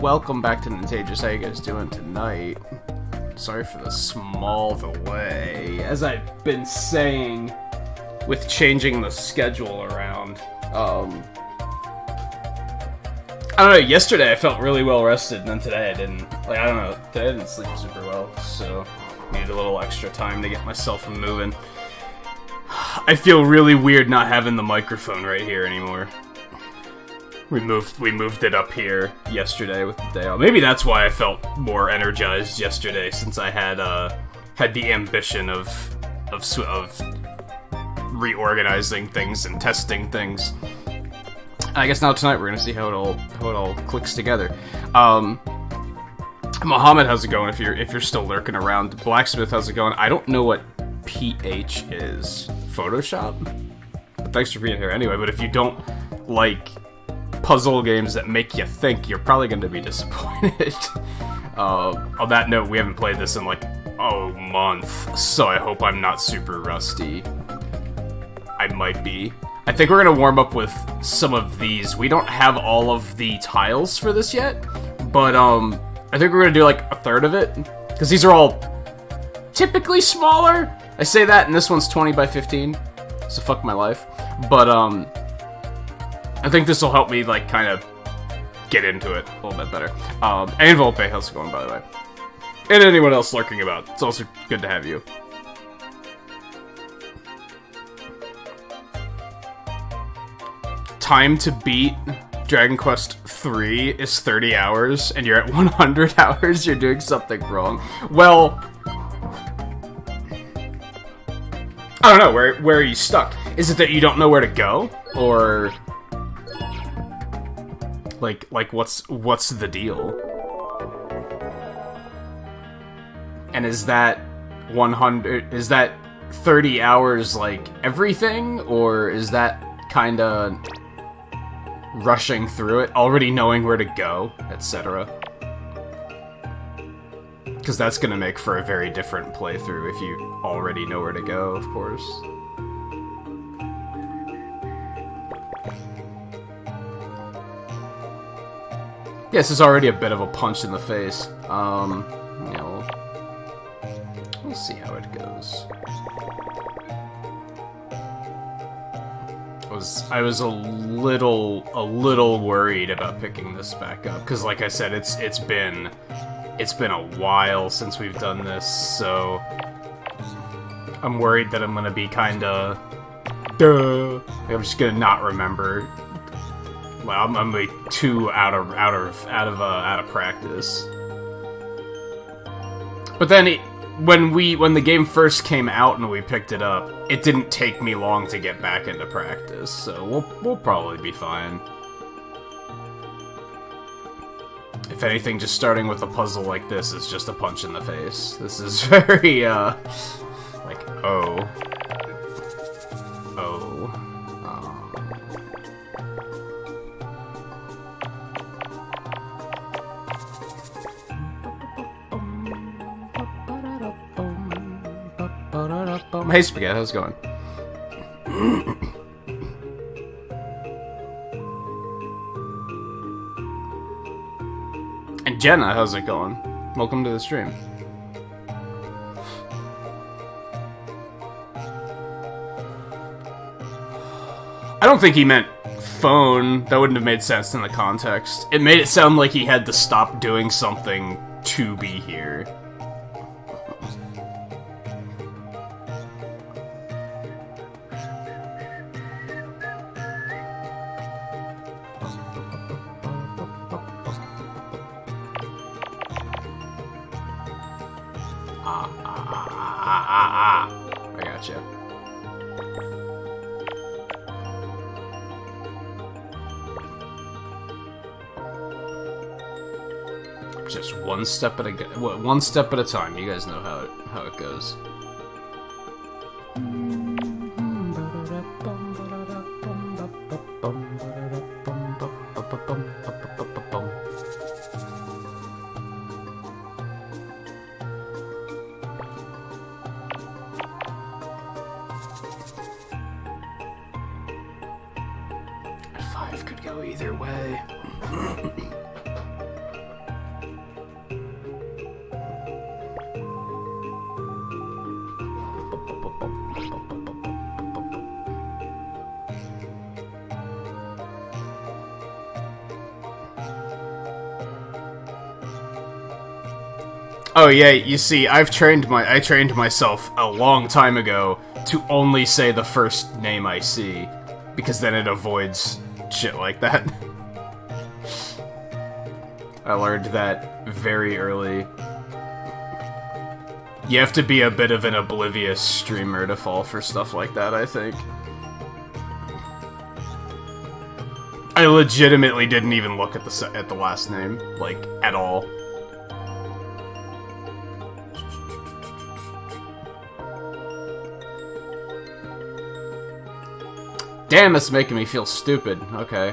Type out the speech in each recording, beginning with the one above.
welcome back to Nintagious. How you guys doing tonight? Sorry for the small delay. As I've been saying, with changing the schedule around, I don't know, yesterday I felt really well rested, and then today I didn't. Like, I don't know, today I didn't sleep super well, so needed a little extra time to get myself moving. I feel really weird not having the microphone right here anymore. We moved it up here yesterday with the day off. Maybe that's why I felt more energized yesterday, since I had the ambition of reorganizing things and testing things. I guess now tonight we're gonna see how it all clicks together. Mohammed, how's it going? If you're still lurking around, Blacksmith, how's it going? I don't know what PH is. Photoshop? But thanks for being here anyway. But if you don't like puzzle games that make you think, you're probably going to be disappointed. On that note, we haven't played this in like a month, so I hope I'm not super rusty. I might be. I think we're going to warm up with some of these. We don't have all of the tiles for this yet, but I think we're going to do like a third of it, because these are all typically smaller. I say that, and this one's 20 by 15, so fuck my life. But I think this will help me, like, kind of get into it a little bit better. And Volpe, how's it going, by the way? And anyone else lurking about. It's also good to have you. Time to beat Dragon Quest III is 30 hours, and you're at 100 hours, you're doing something wrong. Well, I don't know, where are you stuck? Is it that you don't know where to go? Or like what's the deal? And is that 30 hours like everything, or is that kinda rushing through it, already knowing where to go, etc.? Because that's gonna make for a very different playthrough if you already know where to go, of course. Yeah, this is already a bit of a punch in the face. Yeah, we'll see how it goes. I was a little worried about picking this back up, because like I said, it's been a while since we've done this, so I'm worried that I'm gonna be kinda I'm just gonna not remember. Well, I'm gonna be too out of practice. But then when the game first came out and we picked it up, it didn't take me long to get back into practice, so we'll probably be fine. If anything, just starting with a puzzle like this is just a punch in the face. This is very, like, oh. Hey, Spaghetti, how's it going? And Jenna, how's it going? Welcome to the stream. I don't think he meant phone. That wouldn't have made sense in the context. It made it sound like he had to stop doing something to be here. I gotcha. Just one step at a time. You guys know how it goes. Could go either way. Oh yeah, you see, I trained myself a long time ago to only say the first name I see, because then it avoids shit like that. I learned that very early. You have to be a bit of an oblivious streamer to fall for stuff like that, I think. I legitimately didn't even look at the last name, like, at all. Damn, it's making me feel stupid. Okay,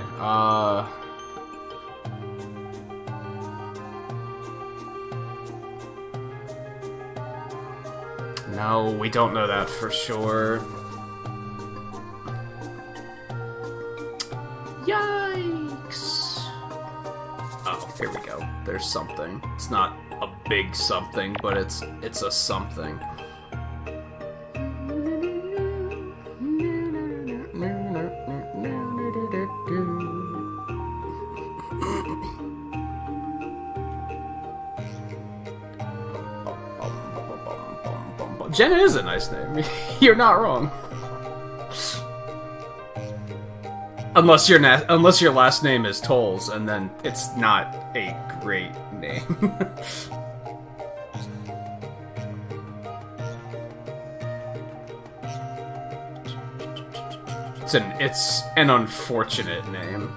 no, we don't know that for sure. Yikes! Oh, here we go. There's something. It's not a big something, but it's a something. Jenna is a nice name. You're not wrong. Unless your last name is Tolls, and then it's not a great name. It's an unfortunate name.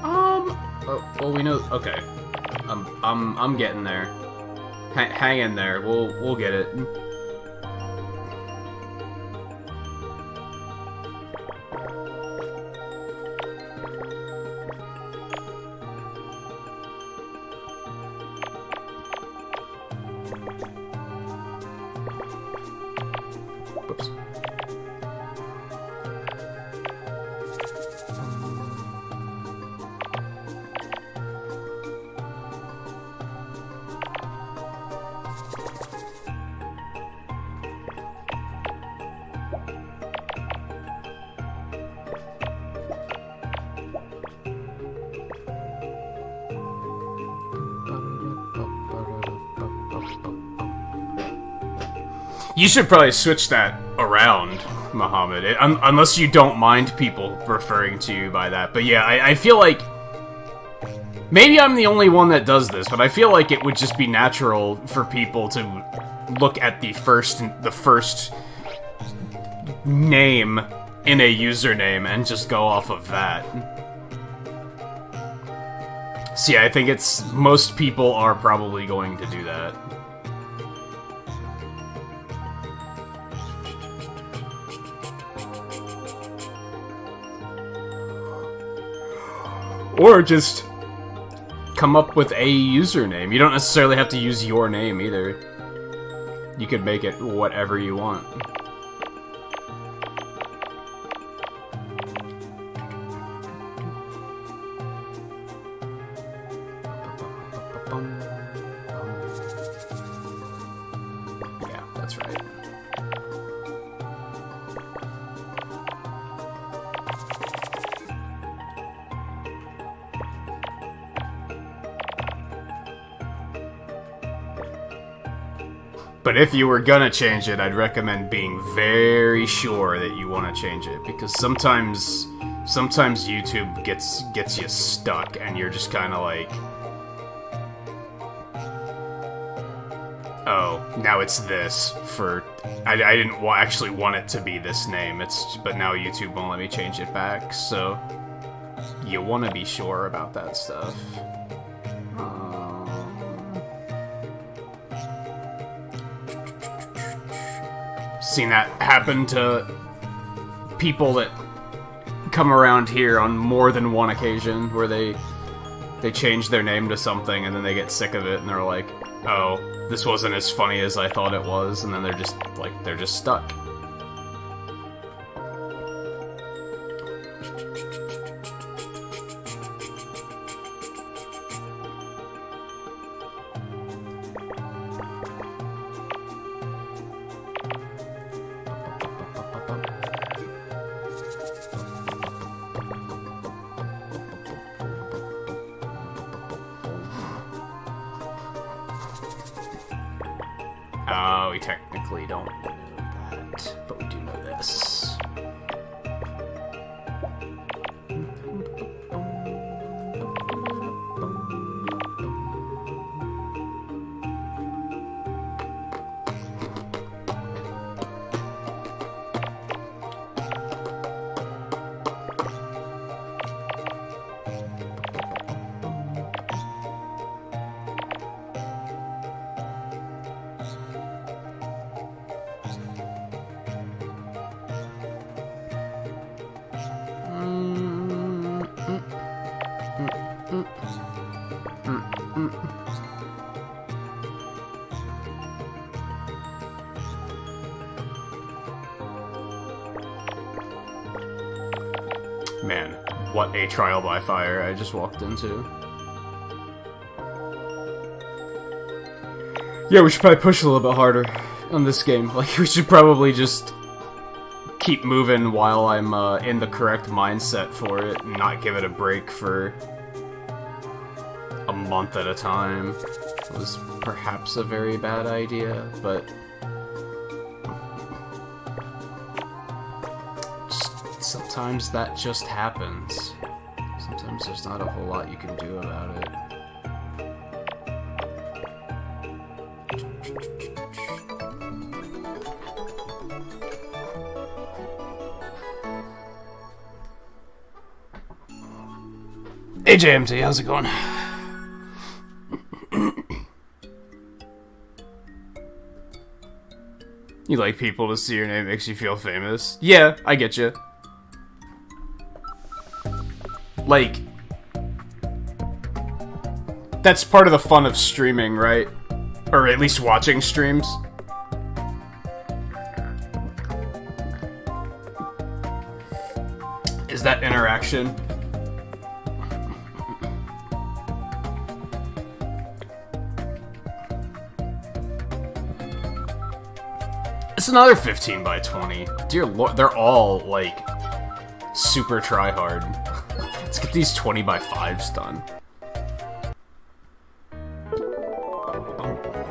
Oh, well, we know. Okay, I'm getting there. Hang in there. We'll get it. Whoops. You should probably switch that around, Muhammad, unless you don't mind people referring to you by that. But yeah, I feel like... Maybe I'm the only one that does this, but I feel like it would just be natural for people to look at the first name in a username and just go off of that. So yeah, I think most people are probably going to do that. Or just come up with a username. You don't necessarily have to use your name either. You could make it whatever you want. Yeah, that's right. But if you were gonna change it, I'd recommend being very sure that you want to change it, because sometimes YouTube gets you stuck, and you're just kind of like, oh, now it's this for. I didn't actually want it to be this name. But now YouTube won't let me change it back. So you want to be sure about that stuff. Seen that happen to people that come around here on more than one occasion, where they change their name to something and then they get sick of it and they're like, oh, this wasn't as funny as I thought it was, and then they're just stuck. Oh, we technically don't know that, but we do know this. Man, what a trial by fire I just walked into. Yeah, we should probably push a little bit harder on this game. Like, we should probably just keep moving while I'm in the correct mindset for it, and not give it a break for a month at a time. It was perhaps a very bad idea, but sometimes that just happens. Sometimes there's not a whole lot you can do about it. Hey JMT, how's it going? You like people to see your name makes you feel famous? Yeah, I get you. Like, that's part of the fun of streaming, right? Or at least watching streams. Is that interaction? It's another 15 by 20. Dear lord, they're all, like, super try-hard. Let's get these 20 by 5s done.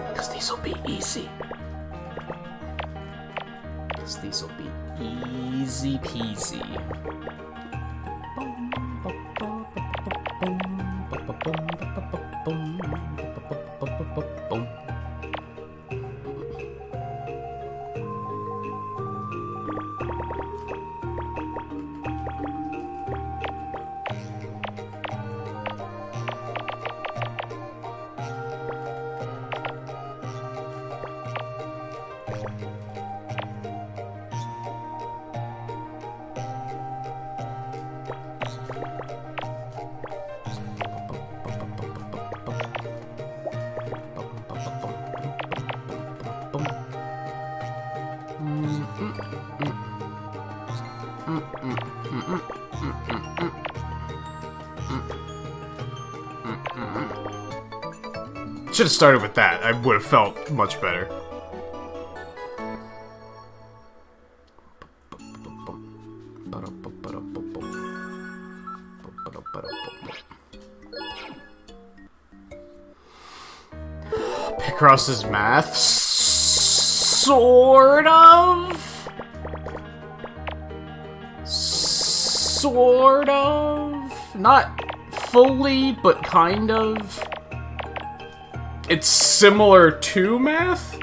Because these will be easy. Because these will be easy peasy. Should have started with that. I would have felt much better. Picross's math? Sort of? Sort of? Not fully, but kind of. It's similar to math?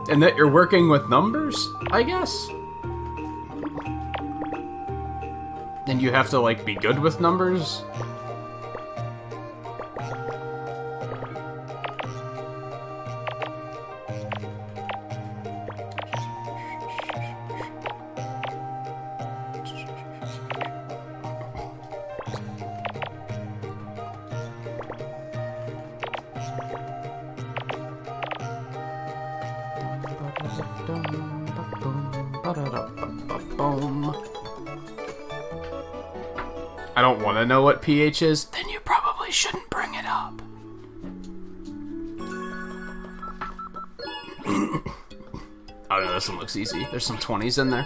And that you're working with numbers, I guess? And you have to, like, be good with numbers? I don't want to know what pH is, then you probably shouldn't bring it up. Oh no, this one looks easy. There's some 20s in there.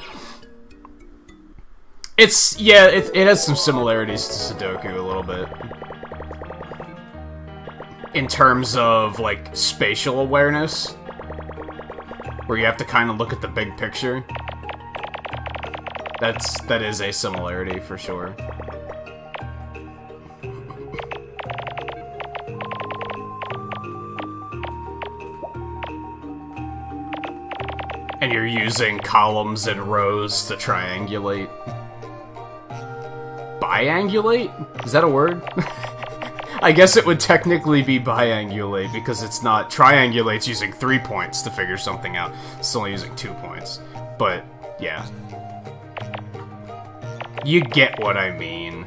It's, yeah, it has some similarities to Sudoku a little bit. in terms of, like, spatial awareness, where you have to kind of look at the big picture. That is a similarity, for sure. And you're using columns and rows to triangulate. Biangulate? Is that a word? I guess it would technically be biangulate, because it's not... Triangulate's using 3 points to figure something out. It's only using 2 points. But, yeah. You get what I mean.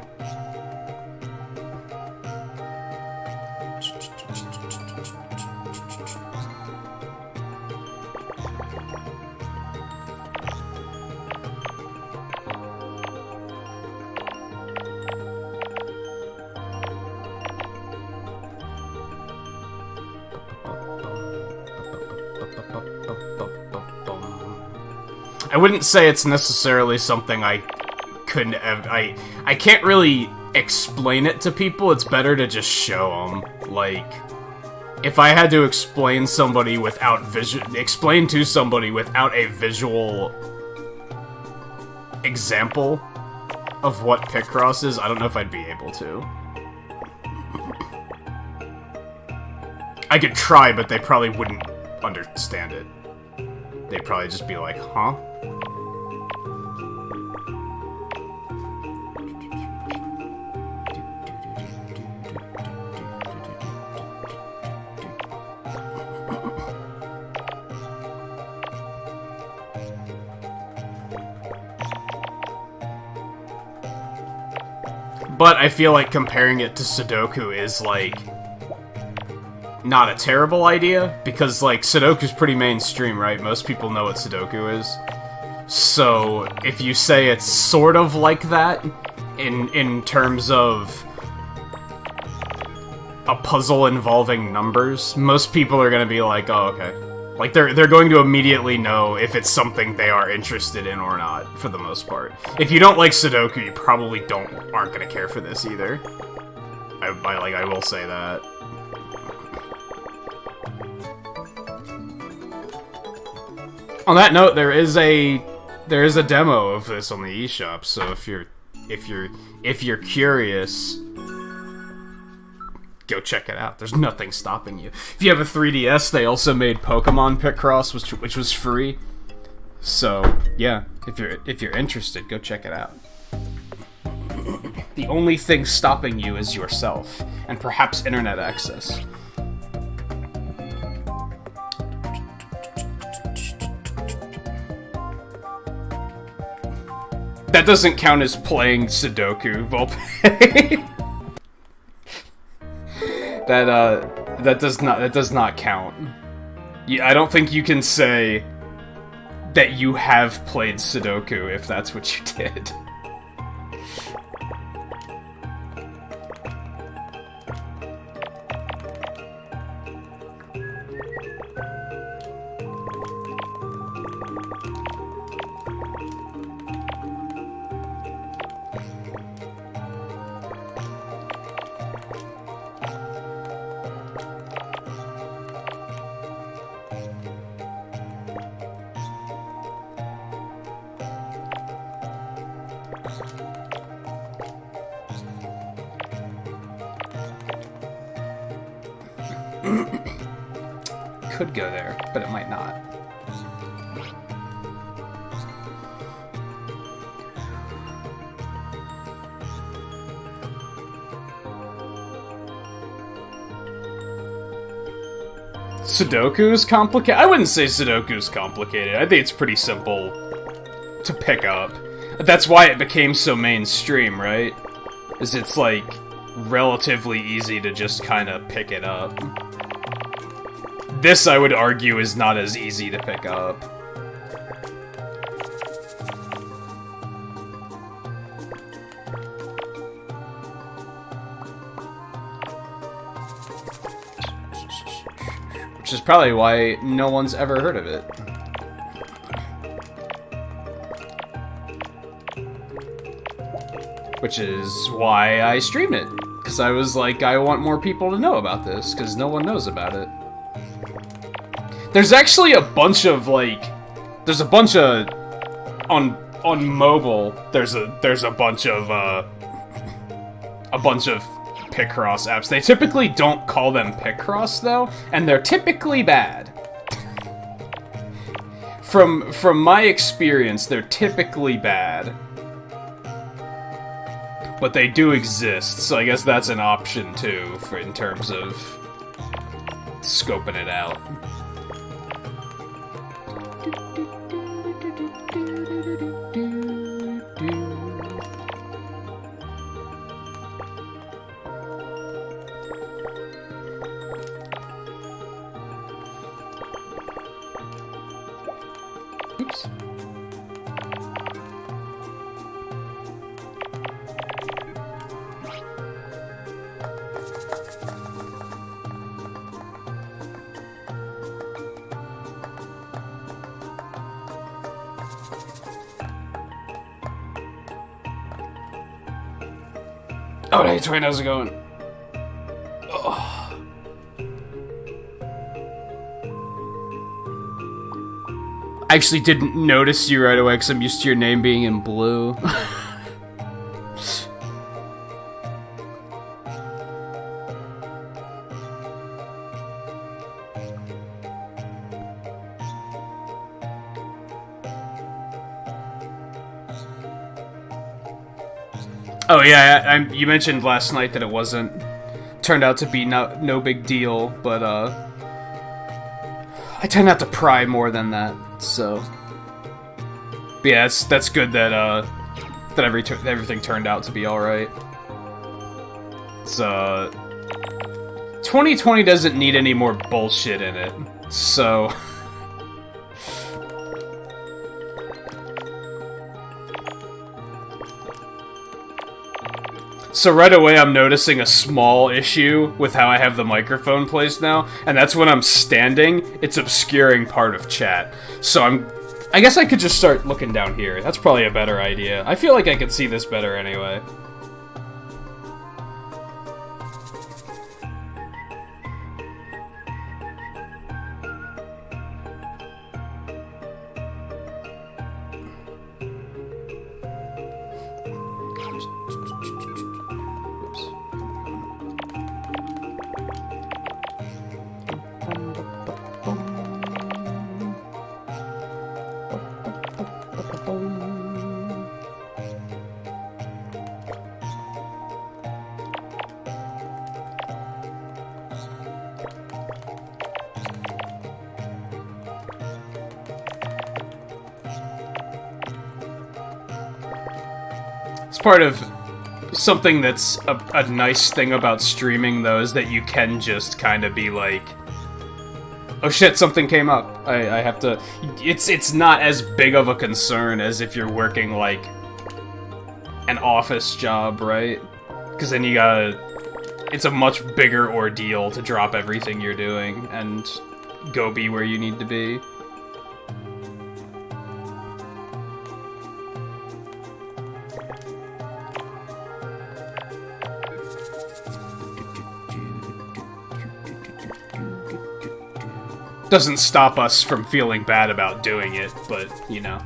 I wouldn't say it's necessarily something I couldn't have... I can't really explain it to people. It's better to just show them. Like, if I had to explain somebody without explain to somebody without a visual example of what Picross is, I don't know if I'd be able to. I could try, but they probably wouldn't understand it. They'd probably just be like, huh? But I feel like comparing it to Sudoku is, like, not a terrible idea, because, like, Sudoku's pretty mainstream, right? Most people know what Sudoku is. So, if you say it's sort of like that, in terms of a puzzle involving numbers, most people are gonna be like, oh, okay. Like, they're going to immediately know if it's something they are interested in or not, for the most part. If you don't like Sudoku, you probably aren't gonna care for this either. I will say that. On that note, there is a demo of this on the eShop, so if you're curious, go check it out. There's nothing stopping you. If you have a 3DS, they also made Pokemon Picross, which was free. So yeah, if you're interested, go check it out. The only thing stopping you is yourself, and perhaps internet access. That doesn't count as playing Sudoku, Volpe. That does not count. I don't think you can say that you have played Sudoku if that's what you did. Could go there, but it might not. Sudoku's complicated? I wouldn't say Sudoku's complicated. I think it's pretty simple to pick up. That's why it became so mainstream, right? Is it's, like, relatively easy to just kind of pick it up. This, I would argue, is not as easy to pick up. Which is probably why no one's ever heard of it. Which is why I stream it. Because I was like, I want more people to know about this, because no one knows about it. There's actually a bunch of, like... There's a bunch of... On mobile, there's a bunch of, Picross apps. They typically don't call them Picross, though, and they're typically bad. From my experience, they're typically bad. But they do exist, so I guess that's an option, too, in terms of scoping it out. Oops. Oh, hey, Twain, how's it going? Oh. I actually didn't notice you right away because I'm used to your name being in blue. Oh yeah, you mentioned last night that it turned out to be no big deal, but I tend not to pry more than that, so. But yeah, that's good that everything turned out to be alright. It's 2020 doesn't need any more bullshit in it, so. So right away I'm noticing a small issue with how I have the microphone placed now, and that's when I'm standing, it's obscuring part of chat. So I guess I could just start looking down here. That's probably a better idea. I feel like I could see this better anyway. Part of something that's a nice thing about streaming, though, is that you can just kind of be like, oh shit, something came up. I have to... It's not as big of a concern as if you're working, like, an office job, right? Because then you gotta... It's a much bigger ordeal to drop everything you're doing and go be where you need to be. Doesn't stop us from feeling bad about doing it, but, you know.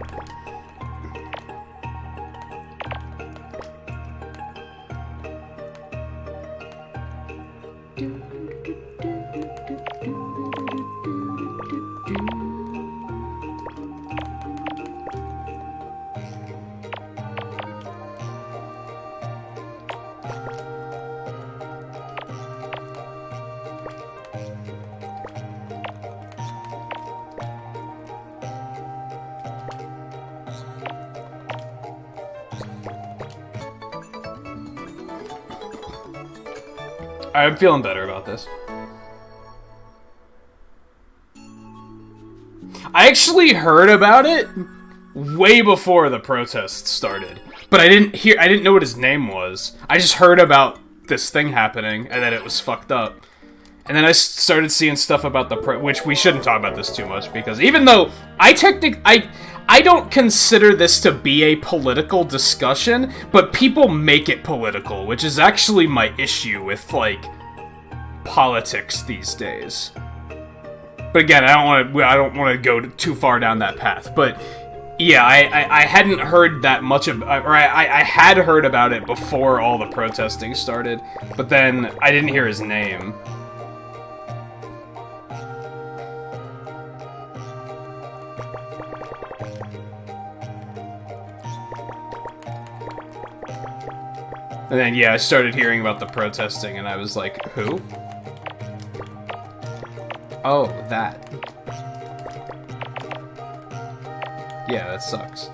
I'm feeling better about this. I actually heard about it way before the protests started, but I didn't know what his name was. I just heard about this thing happening and that it was fucked up. And then I started seeing stuff about which we shouldn't talk about this too much, because even though I I don't consider this to be a political discussion, but people make it political, which is actually my issue with, like, politics these days. But again, I don't want to go too far down that path. But yeah, I hadn't heard that much of, or I had heard about it before all the protesting started, but then I didn't hear his name. And then, yeah, I started hearing about the protesting, and I was like, who? Oh, that. Yeah, that sucks.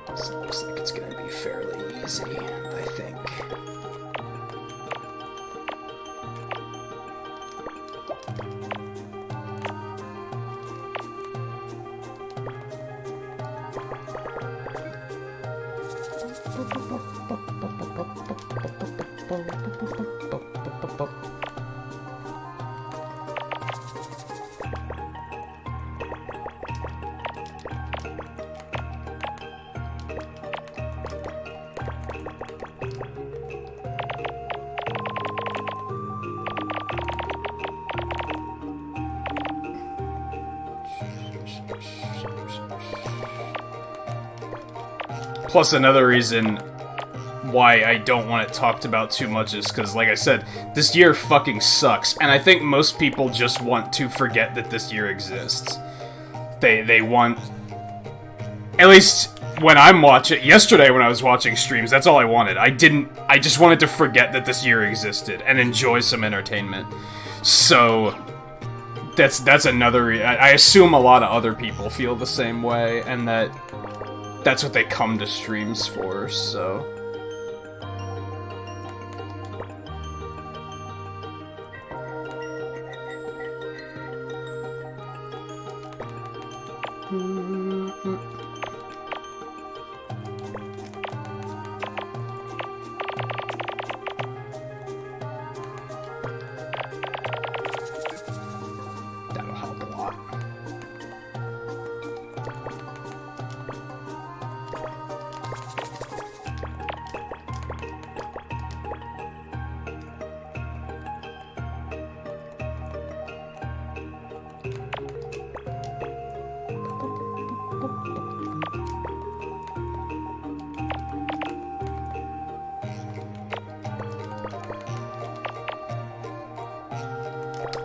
This looks like it's gonna be fairly easy, I think. Plus, another reason why I don't want it talked about too much is because, like I said, this year fucking sucks, and I think most people just want to forget that this year exists. They want... At least when I'm watching... Yesterday when I was watching streams, that's all I wanted. I just wanted to forget that this year existed and enjoy some entertainment. So... That's another... I assume a lot of other people feel the same way, and that's what they come to streams for, so... That'll help a lot.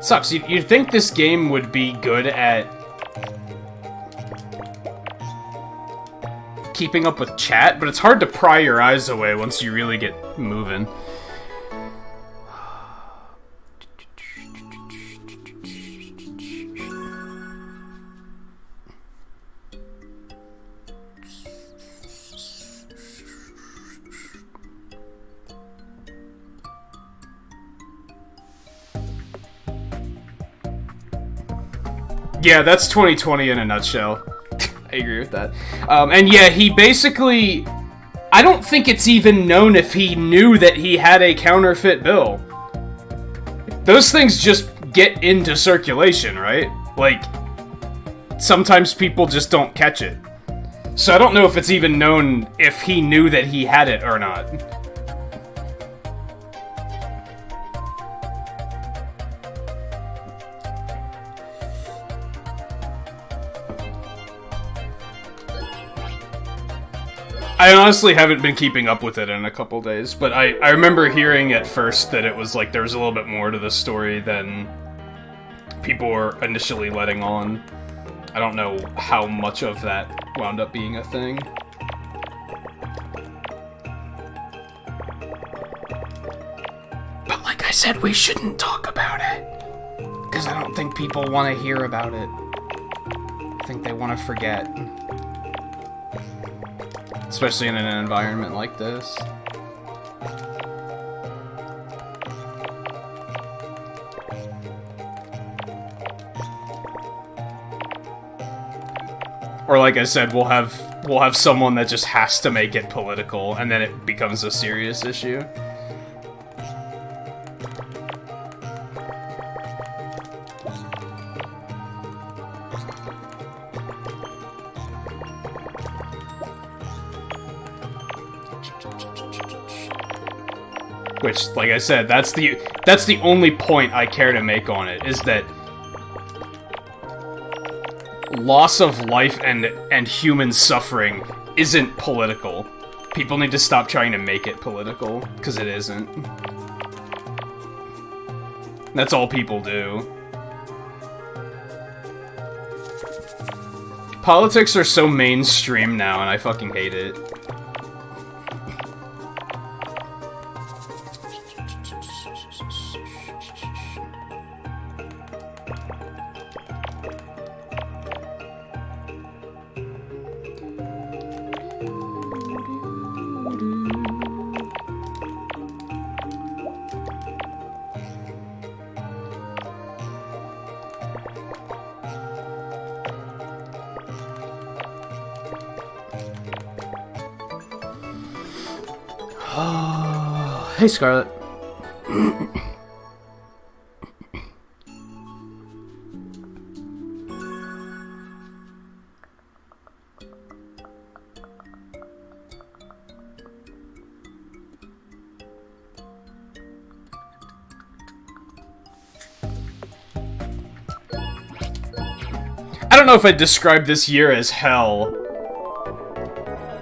Sucks. You'd think this game would be good at keeping up with chat, but it's hard to pry your eyes away once you really get moving. Yeah, that's 2020 in a nutshell. I agree with that. And yeah, he basically... I don't think it's even known if he knew that he had a counterfeit bill. Those things just get into circulation, right? Like, sometimes people just don't catch it. So I don't know if it's even known if he knew that he had it or not. I honestly haven't been keeping up with it in a couple days, but I remember hearing at first that it was like there was a little bit more to the story than people were initially letting on. I don't know how much of that wound up being a thing. But like I said, we shouldn't talk about it, because I don't think people want to hear about it. I think they want to forget. Especially in an environment like this. Or like I said, we'll have someone that just has to make it political, and then it becomes a serious issue. Which, like I said, that's the only point I care to make on it, is that loss of life and human suffering isn't political. People need to stop trying to make it political, because it isn't. That's all people do. Politics are so mainstream now, and I fucking hate it. Hey, Scarlet. I don't know if I'd describe this year as hell.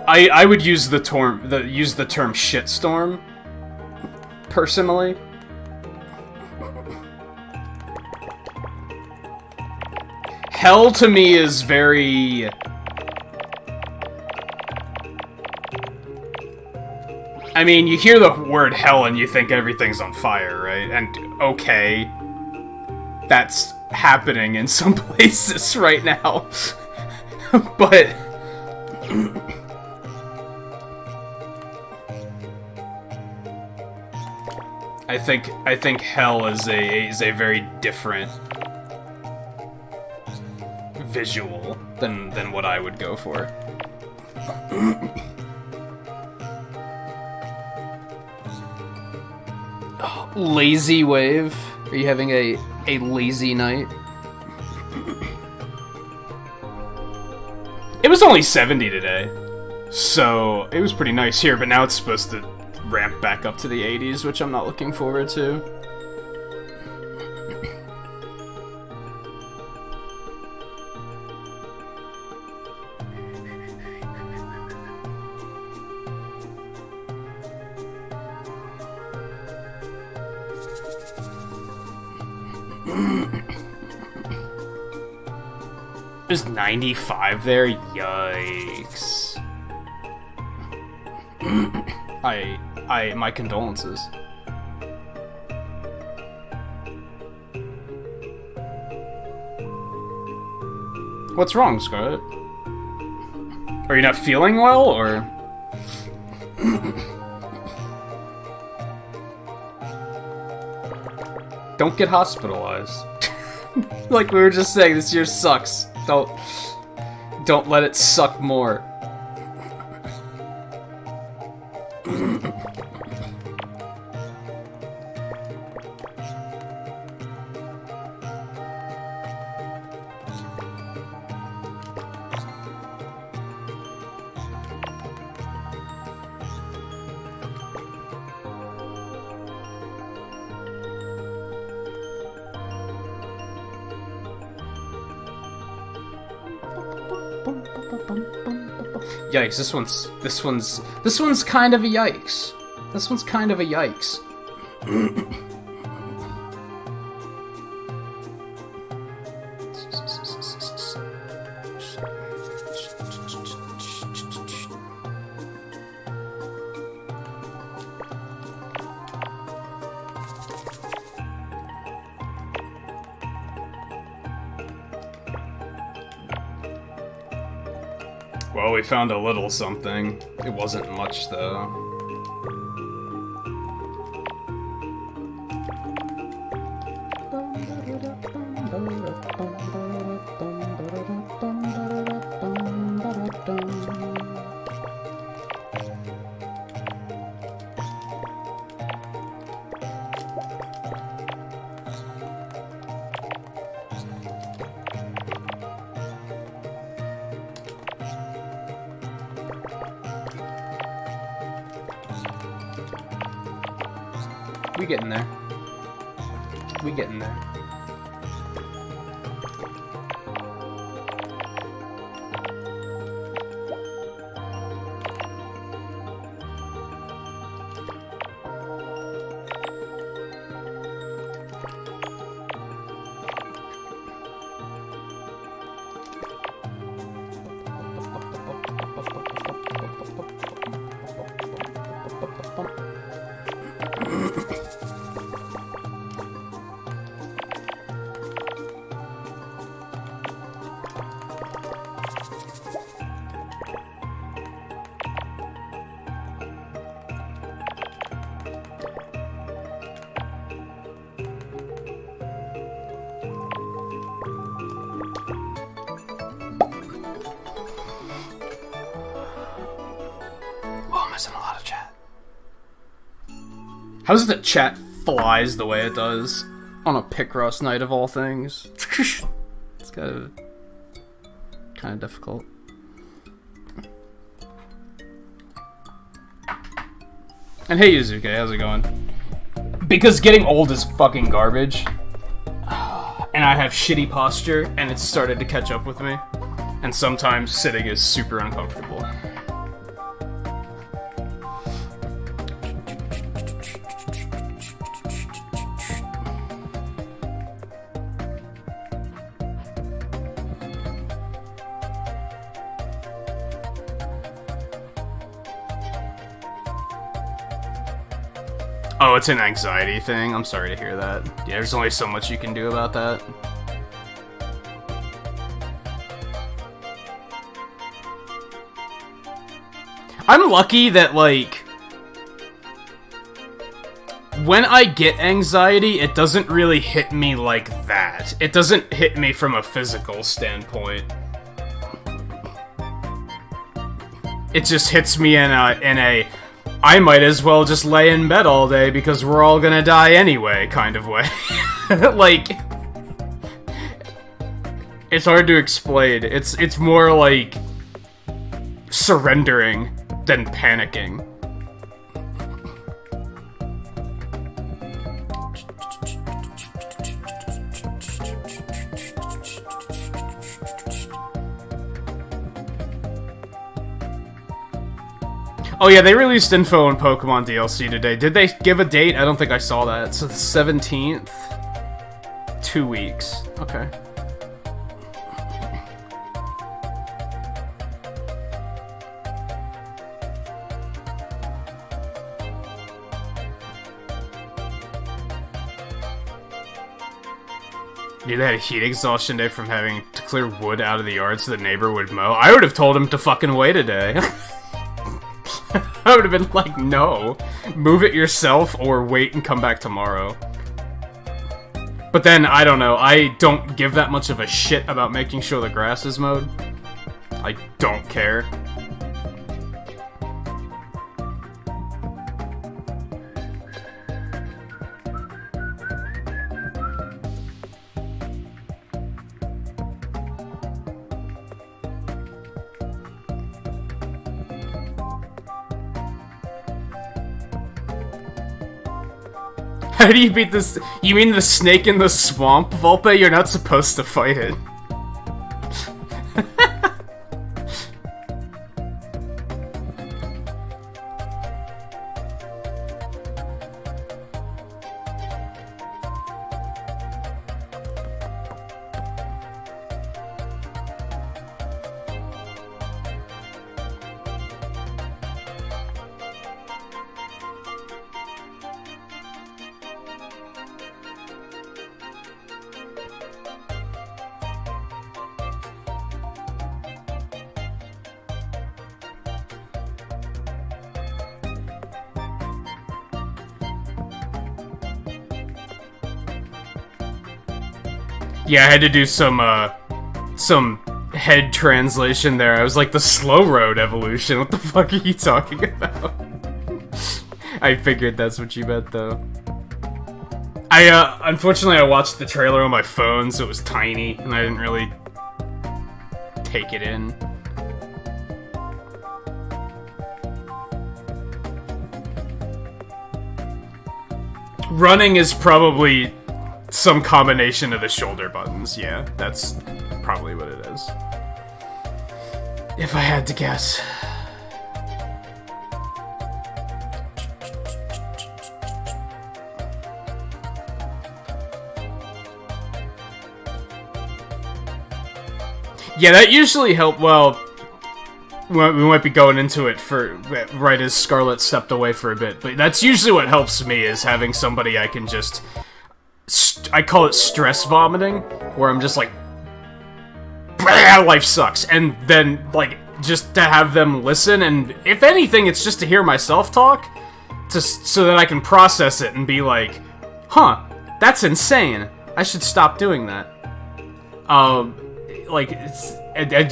I would use the term shitstorm. Personally, hell to me is very... I mean, you hear the word hell and you think everything's on fire, right? And okay, that's happening in some places right now, but... I think hell is a very different visual than what I would go for. Lazy wave? Are you having a lazy night? It was only 70 today, so it was pretty nice here, but now it's supposed to ramp back up to the 80s, which I'm not looking forward to. There's 95 there? Yikes. My condolences. What's wrong, Scarlet? Are you not feeling well, or...? Don't get hospitalized. Like we were just saying, this year sucks. Don't let it suck more. Yikes, this one's kind of a yikes. This one's kind of a yikes. Well, we found a little something. It wasn't much, though. We getting there. We getting there. How's it that chat flies the way it does on a Picross night of all things? It's kind of difficult. And hey Yuzuke, how's it going? Because getting old is fucking garbage, and I have shitty posture, and it's started to catch up with me, and sometimes sitting is super uncomfortable. Oh, it's an anxiety thing? I'm sorry to hear that. Yeah, there's only so much you can do about that. I'm lucky that, like, when I get anxiety, it doesn't really hit me like that. It doesn't hit me from a physical standpoint. It just hits me in a I might as well just lay in bed all day because we're all gonna die anyway kind of way. Like, it's hard to explain. It's more like surrendering than panicking. Oh yeah, they released info on Pokemon DLC today. Did they give a date? I don't think I saw that. So the 17th? 2 weeks. Okay. Dude, they had a heat exhaustion day from having to clear wood out of the yard so the neighbor would mow. I would have told him to fucking wait a day. I would have been like, no. Move it yourself or wait and come back tomorrow. But then, I don't know. I don't give that much of a shit about making sure the grass is mowed. I don't care. How do you beat this? You mean the snake in the swamp, Volpe? You're not supposed to fight it. Yeah, I had to do some head translation there. I was like, the slow road evolution. What the fuck are you talking about? I figured that's what you meant, though. Unfortunately, I watched the trailer on my phone, so it was tiny, and I didn't really take it in. Running is probably some combination of the shoulder buttons. Yeah, that's probably what it is. If I had to guess. Yeah, that usually helped. Well, we might be going into it for right as Scarlet stepped away for a bit, but that's usually what helps me, is having somebody I can just... I call it stress vomiting, where I'm just like... life sucks, and then, like, just to have them listen, and if anything, it's just to hear myself talk, so that I can process it and be like, huh, that's insane, I should stop doing that. Like,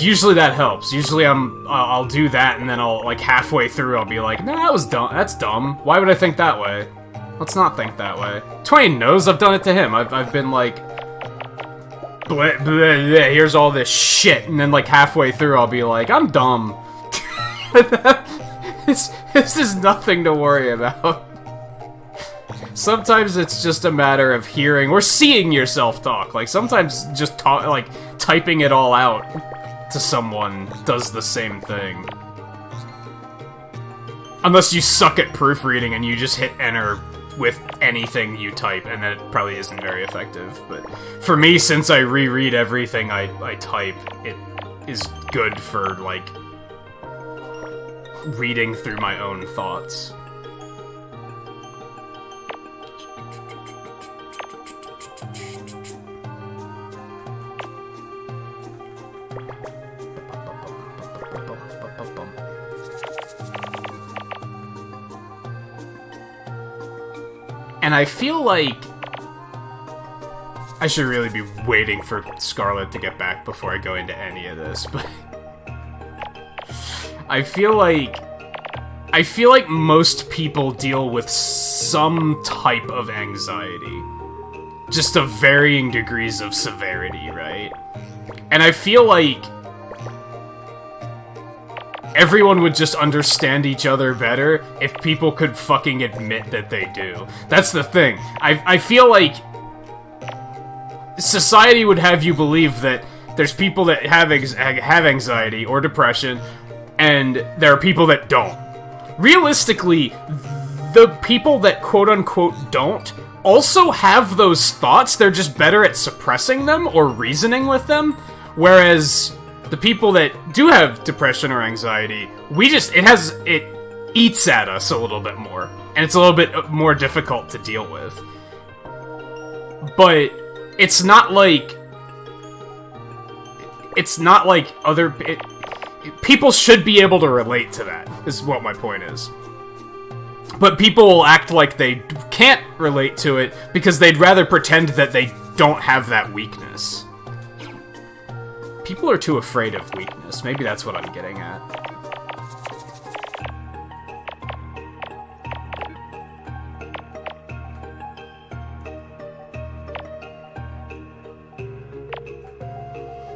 usually that helps. Usually I'll do that, and then I'll, like, halfway through, I'll be like, nah, that was dumb. That's dumb. Why would I think that way? Let's not think that way. Twain knows I've done it to him. I've been like, bleh, bleh, bleh, here's all this shit, and then, like, halfway through, I'll be like, I'm dumb. This is nothing to worry about. Sometimes it's just a matter of hearing or seeing yourself talk. Like, sometimes just typing it all out to someone does the same thing. Unless you suck at proofreading and you just hit enter with anything you type, and then it probably isn't very effective. But for me, since I reread everything I type, it is good for, like, reading through my own thoughts. And I feel like I should really be waiting for Scarlet to get back before I go into any of this, but I feel like most people deal with some type of anxiety. Just of varying degrees of severity, right? And I feel like everyone would just understand each other better if people could fucking admit that they do. That's the thing. I feel like society would have you believe that there's people that have anxiety or depression, and there are people that don't. Realistically, the people that quote-unquote don't also have those thoughts, they're just better at suppressing them or reasoning with them, whereas the people that do have depression or anxiety, it eats at us a little bit more, and it's a little bit more difficult to deal with. But it's not like people should be able to relate to that, is what my point is. But people will act like they can't relate to it because they'd rather pretend that they don't have that weakness. People are too afraid of weakness. Maybe that's what I'm getting at.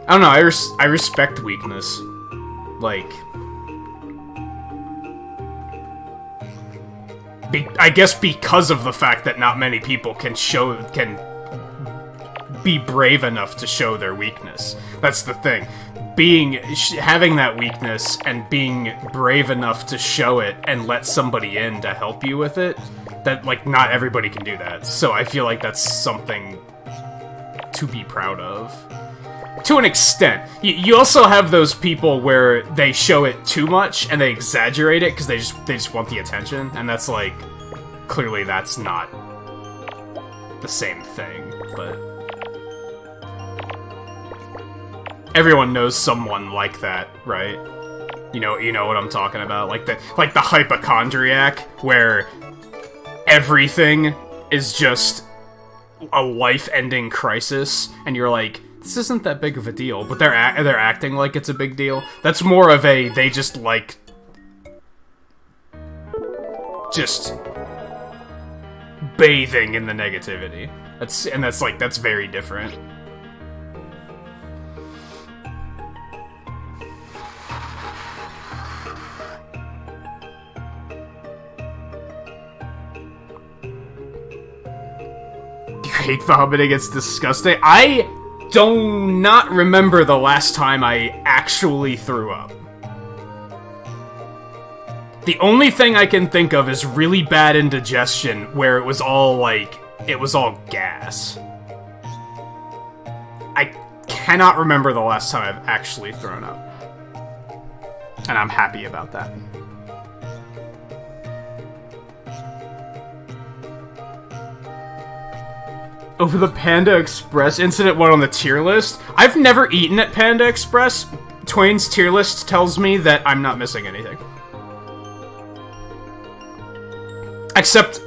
I don't know, I respect weakness. Like, I guess because of the fact that not many people can be brave enough to show their weakness. That's the thing. Having that weakness and being brave enough to show it and let somebody in to help you with it, that, like, not everybody can do that. So I feel like that's something to be proud of. To an extent. You also have those people where they show it too much and they exaggerate it because they just want the attention, and that's like, clearly that's not the same thing, but everyone knows someone like that, right? You know what I'm talking about, like the hypochondriac, where everything is just a life-ending crisis, and you're like, this isn't that big of a deal, but they're acting like it's a big deal. That's more of they just like bathing in the negativity. That's very different. hate vomiting, it's disgusting. I do not remember the last time I actually threw up. The only thing I can think of is really bad indigestion, where it was all, like, it was all gas. I cannot remember the last time I've actually thrown up. And I'm happy about that. Over the Panda Express incident, what on the tier list? I've never eaten at Panda Express. Twain's tier list tells me that I'm not missing anything. Except,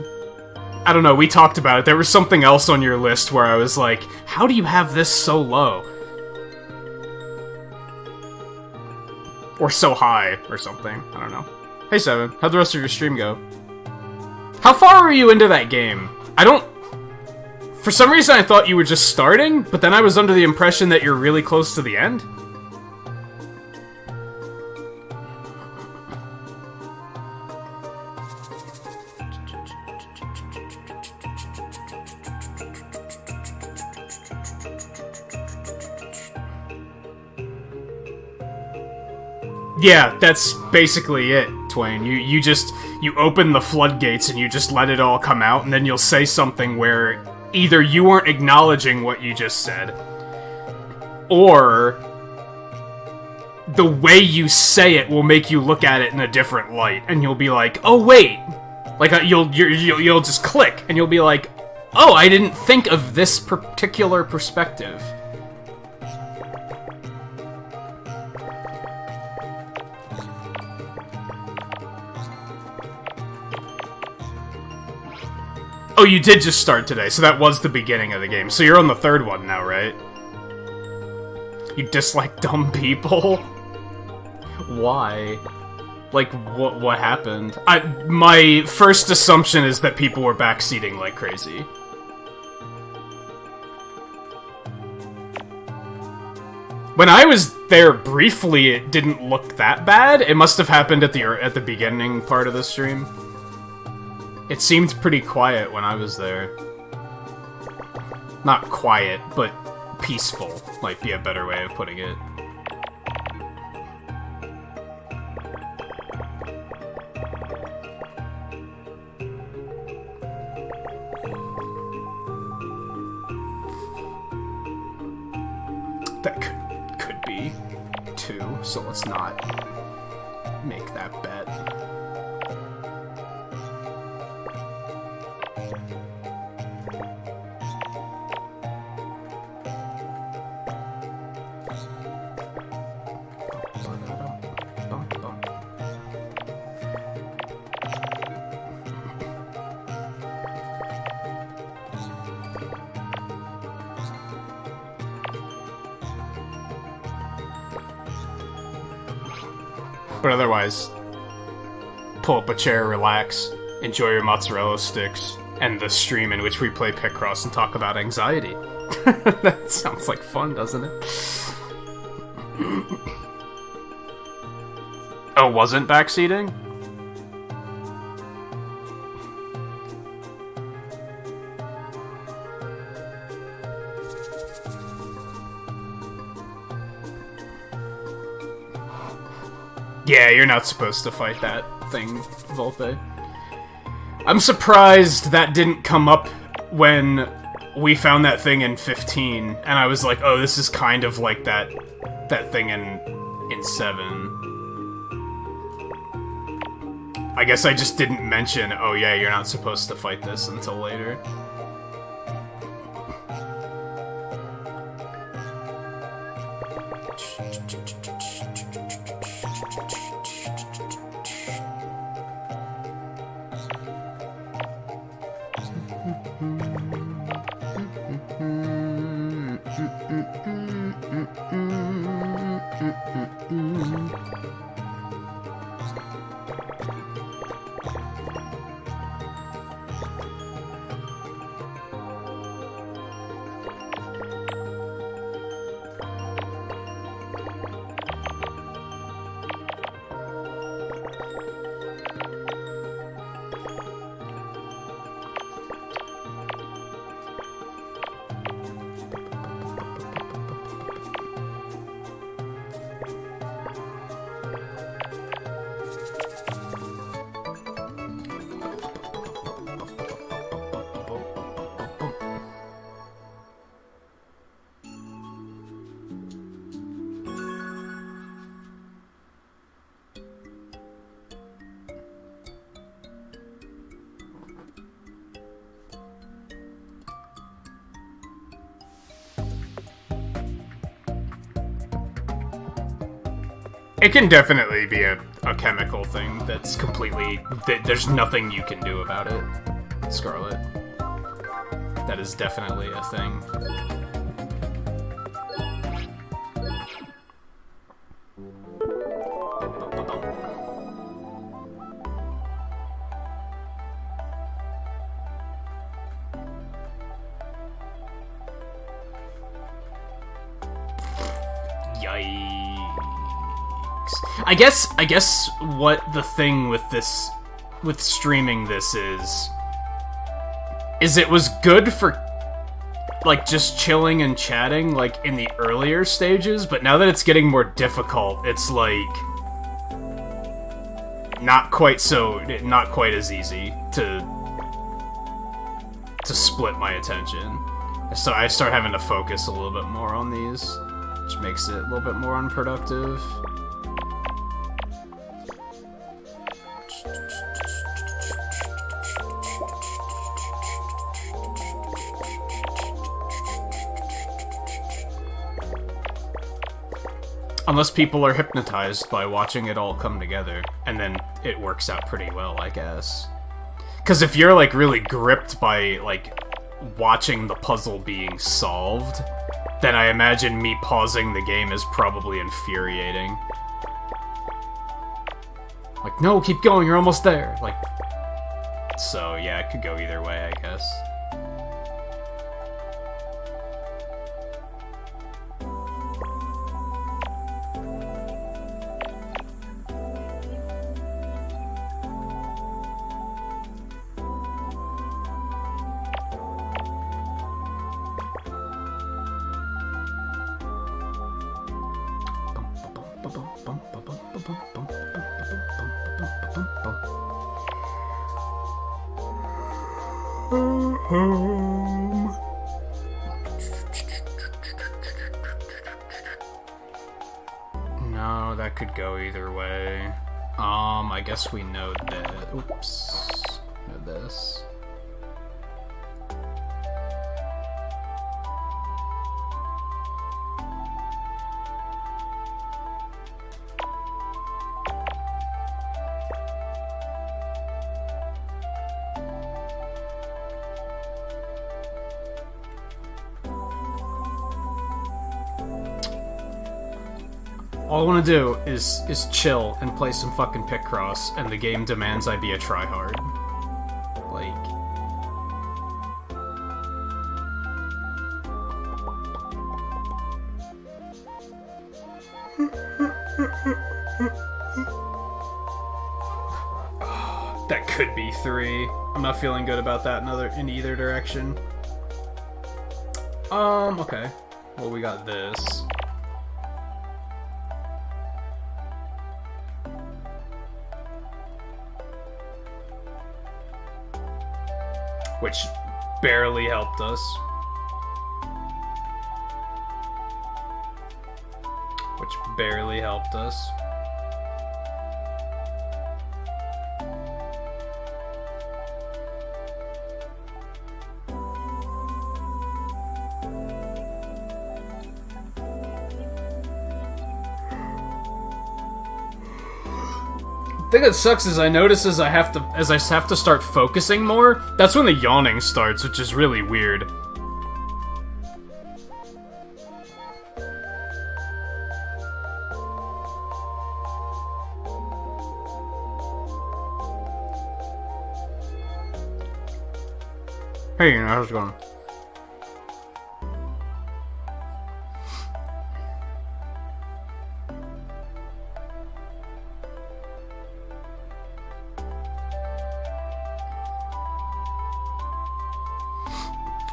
I don't know, we talked about it. There was something else on your list where I was like, how do you have this so low? Or so high, or something. I don't know. Hey, Seven. How'd the rest of your stream go? How far were you into that game? I don't... For some reason, I thought you were just starting, but then I was under the impression that you're really close to the end. Yeah, that's basically it, Twain. You open the floodgates and you just let it all come out, and then you'll say something where either you weren't acknowledging what you just said, or the way you say it will make you look at it in a different light, and you'll be like, oh wait, like you'll just click, and you'll be like, oh, I didn't think of this particular perspective. Oh, you did just start today, so that was the beginning of the game. So you're on the third one now, right? You dislike dumb people? Why? Like, what happened? My first assumption is that people were backseating like crazy. When I was there briefly, it didn't look that bad. It must have happened at the beginning part of the stream. It seemed pretty quiet when I was there. Not quiet, but peaceful might be a better way of putting it. That could be 2, so let's not make that bet. But otherwise, pull up a chair, relax, enjoy your mozzarella sticks, and the stream in which we play Picross and talk about anxiety. That sounds like fun, doesn't it? Oh, wasn't backseating? Yeah, you're not supposed to fight that thing, Volpe. I'm surprised that didn't come up when we found that thing in 15, and I was like, oh, this is kind of like that thing in 7. I guess I just didn't mention, oh yeah, you're not supposed to fight this until later. It can definitely be a chemical thing that's completely... there's nothing you can do about it, Scarlet. That is definitely a thing. I guess what the thing with streaming this is it was good for, like, just chilling and chatting, like, in the earlier stages, but now that it's getting more difficult, it's, like, not quite as easy to split my attention. So I start having to focus a little bit more on these, which makes it a little bit more unproductive. Unless people are hypnotized by watching it all come together, and then it works out pretty well, I guess. Because if you're, like, really gripped by, like, watching the puzzle being solved, then I imagine me pausing the game is probably infuriating. Like, no, keep going, you're almost there! Like, so, yeah, it could go either way, I guess. No, that could go either way. I guess we know that. Oops. Know this. All I want to do is chill and play some fucking Picross, and the game demands I be a tryhard. Like... that could be 3. I'm not feeling good about that in either direction. Okay. Well, we got this. Which barely helped us. Which barely helped us. The thing that sucks is I notice as I have to start focusing more, that's when the yawning starts, which is really weird. Hey, how's it going?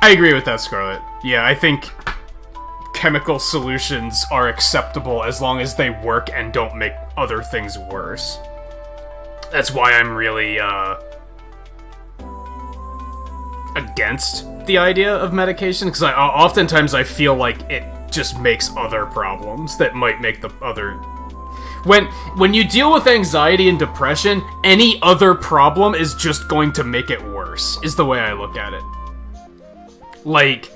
I agree with that, Scarlet. Yeah, I think chemical solutions are acceptable as long as they work and don't make other things worse. That's why I'm really, against the idea of medication, because oftentimes I feel like it just makes other problems that might make the other... When you deal with anxiety and depression, any other problem is just going to make it worse, is the way I look at it. Like,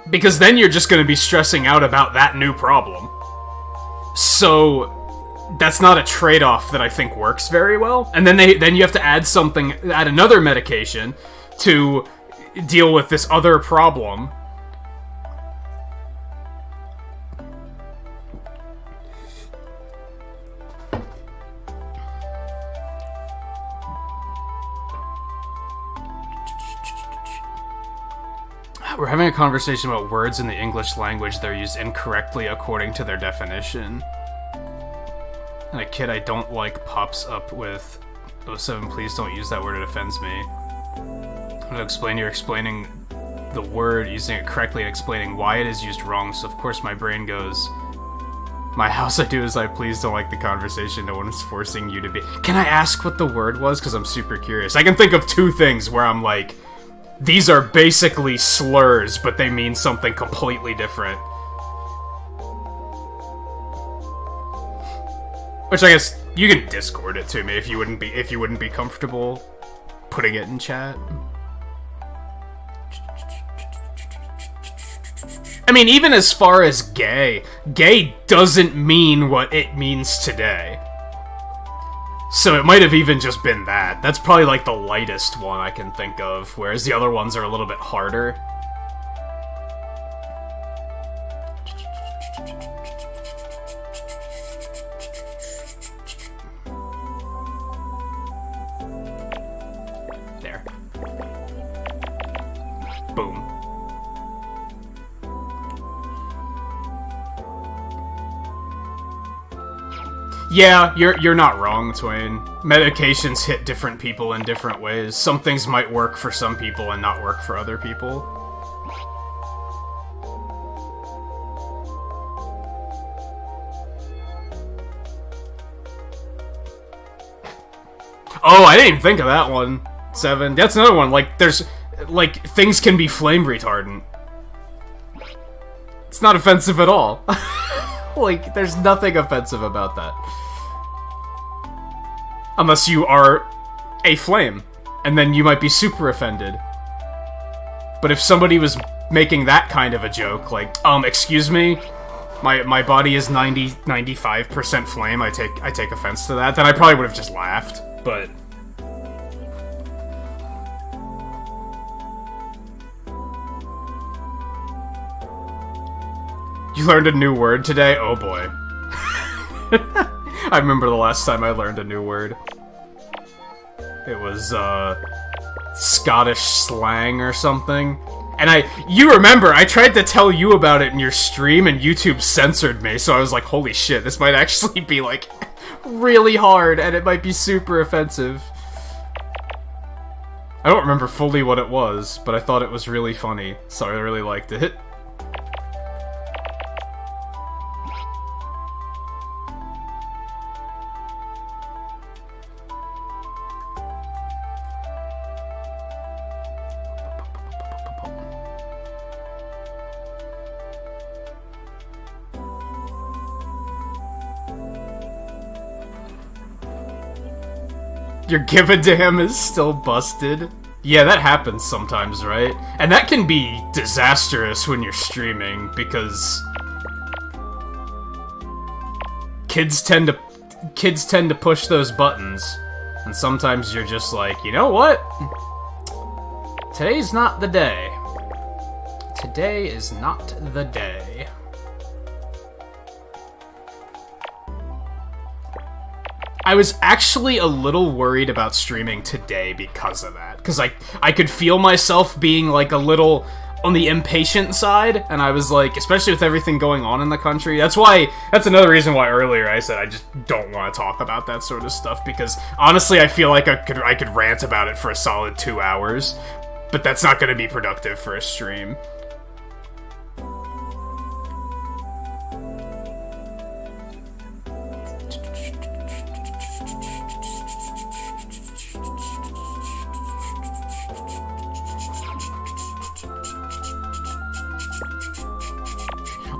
because then you're just going to be stressing out about that new problem. So, that's not a trade-off that I think works very well. And then you have to add another medication to deal with this other problem. We're having a conversation about words in the English language that are used incorrectly according to their definition. And a kid I don't like pops up with, "Oh 7, please don't use that word, it offends me." I'm gonna explain you're explaining the word, using it correctly, and explaining why it is used wrong, so of course my brain goes, "My house I do as I please, don't like the conversation, no one is forcing you to be..." Can I ask what the word was? Because I'm super curious. I can think of two things where I'm like, these are basically slurs, but they mean something completely different. Which I guess you can Discord it to me if you wouldn't be comfortable putting it in chat. I mean, even as far as gay doesn't mean what it means today. So it might have even just been that. That's probably like the lightest one I can think of, whereas the other ones are a little bit harder. There. Boom. Yeah, you're not wrong, Twain. Medications hit different people in different ways. Some things might work for some people and not work for other people. Oh, I didn't even think of that one, 7. That's another one. Like, things can be flame retardant. It's not offensive at all. Like, there's nothing offensive about that. Unless you are a flame, and then you might be super offended. But if somebody was making that kind of a joke, like, excuse me, my body is 95% flame, I take offense to that, then I probably would have just laughed, but... You learned a new word today? Oh boy. I remember the last time I learned a new word. It was, Scottish slang or something. And you remember, I tried to tell you about it in your stream and YouTube censored me, so I was like, holy shit, this might actually be, like, really hard, and it might be super offensive. I don't remember fully what it was, but I thought it was really funny, so I really liked it. Your given to him is still busted. Yeah, that happens sometimes, right? And that can be disastrous when you're streaming, because kids tend to push those buttons, and sometimes you're just like, you know what? Today's not the day. Today is not the day. I was actually a little worried about streaming today because of that. Because I could feel myself being, like, a little on the impatient side, and I was like, especially with everything going on in the country, that's another reason why earlier I said I just don't want to talk about that sort of stuff, because honestly I feel like I could rant about it for a solid 2 hours, but that's not going to be productive for a stream.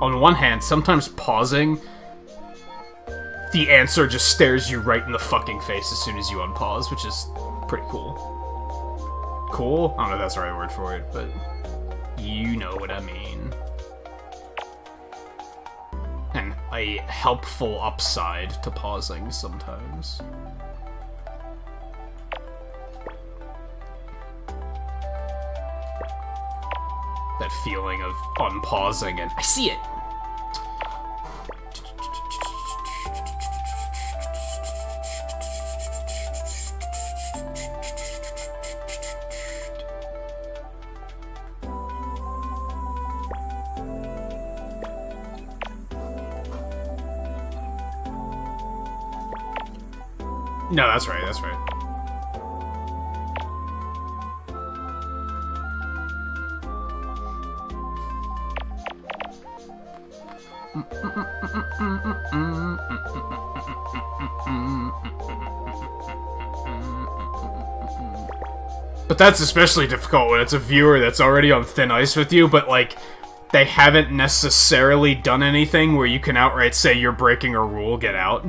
On one hand, sometimes pausing, the answer just stares you right in the fucking face as soon as you unpause, which is pretty cool. Cool? I don't know if that's the right word for it, but you know what I mean. And a helpful upside to pausing sometimes. That feeling of unpausing and I see it. No, that's right, that's right. But that's especially difficult when it's a viewer that's already on thin ice with you, but, like, they haven't necessarily done anything where you can outright say you're breaking a rule, get out.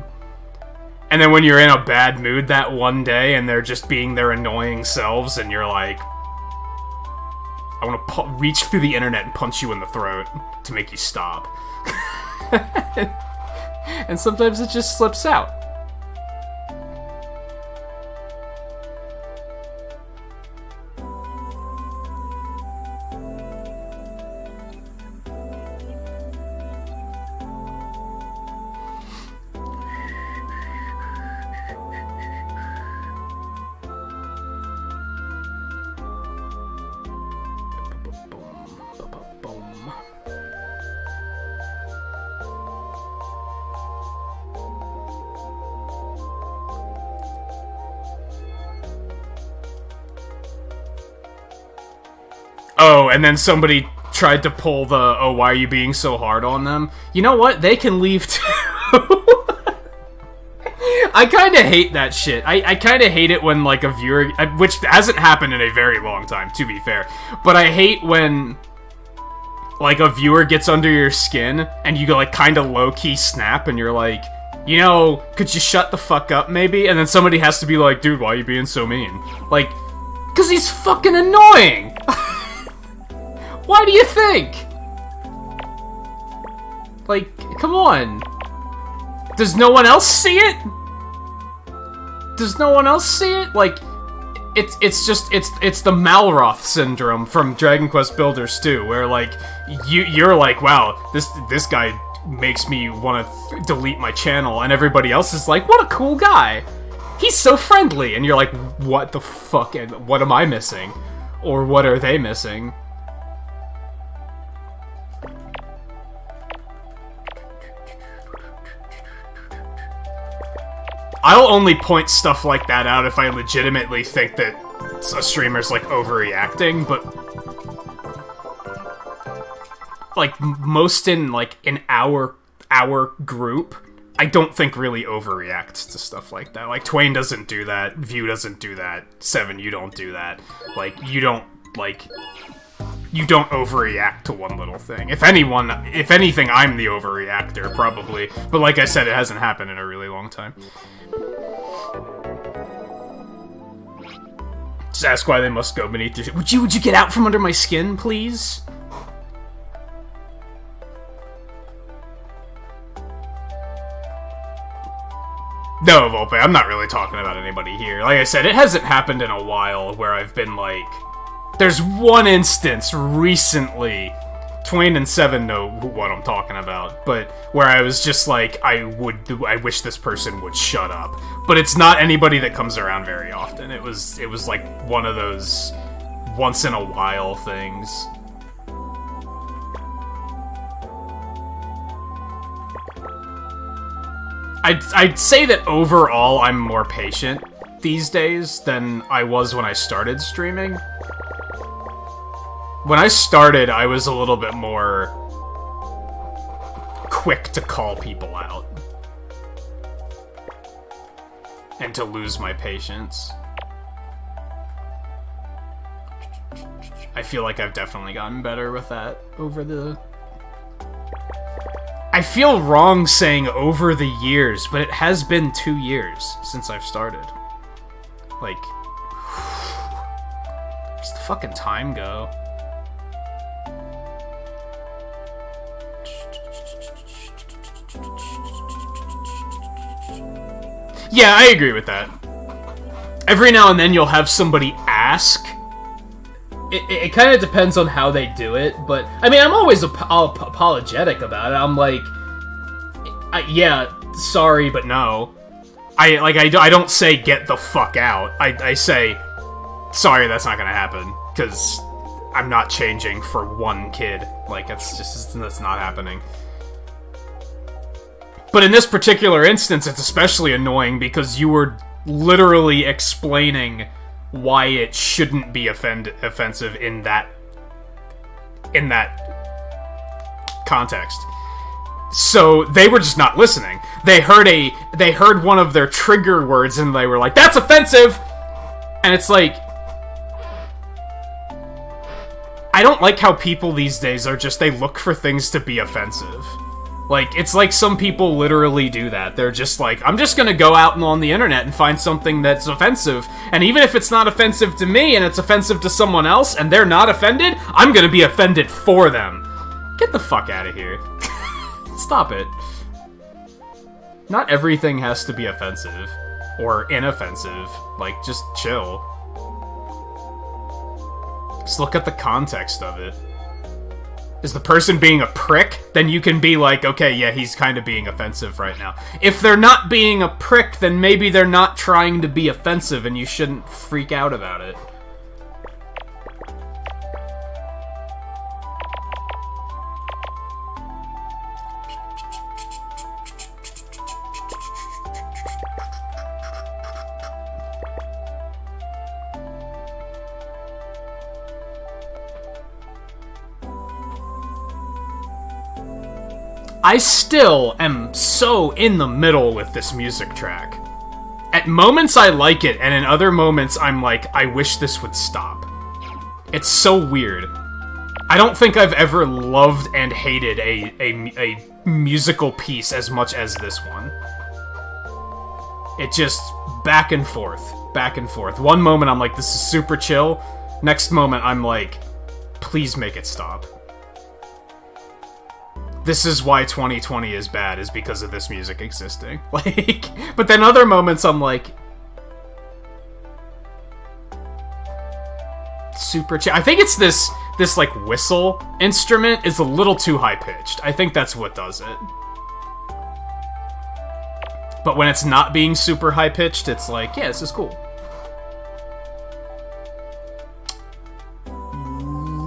And then when you're in a bad mood that one day and they're just being their annoying selves and you're like, I want to reach through the internet and punch you in the throat to make you stop. And sometimes it just slips out. Oh, and then somebody tried to pull the, oh, why are you being so hard on them? You know what? They can leave too. I kind of hate that shit. I kind of hate it when, like, a viewer, which hasn't happened in a very long time, to be fair, but I hate when, like, a viewer gets under your skin and you go, like, kind of low-key snap and you're like, you know, could you shut the fuck up, maybe? And then somebody has to be like, dude, why are you being so mean? Like, because he's fucking annoying! Why do you think? Like, come on. Does no one else see it? Does no one else see it? Like, it's the Malroth syndrome from Dragon Quest Builders 2, where, like, you're like, wow, this guy makes me want to delete my channel, and everybody else is like, what a cool guy. He's so friendly, and you're like, what the fuck, and what am I missing? Or what are they missing? I'll only point stuff like that out if I legitimately think that a streamer's, like, overreacting, but, like, most in, like, an our group, I don't think really overreacts to stuff like that. Like, Twain doesn't do that, View doesn't do that, Seven, you don't do that. Like, you don't overreact to one little thing. If anything, I'm the overreactor, probably. But like I said, it hasn't happened in a really long time. Just ask why they must go beneath your... Would you get out from under my skin, please? No, Volpe, I'm not really talking about anybody here. Like I said, it hasn't happened in a while where I've been like... There's one instance recently, Twain and Seven know what I'm talking about, but where I was just like, I wish this person would shut up. But it's not anybody that comes around very often. It was like one of those once in a while things. I'd say that overall I'm more patient these days than I was when I started streaming. When I started, I was a little bit more quick to call people out. And to lose my patience. I feel like I've definitely gotten better with that over the... I feel wrong saying over the years, but it has been 2 years since I've started. Like... Where's the fucking time go? Yeah, I agree with that. Every now and then you'll have somebody ask. It kind of depends on how they do it, but I mean, I'm always apologetic about it. I'm like, yeah, sorry, but no. I don't say get the fuck out. I say, sorry, that's not gonna happen, because I'm not changing for one kid. Like, that's not happening. But in this particular instance, it's especially annoying because you were literally explaining why it shouldn't be offensive in that context. So they were just not listening. They heard one of their trigger words and they were like, "That's offensive!" And it's like, I don't like how people these days are just, they look for things to be offensive. Like, it's like some people literally do that. They're just like, I'm just gonna go out and on the internet and find something that's offensive, and even if it's not offensive to me and it's offensive to someone else and they're not offended, I'm gonna be offended for them. Get the fuck out of here. Stop it. Not everything has to be offensive or inoffensive. Like, just chill. Just look at the context of it. Is the person being a prick? Then you can be like, okay, yeah, he's kind of being offensive right now. If they're not being a prick, then maybe they're not trying to be offensive and you shouldn't freak out about it. I still am so in the middle with this music track. At moments I like it, and in other moments I'm like, I wish this would stop. It's so weird. I don't think I've ever loved and hated a musical piece as much as this one. It just, back and forth, back and forth. One moment I'm like, this is super chill. Next moment I'm like, please make it stop. This is why 2020 is bad, is because of this music existing. Like, but then other moments I'm like, super chill. I think it's this like whistle instrument is a little too high pitched. I think that's what does it. But when it's not being super high pitched, it's like, yeah, this is cool.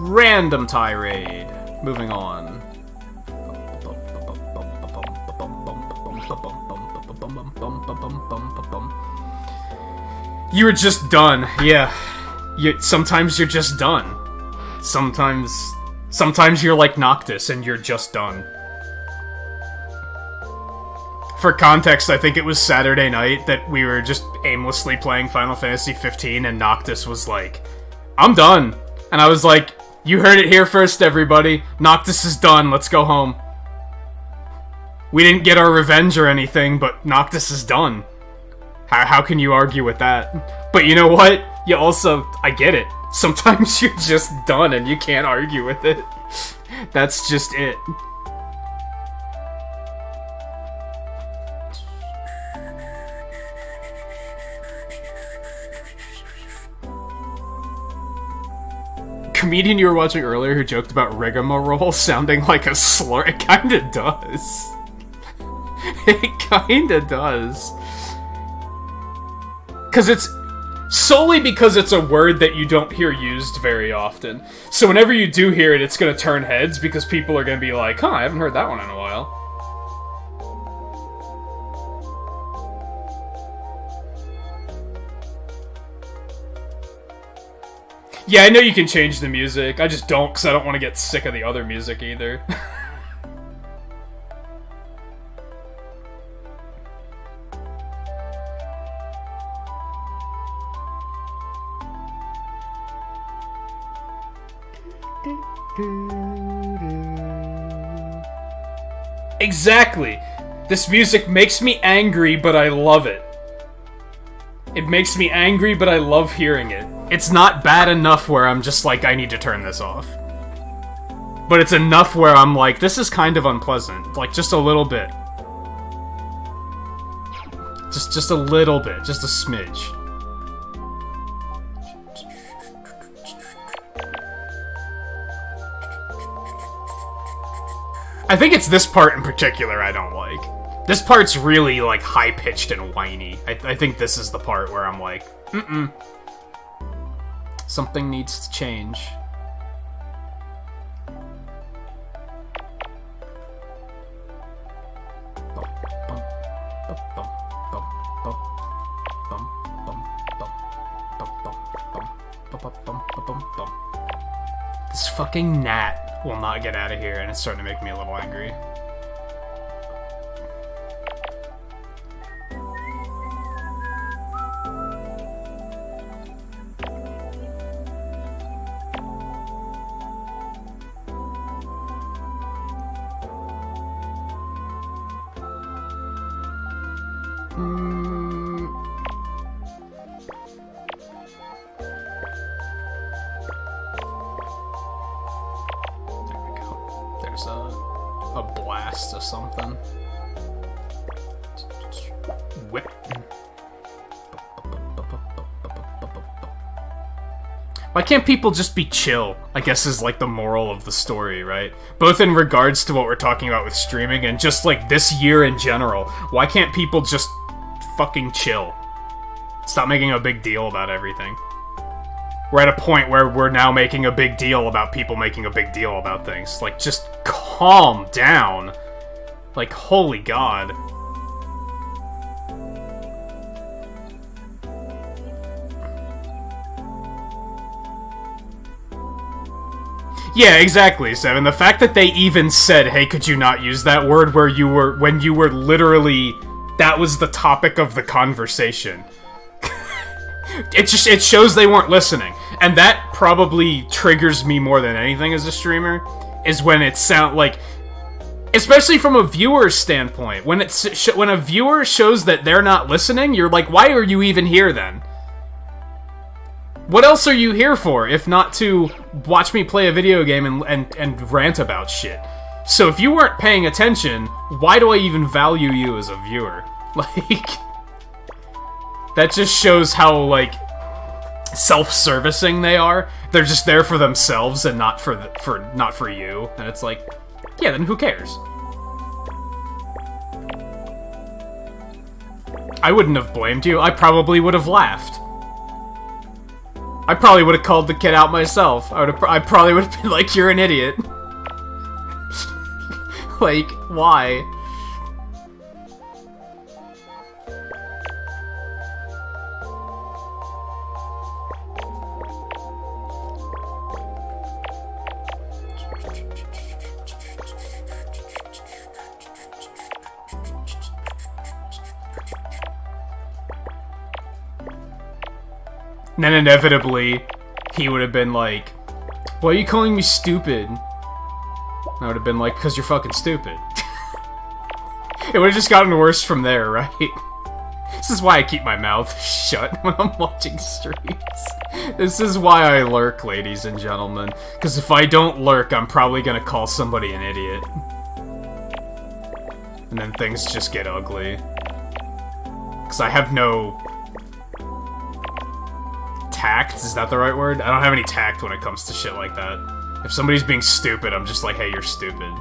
Random tirade. Moving on. You were just done, yeah. Sometimes you're just done. Sometimes you're like Noctis and you're just done. For context, I think it was Saturday night that we were just aimlessly playing Final Fantasy 15 and Noctis was like, I'm done. And I was like, you heard it here first, everybody. Noctis is done, let's go home. We didn't get our revenge or anything, but Noctis is done. How can you argue with that? But you know what? You also, I get it. Sometimes you're just done and you can't argue with it. That's just it. Comedian you were watching earlier who joked about rigmarole sounding like a slur. It kinda does. It kinda does. Because it's a word that you don't hear used very often. So whenever you do hear it, it's gonna turn heads because people are gonna be like, huh, I haven't heard that one in a while. Yeah, I know you can change the music. I just don't, because I don't want to get sick of the other music either. Exactly! This music makes me angry, but I love it. It makes me angry, but I love hearing it. It's not bad enough where I'm just like, I need to turn this off. But it's enough where I'm like, this is kind of unpleasant. Like, just a little bit. Just a little bit, just a smidge. I think it's this part in particular I don't like. This part's really, like, high-pitched and whiny. I think this is the part where I'm like, something needs to change. This fucking gnat will not get out of here, and it's starting to make me a little angry. There's a blast of something. Whip. Why can't people just be chill? I guess is like the moral of the story, right? Both in regards to what we're talking about with streaming and just like this year in general. Why can't people just fucking chill? Stop making a big deal about everything. We're at a point where we're now making a big deal about people making a big deal about things. Like, just calm down. Like, holy god. Yeah, exactly, Seven. The fact that they even said, hey, could you not use that word when you were literally... That was the topic of the conversation. It shows they weren't listening. And that probably triggers me more than anything as a streamer, is when it sound like, especially from a viewer's standpoint, when a viewer shows that they're not listening, you're like, why are you even here then? What else are you here for, if not to watch me play a video game and rant about shit? So if you weren't paying attention, why do I even value you as a viewer? Like... That just shows how, like, self-servicing they are. They're just there for themselves and not for you. And it's like, yeah, then who cares? I wouldn't have blamed you. I probably would have laughed. I probably would have called the kid out myself. I probably would have been like, you're an idiot. Like, why? And then inevitably, he would have been like, why are you calling me stupid? And I would have been like, because you're fucking stupid. It would have just gotten worse from there, right? This is why I keep my mouth shut when I'm watching streams. This is why I lurk, ladies and gentlemen. Because if I don't lurk, I'm probably gonna call somebody an idiot. And then things just get ugly. Because I have no... tact? Is that the right word? I don't have any tact when it comes to shit like that. If somebody's being stupid, I'm just like, hey, you're stupid.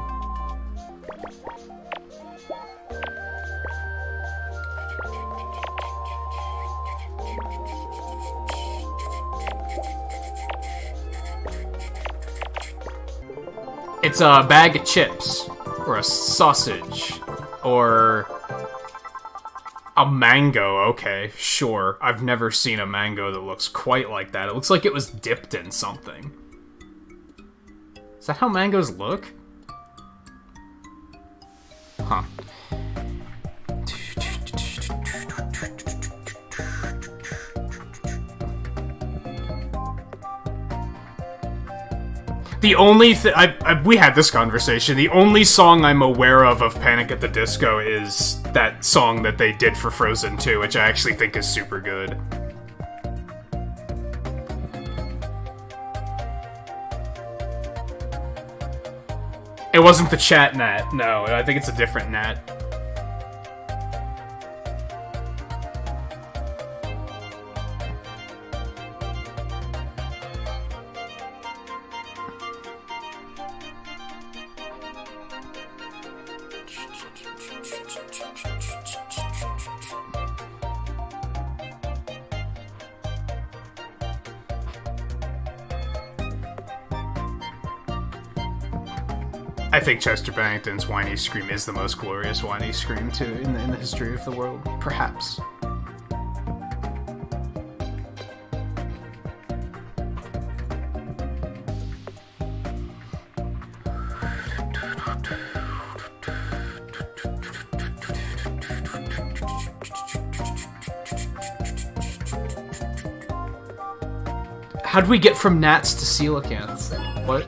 It's a bag of chips, or a sausage, or a mango. Okay, sure. I've never seen a mango that looks quite like that. It looks like it was dipped in something. Is that how mangoes look? Huh. The only we had this conversation. The only song I'm aware of Panic at the Disco is that song that they did for Frozen 2, which I actually think is super good. It wasn't the chat Nat. No, I think it's a different Nat. I think Chester Bennington's whiny scream is the most glorious whiny scream, too, in the history of the world. Perhaps. How'd we get from gnats to coelacanths? What?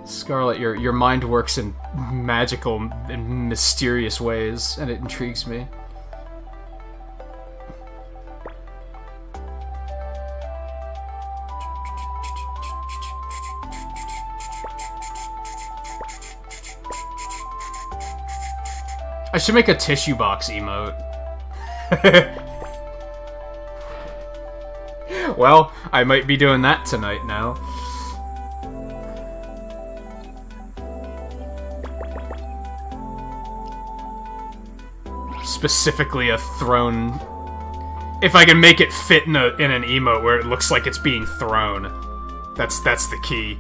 Scarlet, your mind works in magical and mysterious ways, and it intrigues me. I should make a tissue box emote. Well, I might be doing that tonight now. Specifically a throne. If I can make it fit in an emote where it looks like it's being thrown. That's the key.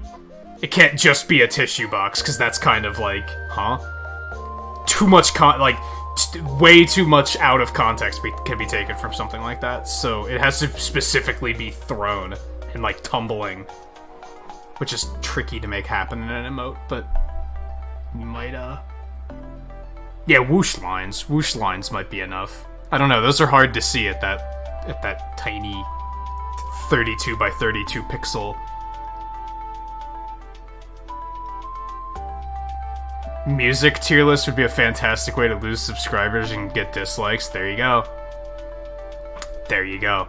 It can't just be a tissue box, because that's kind of like, huh? Too much way too much out of context can be taken from something like that, so it has to specifically be thrown and, like, tumbling. Which is tricky to make happen in an emote, but you might, yeah, whoosh lines. Whoosh lines might be enough. I don't know, those are hard to see at that tiny 32 by 32 pixel. Music tier list would be a fantastic way to lose subscribers and get dislikes. There you go. There you go.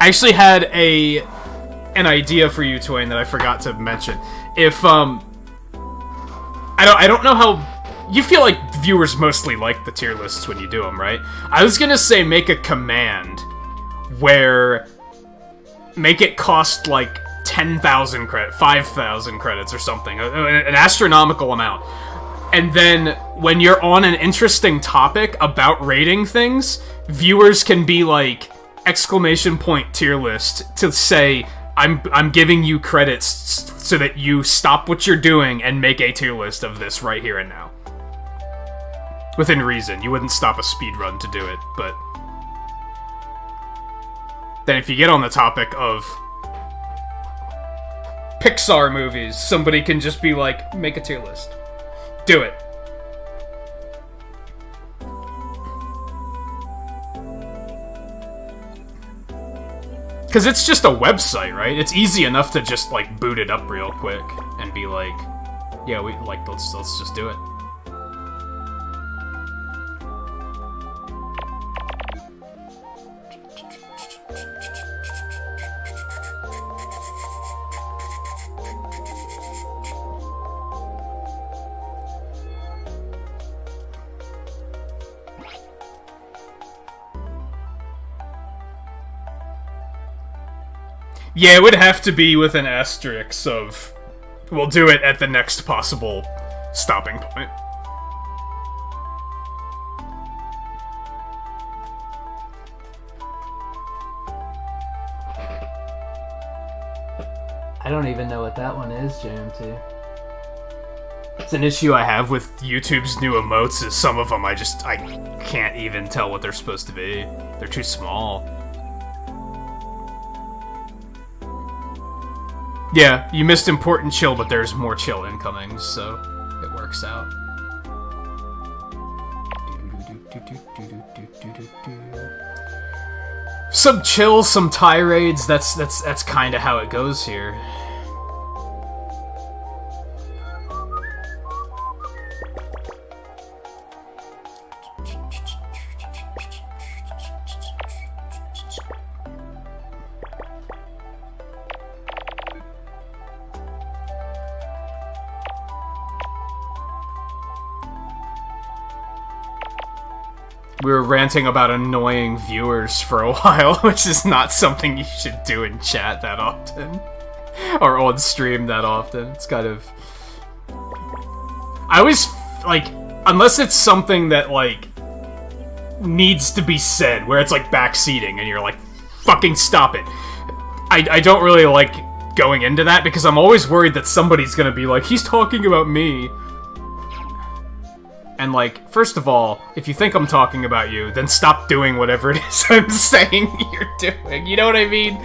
I actually had an idea for you, Twain, that I forgot to mention. If I don't know how you feel like viewers mostly like the tier lists when you do them, right? I was gonna say make a command where make it cost like 10,000 credits, 5,000 credits or something, an astronomical amount. And then when you're on an interesting topic about rating things, viewers can be like exclamation point tier list to say I'm giving you credits so that you stop what you're doing and make a tier list of this right here and now. Within reason. You wouldn't stop a speedrun to do it, but then if you get on the topic of Pixar movies, somebody can just be like, make a tier list. Do it. Because it's just a website, right? It's easy enough to just, like, boot it up real quick and be like, yeah, let's just do it. Yeah, it would have to be with an asterisk of, we'll do it at the next possible stopping point. I don't even know what that one is, JMT. It's an issue I have with YouTube's new emotes, is some of them I can't even tell what they're supposed to be. They're too small. Yeah, you missed important chill, but there's more chill incoming, so it works out. Some chill, some tirades, that's kinda how it goes here. We were ranting about annoying viewers for a while, which is not something you should do in chat that often. Or on stream that often. It's kind of... I always, like, unless it's something that, like, needs to be said, where it's, like, backseating, and you're, like, fucking stop it. I don't really like going into that because I'm always worried that somebody's gonna be like, he's talking about me. And, like, first of all, if you think I'm talking about you, then stop doing whatever it is I'm saying you're doing. You know what I mean?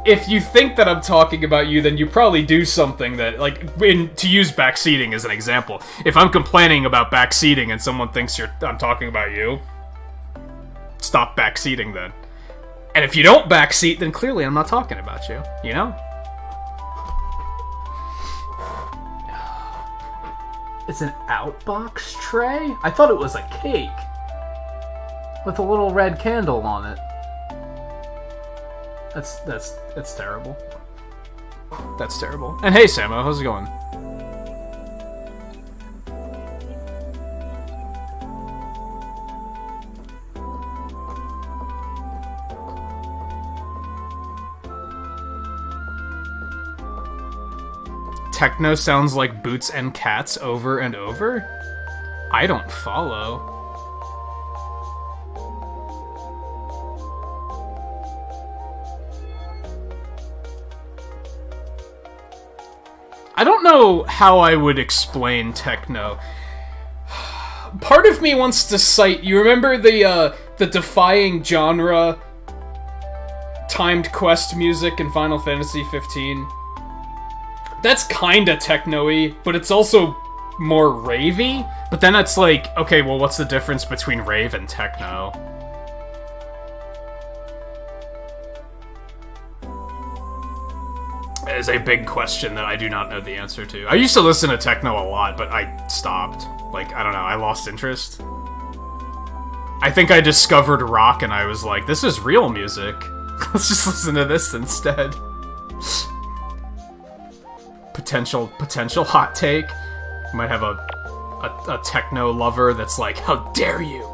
If you think that I'm talking about you, then you probably do something that, like, to use backseating as an example. If I'm complaining about backseating and someone thinks I'm talking about you, stop backseating then. And if you don't backseat, then clearly I'm not talking about you, you know? It's an outbox tray? I thought it was a cake. With a little red candle on it. That's terrible. That's terrible. And hey, Samo, how's it going? Techno sounds like Boots and Cats over and over? I don't follow. I don't know how I would explain techno. Part of me wants to cite... You remember the defying genre timed quest music in Final Fantasy 15? That's kinda techno-y, but it's also more ravey. But then it's like, okay, well, what's the difference between rave and techno? It is a big question that I do not know the answer to. I used to listen to techno a lot, but I stopped. Like, I don't know, I lost interest. I think I discovered rock and I was like, this is real music. Let's just listen to this instead. Potential hot take. You might have a techno lover that's like, how dare you?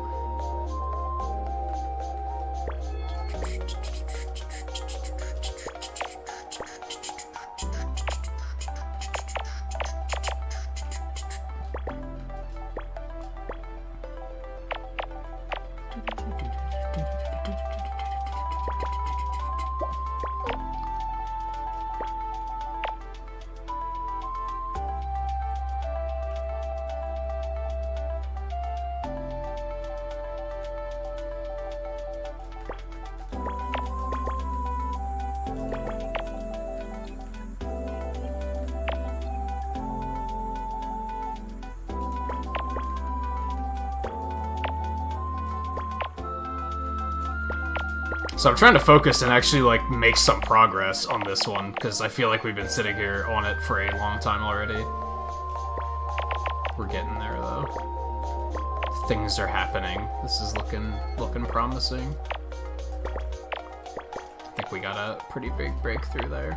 So I'm trying to focus and actually, like, make some progress on this one, because I feel like we've been sitting here on it for a long time already. We're getting there, though. Things are happening. This is looking promising. I think we got a pretty big breakthrough there.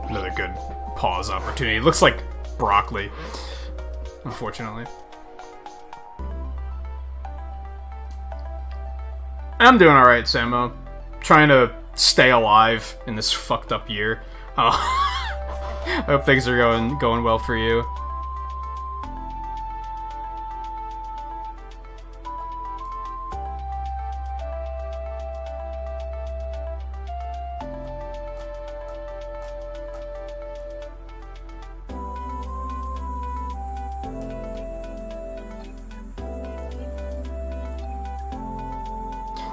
Another good pause opportunity. It looks like broccoli, unfortunately. I'm doing alright, Samo. Trying to stay alive in this fucked up year. I hope things are going well for you.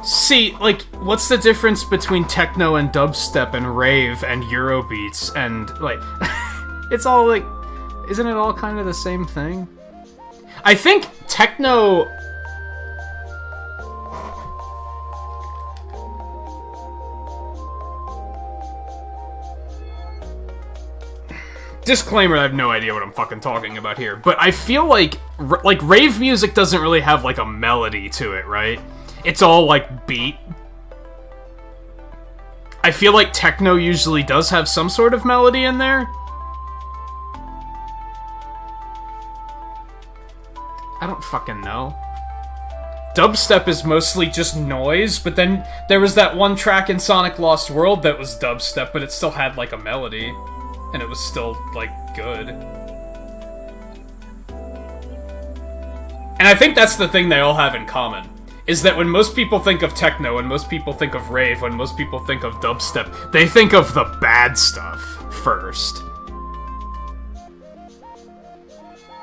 See, like, what's the difference between techno and dubstep and rave and Eurobeats and, like, it's all, like, isn't it all kind of the same thing? I think techno... Disclaimer, I have no idea what I'm fucking talking about here, but I feel like rave music doesn't really have, like, a melody to it, right? It's all, like, beat. I feel like techno usually does have some sort of melody in there. I don't fucking know. Dubstep is mostly just noise, but then there was that one track in Sonic Lost World that was dubstep, but it still had, like, a melody. And it was still, like, good. And I think that's the thing they all have in common. Is that when most people think of techno, when most people think of rave, when most people think of dubstep, they think of the bad stuff first.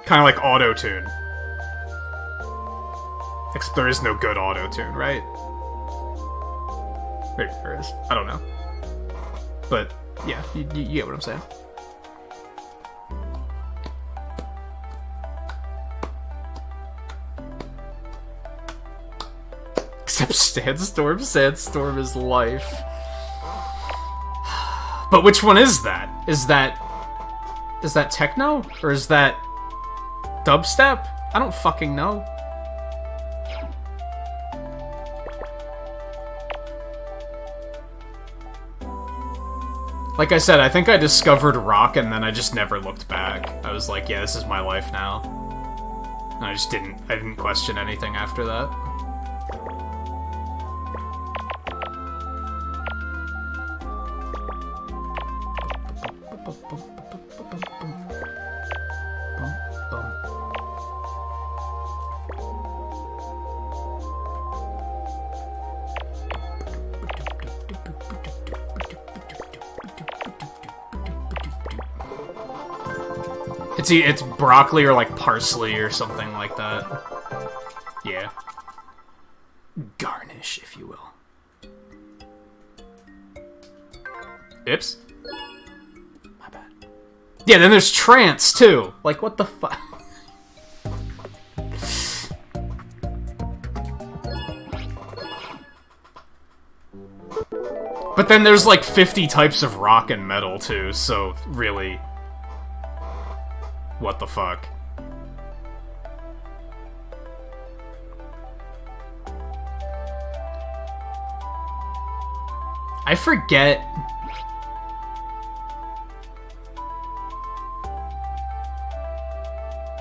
Kind of like auto-tune. Except there is no good auto-tune, right? Maybe there is. I don't know. But, yeah, you get what I'm saying. Except Sandstorm is life. But which one is that? Is that techno? Or is that dubstep? I don't fucking know. Like I said, I think I discovered rock and then I just never looked back. I was like, yeah, this is my life now. And I didn't question anything after that. It's broccoli or like parsley or something like that. Yeah. Garnish, if you will. Oops. My bad. Yeah, then there's trance too. Like, what the fuck? But then there's like 50 types of rock and metal too, so really... What the fuck? I forget...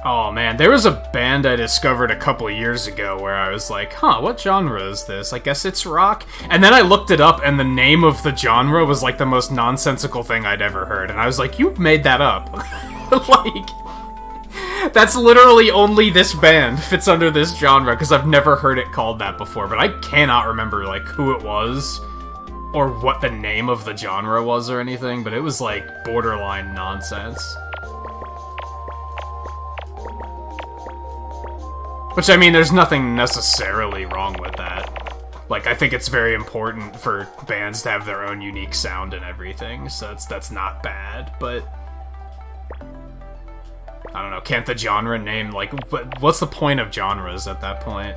Oh man, there was a band I discovered a couple of years ago where I was like, huh, what genre is this? I guess it's rock? And then I looked it up and the name of the genre was like the most nonsensical thing I'd ever heard. And I was like, you made that up. Like... That's literally only this band fits under this genre, because I've never heard it called that before, but I cannot remember, like, who it was, or what the name of the genre was or anything, but it was, like, borderline nonsense. Which, I mean, there's nothing necessarily wrong with that. Like, I think it's very important for bands to have their own unique sound and everything, so that's not bad, but... I don't know, can't the genre name, like, what's the point of genres at that point?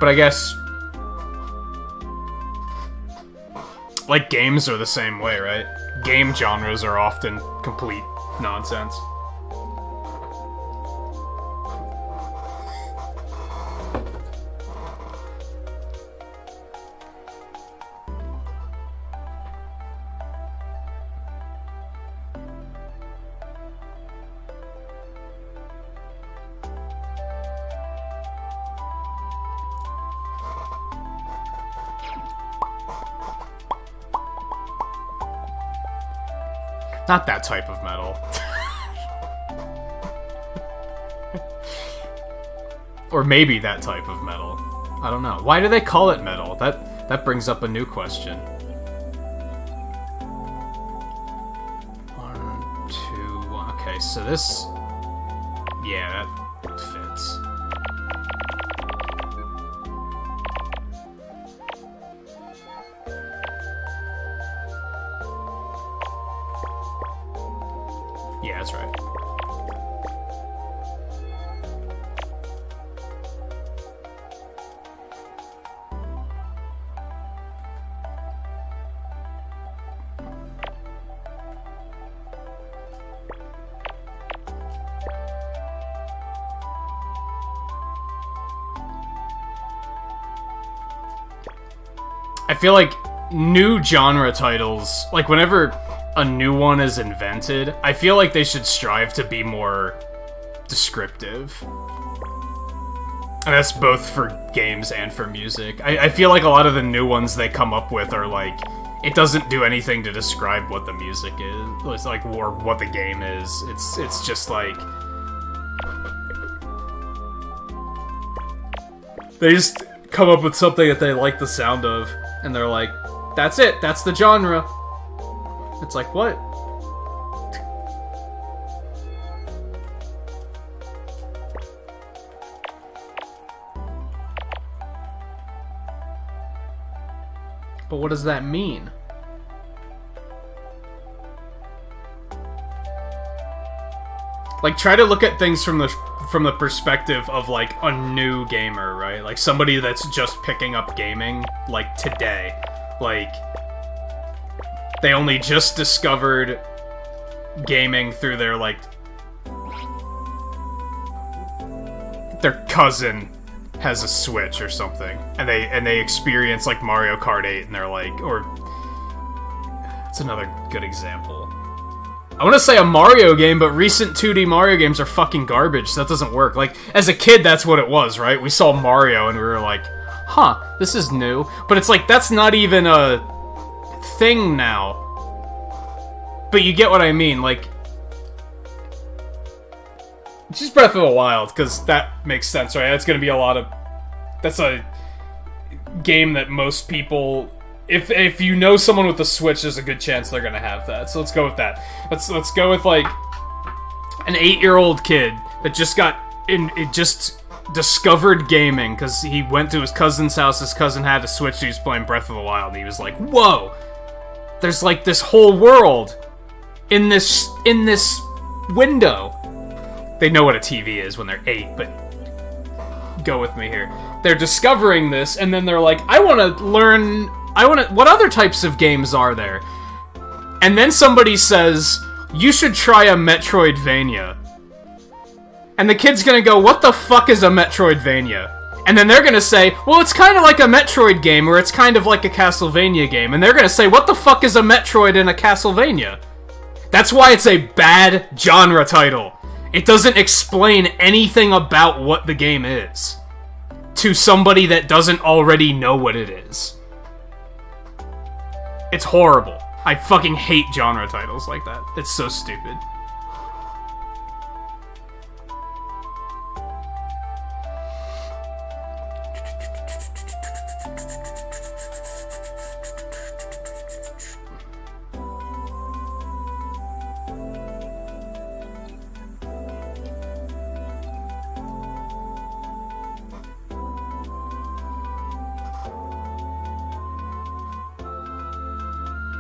But I guess... Like, games are the same way, right? Game genres are often complete nonsense. Not that type of metal. Or maybe that type of metal. I don't know. Why do they call it metal? That brings up a new question. 1, 2, 1. Okay, so this... Yeah, that fits. Yeah, that's right. I feel like new genre titles, like whenever a new one is invented, I feel like they should strive to be more descriptive. And that's both for games and for music. I feel like a lot of the new ones they come up with are like, it doesn't do anything to describe what the music is, it's like, or what the game is. It's just like... They just come up with something that they like the sound of, and they're like, that's it, that's the genre. It's like, what? But what does that mean? Like, try to look at things from the perspective of, like, a new gamer, right? Like, somebody that's just picking up gaming, like, today. Like, they only just discovered gaming through their, like... Their cousin has a Switch or something. And they experience, like, Mario Kart 8, and they're like... Or... That's another good example. I want to say a Mario game, but recent 2D Mario games are fucking garbage, so that doesn't work. Like, as a kid, that's what it was, right? We saw Mario, and we were like, huh, this is new. But it's like, that's not even a thing now. But you get what I mean, like... Just Breath of the Wild, because that makes sense, right? That's gonna be a lot of... That's a game that most people... If you know someone with a Switch, there's a good chance they're gonna have that. So let's go with that. Let's go with, like, an 8-year-old kid that just discovered gaming because he went to his cousin's house. His cousin had a Switch. He was playing Breath of the Wild, and he was like, "Whoa! There's like this whole world in this window." They know what a TV is when they're 8, but go with me here. They're discovering this, and then they're like, "I want to learn." What other types of games are there? And then somebody says, you should try a Metroidvania. And the kid's gonna go, what the fuck is a Metroidvania? And then they're gonna say, well, it's kind of like a Metroid game, or it's kind of like a Castlevania game. And they're gonna say, what the fuck is a Metroid and a Castlevania? That's why it's a bad genre title. It doesn't explain anything about what the game is to somebody that doesn't already know what it is. It's horrible. I fucking hate genre titles like that. It's so stupid.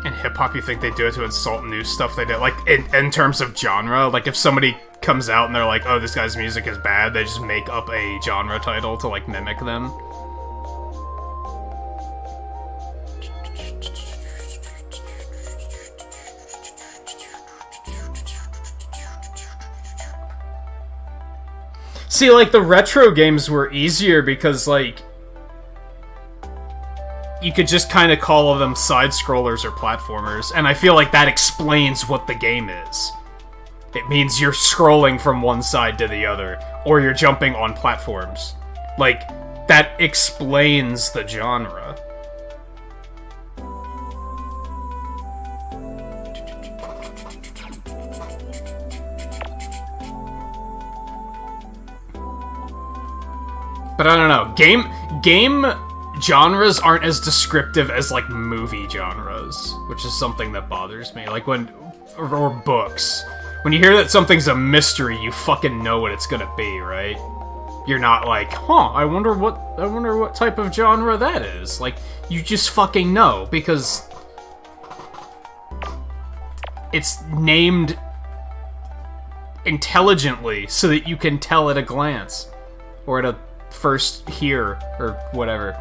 In hip-hop, you think they do it to insult new stuff they did? Like, in terms of genre, like, if somebody comes out and they're like, oh, this guy's music is bad, they just make up a genre title to, like, mimic them. See, like, the retro games were easier because, like, you could just kind of call them side-scrollers or platformers, and I feel like that explains what the game is. It means you're scrolling from one side to the other, or you're jumping on platforms. Like, that explains the genre. But I don't know. Game genres aren't as descriptive as, like, movie genres, which is something that bothers me. Like, when... Or books. When you hear that something's a mystery, you fucking know what it's gonna be, right? You're not like, huh, I wonder what type of genre that is. Like, you just fucking know, because... it's named... intelligently, so that you can tell at a glance. Or at a first hear, or whatever.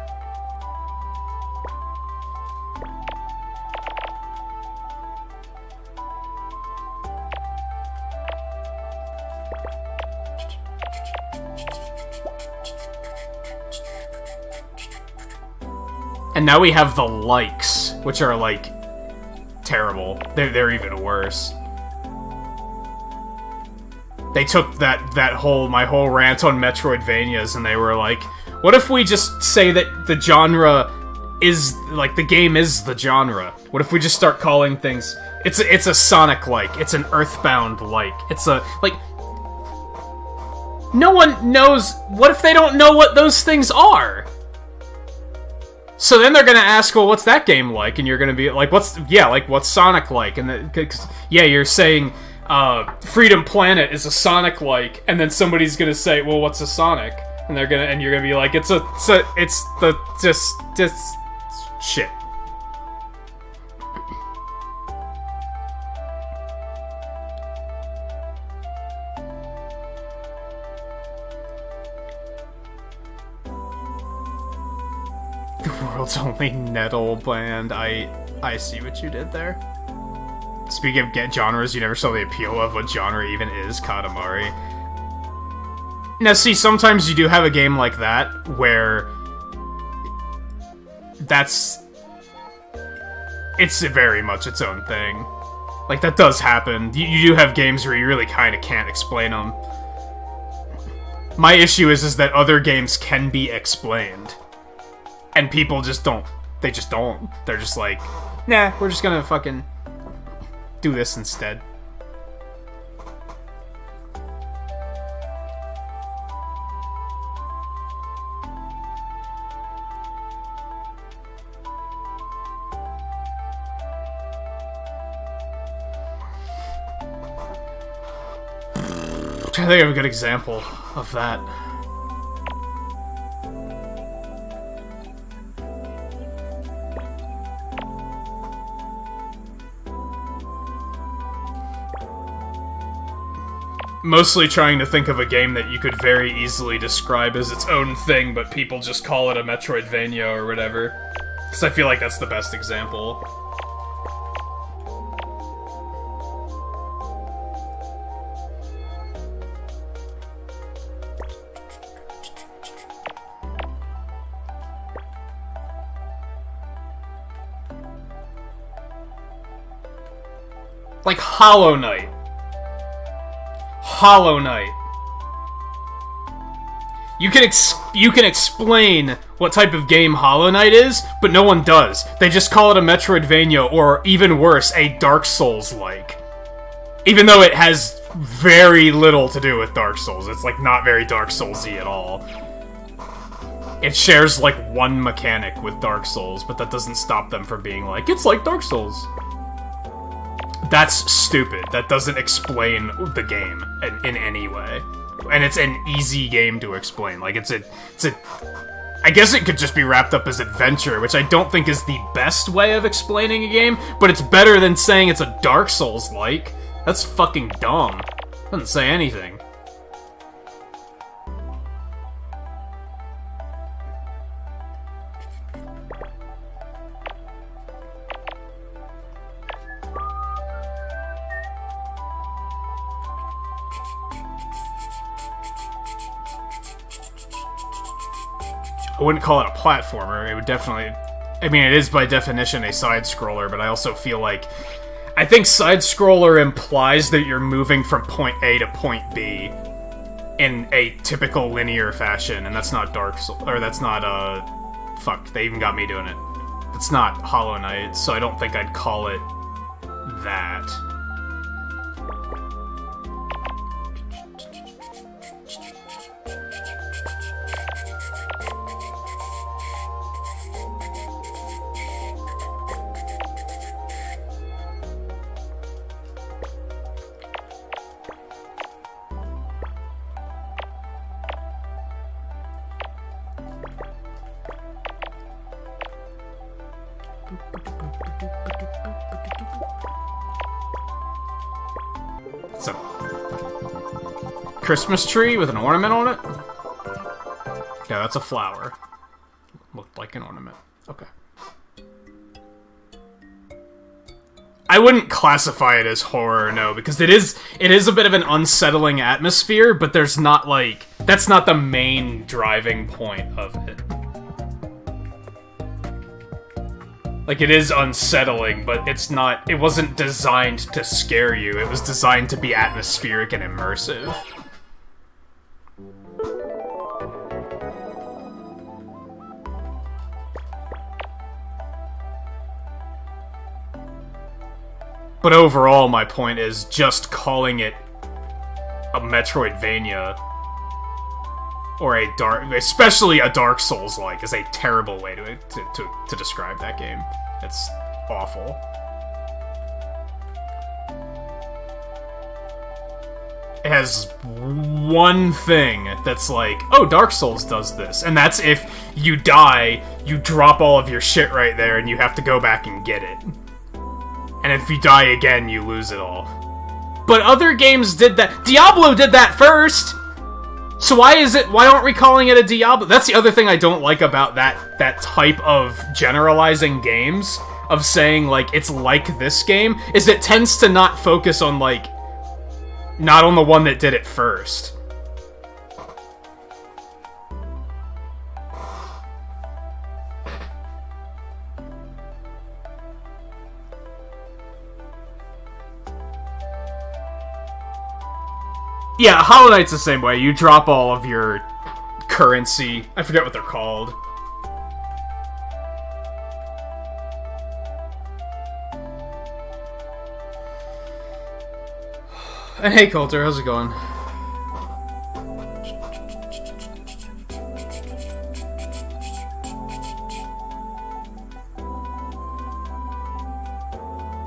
And now we have the likes, which are, like, terrible. They're even worse. They took my whole rant on Metroidvanias, and they were like, what if we just say that the genre is, like, the game is the genre? What if we just start calling things... It's a Sonic-like. It's an Earthbound-like. It's a, like... No one knows... What if they don't know what those things are? So then they're gonna ask, well, what's that game like? And you're gonna be like, what's Sonic like? And yeah, you're saying, Freedom Planet is a Sonic-like, and then somebody's gonna say, well, what's a Sonic? And you're gonna be like, it's shit. The world's only Nettle band. I see what you did there. Speaking of genres, you never saw the appeal of what genre even is, Katamari. Now see, sometimes you do have a game like that, where... it's very much its own thing. Like, that does happen. You do have games where you really kind of can't explain them. My issue is that other games can be explained. And people just don't. They just don't. They're just like, nah, we're just gonna fucking do this instead. I think I have a good example of that. Mostly trying to think of a game that you could very easily describe as its own thing, but people just call it a Metroidvania or whatever. Because I feel like that's the best example. Like Hollow Knight. Hollow Knight. You can explain what type of game Hollow Knight is, but no one does. They just call it a Metroidvania, or even worse, a Dark Souls-like. Even though it has very little to do with Dark Souls. It's, like, not very Dark Souls-y at all. It shares, like, one mechanic with Dark Souls, but that doesn't stop them from being like, it's like Dark Souls. That's stupid. That doesn't explain the game in any way. And it's an easy game to explain. Like, it's a... I guess it could just be wrapped up as adventure, which I don't think is the best way of explaining a game, but it's better than saying it's a Dark Souls-like. That's fucking dumb. Doesn't say anything. I wouldn't call it a platformer. It would definitely... I mean, it is by definition a side-scroller, but I also feel like... I think side-scroller implies that you're moving from point A to point B in a typical linear fashion, and that's not Dark Souls... Or that's not, fuck, they even got me doing it. It's not Hollow Knight, so I don't think I'd call it that. It's a Christmas tree with an ornament on it? Yeah, that's a flower. Looked like an ornament. Okay. I wouldn't classify it as horror, no, because it is a bit of an unsettling atmosphere, but there's not, like, that's not the main driving point of it. Like, it is unsettling, but it wasn't designed to scare you, it was designed to be atmospheric and immersive. But overall, my point is just calling it a Metroidvania or especially a Dark Souls-like, is a terrible way to describe that game. It's awful. It has one thing that's like, oh, Dark Souls does this, and that's if you die, you drop all of your shit right there, and you have to go back and get it. And if you die again, you lose it all. But other games did that. Diablo did that first! So why aren't we calling it a Diablo? That's the other thing I don't like about that type of generalizing games, of saying, like, it's like this game, is it tends to not focus on, like, not on the one that did it first. Yeah, Hollow Knight's the same way. You drop all of your currency. I forget what they're called. And hey, Coulter, how's it going?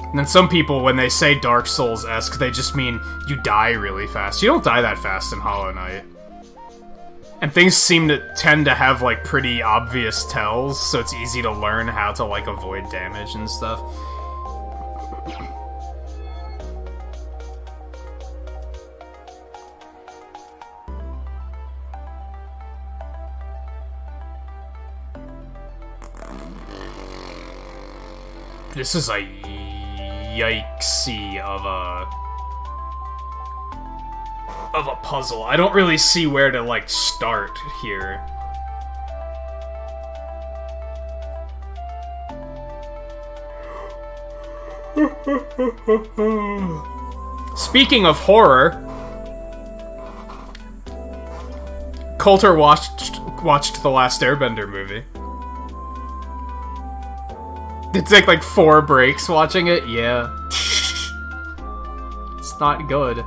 And then some people, when they say Dark Souls-esque, they just mean you die really fast. You don't die that fast in Hollow Knight. And things tend to have, like, pretty obvious tells, so it's easy to learn how to, like, avoid damage and stuff. This is a yikesy of a puzzle. I don't really see where to, like, start here. Speaking of horror, Coulter watched the last Airbender movie. Did take like 4 breaks watching it? Yeah. It's not good.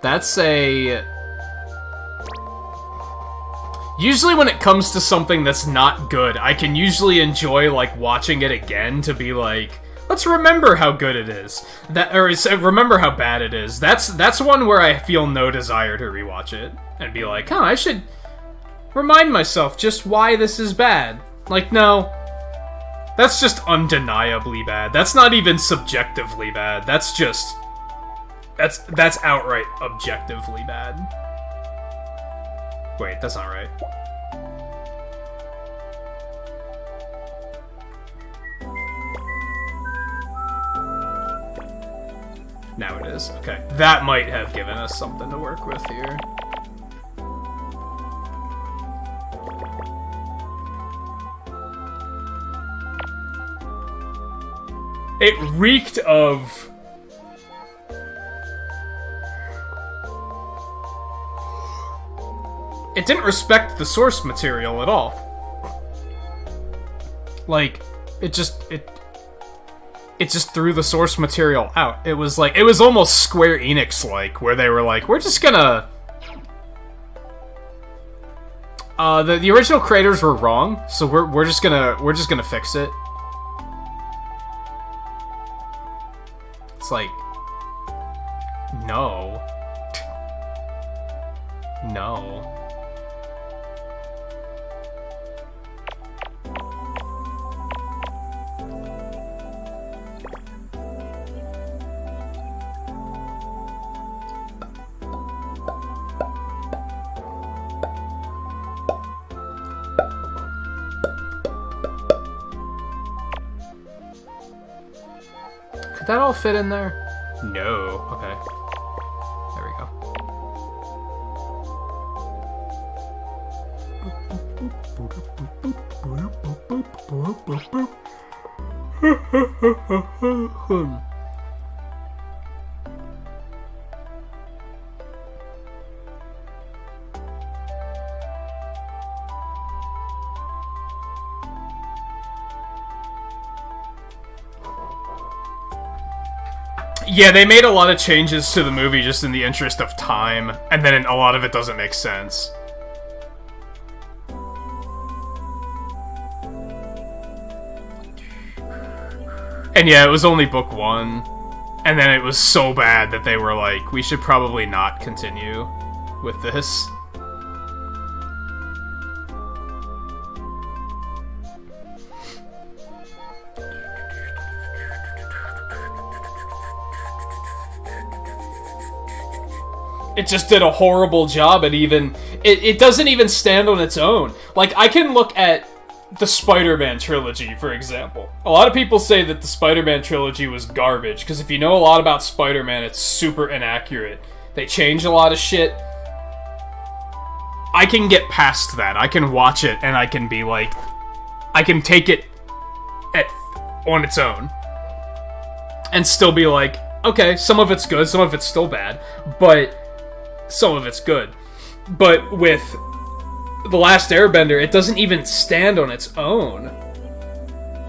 That's a... Usually when it comes to something that's not good, I can usually enjoy, like, watching it again to be like, let's remember how good it is. Remember how bad it is. That's one where I feel no desire to rewatch it. And be like, I should remind myself just why this is bad. Like, no. That's just undeniably bad. That's not even subjectively bad. That's just... That's outright objectively bad. Wait, that's not right. Now it is. Okay. That might have given us something to work with here. It reeked of... It didn't respect the source material at all. Like, it just threw the source material out. It was like, it was almost Square Enix-like, where they were like, we're just gonna... the original creators were wrong, so we're just gonna fix it. It's like, no. No. that all fit in there? No. Okay. There we go. Yeah, they made a lot of changes to the movie just in the interest of time, and then a lot of it doesn't make sense. And yeah, it was only book 1, and then it was so bad that they were like, we should probably not continue with this. It just did a horrible job at even... It doesn't even stand on its own. Like, I can look at the Spider-Man trilogy, for example. A lot of people say that the Spider-Man trilogy was garbage, because if you know a lot about Spider-Man, it's super inaccurate. They change a lot of shit. I can get past that. I can watch it, and I can be like... I can take it on its own. And still be like, okay, some of it's good, some of it's still bad, but... some of it's good. But with The Last Airbender, it doesn't even stand on its own.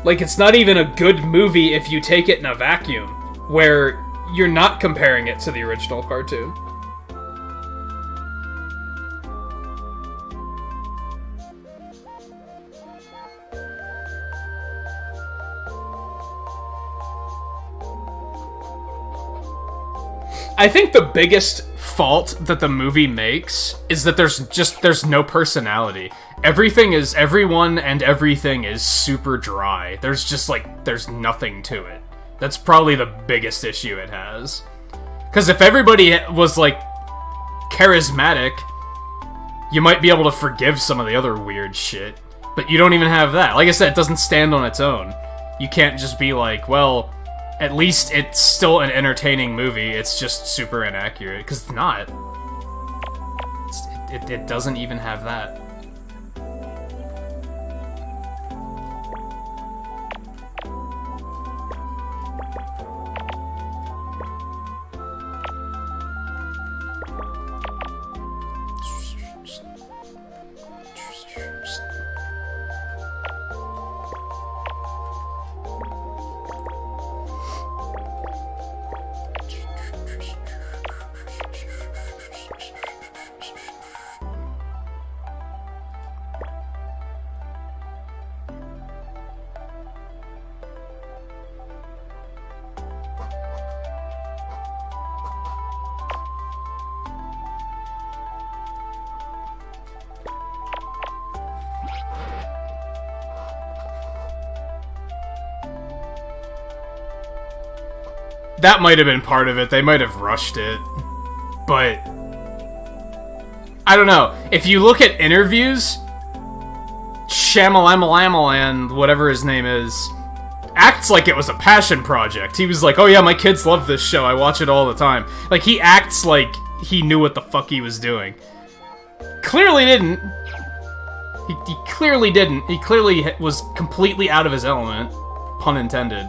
Like, it's not even a good movie if you take it in a vacuum, where you're not comparing it to the original cartoon. I think the biggest fault that the movie makes is that there's no personality. Everyone and everything is super dry. There's nothing to it. That's probably the biggest issue it has. Because if everybody was, like, charismatic, you might be able to forgive some of the other weird shit. But you don't even have that. Like I said, it doesn't stand on its own. You can't just be like, well... at least it's still an entertaining movie, it's just super inaccurate, because it's not. It doesn't even have that. That might have been part of it. They might have rushed it. But... I don't know. If you look at interviews... Shyamalamalan, whatever his name is... acts like it was a passion project. He was like, oh yeah, my kids love this show. I watch it all the time. Like, he acts like he knew what the fuck he was doing. Clearly didn't. He clearly didn't. He clearly was completely out of his element. Pun intended.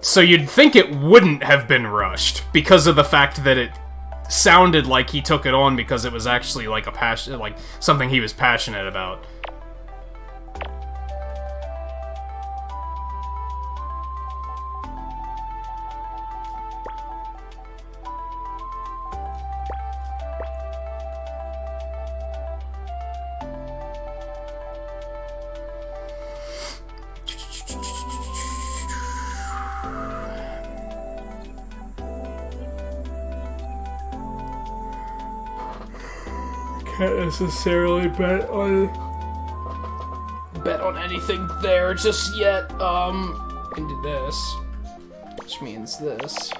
So you'd think it wouldn't have been rushed, because of the fact that it sounded like he took it on because it was actually like a passion, like something he was passionate about. Can't necessarily bet on anything there just yet. We can do this, which means this.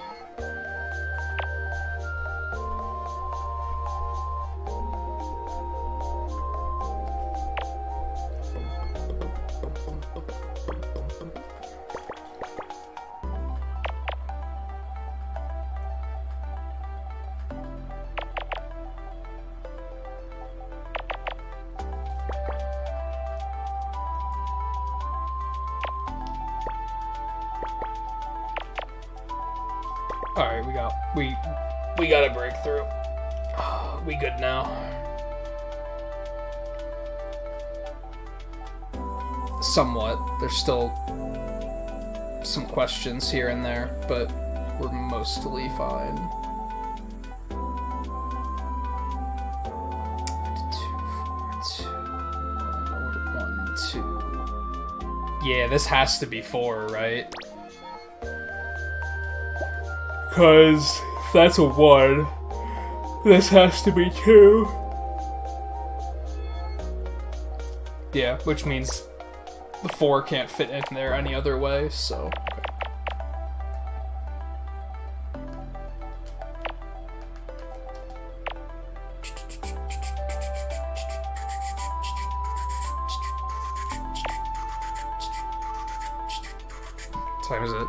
Alright, we got a breakthrough. We good now. Somewhat. There's still some questions here and there, but we're mostly fine. 52, 4, 2, 1, 2. Yeah, this has to be 4, right? Because if that's a 1, this has to be 2. Yeah, which means the 4 can't fit in there any other way, so... What time is it?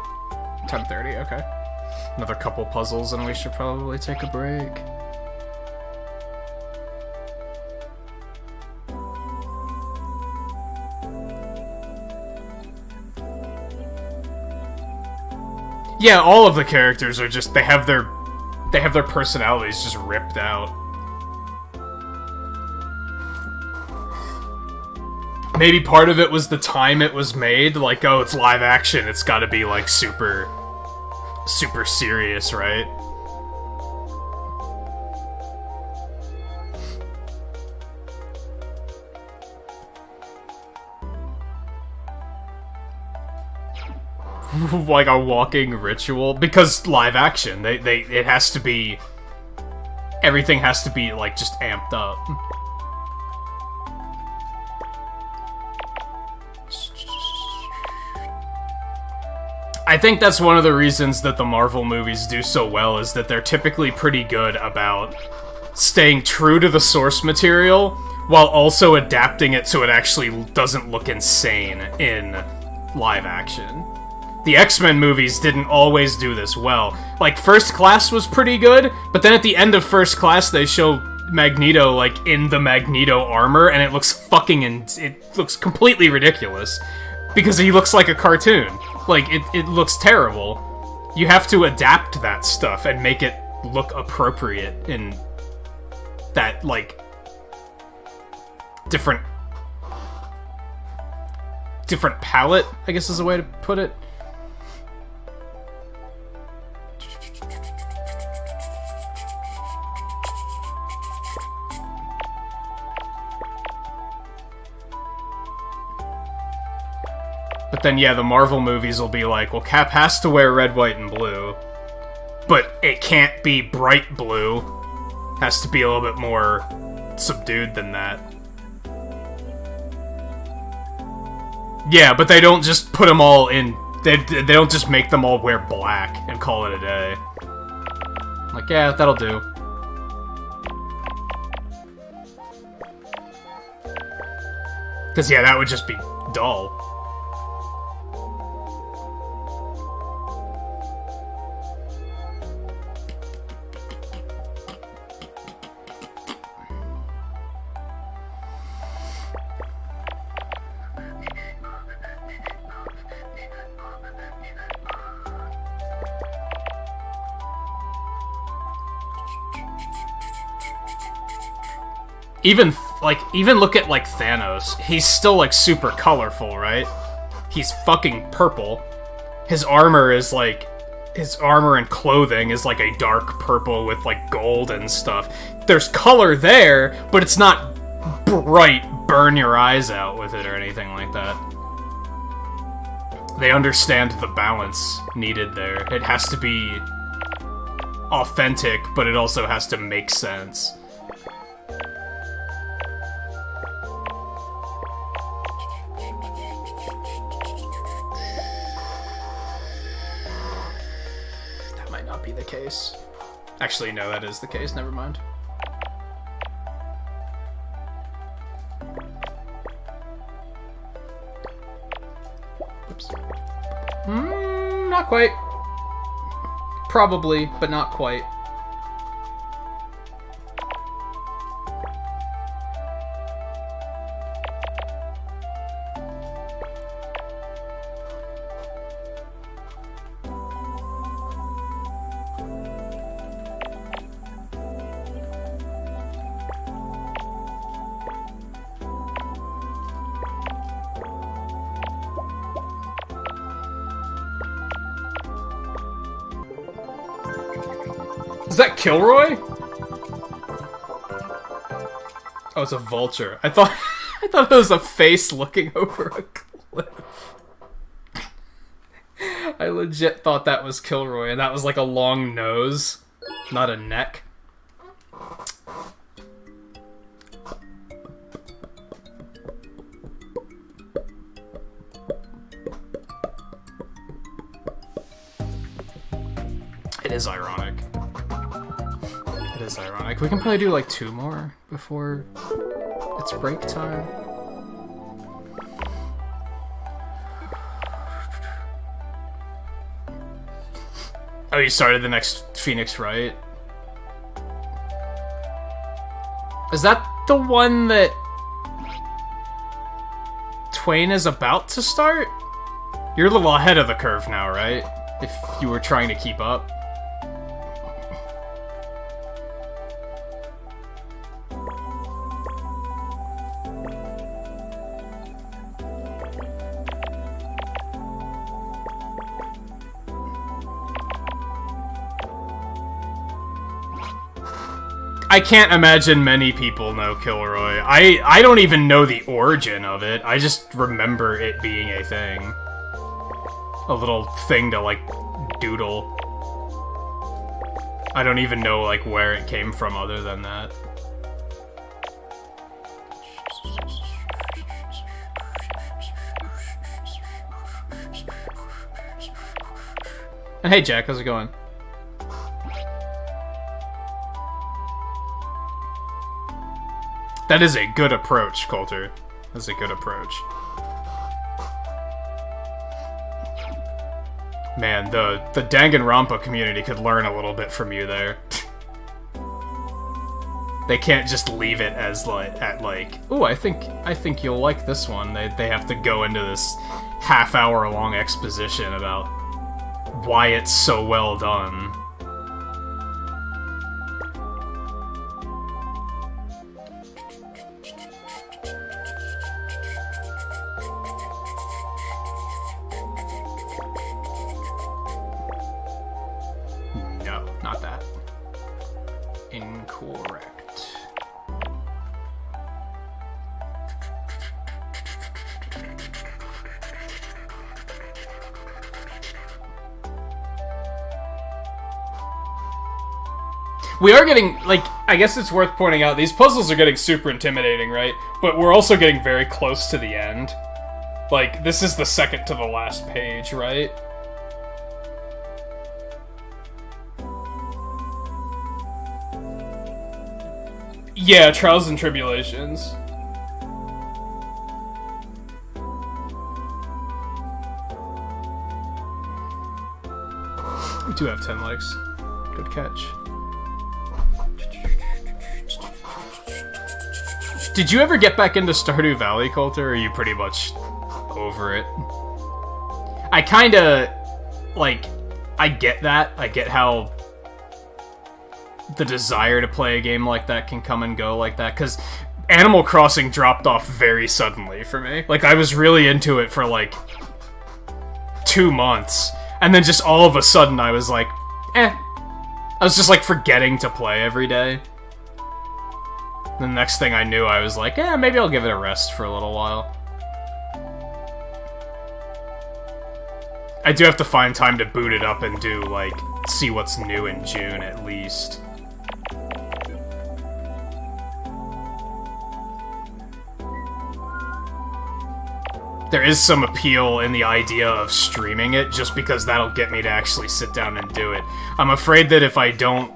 10:30, okay. Another couple puzzles and we should probably take a break. Yeah, all of the characters are just, they have their personalities just ripped out. Maybe part of it was the time it was made, like, oh, it's live action, it's gotta be, like, super serious, right? Like a walking ritual, because live action, it has to be, everything has to be, like, just amped up. I think that's one of the reasons that the Marvel movies do so well, is that they're typically pretty good about staying true to the source material, while also adapting it so it actually doesn't look insane in live action. The X-Men movies didn't always do this well. Like, First Class was pretty good, but then at the end of First Class they show Magneto, like, in the Magneto armor, and it looks it looks completely ridiculous. Because he looks like a cartoon. Like, it looks terrible. You have to adapt that stuff and make it look appropriate in that, like, different palette, I guess is a way to put it. But then, yeah, the Marvel movies will be like, well, Cap has to wear red, white, and blue, but it can't be bright blue. Has to be a little bit more subdued than that. Yeah, but they don't just put them all in... They don't just make them all wear black and call it a day. Like, yeah, that'll do. Because, yeah, that would just be dull. Even look at, like, Thanos. He's still, like, super colorful, right? He's fucking purple. His armor is, like... His armor and clothing is, like, a dark purple with, like, gold and stuff. There's color there, but it's not bright, burn your eyes out with it or anything like that. They understand the balance needed there. It has to be authentic, but it also has to make sense. Case. Actually, no, that is the case. Never mind. Oops. Not quite. Probably, but not quite. Is that Kilroy? Oh, it's a vulture. I thought I thought it was a face looking over a cliff. I legit thought that was Kilroy, and that was like a long nose, not a neck. It is ironic. It is ironic. We can probably do like 2 more before it's break time. Oh, you started the next Phoenix, right? Is that the one that Twain is about to start? You're a little ahead of the curve now, right? If you were trying to keep up. I can't imagine many people know Kilroy. I don't even know the origin of it. I just remember it being a thing. A little thing to, like, doodle. I don't even know, like, where it came from other than that. And hey, Jack, how's it going? That is a good approach, Coulter. That's a good approach. Man, the Danganronpa community could learn a little bit from you there. They can't just leave it as ooh, I think you'll like this one. They have to go into this half-hour long exposition about why it's so well done. We are getting, like, I guess it's worth pointing out, these puzzles are getting super intimidating, right? But we're also getting very close to the end. Like, this is the second to the last page, right? Yeah, Trials and Tribulations. We do have 10 likes. Good catch. Did you ever get back into Stardew Valley, Coulter, or are you pretty much over it? I kinda, like, I get that. I get how the desire to play a game like that can come and go like that, because Animal Crossing dropped off very suddenly for me. Like, I was really into it for, like, 2 months, and then just all of a sudden I was like, eh. I was just, like, forgetting to play every day. The next thing I knew, I was like, eh, maybe I'll give it a rest for a little while. I do have to find time to boot it up and do, like, see what's new in June, at least. There is some appeal in the idea of streaming it, just because that'll get me to actually sit down and do it. I'm afraid that if I don't,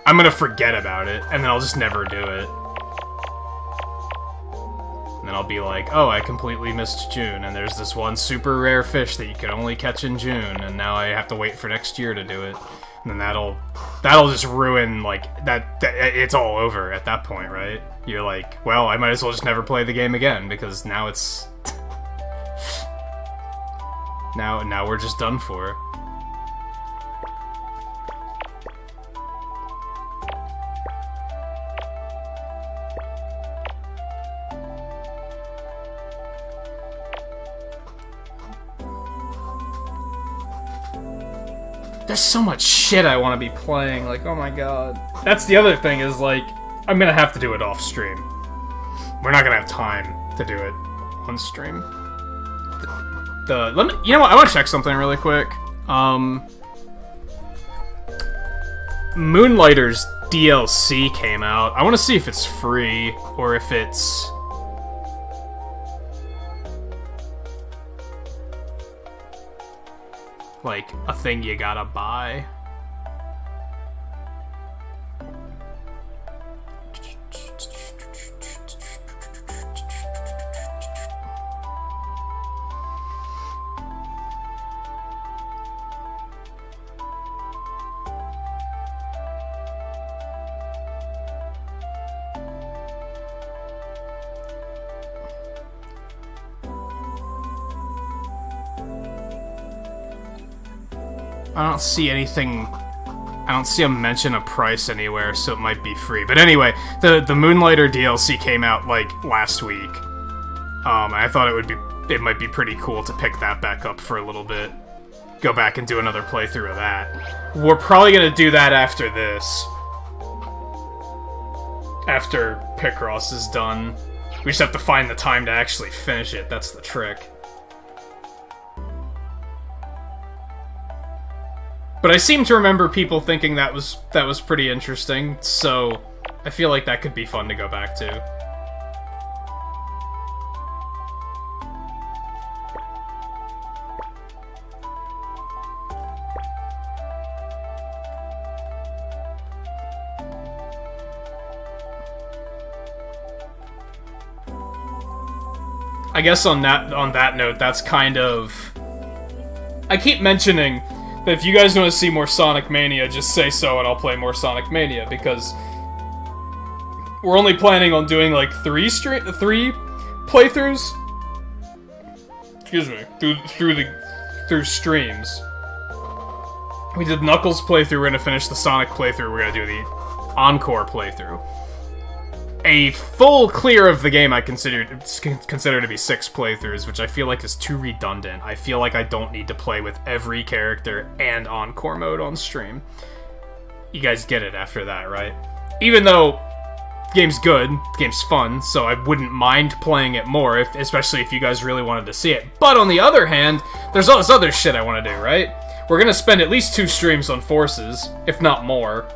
I'm gonna forget about it, and then I'll just never do it. And then I'll be like, oh, I completely missed June, and there's this one super rare fish that you can only catch in June, and now I have to wait for next year to do it. And then that'll just ruin, like, that it's all over at that point, right? You're like, well, I might as well just never play the game again, because now it's... now we're just done for. There's so much shit I want to be playing, like, oh my god. That's the other thing, is, like, I'm gonna have to do it off stream. We're not gonna have time to do it on stream. You know what, I want to check something really quick. Moonlighter's DLC came out. I want to see if it's free, or if it's... like, a thing you gotta buy. I don't see anything. I don't see a mention of price anywhere, so it might be free. But anyway, the Moonlighter DLC came out like last week. I thought it might be pretty cool to pick that back up for a little bit. Go back and do another playthrough of that. We're probably gonna do that after this. After Picross is done. We just have to find the time to actually finish it. That's the trick. But I seem to remember people thinking that was pretty interesting, so I feel like that could be fun to go back to. I guess on that note, that's kind of... I keep mentioning that if you guys want to see more Sonic Mania, just say so and I'll play more Sonic Mania, because we're only planning on doing like 3 playthroughs. Excuse me, through streams. We did Knuckles playthrough, we're gonna finish the Sonic playthrough, we're gonna do the Encore playthrough. A full clear of the game I consider to be 6 playthroughs, which I feel like is too redundant. I feel like I don't need to play with every character and Encore mode on stream. You guys get it after that, right? Even though the game's good, the game's fun, so I wouldn't mind playing it more, especially if you guys really wanted to see it. But on the other hand, there's all this other shit I want to do, right? We're gonna spend at least 2 streams on Forces, if not more.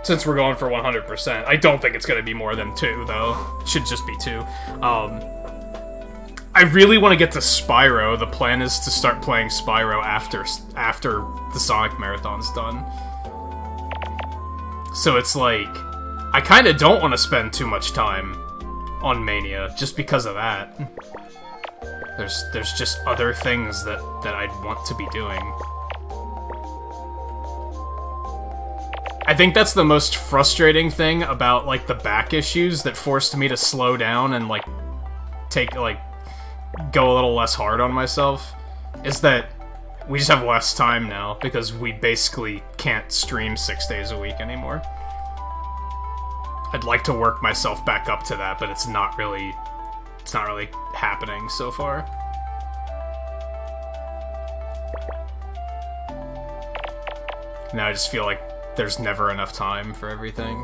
Since we're going for 100%. I don't think it's going to be more than 2, though. It should just be 2. I really want to get to Spyro. The plan is to start playing Spyro after the Sonic Marathon's done. So it's like, I kind of don't want to spend too much time on Mania, just because of that. There's just other things that I'd want to be doing. I think that's the most frustrating thing about, like, the back issues that forced me to slow down and, like, go a little less hard on myself, is that we just have less time now, because we basically can't stream 6 days a week anymore. I'd like to work myself back up to that, but it's not really happening so far. Now I just feel like there's never enough time for everything.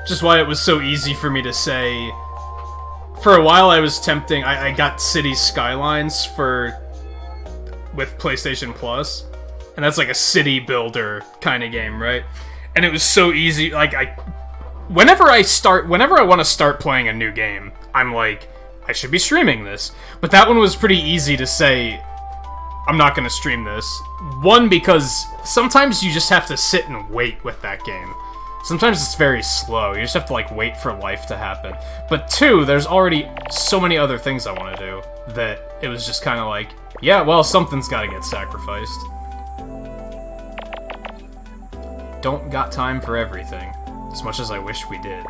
Just why it was so easy for me to say. For a while I was tempting, I got Cities Skylines with PlayStation Plus, and that's like a city builder kind of game, right? And it was so easy, like, whenever I want to start playing a new game, I'm like, I should be streaming this. But that one was pretty easy to say, I'm not going to stream this. One, because sometimes you just have to sit and wait with that game. Sometimes it's very slow, you just have to, like, wait for life to happen. But 2, there's already so many other things I want to do, that it was just kind of like, yeah, well, something's gotta get sacrificed. Don't got time for everything, as much as I wish we did.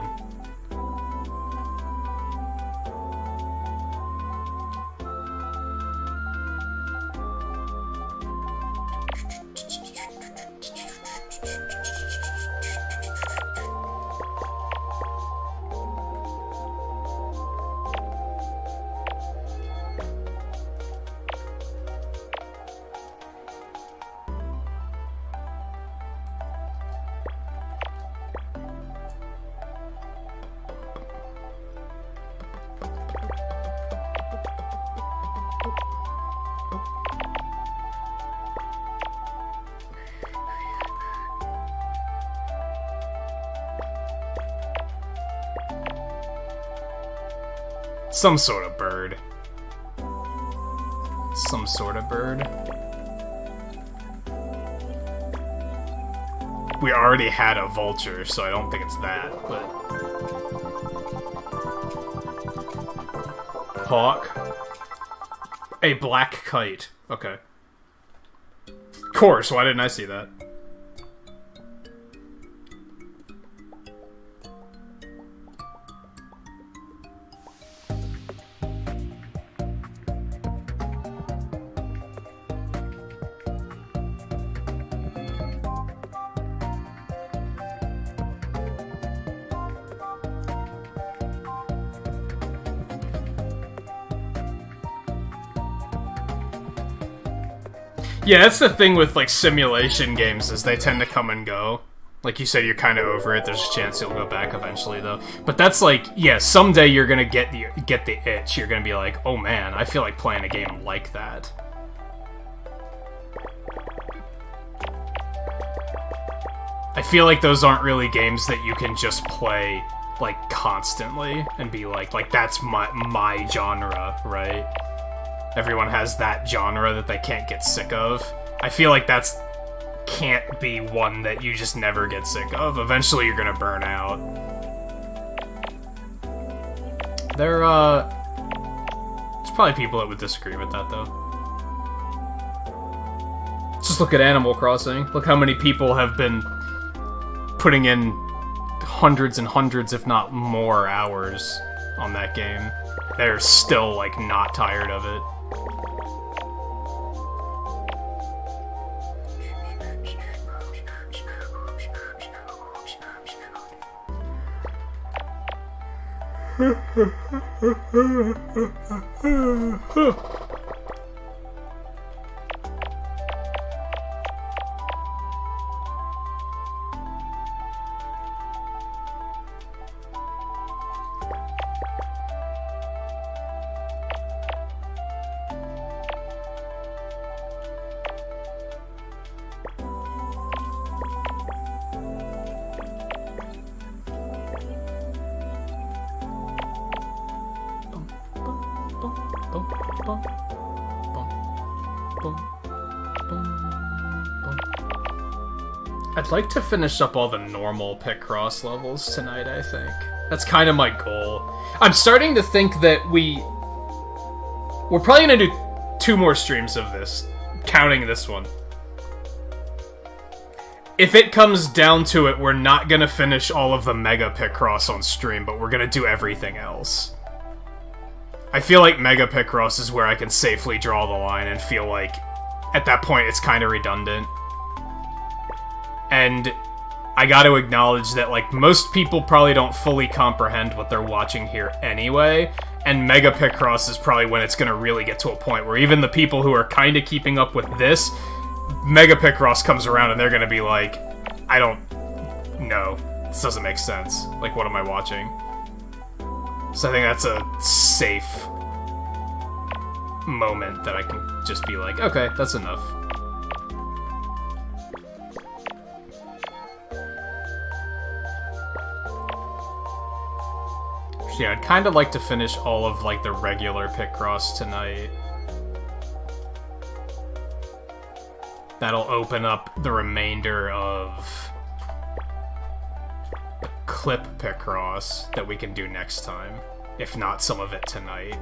some sort of bird. Some sort of bird. We already had a vulture, so I don't think it's that, but... Hawk. A black kite. Okay. Of course, why didn't I see that? Yeah, that's the thing with, like, simulation games, is they tend to come and go. Like you said, you're kind of over it. There's a chance you'll go back eventually, though. But that's like, yeah, someday you're gonna get the itch. You're gonna be like, oh man, I feel like playing a game like that. I feel like those aren't really games that you can just play, like, constantly and be like that's my genre, right? Everyone has that genre that they can't get sick of. I feel like that's can't be one that you just never get sick of. Eventually you're gonna burn out. There's probably people that would disagree with that, though. Just look at Animal Crossing. Look how many people have been putting in hundreds and hundreds, if not more, hours on that game. They're still, like, not tired of it. I'd like to finish up all the normal Picross levels tonight, I think. That's kind of my goal. I'm starting to think that we're probably gonna do 2 more streams of this, counting this one. If it comes down to it, we're not gonna finish all of the Mega Picross on stream, but we're gonna do everything else. I feel like Mega Picross is where I can safely draw the line and feel like, at that point, it's kind of redundant. And I gotta acknowledge that, like, most people probably don't fully comprehend what they're watching here anyway, and Mega Picross is probably when it's gonna really get to a point where even the people who are kind of keeping up with this, Mega Picross comes around and they're gonna be like, I don't know, this doesn't make sense. Like, what am I watching? So I think that's a safe moment that I can just be like, okay, that's enough. Yeah, I'd kind of like to finish all of, like, the regular Picross tonight. That'll open up the remainder of the clip Picross that we can do next time. If not some of it tonight.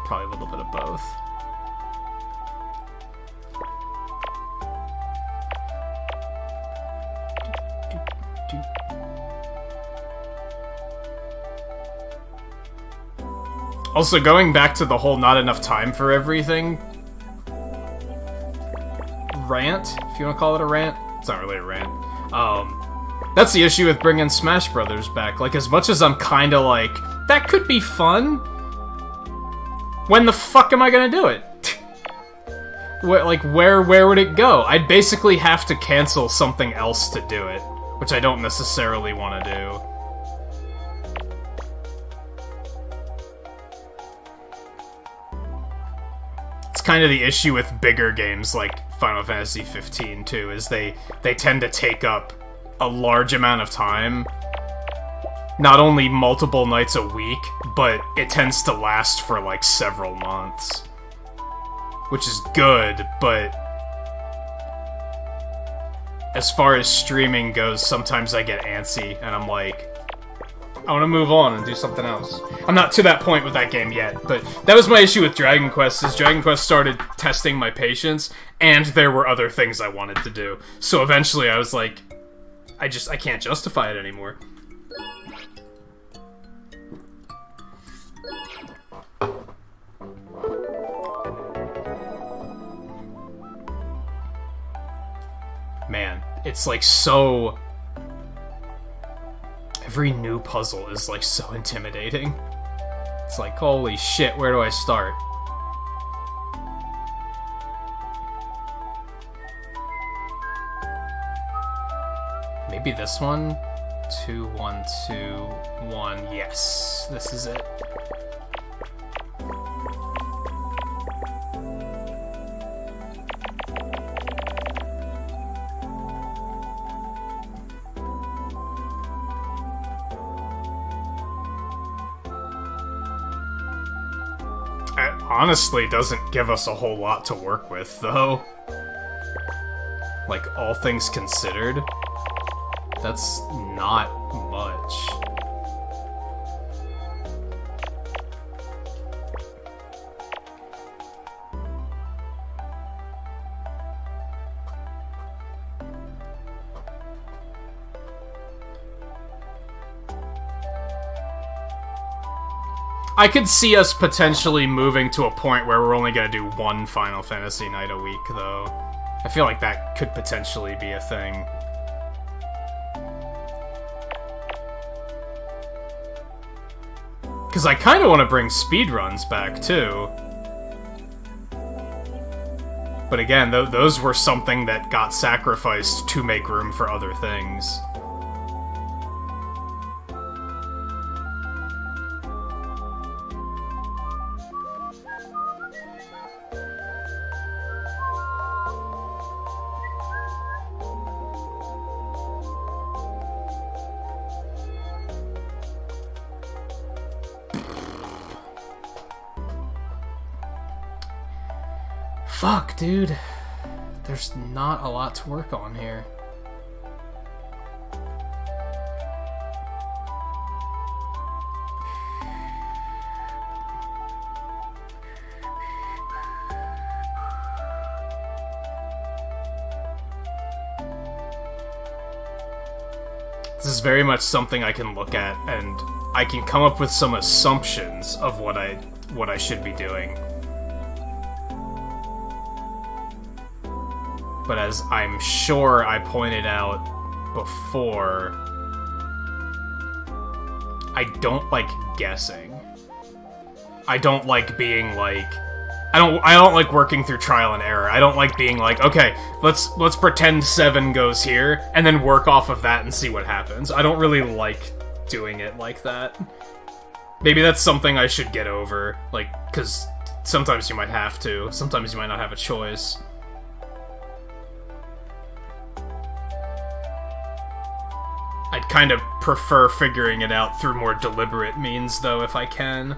Probably a little bit of both. Also, going back to the whole not enough time for everything rant, if you want to call it a rant. It's not really a rant. That's the issue with bringing Smash Brothers back. Like, as much as I'm kind of like, that could be fun, when the fuck am I gonna do it? Where would it go? I'd basically have to cancel something else to do it, which I don't necessarily want to do. Kind of the issue with bigger games like Final Fantasy 15 too, is they tend to take up a large amount of time not only multiple nights a week, but it tends to last for like several months. Which is good, but as far as streaming goes, sometimes I get antsy, and I'm like, I want to move on and do something else. I'm not to that point with that game yet, but that was my issue with Dragon Quest, is Dragon Quest started testing my patience, and there were other things I wanted to do. So eventually I was like, I can't justify it anymore. Man, it's like so... Every new puzzle is like so intimidating. It's like, holy shit, where do I start? Maybe this one? 2, 1, 2, 1. Yes, this is it. Honestly doesn't give us a whole lot to work with, though. Like, all things considered, that's not much. I could see us potentially moving to a point where we're only gonna do one Final Fantasy night a week, though. I feel like that could potentially be a thing. Because I kind of want to bring speedruns back, too. But again, those were something that got sacrificed to make room for other things. Fuck, dude. There's not a lot to work on here. This is very much something I can look at, and I can come up with some assumptions of what I should be doing. But as I'm sure I pointed out before, I don't like guessing. I don't like being like... I don't like working through trial and error. I don't like being like, okay, let's pretend 7 goes here, and then work off of that and see what happens. I don't really like doing it like that. Maybe that's something I should get over, like, because sometimes you might have to. Sometimes you might not have a choice. I'd kind of prefer figuring it out through more deliberate means, though, if I can.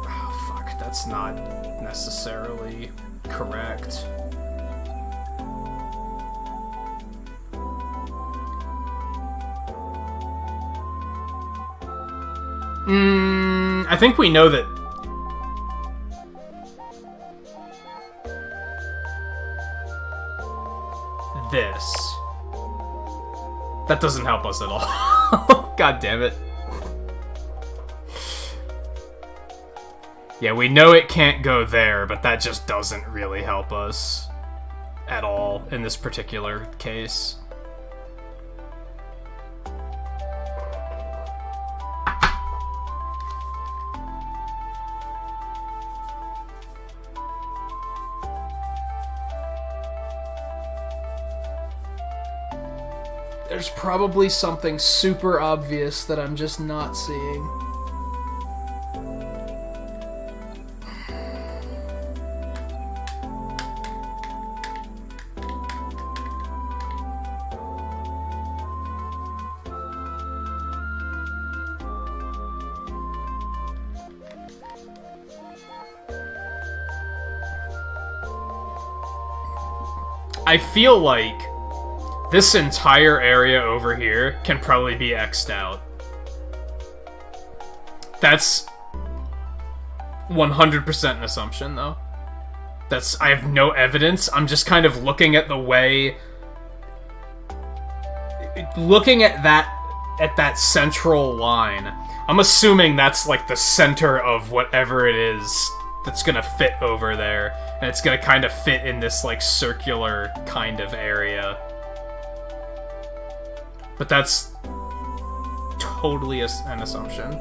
Oh, fuck, that's not necessarily correct. I think we know that... This. That doesn't help us at all. God damn it. Yeah, we know it can't go there, but that just doesn't really help us at all in this particular case. There's probably something super obvious that I'm just not seeing. I feel like this entire area over here can probably be X'd out. That's 100% an assumption, though. I have no evidence. I'm just kind of looking at the way... Looking at that central line. I'm assuming that's, like, the center of whatever it is that's gonna fit over there. And it's gonna kind of fit in this, like, circular kind of area. But that's totally an assumption.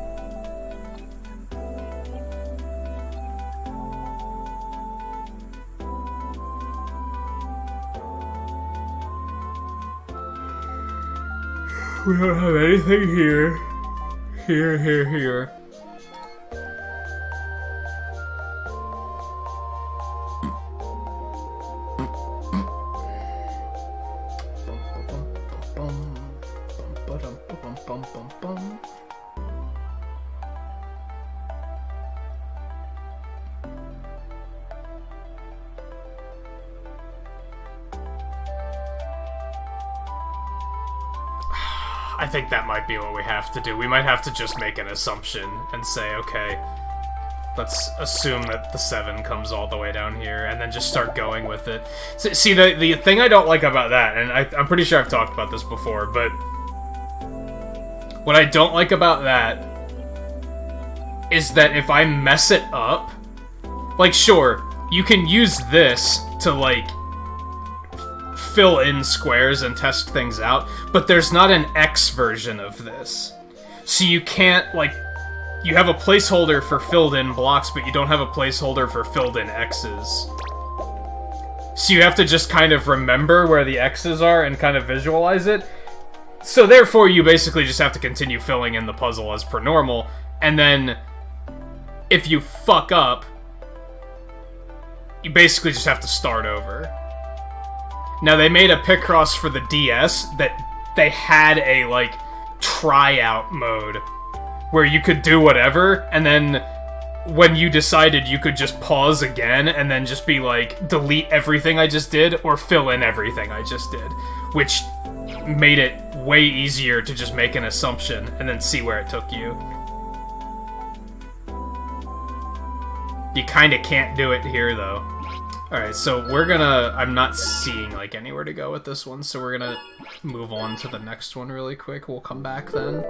We don't have anything here. Here. I think that might be what we have to do. We might have to just make an assumption and say, okay, let's assume that the 7 comes all the way down here, and then just start going with it. See, the thing I don't like about that, and I'm pretty sure I've talked about this before, but what I don't like about that is that if I mess it up, like, sure, you can use this to, like, fill in squares and test things out, but there's not an X version of this. So you can't, like, you have a placeholder for filled in blocks, but you don't have a placeholder for filled in X's. So you have to just kind of remember where the X's are and kind of visualize it. So therefore you basically just have to continue filling in the puzzle as per normal, and then if you fuck up, you basically just have to start over. Now, they made a Picross for the DS that they had a, like, tryout mode where you could do whatever, and then when you decided, you could just pause again and then just be like, delete everything I just did or fill in everything I just did, which made it way easier to just make an assumption and then see where it took you. You kind of can't do it here, though. Alright, so we're gonna... I'm not seeing, like, anywhere to go with this one, so we're gonna move on to the next one really quick. We'll come back then.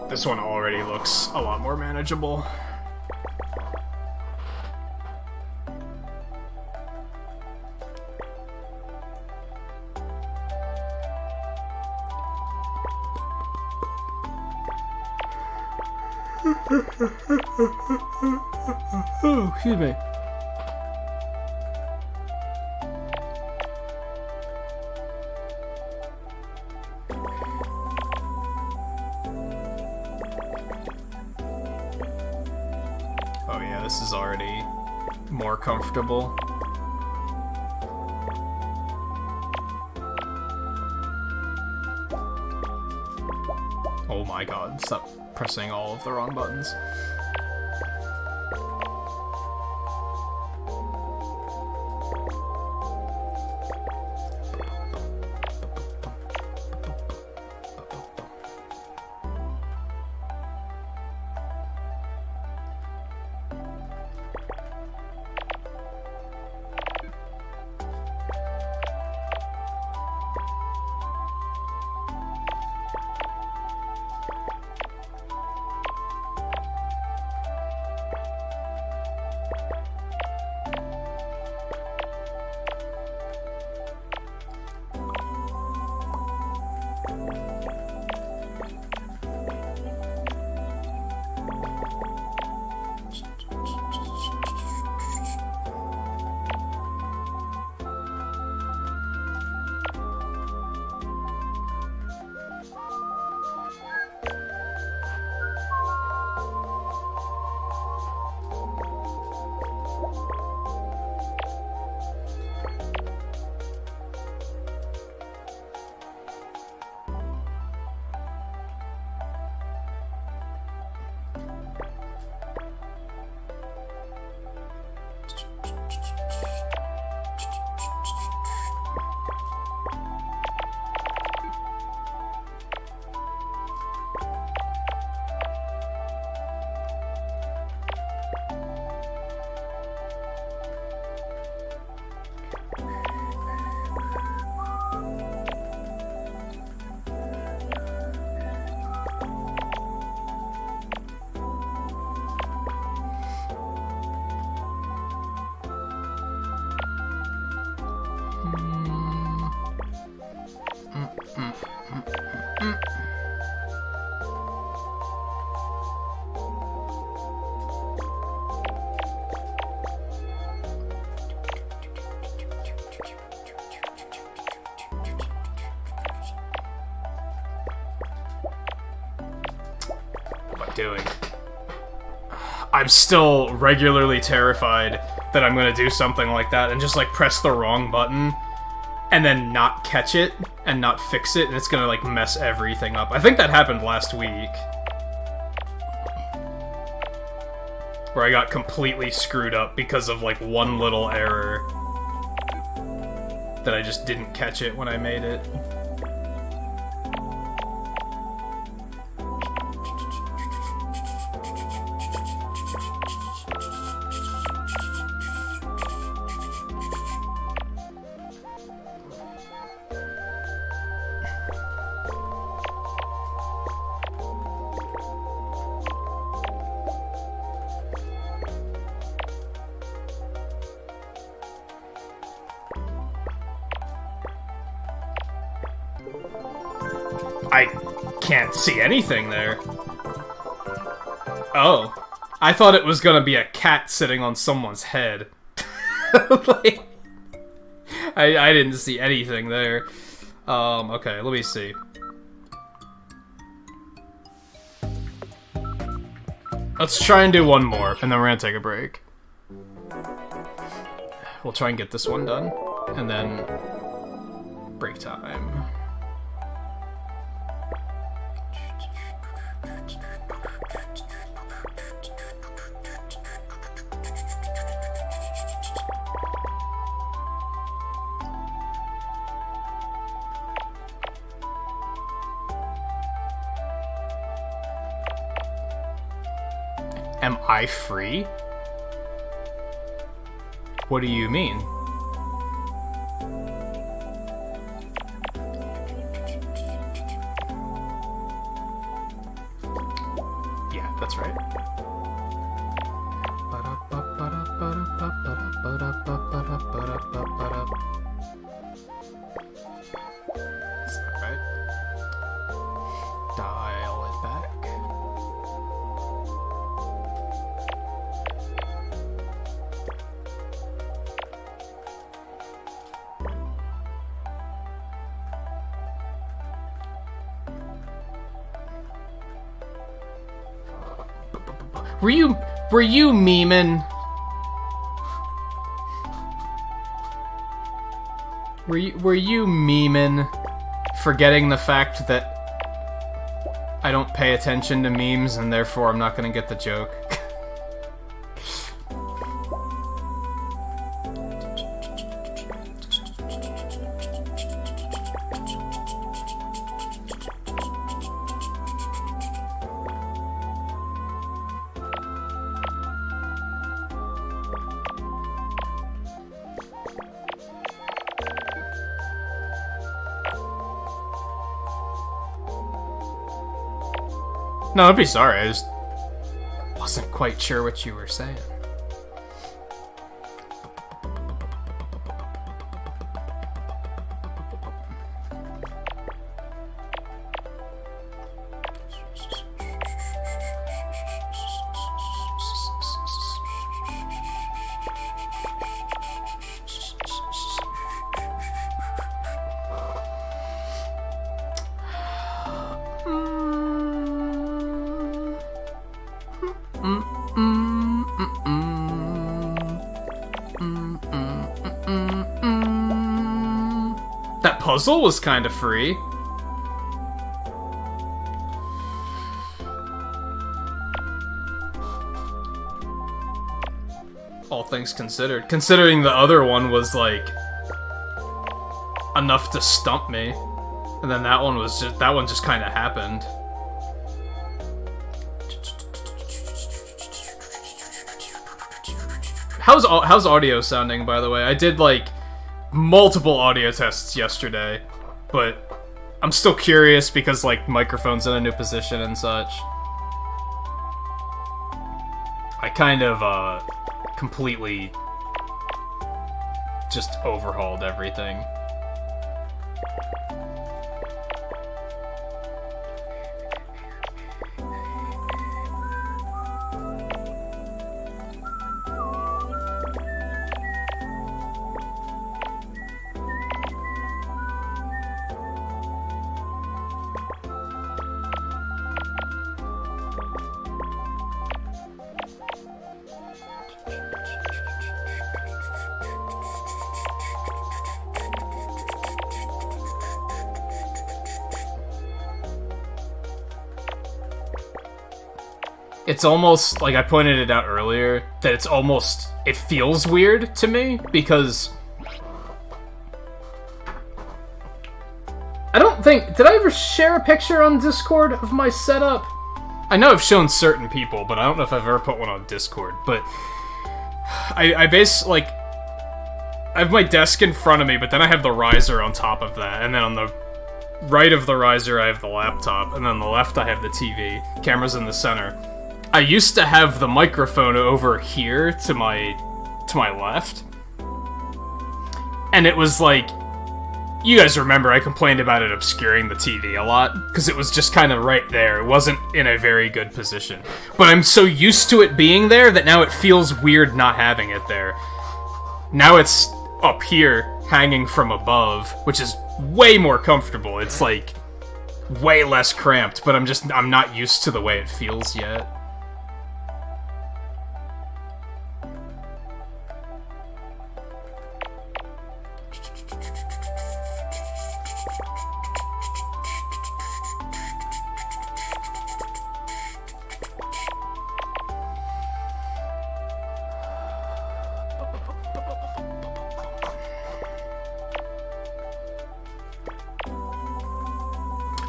This one already looks a lot more manageable. Oh, excuse me. Oh yeah, this is already more comfortable. Oh my god, stop pressing all of the wrong buttons. doing? I'm still regularly terrified that I'm gonna do something like that and just like press the wrong button and then not catch it and not fix it, and it's gonna like mess everything up. I think that happened last week, where I got completely screwed up because of like one little error that I just didn't catch it when I made it. I can't see anything there. Oh. I thought it was gonna be a cat sitting on someone's head. Like, I didn't see anything there. Okay, let me see. Let's try and do one more, and then we're gonna take a break. We'll try and get this one done, and then break time. Am I free? What do you mean? Yeah, that's right. Is that right? Dial it back. Were you memeing? Were you memeing, forgetting the fact that I don't pay attention to memes and therefore I'm not gonna get the joke? No, don't be sorry, I just wasn't quite sure what you were saying. That puzzle was kind of free. All things considered. Considering the other one was, like, enough to stump me. And then that one just kind of happened. How's audio sounding, by the way? I did, like, multiple audio tests yesterday, but I'm still curious because, like, microphone's in a new position and such. I kind of, completely just overhauled everything. it's almost, like I pointed it out earlier, that it's almost, it feels weird to me, because I don't think, did I ever share a picture on Discord of my setup? I know I've shown certain people, but I don't know if I've ever put one on Discord, but I have my desk in front of me, but then I have the riser on top of that, and then on the right of the riser I have the laptop, and then on the left I have the TV. Camera's in the center. I used to have the microphone over here to my left, and it was like, you guys remember I complained about it obscuring the TV a lot, because it was just kind of right there. It wasn't in a very good position. But I'm so used to it being there that now it feels weird not having it there. Now it's up here, hanging from above, which is way more comfortable. It's like way less cramped, but I'm not used to the way it feels yet.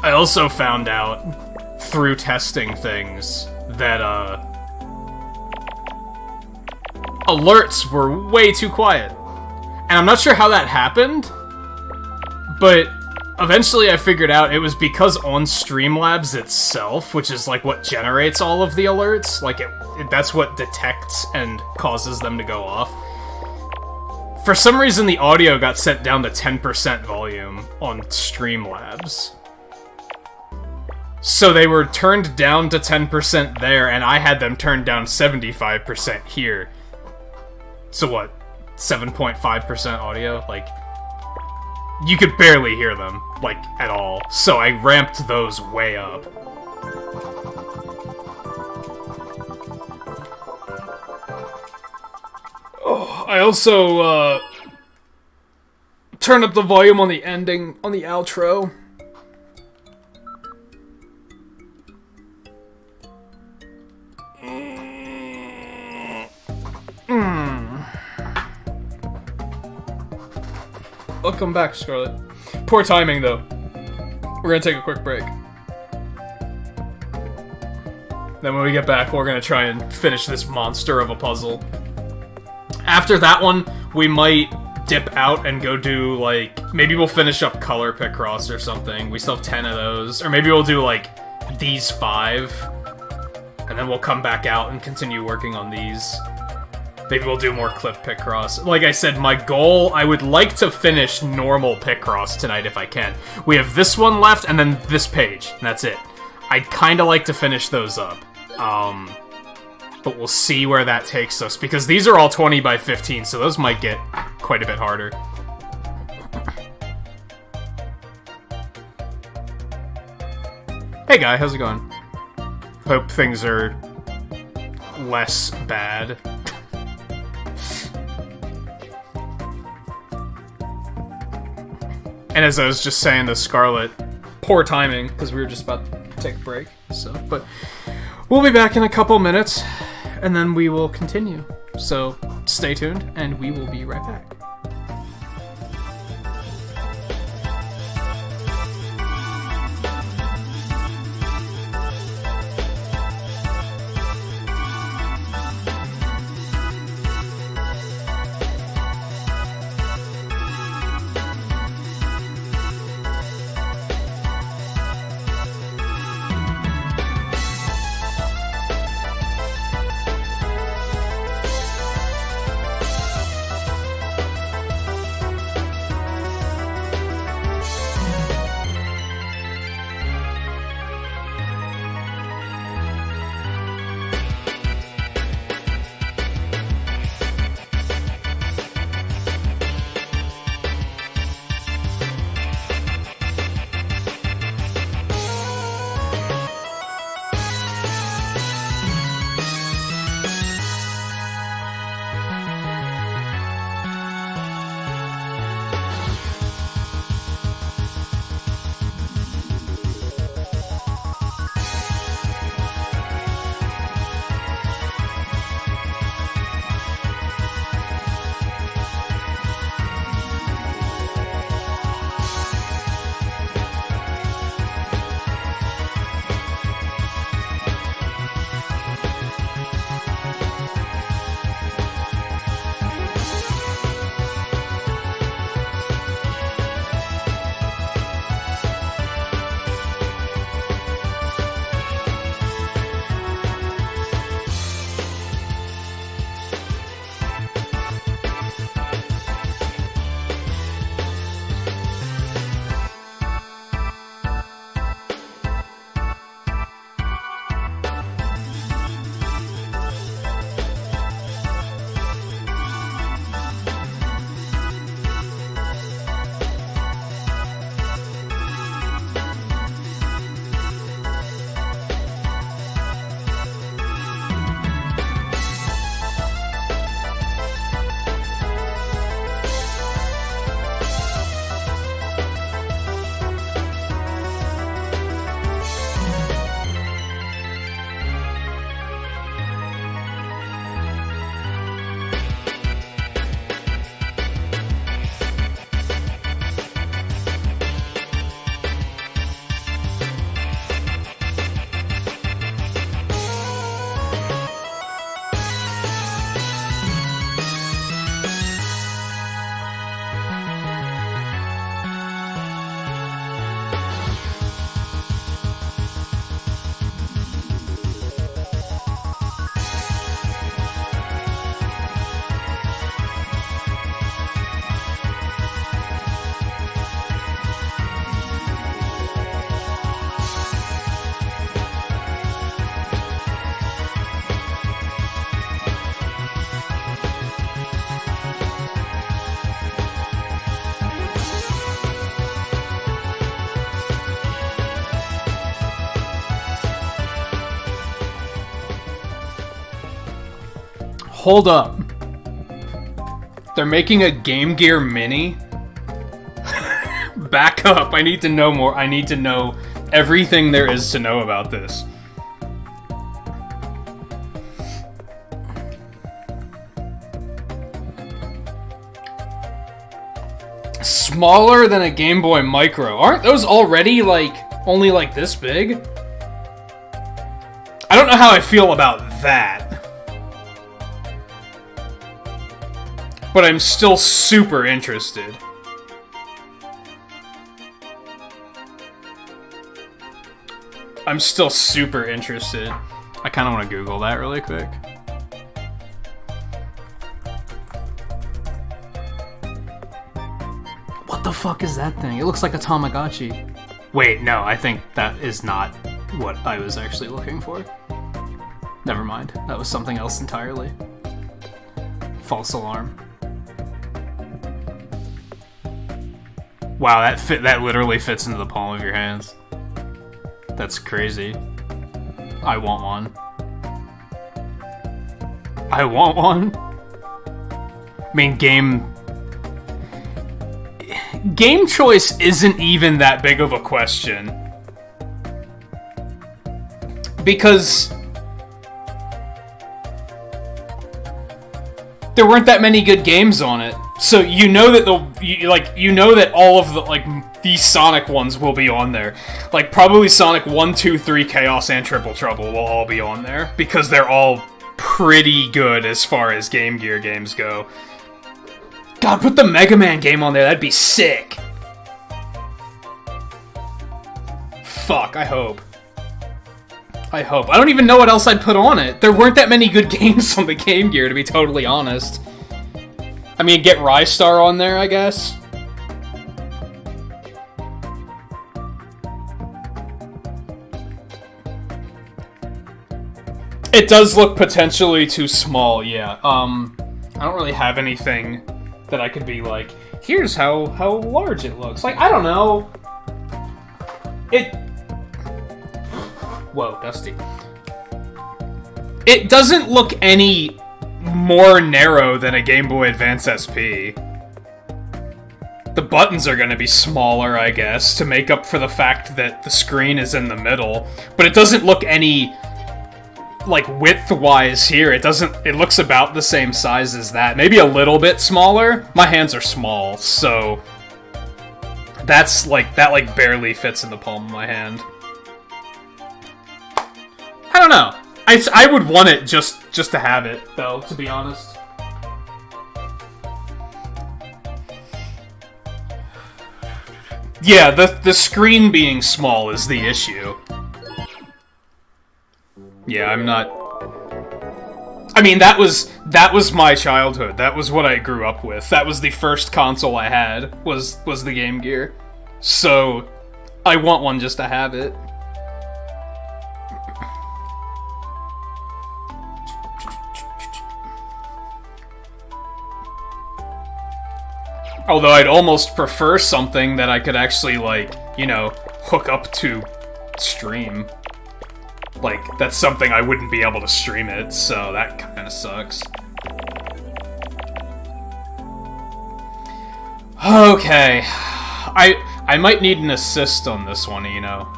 I also found out, through testing things, that, alerts were way too quiet. And I'm not sure how that happened, but eventually I figured out it was because on Streamlabs itself, which is, like, what generates all of the alerts, like, that's what detects and causes them to go off. For some reason, the audio got sent down to 10% volume on Streamlabs. So they were turned down to 10% there, and I had them turned down 75% here. So what? 7.5% audio? Like, you could barely hear them, like, at all. So I ramped those way up. Oh, I also, turned up the volume on the ending, on the outro. Welcome back, Scarlet. Poor timing, though. We're gonna take a quick break. Then when we get back, we're gonna try and finish this monster of a puzzle. After that one, we might dip out and go do, like, maybe we'll finish up Color Picross or something. We still have 10 of those. Or maybe we'll do, like, these 5. And then we'll come back out and continue working on these. Maybe we'll do more Clip Picross. Like I said, my goal, I would like to finish normal Picross tonight if I can. We have this one left, and then this page, and that's it. I'd kinda like to finish those up. But we'll see where that takes us, because these are all 20 by 15, so those might get quite a bit harder. Hey guy, how's it going? Hope things are less bad. And as I was just saying to Scarlet, poor timing, because we were just about to take a break, so, but we'll be back in a couple minutes, and then we will continue. So, stay tuned, and we will be right back. Hold up. They're making a Game Gear Mini? Back up. I need to know more. I need to know everything there is to know about this. Smaller than a Game Boy Micro. Aren't those already, like, only like this big? I don't know how I feel about that. But I'm still super interested. I'm still super interested. I kind of want to Google that really quick. What the fuck is that thing? It looks like a Tamagotchi. Wait, no, I think that is not what I was actually looking for. Never mind. That was something else entirely. False alarm. Wow, that literally fits into the palm of your hands. That's crazy. I want one. I want one? I mean, game choice isn't even that big of a question. Because there weren't that many good games on it. So you know that all of the these Sonic ones will be on there. Like probably Sonic 1, 2, 3, Chaos, and Triple Trouble will all be on there because they're all pretty good as far as Game Gear games go. God, put the Mega Man game on there. That'd be sick. Fuck, I hope. I don't even know what else I'd put on it. There weren't that many good games on the Game Gear, to be totally honest. I mean, get Rystar on there, I guess. It does look potentially too small, yeah. I don't really have anything that I could be like, here's how large it looks. Like, I don't know. Whoa, Dusty. It doesn't look any more narrow than a Game Boy Advance SP. The buttons are gonna be smaller, I guess, to make up for the fact that the screen is in the middle. But it doesn't look any, like, width-wise here. It looks about the same size as that. Maybe a little bit smaller. My hands are small, so that barely fits in the palm of my hand. I don't know. I would want it just to have it, though, to be honest. Yeah, the screen being small is the issue. Yeah, I'm not... I mean, that was my childhood. That was what I grew up with. That was the first console I had, was the Game Gear. So, I want one just to have it. Although I'd almost prefer something that I could actually, like, you know, hook up to stream. Like, that's something I wouldn't be able to stream it, so that kind of sucks. Okay. I might need an assist on this one, you know.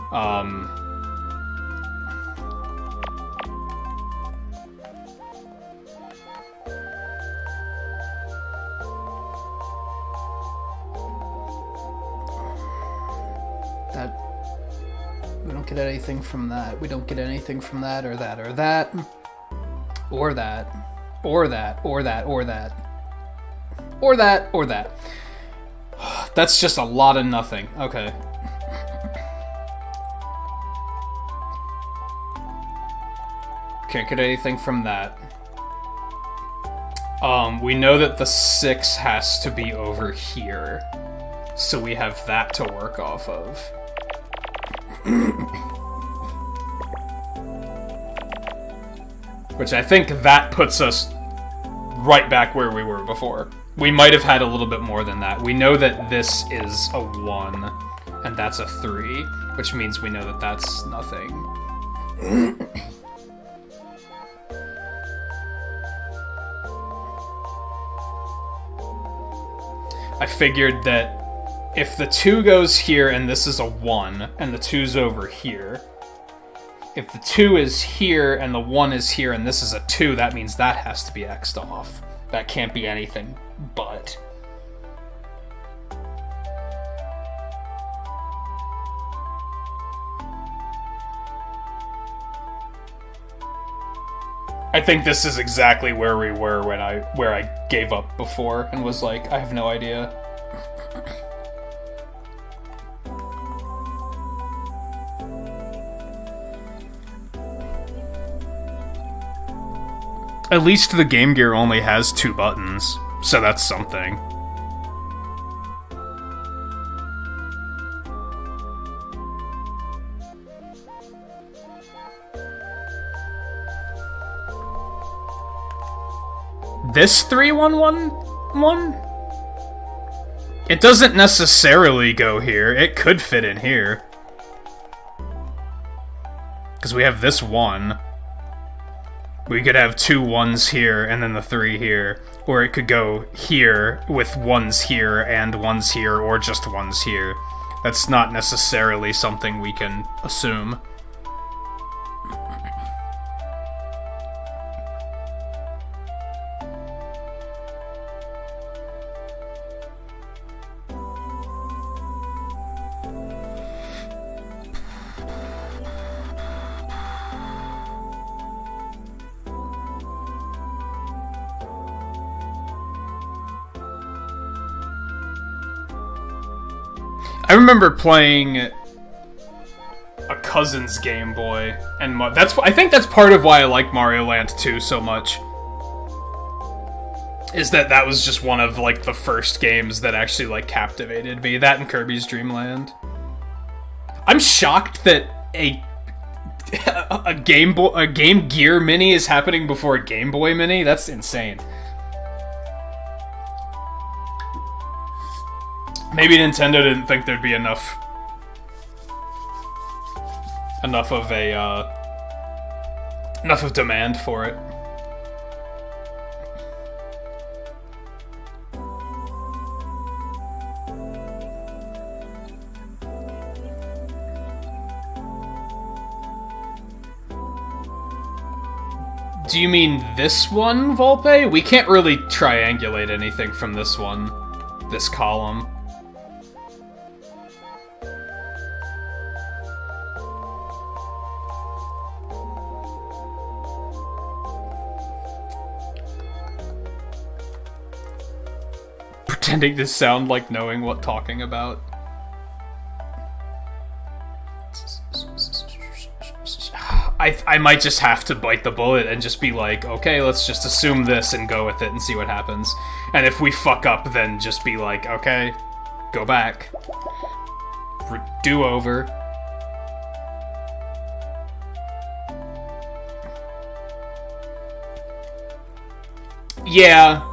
We don't get anything from that. We don't get anything from that, or that, or that. Or that. Or that, or that, or that. Or that, or that. That's just a lot of nothing. Okay. Can't get anything from that. We know that the 6 has to be over here. So we have that to work off of. Which I think that puts us right back where we were before. We might have had a little bit more than that. We know that this is a 1, and that's a 3, which means we know that that's nothing. I figured that if the 2 goes here and this is a 1, and the 2's over here, if the 2 is here and the 1 is here and this is a 2, that means that has to be X'd off. That can't be anything but. I think this is exactly where we were when I gave up before and was like, I have no idea. At least the Game Gear only has 2 buttons, so that's something. This 3111? It doesn't necessarily go here. It could fit in here. Because we have this 1. We could have 2 1s here and then the 3 here. Or it could go here with 1s here and 1s here, or just 1s here. That's not necessarily something we can assume. I remember playing a cousin's Game Boy, and I think that's part of why I like Mario Land 2 so much. Is that was just one of like the first games that actually like captivated me. That and Kirby's Dream Land. I'm shocked that a Game Gear Mini is happening before a Game Boy Mini. That's insane. Maybe Nintendo didn't think there'd be enough of demand for it. Do you mean this one, Volpe? We can't really triangulate anything from this one, this column. Pretending to sound like knowing what talking about. I might just have to bite the bullet and just be like, okay, let's just assume this and go with it and see what happens. And if we fuck up, then just be like, okay, go back. Do over. Yeah.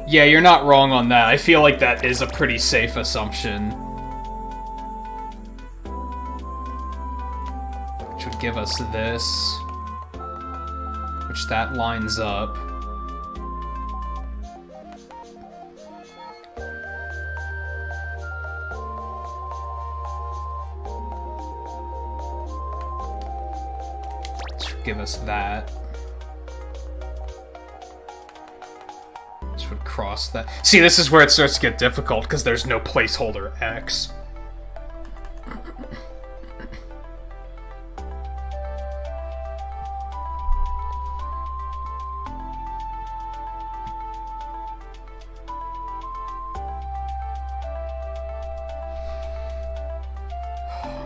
Yeah, you're not wrong on that. I feel like that is a pretty safe assumption. Which would give us this. Which that lines up. Which would give us that. Would cross that. See, this is where it starts to get difficult because there's no placeholder X.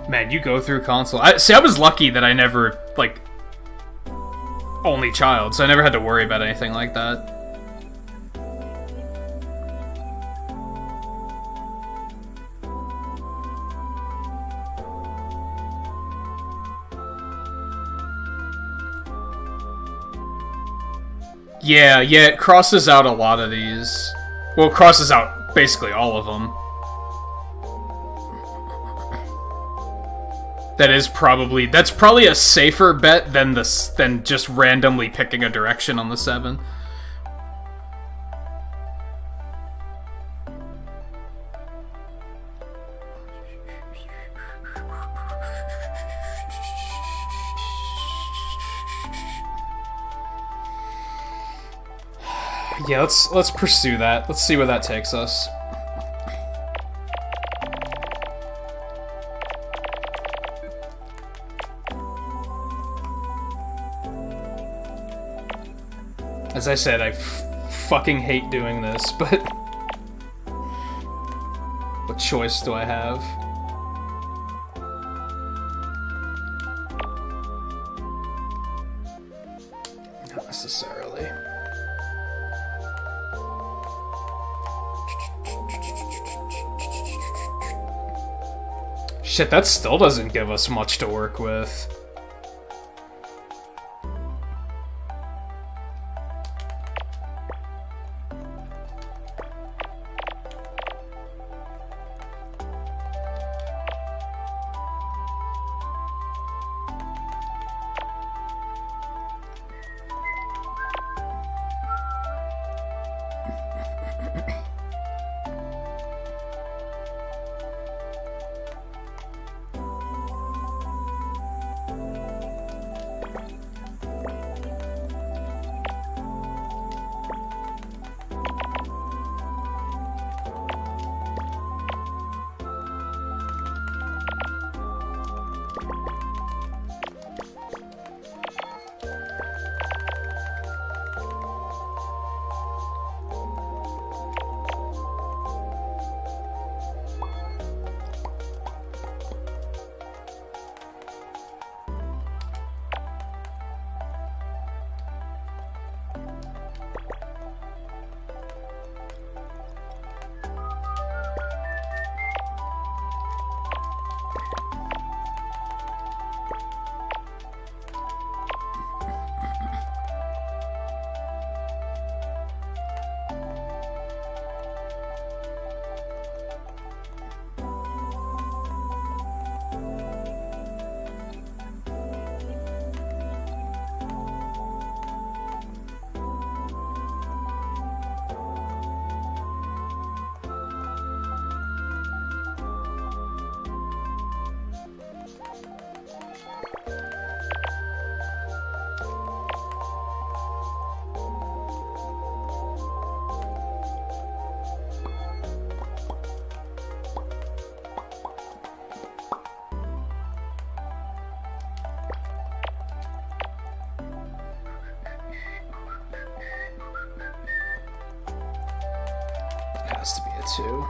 Man, you go through console. I was lucky that I never, like, only child, so I never had to worry about anything like that. Yeah, it crosses out a lot of these. Well, it crosses out basically all of them. That's probably a safer bet than just randomly picking a direction on the 7. Yeah, let's pursue that. Let's see where that takes us. As I said, I fucking hate doing this, but what choice do I have? Not necessarily. Shit, that still doesn't give us much to work with. Has to be a 2.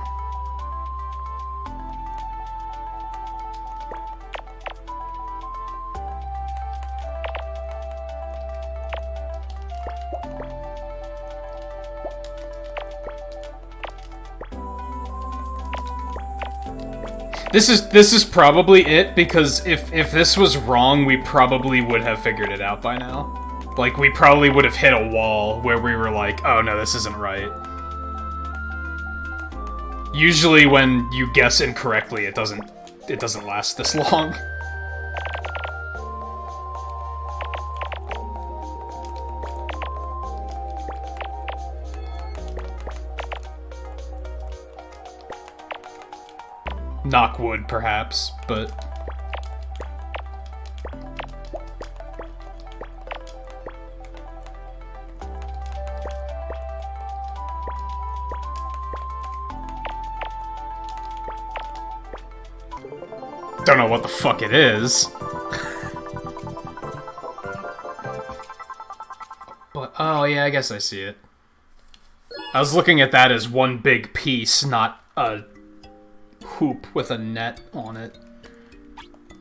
This is probably it, because if this was wrong, we probably would have figured it out by now. Like, we probably would have hit a wall where we were like, oh no, this isn't right. Usually when you guess incorrectly, it doesn't last this long. Knock wood, perhaps, but... Don't know what the fuck it is. But, oh yeah, I guess I see it. I was looking at that as one big piece, not a hoop with a net on it.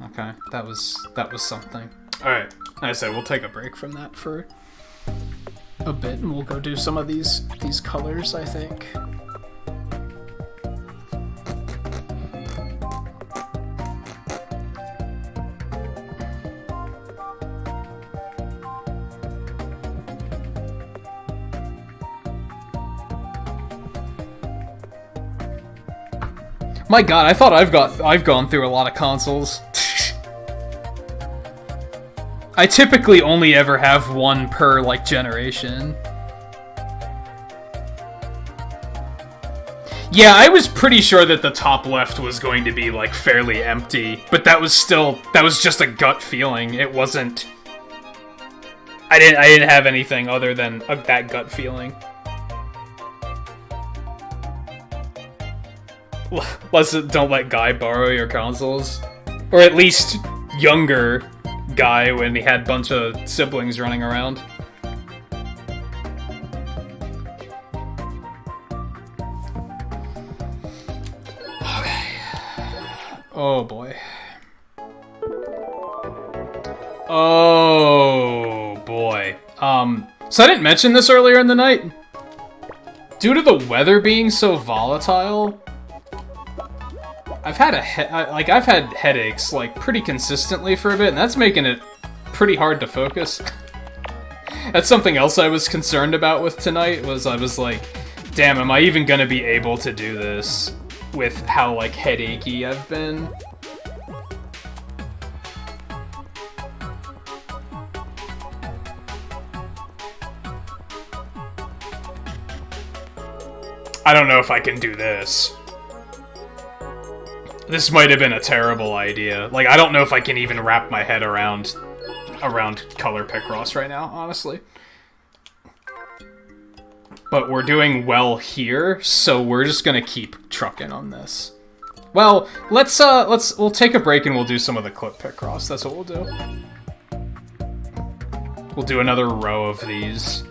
Okay, that was something. Alright, I said we'll take a break from that for a bit, and we'll go do some of these colors, I think. My god, I thought I've gone through a lot of consoles. I typically only ever have one per, like, generation. Yeah, I was pretty sure that the top left was going to be, like, fairly empty, but that was just a gut feeling. It wasn't... I didn't have anything other than that gut feeling. don't let Guy borrow your consoles. Or at least younger Guy when he had a bunch of siblings running around. Okay. Oh boy. Oh boy. So I didn't mention this earlier in the night. Due to the weather being so volatile, I've had I've had headaches like pretty consistently for a bit, and that's making it pretty hard to focus. That's something else I was concerned about with tonight. I was like, damn, am I even gonna be able to do this with how like headachy I've been? I don't know if I can do this. This might have been a terrible idea. Like, I don't know if I can even wrap my head around color Picross right now, honestly. But we're doing well here, so we're just gonna keep trucking on this. Well, we'll take a break and we'll do some of the clip Picross. That's what we'll do. We'll do another row of these.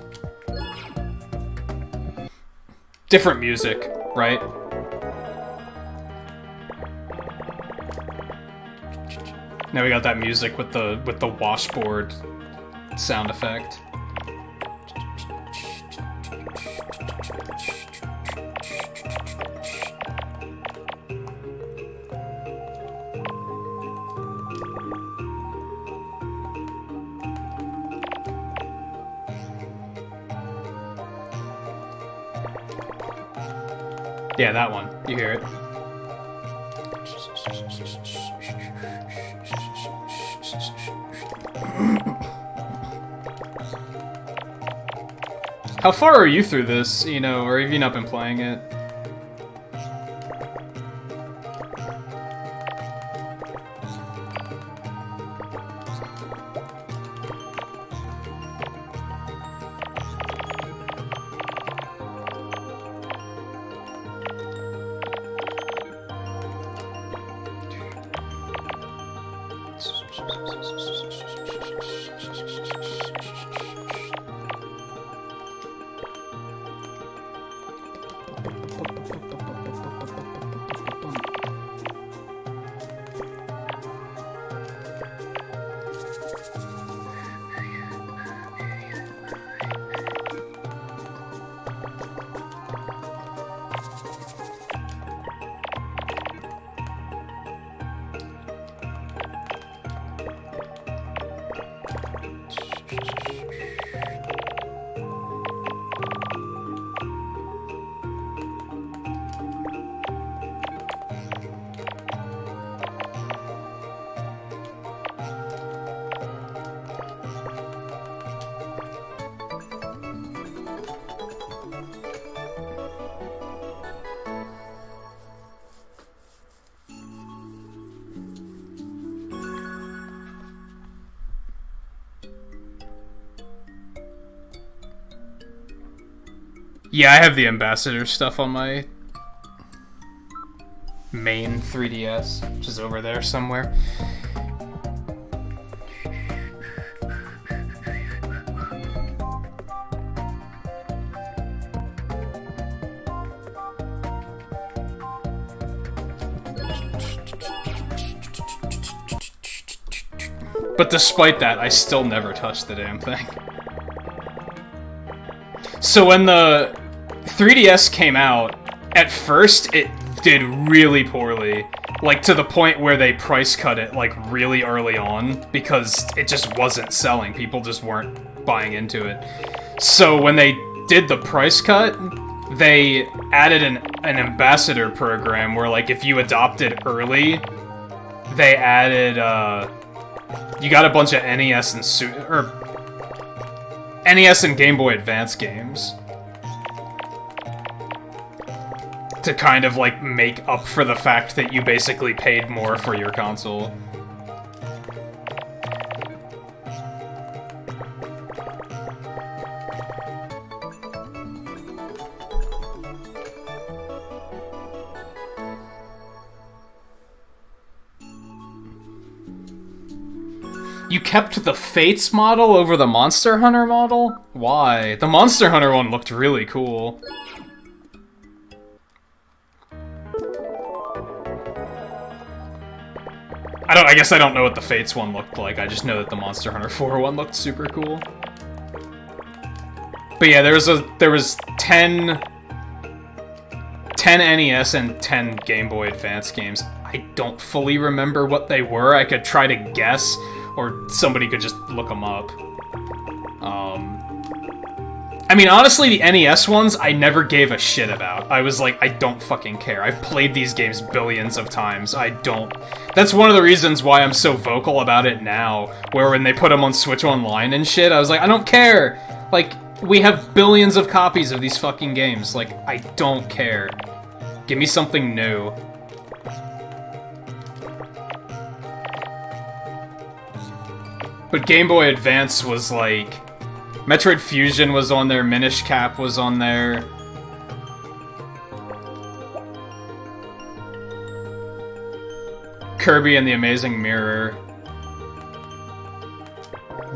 Different music, right? Now we got that music with the washboard sound effect. Yeah, that one. You hear it. How far are you through this, you know, or have you not been playing it? Yeah, I have the Ambassador stuff on my main 3DS, which is over there somewhere. But despite that, I still never touched the damn thing. So when the 3DS came out, at first it did really poorly. Like, to the point where they price cut it, like, really early on, because it just wasn't selling. People just weren't buying into it. So when they did the price cut, they added an ambassador program where, like, if you adopted early, they added, you got a bunch of NES and Game Boy Advance games to kind of, like, make up for the fact that you basically paid more for your console. You kept the Fates model over the Monster Hunter model? Why? The Monster Hunter one looked really cool. I guess I don't know what the Fates one looked like. I just know that the Monster Hunter 4 one looked super cool. But yeah, there was 10 NES and 10 Game Boy Advance games. I don't fully remember what they were. I could try to guess, or somebody could just look them up. I mean, honestly, the NES ones, I never gave a shit about. I was like, I don't fucking care. I've played these games billions of times. I don't... That's one of the reasons why I'm so vocal about it now, where when they put them on Switch Online and shit, I was like, I don't care! Like, we have billions of copies of these fucking games. Like, I don't care. Give me something new. But Game Boy Advance was like... Metroid Fusion was on there, Minish Cap was on there. Kirby and the Amazing Mirror.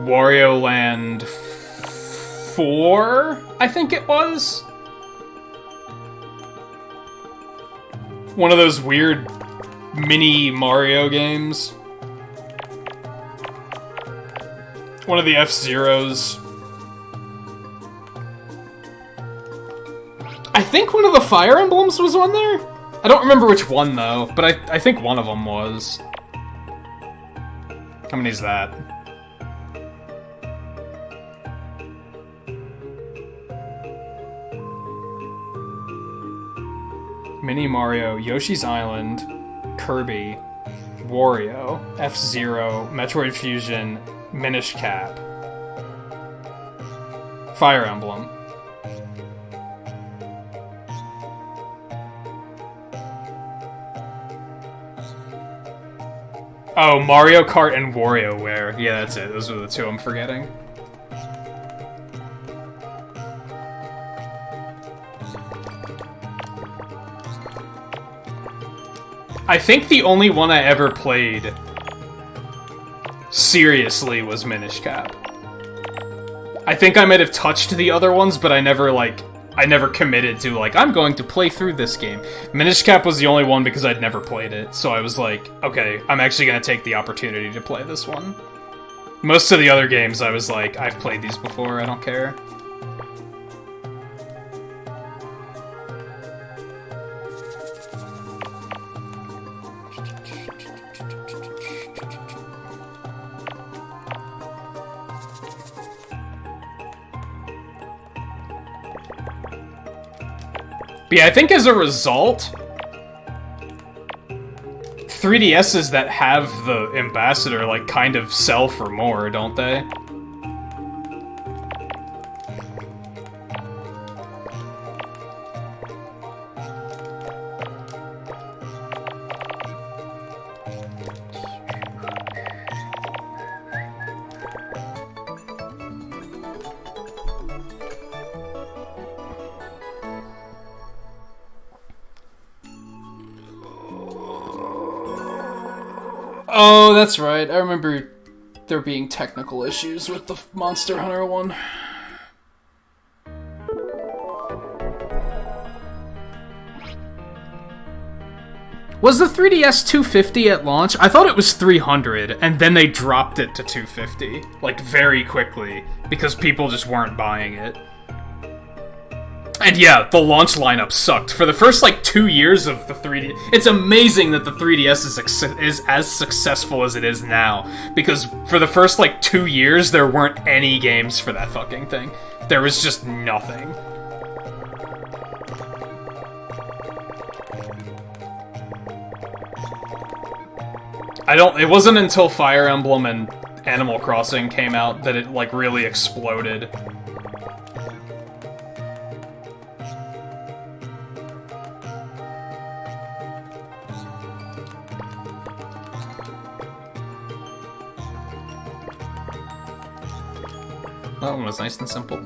Wario Land 4, I think it was? One of those weird mini Mario games. One of the F-Zeros. I think one of the Fire Emblems was on there? I don't remember which one, though, but I think one of them was. How many is that? Mini Mario, Yoshi's Island, Kirby, Wario, F-Zero, Metroid Fusion, Minish Cap, Fire Emblem. Oh, Mario Kart and WarioWare. Yeah, that's it. Those are the two I'm forgetting. I think the only one I ever played seriously was Minish Cap. I think I might have touched the other ones, but I never committed to, like, I'm going to play through this game. Minish Cap was the only one because I'd never played it, so I was like, okay, I'm actually going to take the opportunity to play this one. Most of the other games, I was like, I've played these before, I don't care. But yeah, I think as a result, 3DSs that have the Ambassador, like, kind of sell for more, don't they? Oh, that's right. I remember there being technical issues with the Monster Hunter one. Was the 3DS 250 at launch? I thought it was 300, and then they dropped it to 250, like, very quickly, because people just weren't buying it. And yeah, the launch lineup sucked. For the first, like, 2 years of the 3DS... It's amazing that the 3DS is as successful as it is now. Because for the first, like, 2 years, there weren't any games for that fucking thing. There was just nothing. It wasn't until Fire Emblem and Animal Crossing came out that it, like, really exploded. That one was nice and simple.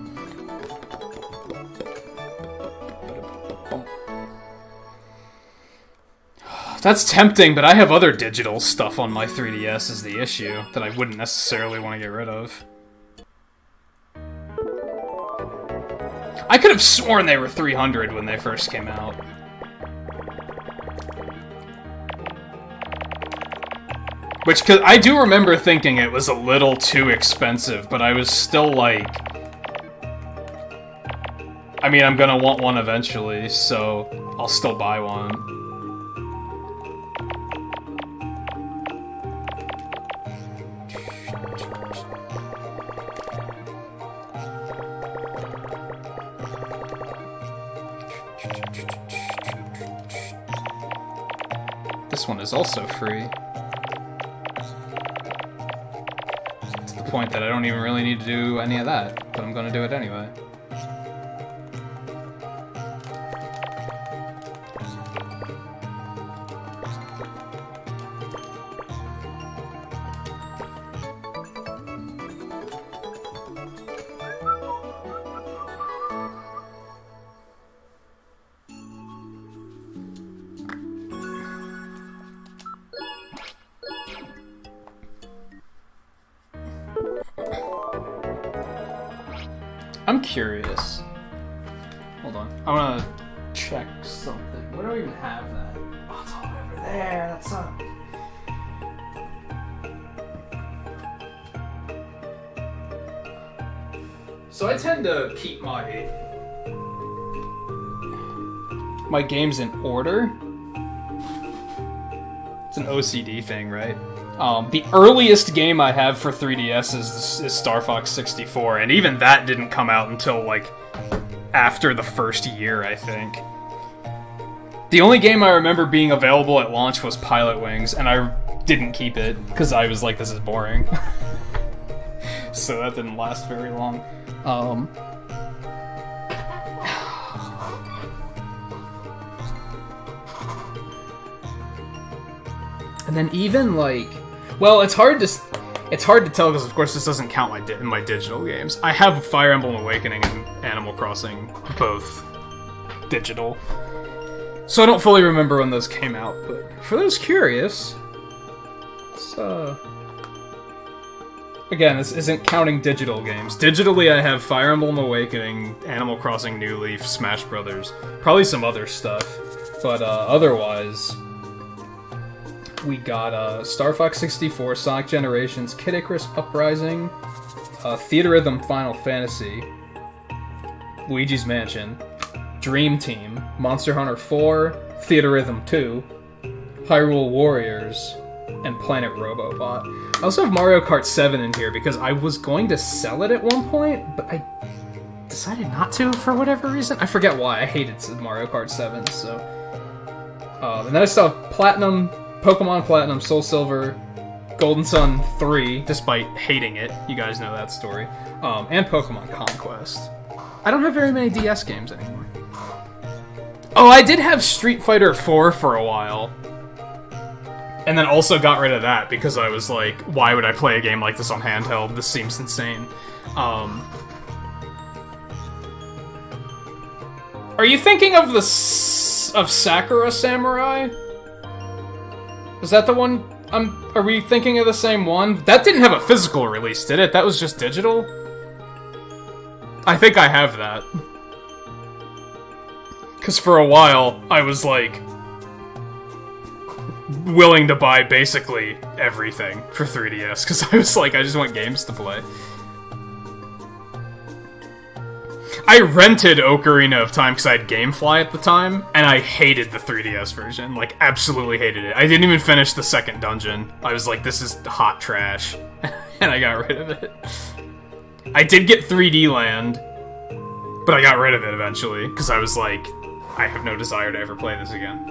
That's tempting, but I have other digital stuff on my 3DS is the issue that I wouldn't necessarily want to get rid of. I could have sworn they were 300 when they first came out. Which, cause I do remember thinking it was a little too expensive, but I was still like... I mean, I'm gonna want one eventually, so I'll still buy one. This one is also free. To the point that I don't even really need to do any of that, but I'm gonna do it anyway. I'm curious. Hold on. I want to check something. Where do I even have that? Oh, it's all over there. That sucks. So I tend to keep my games in order. It's an OCD thing, right? The earliest game I have for 3DS is Star Fox 64, and even that didn't come out until, like, after the first year, I think. The only game I remember being available at launch was Pilot Wings, and I didn't keep it, because I was like, this is boring. So that didn't last very long. And then even, like... Well, it's hard to tell because, of course, this doesn't count my digital games. I have Fire Emblem Awakening and Animal Crossing both digital, so I don't fully remember when those came out. But for those curious, again, this isn't counting digital games. Digitally, I have Fire Emblem Awakening, Animal Crossing New Leaf, Smash Brothers, probably some other stuff, but otherwise. We got Star Fox 64, Sonic Generations, Kid Icarus Uprising, Theatrhythm Final Fantasy, Luigi's Mansion, Dream Team, Monster Hunter 4, Theatrhythm 2, Hyrule Warriors, and Planet Robobot. I also have Mario Kart 7 in here because I was going to sell it at one point, but I decided not to for whatever reason. I forget why. I hated Mario Kart 7, so... and then I still have Platinum... Pokemon Platinum, Soul Silver, Golden Sun 3, despite hating it. You guys know that story. And Pokemon Conquest. I don't have very many DS games anymore. Oh, I did have Street Fighter 4 for a while. And then also got rid of that because I was like, why would I play a game like this on handheld? This seems insane. Are you thinking of of Sakura Samurai? Is that the one? Are we thinking of the same one? That didn't have a physical release, did it? That was just digital? I think I have that. Because for a while, I was, like, willing to buy basically everything for 3DS, because I was like, I just want games to play. I rented Ocarina of Time because I had Gamefly at the time, and I hated the 3DS version. Like, absolutely hated it. I didn't even finish the second dungeon. I was like, this is hot trash. And I got rid of it. I did get 3D Land, but I got rid of it eventually, because I was like, I have no desire to ever play this again.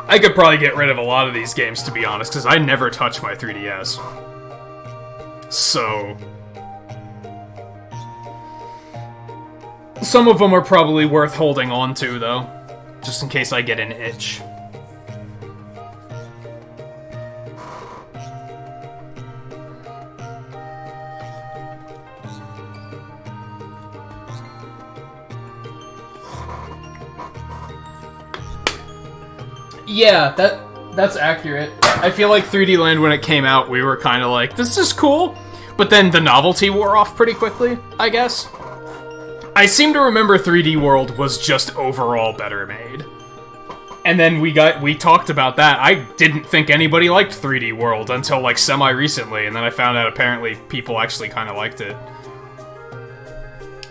I could probably get rid of a lot of these games, to be honest, because I never touched my 3DS. So... some of them are probably worth holding on to, though. Just in case I get an itch. Yeah, that's accurate. I feel like 3D Land, when it came out, we were kind of like, this is cool, but then the novelty wore off pretty quickly, I guess. I seem to remember 3D World was just overall better made. And then we talked about that. I didn't think anybody liked 3D World until, like, semi-recently, and then I found out apparently people actually kind of liked it.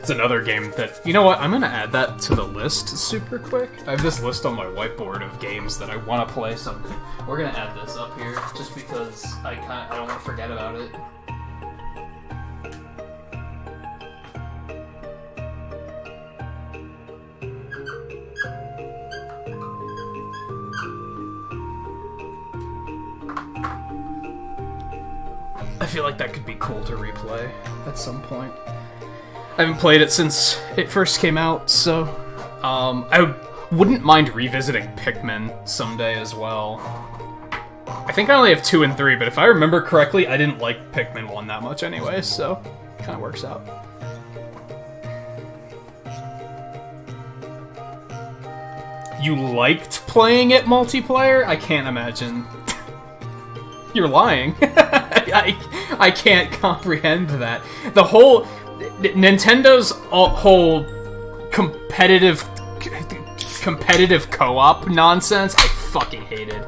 It's another game that... You know what? I'm gonna add that to the list super quick. I have this list on my whiteboard of games that I want to play, so we're gonna add this up here, just because I don't want to forget about it. I feel like that could be cool to replay at some point. I haven't played it since it first came out, so I wouldn't mind revisiting Pikmin someday as well. I think I only have 2 and 3, but if I remember correctly, I didn't like Pikmin 1 that much anyway, so it kind of works out. You liked playing it multiplayer? I can't imagine. You're lying. I can't comprehend that. The whole... Nintendo's whole competitive co-op nonsense, I fucking hated.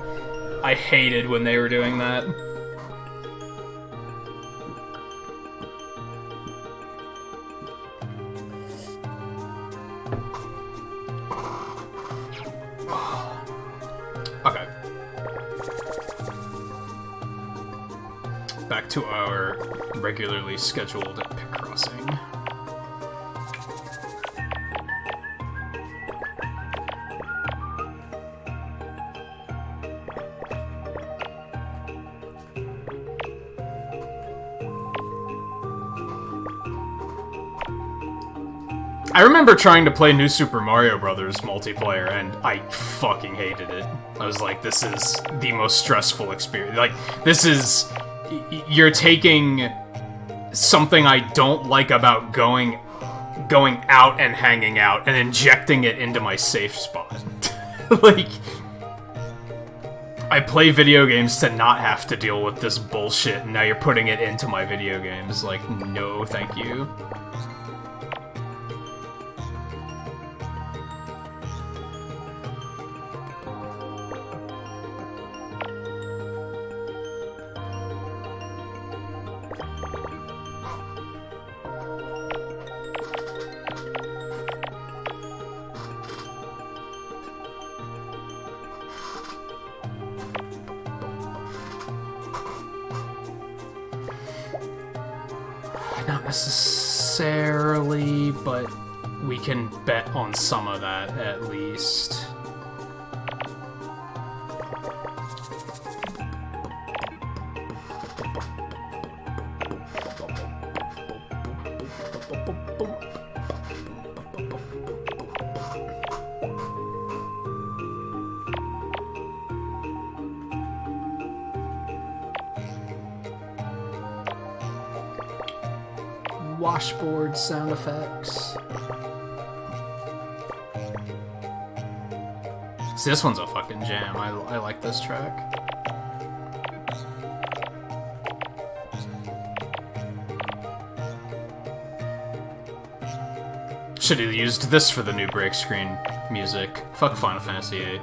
I hated when they were doing that. Okay. Back to our regularly scheduled Picrossing. I remember trying to play New Super Mario Bros. Multiplayer, and I fucking hated it. I was like, this is the most stressful experience. Like, this is... You're taking something I don't like about going out and hanging out and injecting it into my safe spot. Like, I play video games to not have to deal with this bullshit, and now you're putting it into my video games. Like, no, thank you. Not necessarily, but we can bet on some of that, at least. Washboard sound effects. See, this one's a fucking jam. I like this track. Should have used this for the new break screen music. Fuck Final Fantasy VIII.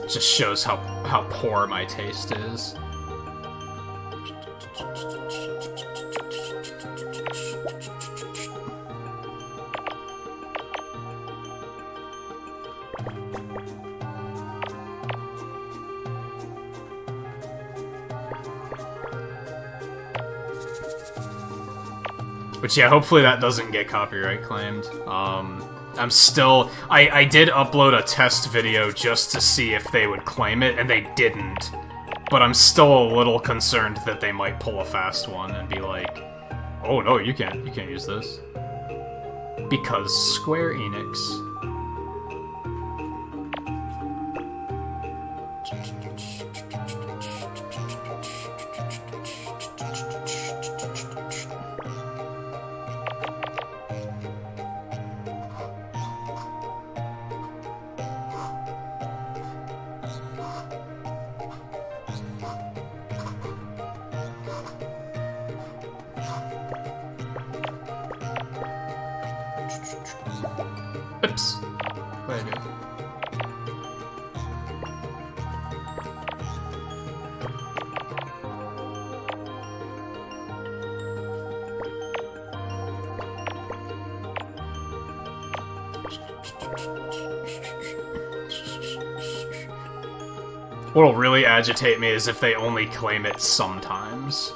Just shows how poor my taste is. Which, yeah, hopefully that doesn't get copyright claimed. I'm still... I did upload a test video just to see if they would claim it, and they didn't. But I'm still a little concerned that they might pull a fast one and be like, oh no, you can't use this. Because Square Enix. Oops. What did I do? What'll really agitate me is if they only claim it sometimes.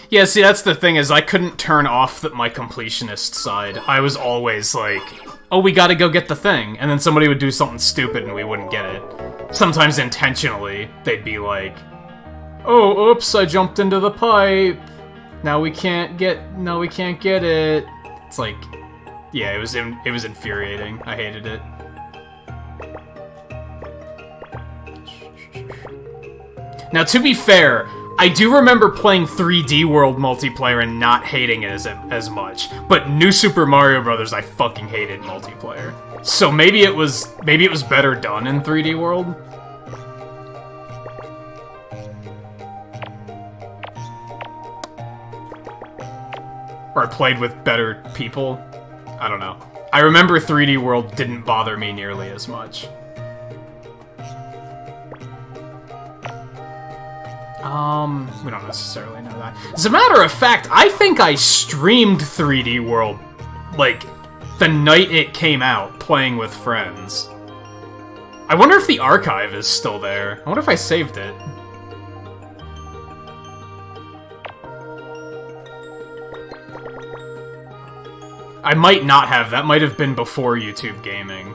Yeah, see, that's the thing, is I couldn't turn off my completionist side. I was always like, oh, we gotta go get the thing, and then somebody would do something stupid and we wouldn't get it. Sometimes intentionally, they'd be like, oh, oops, I jumped into the pipe. Now we can't get it. It's like, yeah, it was infuriating. I hated it. Now, to be fair, I do remember playing 3D World multiplayer and not hating it as much, but New Super Mario Bros. I fucking hated multiplayer. So maybe it was better done in 3D World. Or I played with better people. I don't know. I remember 3D World didn't bother me nearly as much. We don't necessarily know that. As a matter of fact, I think I streamed 3D World, like, the night it came out, playing with friends. I wonder if the archive is still there. I wonder if I saved it. I might not have. That might have been before YouTube Gaming.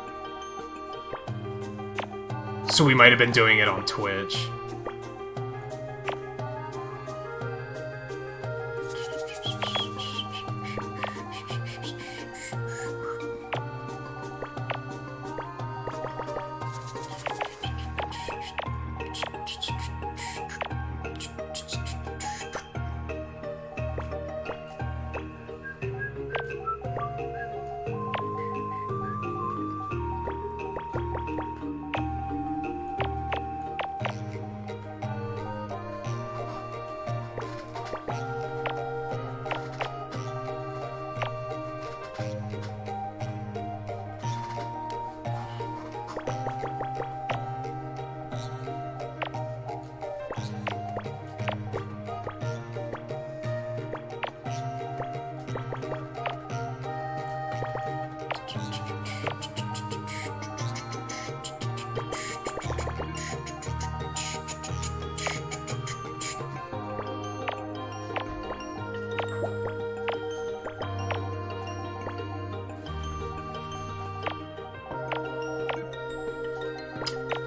So we might have been doing it on Twitch.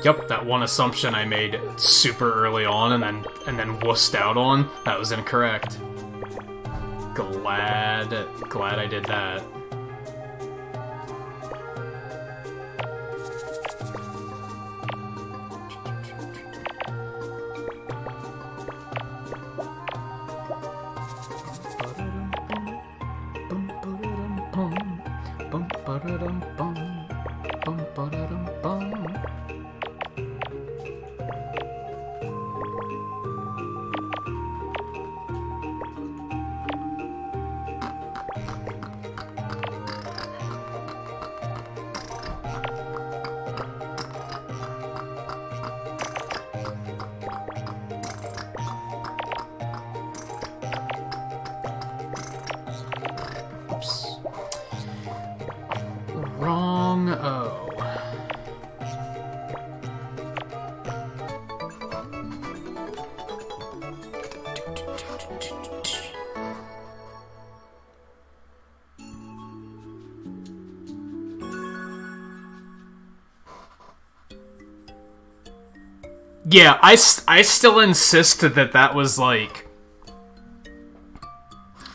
Yep, that one assumption I made super early on and then wussed out on, that was incorrect. Glad I did that. Wrong O. Yeah, I still insist that was like...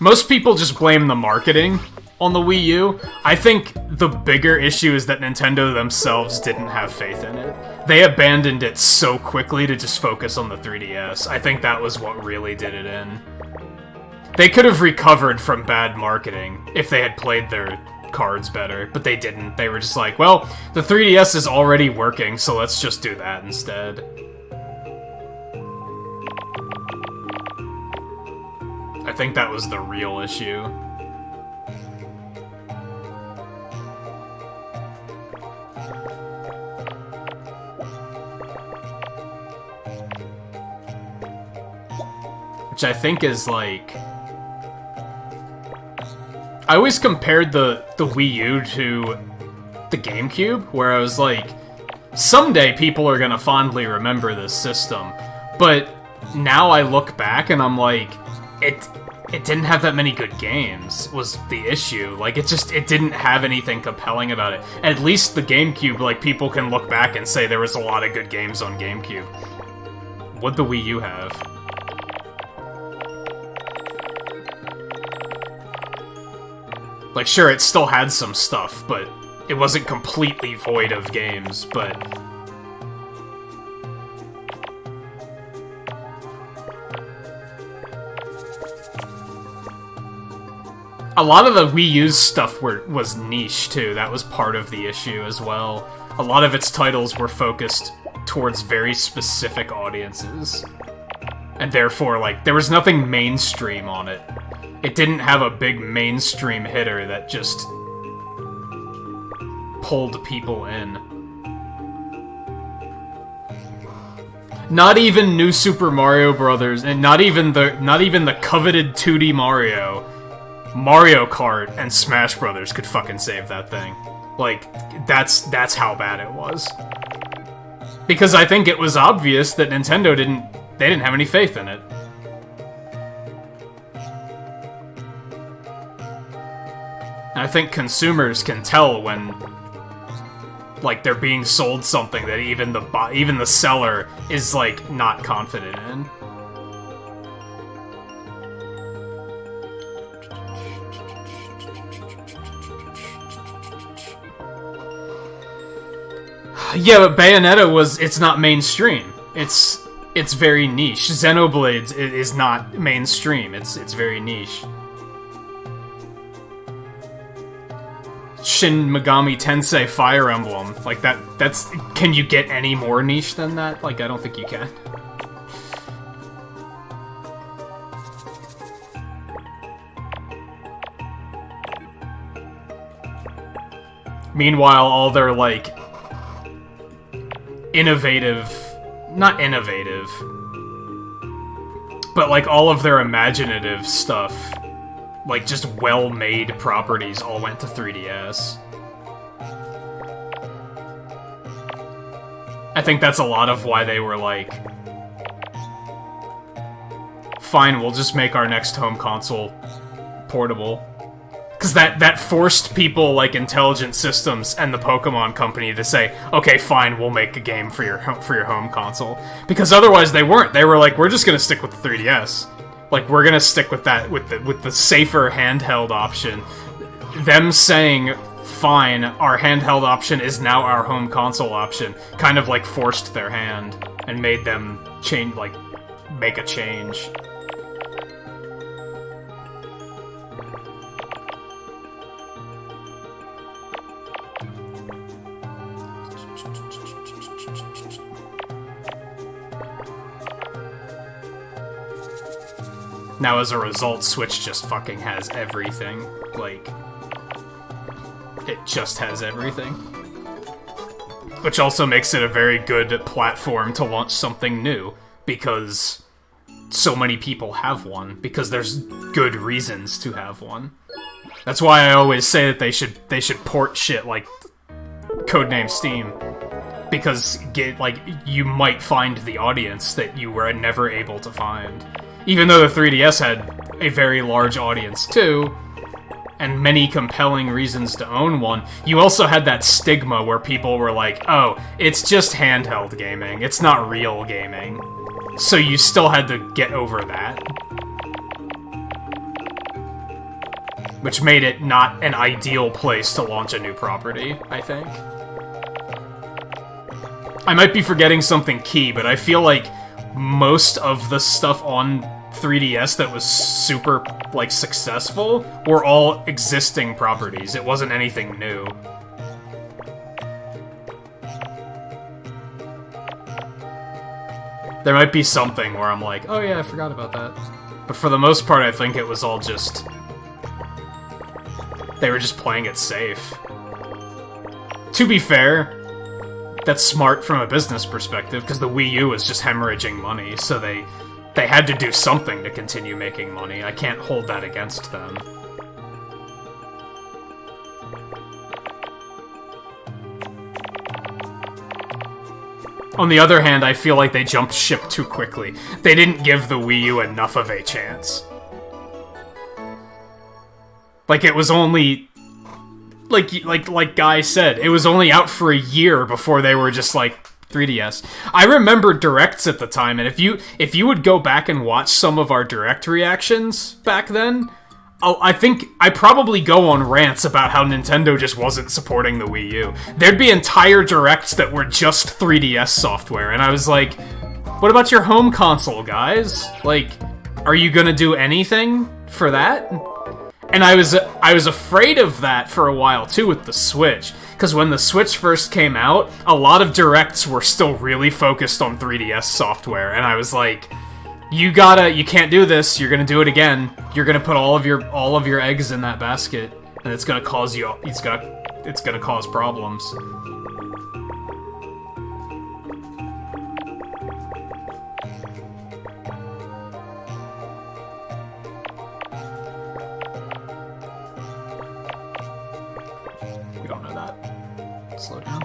Most people just blame the marketing on the Wii U. I think the bigger issue is that Nintendo themselves didn't have faith in it. They abandoned it so quickly to just focus on the 3DS. I think that was what really did it in. They could have recovered from bad marketing if they had played their cards better, but they didn't. They were just like, well, the 3DS is already working, so let's just do that instead. I think that was the real issue. Which I think is like... I always compared the Wii U to the GameCube, where I was like, someday people are gonna fondly remember this system, but now I look back and I'm like, it didn't have that many good games, was the issue. Like, it didn't have anything compelling about it. At least the GameCube, like, people can look back and say there was a lot of good games on GameCube. What'd the Wii U have? Like, sure, it still had some stuff, but it wasn't completely void of games, but... A lot of the Wii U's stuff was niche, too. That was part of the issue as well. A lot of its titles were focused towards very specific audiences. And therefore, like, there was nothing mainstream on it. It didn't have a big mainstream hitter that just pulled people in. Not even New Super Mario Brothers, and not even the coveted 2D Mario Kart and Smash Brothers could fucking save that thing. Like, that's how bad it was. Because I think it was obvious that Nintendo didn't have any faith in it. And I think consumers can tell when, like, they're being sold something that even the seller is, like, not confident in. Yeah, but Bayonetta it's not mainstream. It's very niche. Xenoblade is not mainstream. It's very niche. Shin Megami Tensei Fire Emblem, like that's can you get any more niche than that? Like, I don't think you can. Meanwhile, all their, like, not innovative, but, like, all of their imaginative stuff, like, just well-made properties all went to 3DS. I think that's a lot of why they were like, fine, we'll just make our next home console portable. Because that forced people like Intelligent Systems and the Pokemon Company to say, okay, fine, we'll make a game for your home console. Because otherwise they weren't. They were like, we're just gonna stick with the 3DS. Like, we're gonna stick with that, with the safer handheld option. Them saying, fine, our handheld option is now our home console option, kind of like forced their hand and made them change, like, make a change. Now, as a result, Switch just fucking has everything. Like, it just has everything. Which also makes it a very good platform to launch something new, because so many people have one, because there's good reasons to have one. That's why I always say that they should port shit like Codename Steam, because you might find the audience that you were never able to find. Even though the 3DS had a very large audience too, and many compelling reasons to own one, you also had that stigma where people were like, oh, it's just handheld gaming, it's not real gaming. So you still had to get over that. Which made it not an ideal place to launch a new property, I think. I might be forgetting something key, but I feel like most of the stuff on 3DS that was super, like, successful were all existing properties. It wasn't anything new. There might be something where I'm like, oh yeah, I forgot about that. But for the most part, I think it was all just... they were just playing it safe. To be fair, that's smart from a business perspective, because the Wii U was just hemorrhaging money, so they had to do something to continue making money. I can't hold that against them. On the other hand, I feel like they jumped ship too quickly. They didn't give the Wii U enough of a chance. Like, it was only... Like Guy said, it was only out for a year before they were just like, 3DS. I remember Directs at the time, and if you would go back and watch some of our Direct reactions back then, I think I probably go on rants about how Nintendo just wasn't supporting the Wii U. There'd be entire Directs that were just 3DS software, and I was like, what about your home console, guys? Like, are you gonna do anything for that? And I was afraid of that for a while, too, with the Switch. Because when the Switch first came out, a lot of Directs were still really focused on 3DS software, and I was like, you can't do this, you're gonna do it again. You're gonna put all of your eggs in that basket, and it's gonna cause problems. We don't know that. Slow down.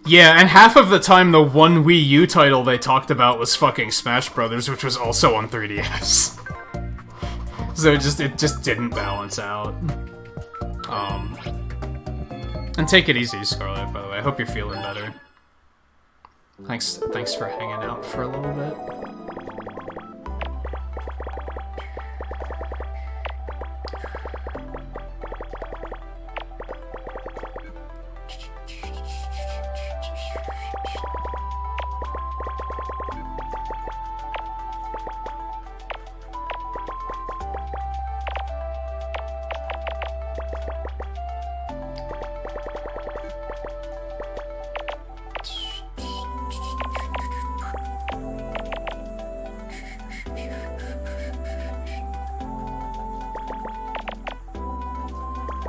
Yeah, and half of the time the one Wii U title they talked about was fucking Smash Brothers, which was also on 3DS. So it just didn't balance out. And take it easy, Scarlet, by the way. I hope you're feeling better. Thanks for hanging out for a little bit.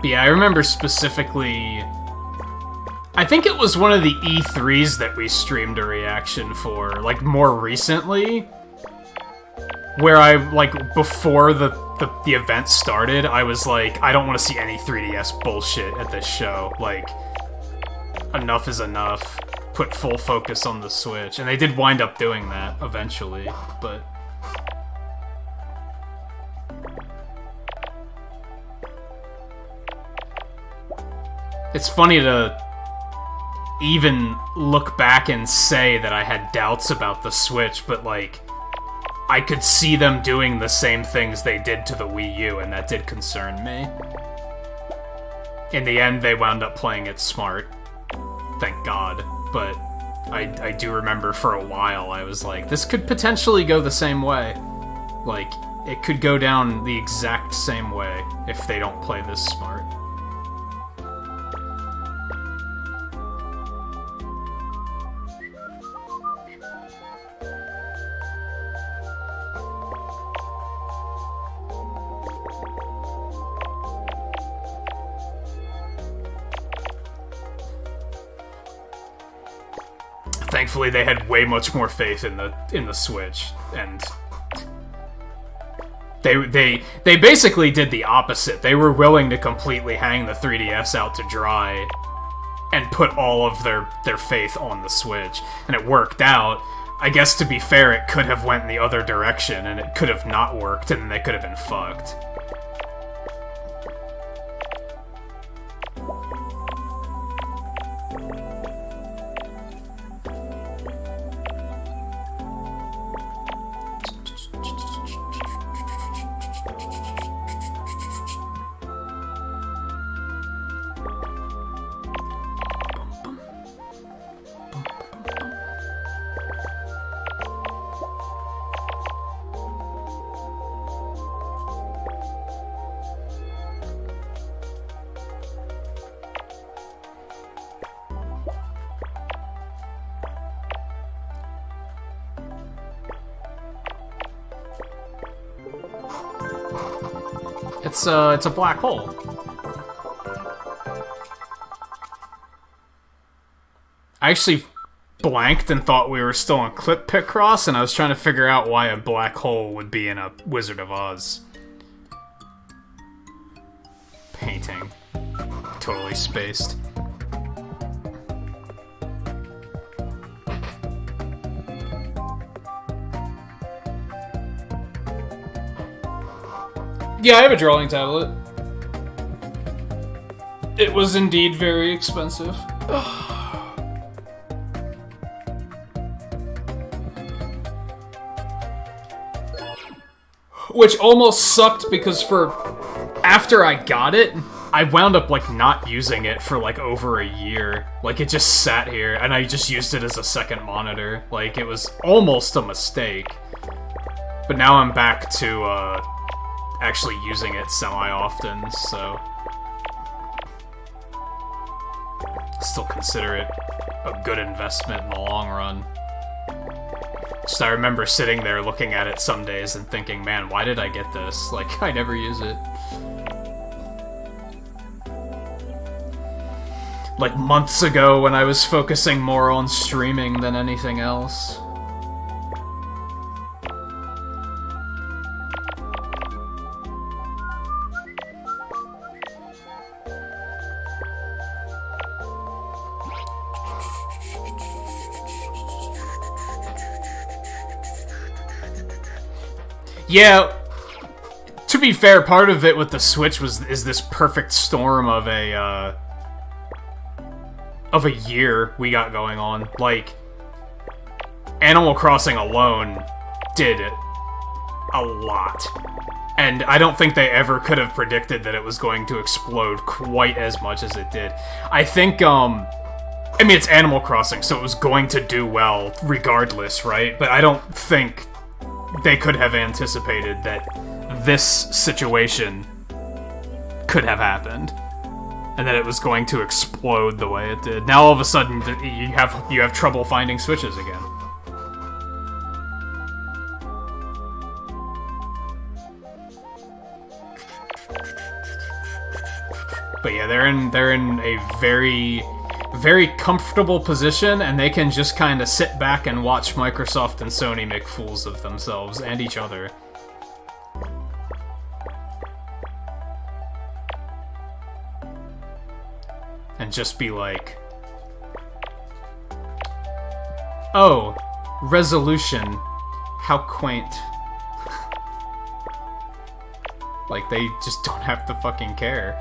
Yeah, I remember specifically... I think it was one of the E3s that we streamed a reaction for, like, more recently. Where I, like, before the event started, I was like, I don't want to see any 3DS bullshit at this show. Like, enough is enough. Put full focus on the Switch. And they did wind up doing that, eventually, but... It's funny to even look back and say that I had doubts about the Switch, but, like, I could see them doing the same things they did to the Wii U, and that did concern me. In the end, they wound up playing it smart. Thank God. But I do remember for a while I was like, this could potentially go the same way. Like, it could go down the exact same way if they don't play this smart. thankfully they had way much more faith in the Switch, and they basically did the opposite. They were willing to completely hang the 3DS out to dry and put all of their faith on the Switch, and it worked out. I guess, to be fair, it could have went in the other direction, and it could have not worked, and they could have been fucked. It's a black hole. I actually blanked and thought we were still on Clip Picross, and I was trying to figure out why a black hole would be in a Wizard of Oz painting. Totally spaced. Yeah, I have a drawing tablet. It was indeed very expensive. Which almost sucked because after I got it, I wound up like not using it for like over a year. Like it just sat here and I just used it as a second monitor. Like it was almost a mistake. But now I'm back to actually using it semi-often, so still consider it a good investment in the long run. So I remember sitting there looking at it some days and thinking, man, why did I get this? Like, I never use it. Like months ago when I was focusing more on streaming than anything else. Yeah, to be fair, part of it with the Switch is this perfect storm of a year we got going on. Like, Animal Crossing alone did a lot. And I don't think they ever could have predicted that it was going to explode quite as much as it did. I think, I mean, it's Animal Crossing, so it was going to do well regardless, right? But I don't think they could have anticipated that this situation could have happened, and that it was going to explode the way it did. Now all of a sudden you have trouble finding Switches again. But yeah, they're in a very comfortable position, and they can just kind of sit back and watch Microsoft and Sony make fools of themselves and each other. And just be like, oh, resolution, how quaint. Like, they just don't have to fucking care.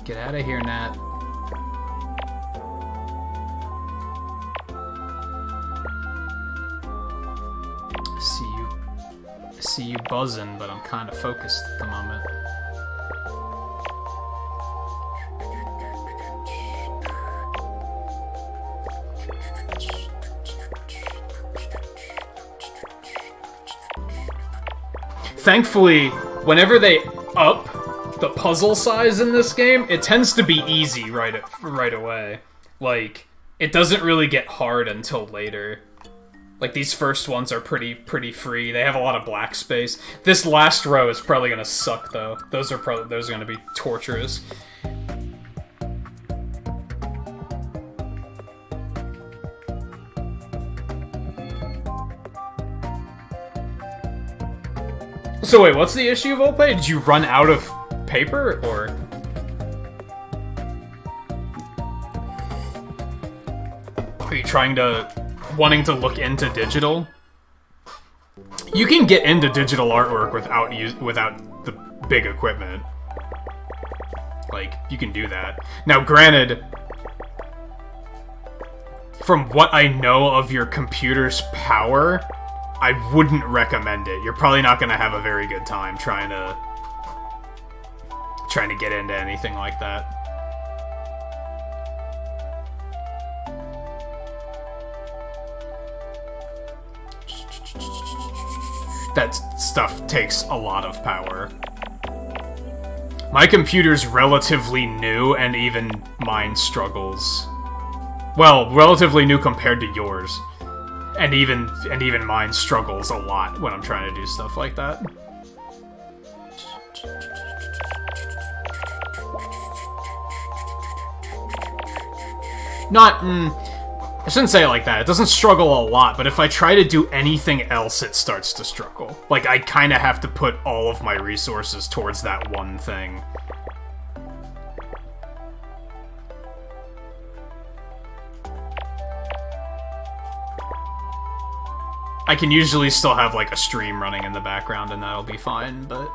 Get out of here, Nat. I see you buzzing, but I'm kind of focused at the moment. Thankfully, whenever they up the puzzle size in this game, it tends to be easy right away. Like, it doesn't really get hard until later. Like, these first ones are pretty free. They have a lot of black space. This last row is probably gonna suck, though. Those are gonna be torturous. So wait, what's the issue, Volpe? Did you run out of paper, or...? Are you wanting to look into digital? You can get into digital artwork without the big equipment. Like, you can do that. Now, granted, from what I know of your computer's power, I wouldn't recommend it. You're probably not going to have a very good time trying to get into anything like that. That stuff takes a lot of power. My computer's relatively new, and even mine struggles. Well, relatively new compared to yours. And even mine struggles a lot when I'm trying to do stuff like that. I shouldn't say it like that. It doesn't struggle a lot, but if I try to do anything else, it starts to struggle. Like, I kind of have to put all of my resources towards that one thing. I can usually still have, like, a stream running in the background, and that'll be fine, but...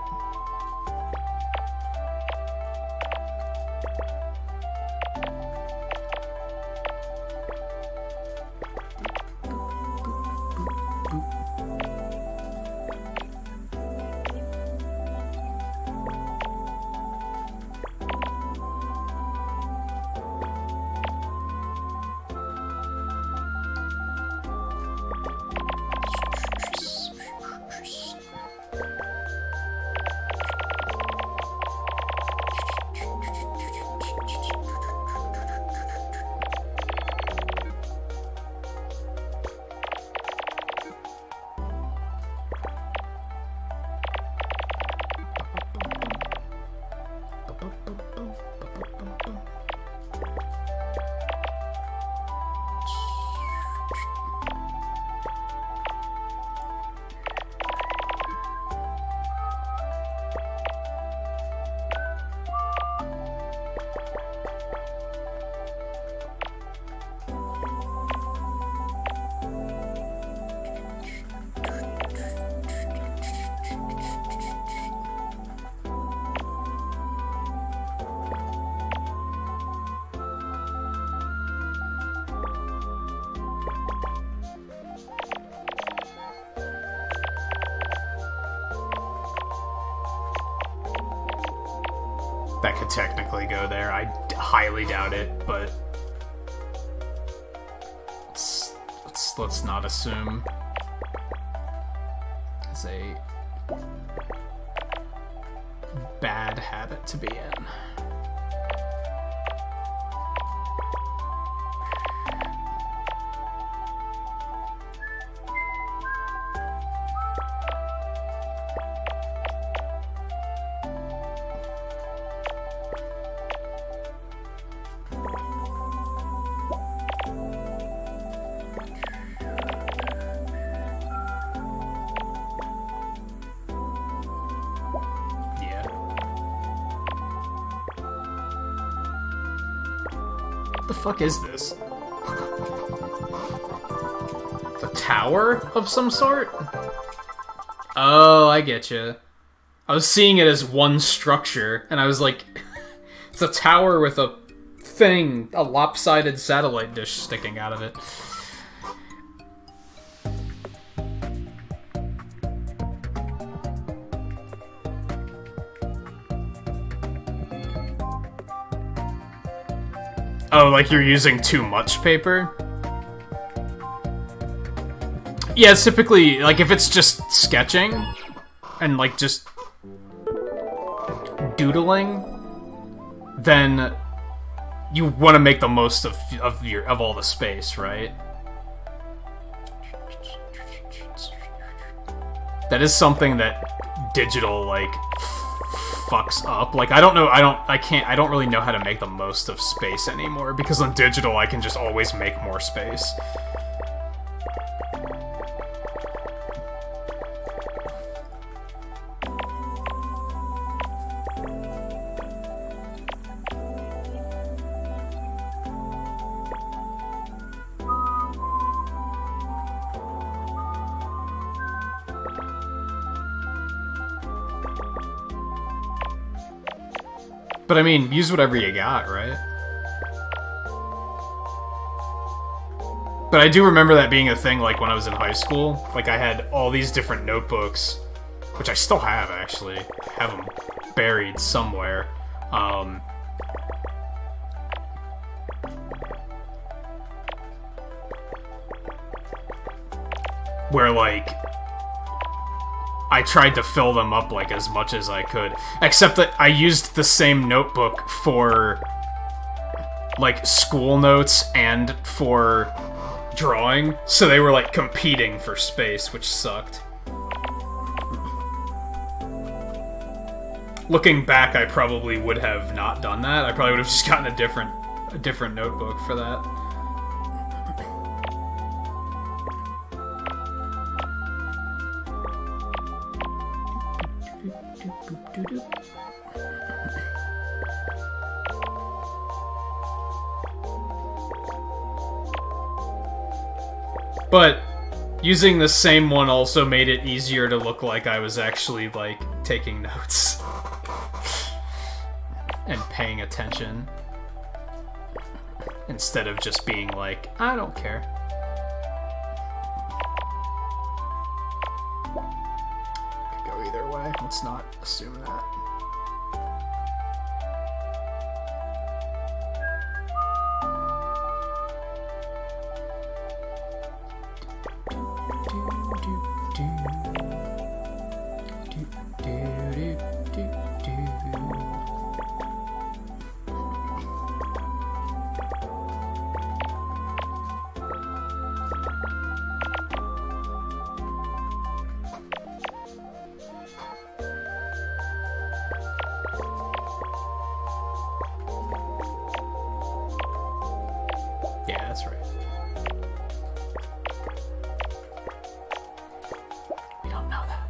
That could technically go there. I highly doubt it, but let's not assume. It's a bad habit to be in. What the fuck is this? The tower of some sort? Oh, I get you. I was seeing it as one structure, and I was like, It's a tower with a thing, a lopsided satellite dish sticking out of it. Oh, like you're using too much paper? Yeah, it's typically, like, if it's just sketching, and, like, just doodling, then you want to make the most of all the space, right? That is something that digital, like, fucks up. Like, I don't really know how to make the most of space anymore, because on digital I can just always make more space. But I mean, use whatever you got, right? But I do remember that being a thing, like, when I was in high school. Like, I had all these different notebooks, which I still have, actually. I have them buried somewhere. Where, like, I tried to fill them up, like, as much as I could. Except that I used the same notebook for, like, school notes and for drawing. So they were, like, competing for space, which sucked. Looking back, I probably would have not done that. I probably would have just gotten a different notebook for that. But using the same one also made it easier to look like I was actually, like, taking notes. And paying attention. Instead of just being like, I don't care. Could go either way. Let's not assume that. Yeah, that's right. We don't know that.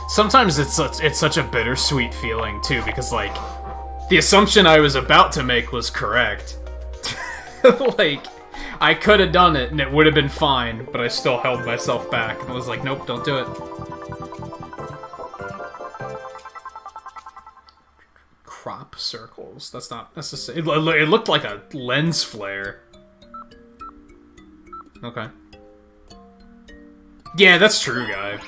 Sometimes it's such a bittersweet feeling too, because like the assumption I was about to make was correct. Like I could have done it and it would have been fine, but I still held myself back and was like, nope, don't do it. Crop circles. That's not necessary. It looked like a lens flare. Okay. Yeah, that's true, guy.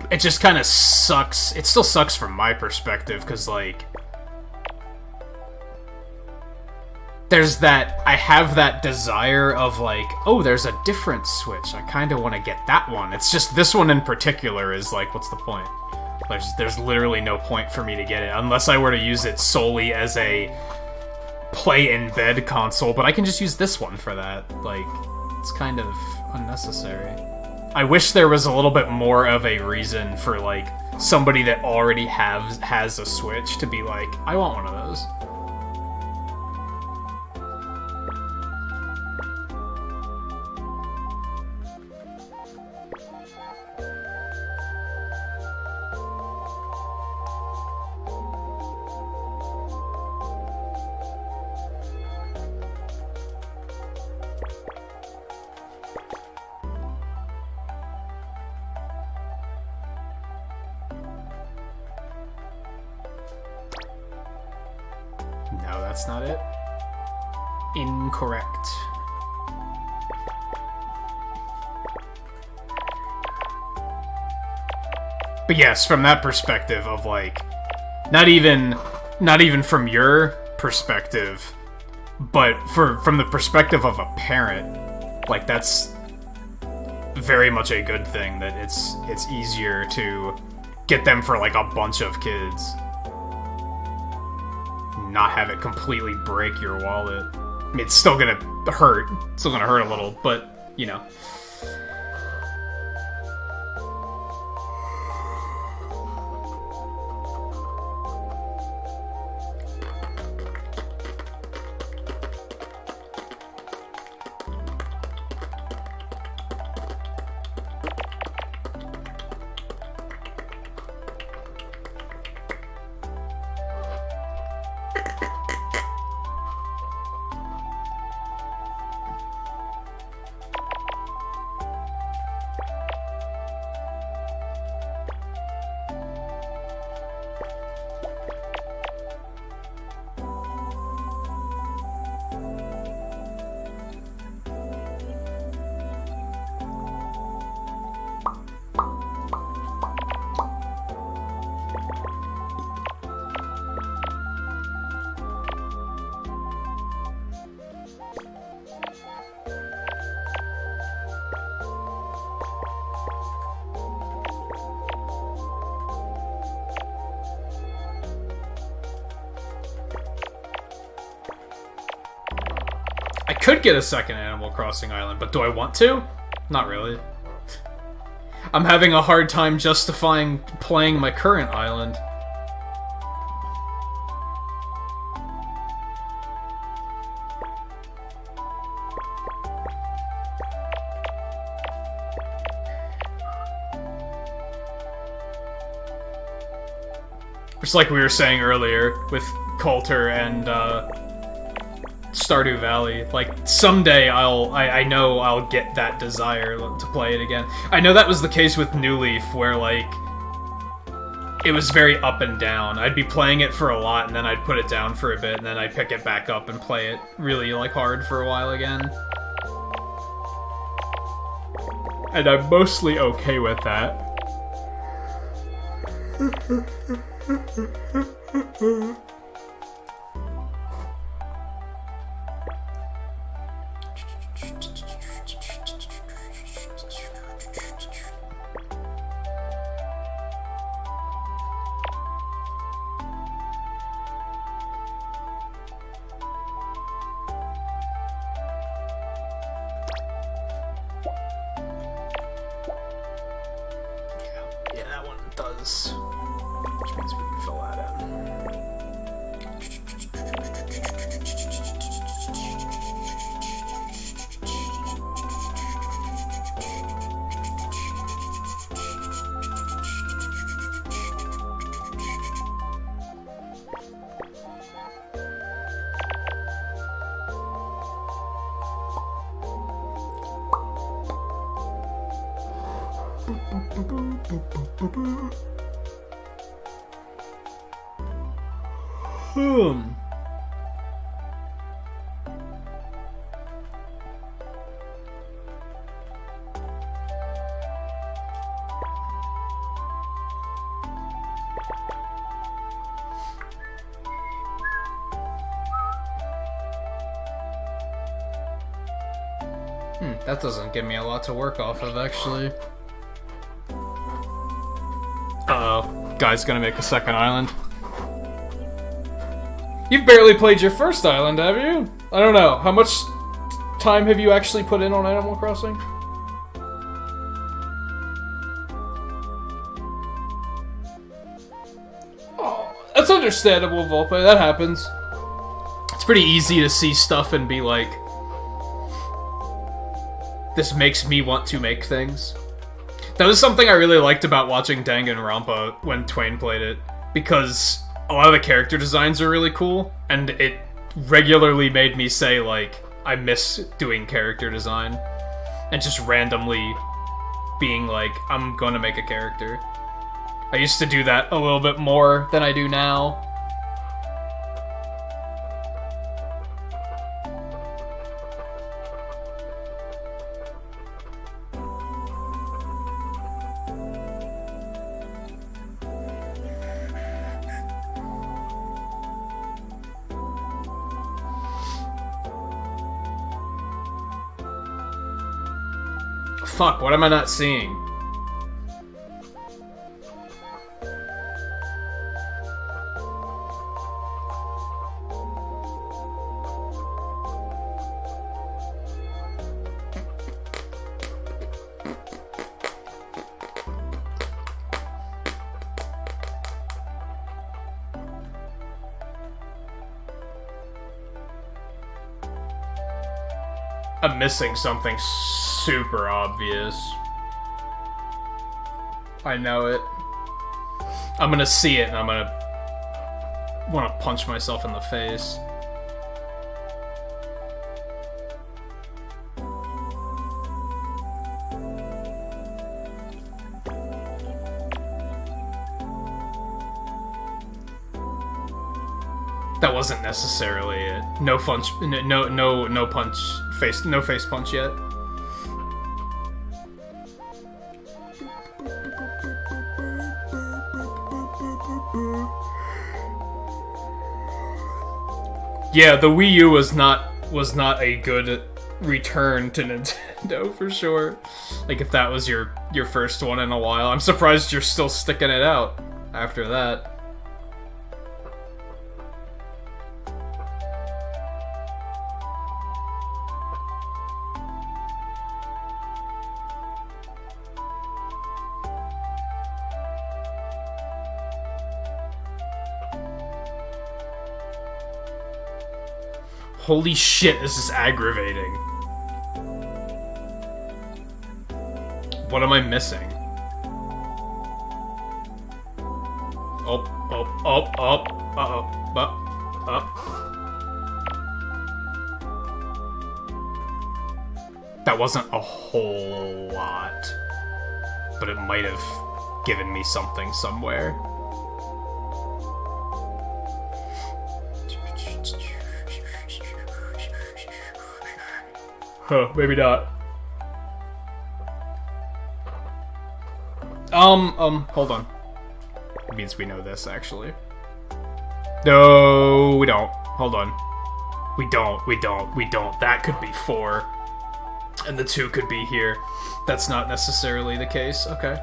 It just kind of sucks. It still sucks from my perspective, because, like... there's that, I have that desire of like, oh, there's a different Switch. I kind of want to get that one. It's just this one in particular is like, what's the point? There's literally no point for me to get it unless I were to use it solely as a play in bed console, but I can just use this one for that. Like, it's kind of unnecessary. I wish there was a little bit more of a reason for like somebody that already has a Switch to be like, I want one of those. No, that's not it. Incorrect. But yes, from that perspective of like, not even from your perspective, but from the perspective of a parent, like that's very much a good thing that it's easier to get them for like a bunch of kids. Not have it completely break your wallet. I mean, it's still gonna hurt. It's still gonna hurt a little, but, you know. I could get a second Animal Crossing island, but do I want to? Not really. I'm having a hard time justifying playing my current island. Just like we were saying earlier with Coulter and Stardew Valley, like someday I know I'll get that desire to play it again. I know that was the case with New Leaf, where like it was very up and down. I'd be playing it for a lot and then I'd put it down for a bit and then I'd pick it back up and play it really like hard for a while again. And I'm mostly okay with that. Yeah, that one does. Which means we can fill that in. That doesn't give me a lot to work off of, actually. Uh-oh. Guy's gonna make a second island. You've barely played your first island, have you? I don't know. How much time have you actually put in on Animal Crossing? Oh, that's understandable, Volpe. That happens. It's pretty easy to see stuff and be like, this makes me want to make things. That was something I really liked about watching Danganronpa when Twain played it, because a lot of the character designs are really cool, and it regularly made me say, like, I miss doing character design, and just randomly being like, I'm gonna make a character. I used to do that a little bit more than I do now. Fuck, what am I not seeing? I'm missing something super obvious. I know it. I'm gonna see it and I'm gonna wanna punch myself in the face. That wasn't necessarily it. No punch, no punch, no face punch yet. Yeah, the Wii U was not a good return to Nintendo for sure. Like if that was your first one in a while, I'm surprised you're still sticking it out after that. Holy shit, this is aggravating. What am I missing? Up. That wasn't a whole lot, but it might have given me something somewhere. Huh, maybe not. Hold on. It means we know this, actually. No, we don't. Hold on. We don't. That could be 4. And the 2 could be here. That's not necessarily the case. Okay.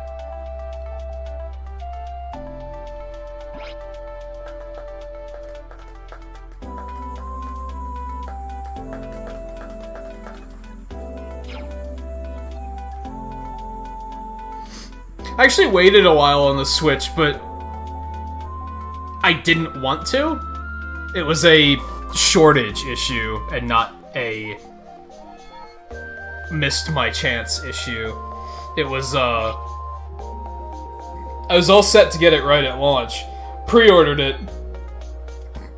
I actually waited a while on the Switch, but I didn't want to. It was a shortage issue and not a missed my chance issue. It was, I was all set to get it right at launch, pre-ordered it,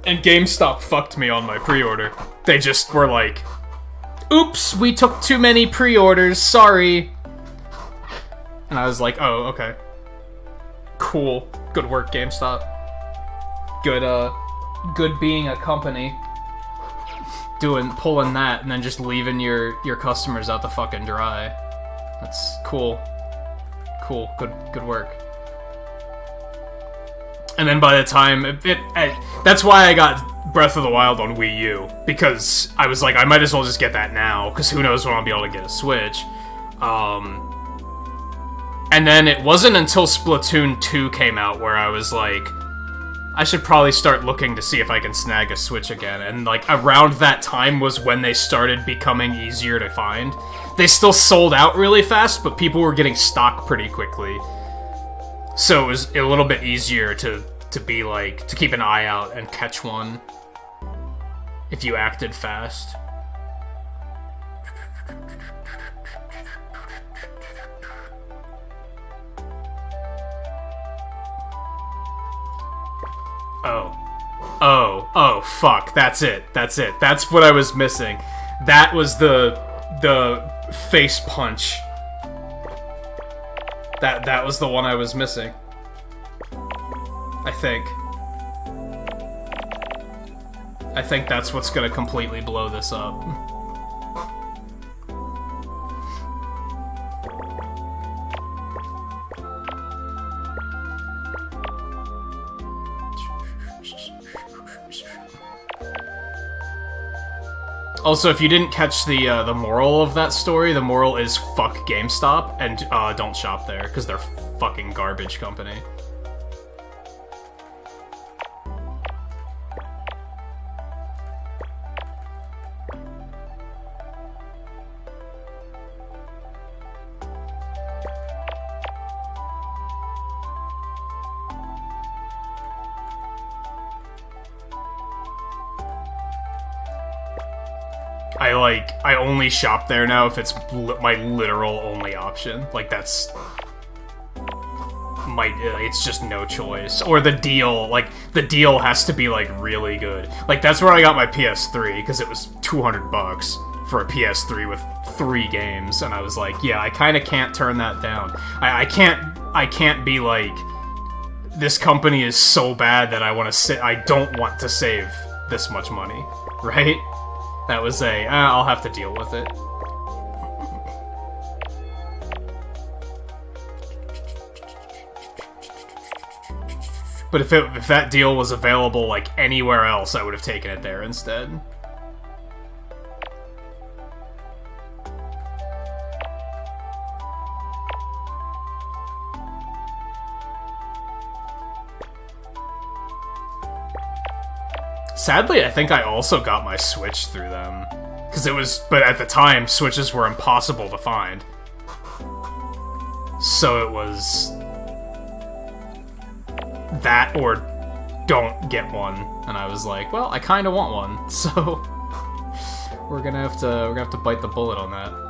and GameStop fucked me on my pre-order. They just were like, oops, we took too many pre-orders, sorry. And I was like, oh, okay. Cool. Good work, GameStop. Good being a company. Pulling that and then just leaving your customers out to fucking dry. That's cool. Cool. Good work. And then by the time that's why I got Breath of the Wild on Wii U, because I was like, I might as well just get that now, because who knows when I'll be able to get a Switch. And then it wasn't until Splatoon 2 came out where I was like, I should probably start looking to see if I can snag a Switch again. And like around that time was when they started becoming easier to find. They still sold out really fast, but people were getting stock pretty quickly. So it was a little bit easier to be like, to keep an eye out and catch one if you acted fast. Oh, fuck, that's it. That's what I was missing. That was the face punch. That was the one I was missing. I think that's what's gonna completely blow this up. Also, if you didn't catch the moral of that story, the moral is fuck GameStop and don't shop there, because they're fucking garbage company. I only shop there now if it's my literal only option. Like, that's... it's just no choice. Or the deal, like, the deal has to be, like, really good. Like, that's where I got my PS3, because it was $200 for a PS3 with 3 games, and I was like, yeah, I kinda can't turn that down. I can't be like, this company is so bad that I don't want to save this much money, right? That was I'll have to deal with it. But if that deal was available, like, anywhere else, I would have taken it there instead. Sadly, I think I also got my Switch through them. But at the time, Switches were impossible to find. So it was... that or don't get one. And I was like, well, I kinda want one, so... we're gonna have to bite the bullet on that.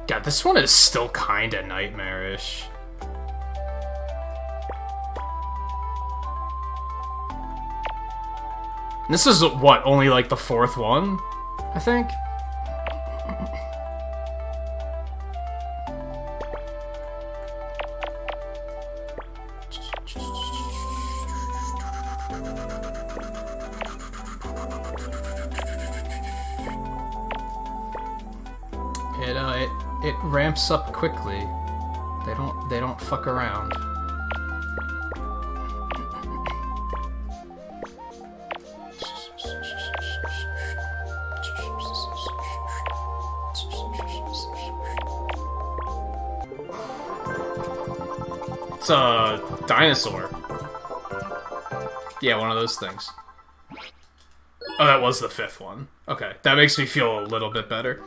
God, this one is still kinda nightmarish. This is, what, only like the 4th one? I think? It ramps up quickly. They don't fuck around. It's a dinosaur. Yeah, one of those things. Oh, that was the 5th one. Okay, that makes me feel a little bit better.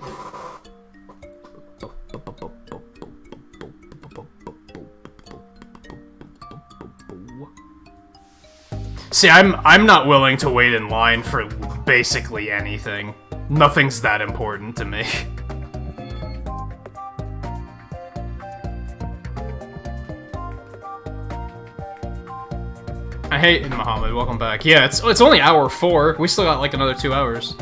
See, I'm not willing to wait in line for basically anything. Nothing's that important to me. I hate Muhammad, welcome back. Yeah, it's only hour 4. We still got like another 2 hours.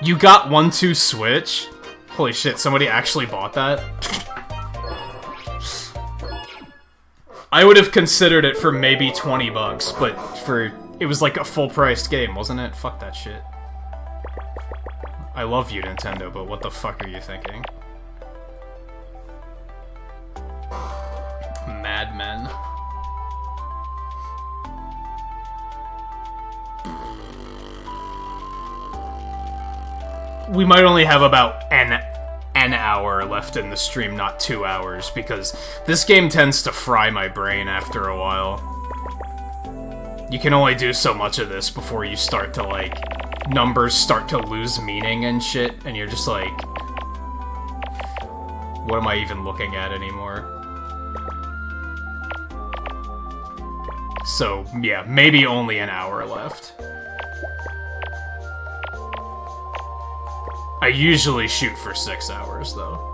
You got 1-2 Switch? Holy shit, somebody actually bought that? I would have considered it for maybe 20 bucks, but it was like a full-priced game, wasn't it? Fuck that shit. I love you, Nintendo, but what the fuck are you thinking? Madmen. We might only have about an hour left in the stream, not 2 hours, because this game tends to fry my brain after a while. You can only do so much of this before you start to, like, numbers start to lose meaning and shit, and you're just like, what am I even looking at anymore? So, yeah, maybe only an hour left. I usually shoot for 6 hours, though.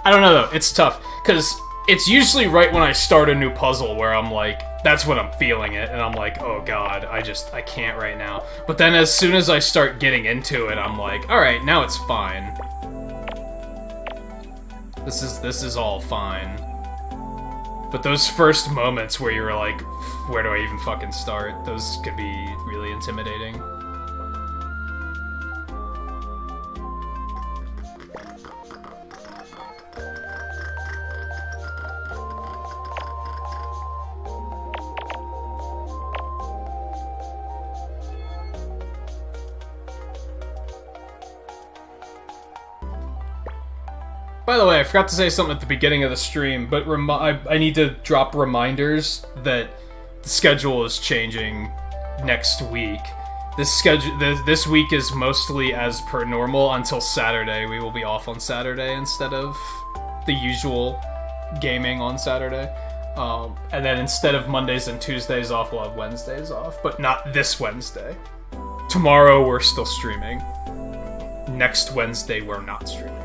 I don't know, though. It's tough, because it's usually right when I start a new puzzle where I'm like, that's when I'm feeling it, and I'm like, oh god, I can't right now. But then as soon as I start getting into it, I'm like, alright, now it's fine. This is all fine. But those first moments where you're like, where do I even fucking start? Those could be really intimidating. By the way, I forgot to say something at the beginning of the stream, but I need to drop reminders that the schedule is changing next week. This week is mostly as per normal until Saturday. We will be off on Saturday instead of the usual gaming on Saturday. And then instead of Mondays and Tuesdays off, we'll have Wednesdays off, but not this Wednesday. Tomorrow we're still streaming. Next Wednesday we're not streaming.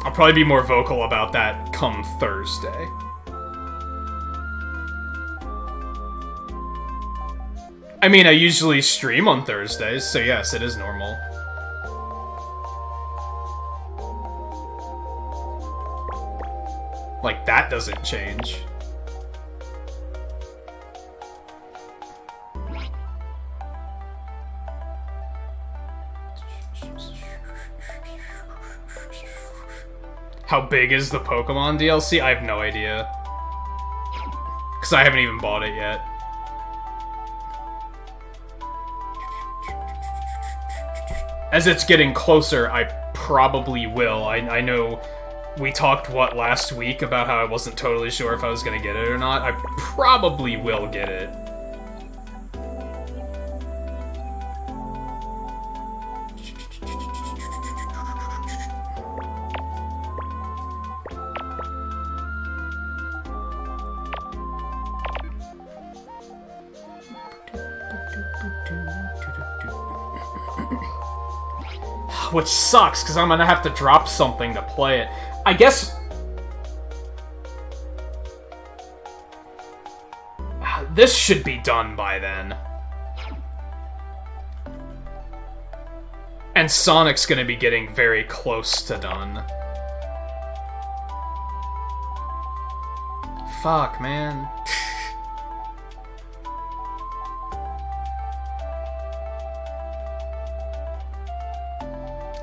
I'll probably be more vocal about that come Thursday. I mean, I usually stream on Thursdays, so yes, it is normal. Like, that doesn't change. How big is the Pokemon DLC? I have no idea. Because I haven't even bought it yet. As it's getting closer, I probably will. I know we talked, last week about how I wasn't totally sure if I was going to get it or not. I probably will get it. Which sucks, because I'm gonna have to drop something to play it. I guess... this should be done by then. And Sonic's gonna be getting very close to done. Fuck, man.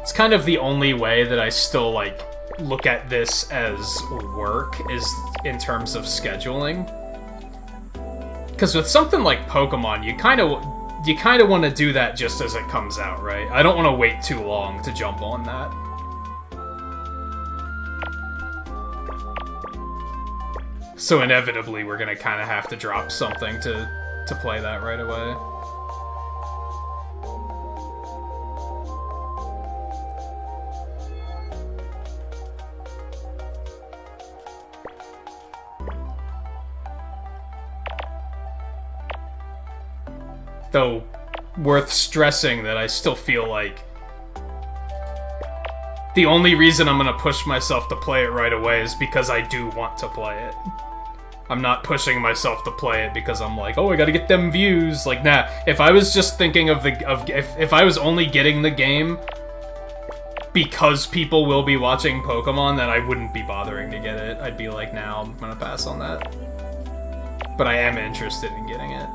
It's kind of the only way that I still, like, look at this as work, is in terms of scheduling. Because with something like Pokemon, you kind of want to do that just as it comes out, right? I don't want to wait too long to jump on that. So inevitably, we're gonna kind of have to drop something to play that right away. Though, worth stressing that I still feel like the only reason I'm gonna push myself to play it right away is because I do want to play it. I'm not pushing myself to play it because I'm like, oh, I gotta get them views. Like, nah. If I was just thinking if I was only getting the game because people will be watching Pokemon, then I wouldn't be bothering to get it. I'd be like, nah, I'm gonna pass on that. But I am interested in getting it.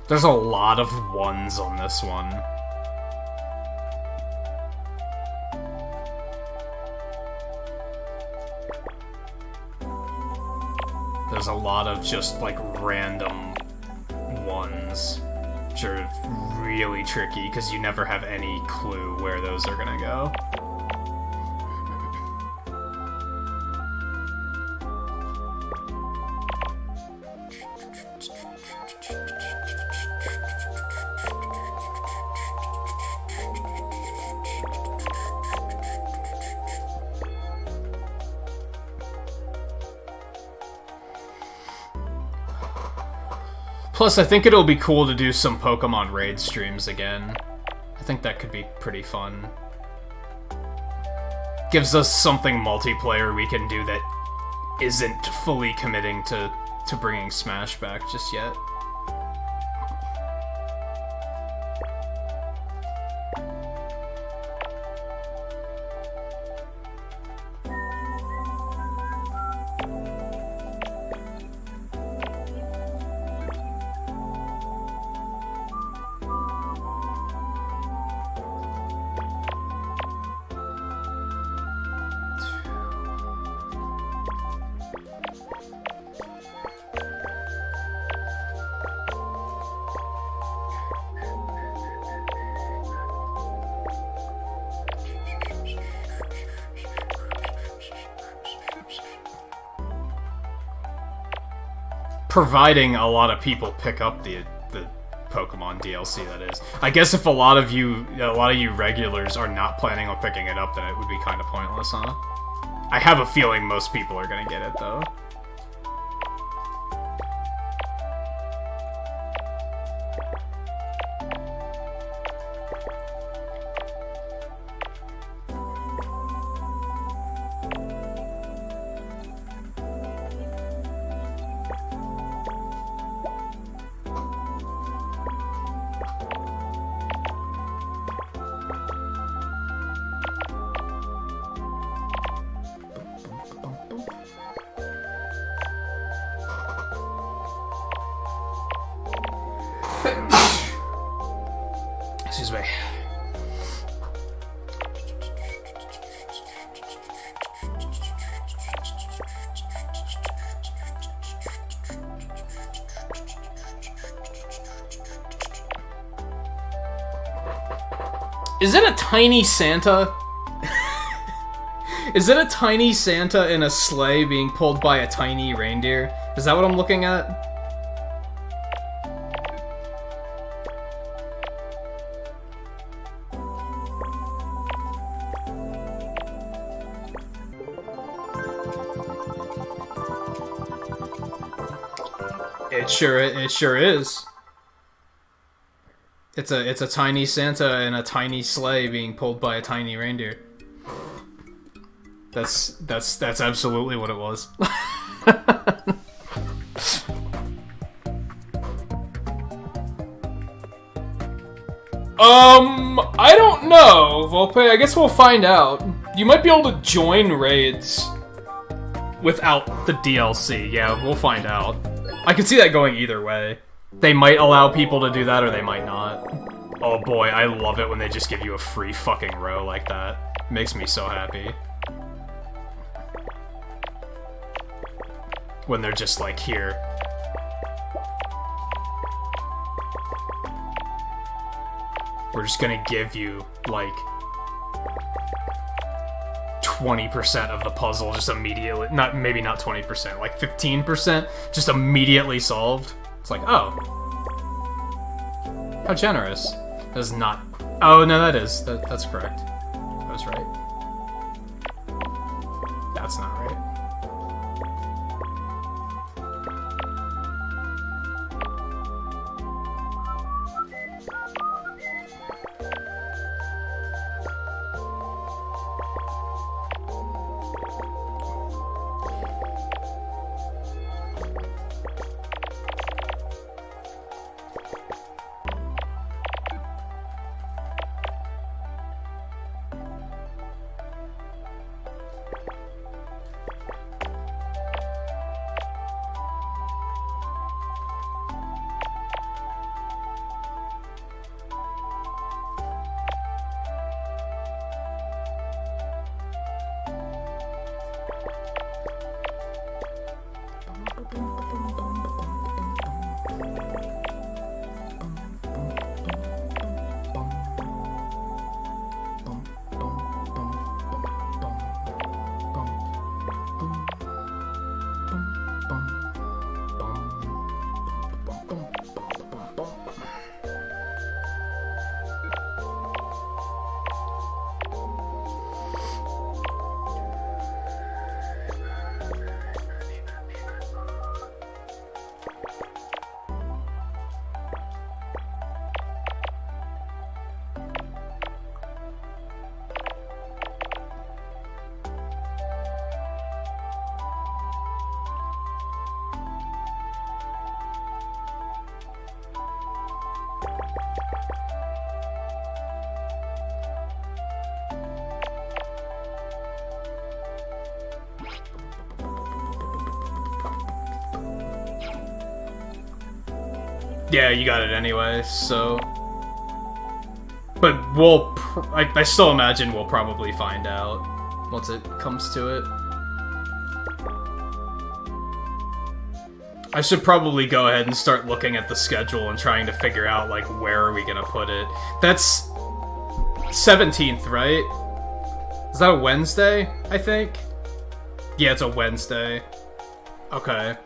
There's a lot of ones on this one. There's a lot of just, like, random ones, which are really tricky, because you never have any clue where those are gonna go. Plus, I think it'll be cool to do some Pokemon raid streams again. I think that could be pretty fun. Gives us something multiplayer we can do that isn't fully committing to bringing Smash back just yet. Providing a lot of people pick up the Pokemon DLC, that is. I guess if a lot of you regulars are not planning on picking it up, then it would be kind of pointless, huh? I have a feeling most people are gonna get it, though. Excuse me. Is it a tiny Santa? Is it a tiny Santa in a sleigh being pulled by a tiny reindeer? Is that what I'm looking at? It sure is. It's a tiny Santa in a tiny sleigh being pulled by a tiny reindeer. That's absolutely what it was. I don't know, Volpe. I guess we'll find out. You might be able to join raids without the DLC. Yeah, we'll find out. I can see that going either way. They might allow people to do that, or they might not. Oh boy, I love it when they just give you a free fucking row like that. Makes me so happy. When they're just like, here. We're just gonna give you, like, 20% of the puzzle just immediately. Maybe not 20%, like 15%, just immediately solved. It's like, oh. How generous. That is not. Oh, no, that is. That's correct. I was right. That's not right. Yeah, you got it anyway, so... But we'll... I still imagine we'll probably find out once it comes to it. I should probably go ahead and start looking at the schedule and trying to figure out, like, where are we gonna put it. That's... 17th, right? Is that a Wednesday, I think? Yeah, it's a Wednesday. Okay.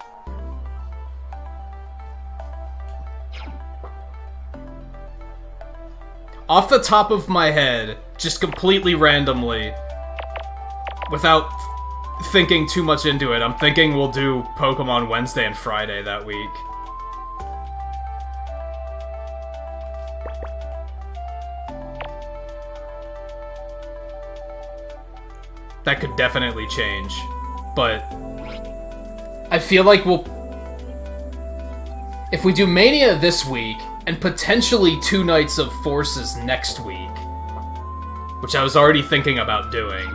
Off the top of my head, just completely randomly, without thinking too much into it, I'm thinking we'll do Pokemon Wednesday and Friday that week. That could definitely change, but I feel like we'll... If we do Mania this week, and potentially 2 nights of Forces next week, which I was already thinking about doing.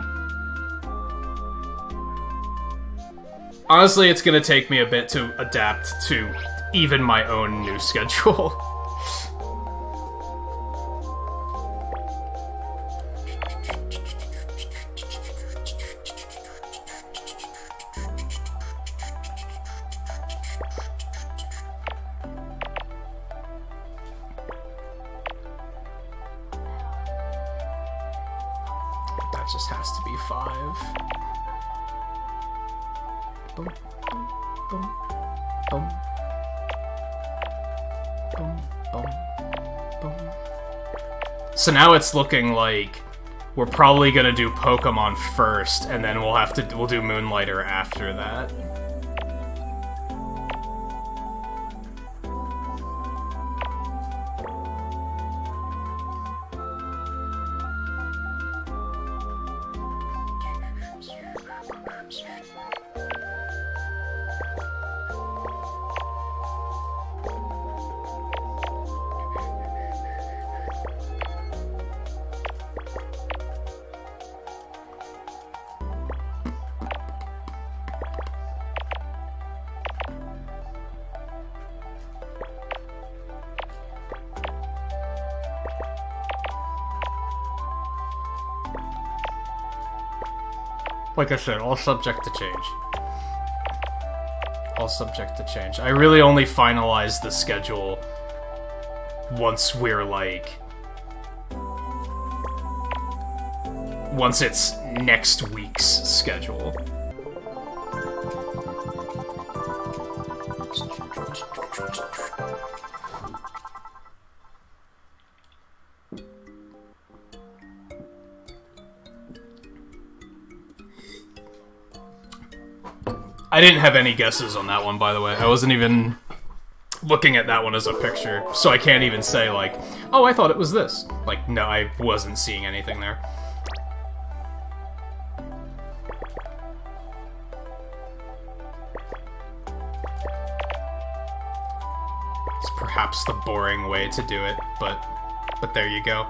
Honestly, it's gonna take me a bit to adapt to even my own new schedule. Just has to be 5. Boom, boom, boom, boom, boom, boom, boom. So now it's looking like we're probably gonna do Pokemon first, and then we'll do Moonlighter after that. Like I said, all subject to change. All subject to change. I really only finalize the schedule once we're like... once it's next week's schedule. I didn't have any guesses on that one, by the way. I wasn't even looking at that one as a picture, so I can't even say, like, oh, I thought it was this. Like, no, I wasn't seeing anything there. It's perhaps the boring way to do it, but there you go.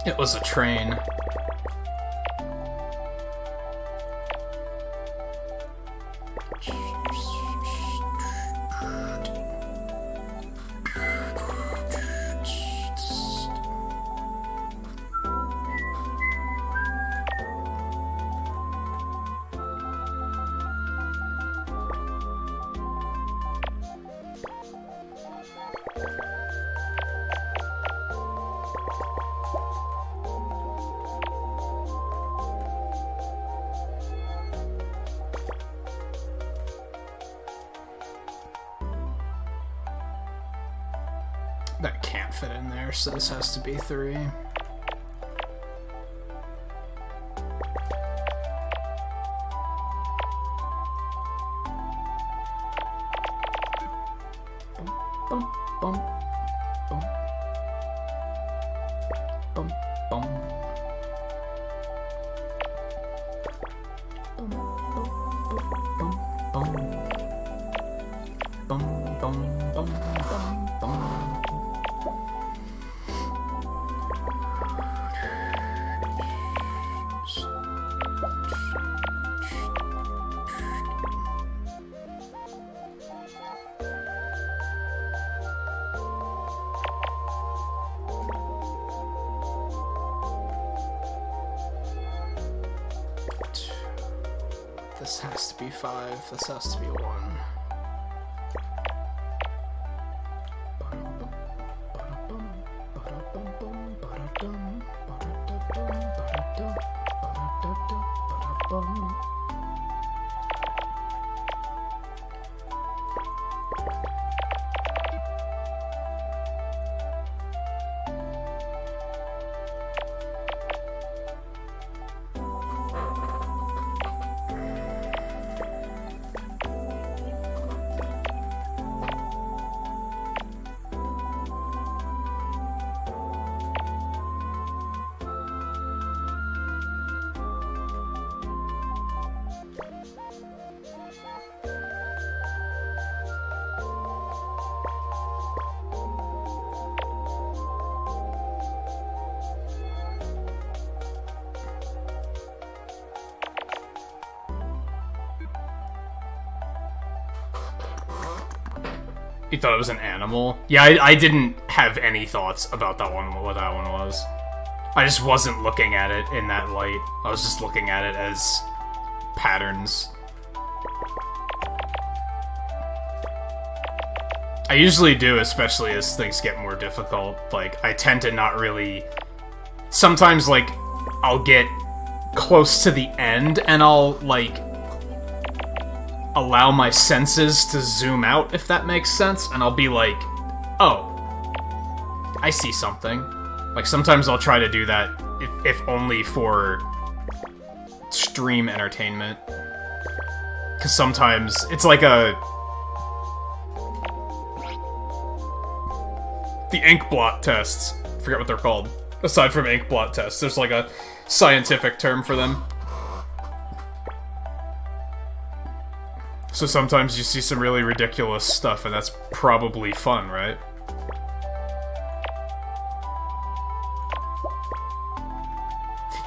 It was a train. That can't fit in there, so this has to be 3. Bum, bum, bum, bum, bum, bum, bum, bum, bum, bum, bum, bum, bum. This has to be 5, this has to be 1. You thought it was an animal? Yeah, I didn't have any thoughts about that one, what that one was. I just wasn't looking at it in that light. I was just looking at it as patterns. I usually do, especially as things get more difficult. Like, I tend to not really... Sometimes, like, I'll get close to the end and I'll, like, allow my senses to zoom out, if that makes sense, and I'll be like, oh, I see something. Like, sometimes I'll try to do that, if only for stream entertainment. Because sometimes it's like the ink blot tests. I forget what they're called. Aside from ink blot tests, there's like a scientific term for them. So sometimes you see some really ridiculous stuff, and that's probably fun, right?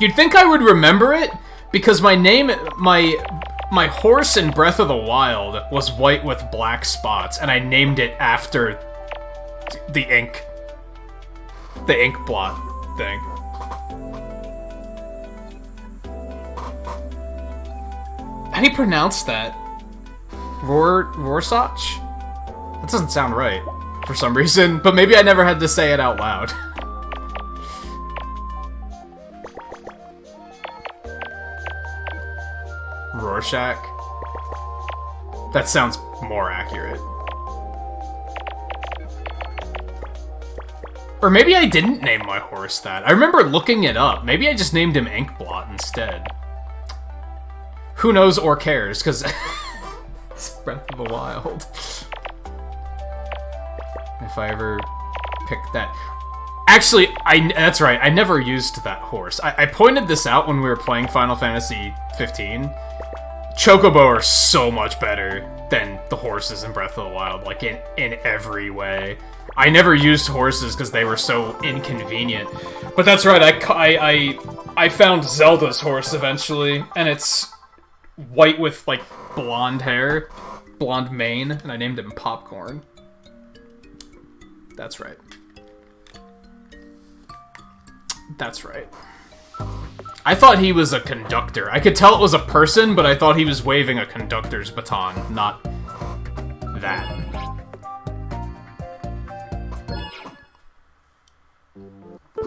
You'd think I would remember it, because my name, my horse in Breath of the Wild was white with black spots, and I named it after the ink blot thing. How do you pronounce that? Rorschach? That doesn't sound right for some reason, but maybe I never had to say it out loud. Rorschach? That sounds more accurate. Or maybe I didn't name my horse that. I remember looking it up. Maybe I just named him Inkblot instead. Who knows or cares, because it's Breath of the Wild. If I ever picked that... Actually, that's right, I never used that horse. I pointed this out when we were playing Final Fantasy 15. Chocobo are so much better than the horses in Breath of the Wild, like in every way. I never used horses because they were so inconvenient. But that's right, I found Zelda's horse eventually, and it's white with, like, blonde hair, blonde mane, and I named him Popcorn. That's right. That's right. I thought he was a conductor. I could tell it was a person, but I thought he was waving a conductor's baton, not that.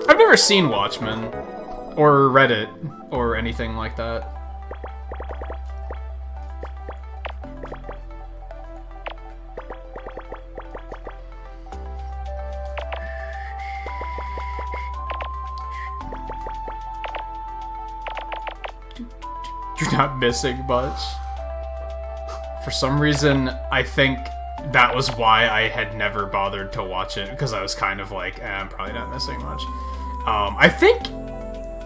I've never seen Watchmen, or Reddit, or anything like that. You're not missing much. For some reason, I think that was why I had never bothered to watch it, because I was kind of like, I'm probably not missing much. I think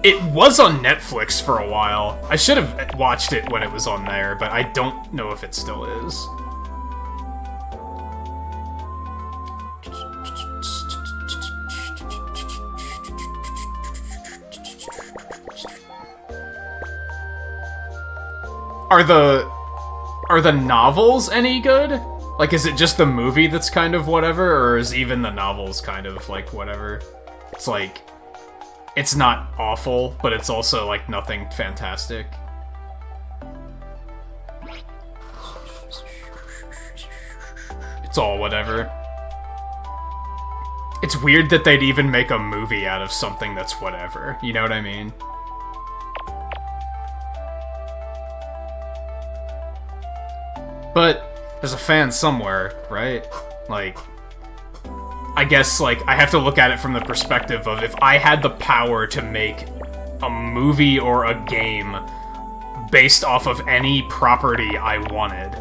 it was on Netflix for a while. I should have watched it when it was on there, but I don't know if it still is. Are the novels any good? Like, is it just the movie that's kind of whatever, or is even the novels kind of, like, whatever? It's like, it's not awful, but it's also, like, nothing fantastic. It's all whatever. It's weird that they'd even make a movie out of something that's whatever, you know what I mean? But there's a fan somewhere, right? Like, I guess, like, I have to look at it from the perspective of if I had the power to make a movie or a game based off of any property I wanted,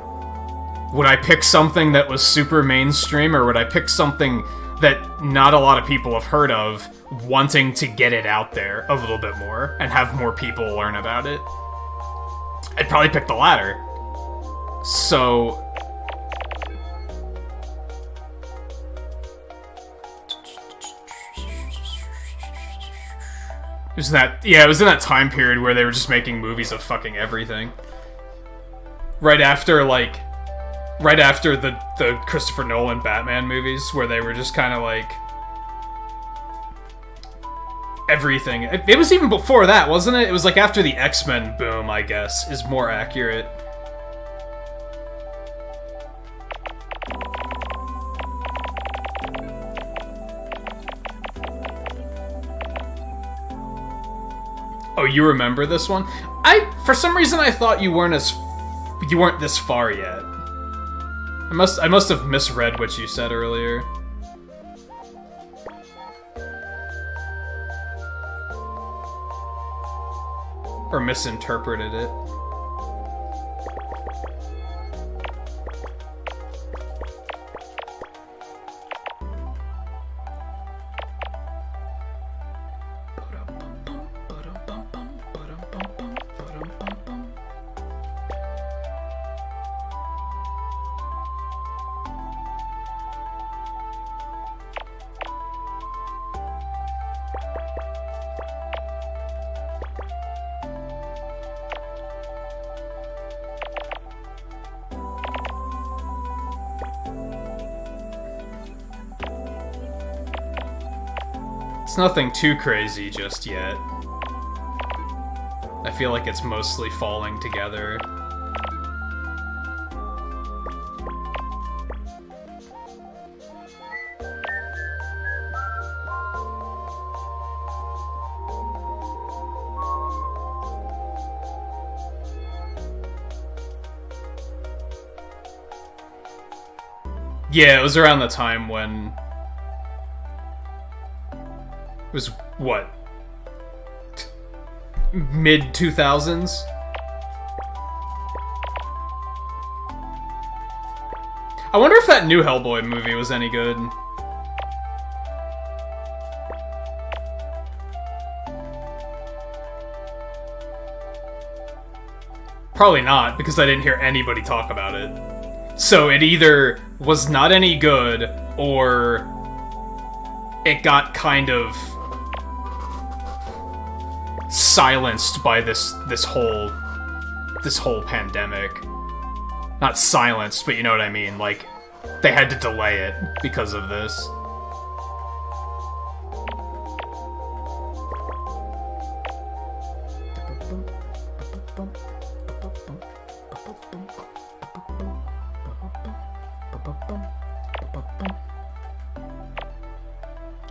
would I pick something that was super mainstream, or would I pick something that not a lot of people have heard of, wanting to get it out there a little bit more and have more people learn about it? I'd probably pick the latter. So... it was in that time period where they were just making movies of fucking everything. Right after the Christopher Nolan Batman movies, where they were just kind of like... everything. It was even before that, wasn't it? It was like after the X-Men boom, I guess, is more accurate. Oh, you remember this one? For some reason, I thought you weren't this far yet. I must have misread what you said earlier. Or misinterpreted it. It's nothing too crazy just yet. I feel like it's mostly falling together. Yeah, it was around the time when... It was, what? Mid-2000s? I wonder if that new Hellboy movie was any good. Probably not, because I didn't hear anybody talk about it. So it either was not any good, or it got kind of silenced by this whole pandemic. Not silenced, but you know what I mean. Like, they had to delay it because of this.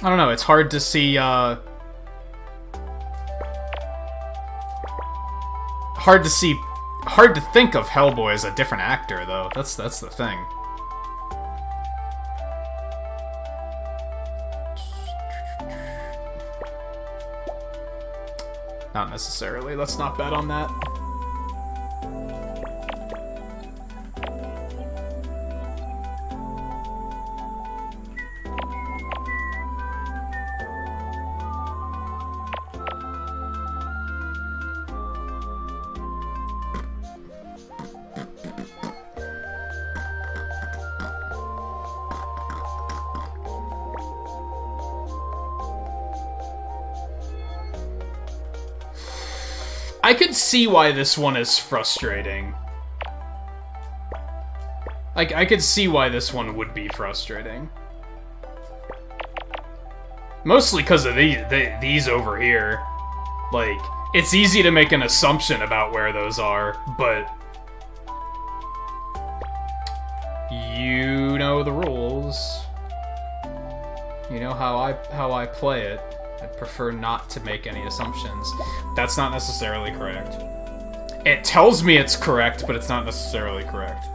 I don't know, it's hard to see, hard to think of Hellboy as a different actor, though. That's the thing. Not necessarily. Let's not bet on that. I could see why this one is frustrating. Like, I could see why this one would be frustrating. Mostly because of these over here. Like, it's easy to make an assumption about where those are, but... You know the rules. You know how I play it. I'd prefer not to make any assumptions. That's not necessarily correct. It tells me it's correct, but it's not necessarily correct.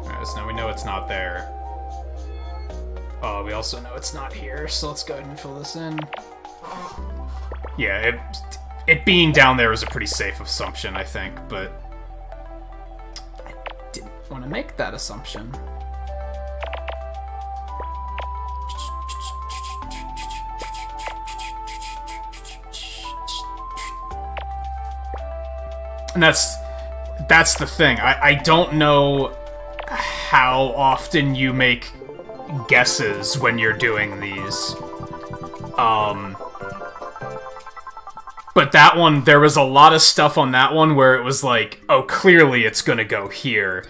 Alright, so now we know it's not there. We also know it's not here, so let's go ahead and fill this in. Yeah, it being down there is a pretty safe assumption, I think, but I didn't want to make that assumption. And that's the thing. I don't know how often you make guesses when you're doing these. But that one, there was a lot of stuff on that one where it was like, oh, clearly it's gonna go here.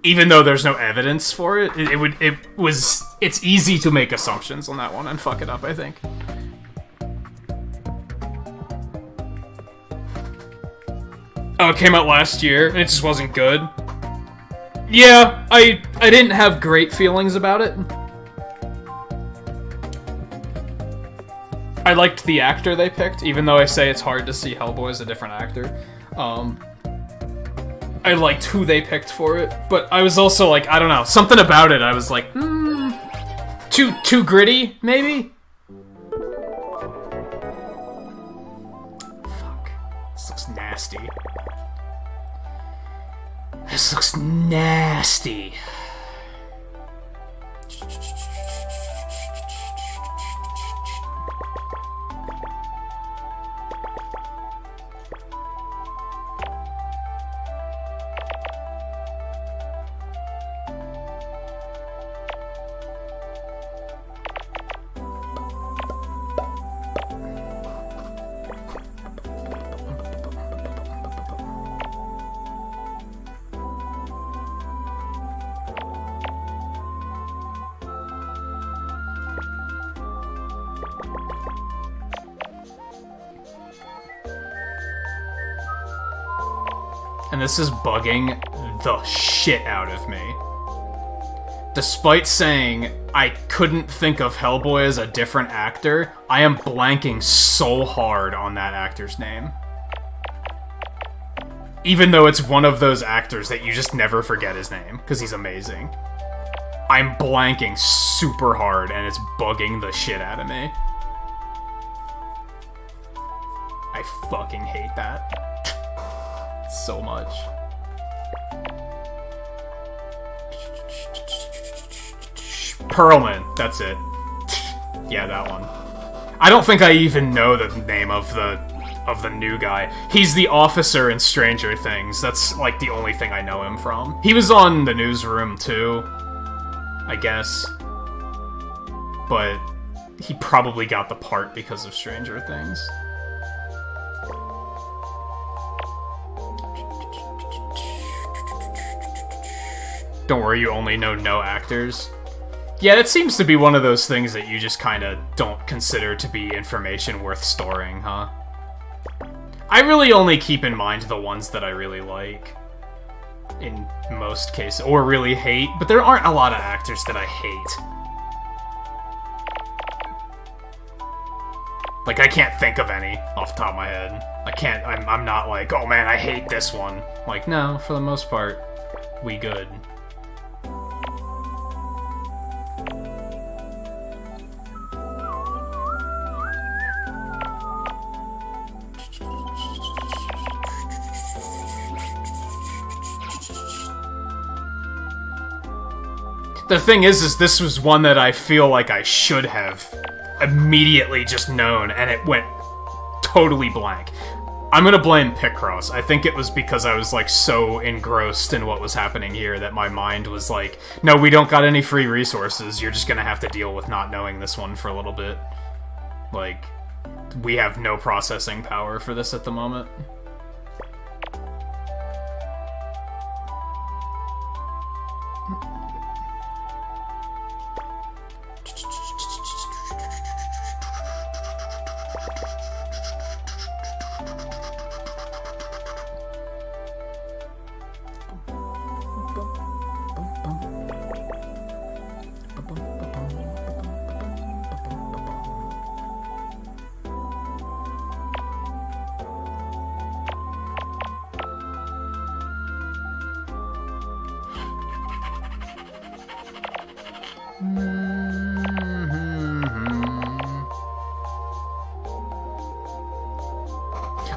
Even though there's no evidence for it, it's easy to make assumptions on that one and fuck it up, I think. Oh, it came out last year, and it just wasn't good. Yeah, I didn't have great feelings about it. I liked the actor they picked, even though I say it's hard to see Hellboy as a different actor. I liked who they picked for it, but I was also like, I don't know, something about it, I was like, too gritty, maybe? Fuck. This looks nasty. This looks nasty. and this is bugging the shit out of me. Despite saying I couldn't think of Hellboy as a different actor, I am blanking so hard on that actor's name. Even though it's one of those actors that you just never forget his name, because he's amazing. I'm blanking super hard, and it's bugging the shit out of me. I fucking hate that. So much. Perlman, that's it. Yeah, that one. I don't think I even know the name of the new guy. He's the officer in Stranger Things. That's, like, the only thing I know him from. He was on The Newsroom, too, I guess. But he probably got the part because of Stranger Things. Don't worry, you only know no actors. Yeah, it seems to be one of those things that you just kind of don't consider to be information worth storing, huh? I really only keep in mind the ones that I really like. In most cases. Or really hate. But there aren't a lot of actors that I hate. Like, I can't think of any off the top of my head. I'm not like, oh man, I hate this one. Like, no, for the most part, we good. The thing is this was one that I feel like I should have immediately just known, and it went totally blank. I'm gonna blame Picross. I think it was because I was, like, so engrossed in what was happening here that my mind was like, no, we don't got any free resources, you're just gonna have to deal with not knowing this one for a little bit. Like, we have no processing power for this at the moment.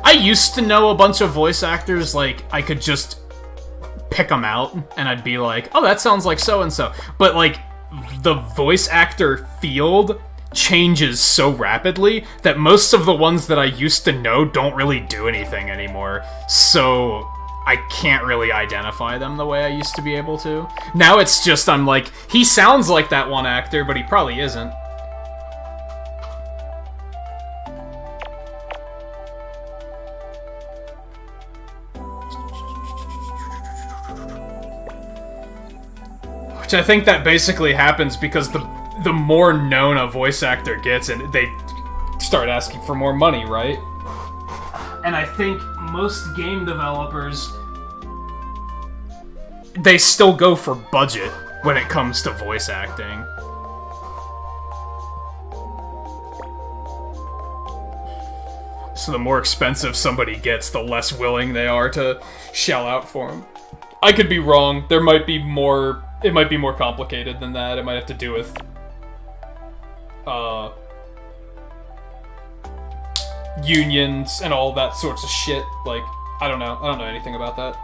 I used to know a bunch of voice actors, like, I could just pick them out, and I'd be like, oh, that sounds like so-and-so. But, like, the voice actor field changes so rapidly that most of the ones that I used to know don't really do anything anymore. So I can't really identify them the way I used to be able to. Now it's just, I'm like, he sounds like that one actor, but he probably isn't. Which I think that basically happens because the more known a voice actor gets, and they start asking for more money, right? And I think most game developers, they still go for budget when it comes to voice acting. So the more expensive somebody gets, the less willing they are to shell out for them. I could be wrong. There might be more... It might be more complicated than that. It might have to do with... unions and all that sorts of shit. Like, I don't know. I don't know anything about that.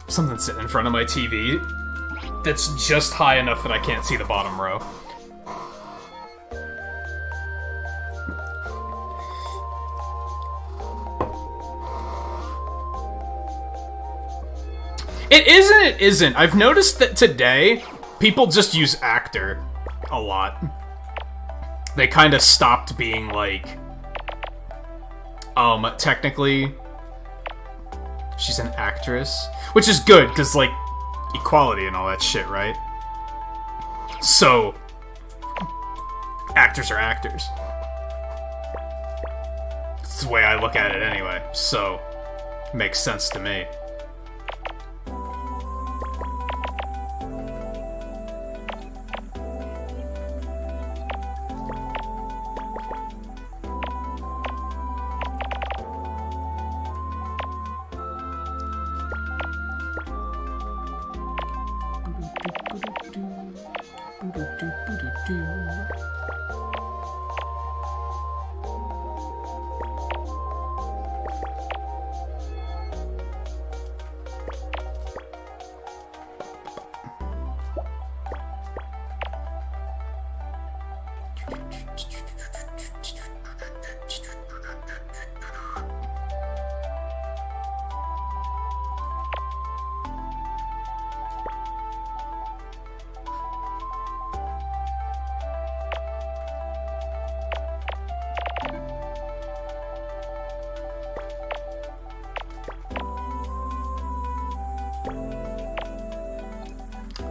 Something sitting in front of my TV that's just high enough that I can't see the bottom row. It isn't. I've noticed that today, people just use actor. a lot. They kind of stopped being like, technically, she's an actress, which is good because like equality and all that shit, right? So, actors are actors. That's the way I look at it anyway, so makes sense to me.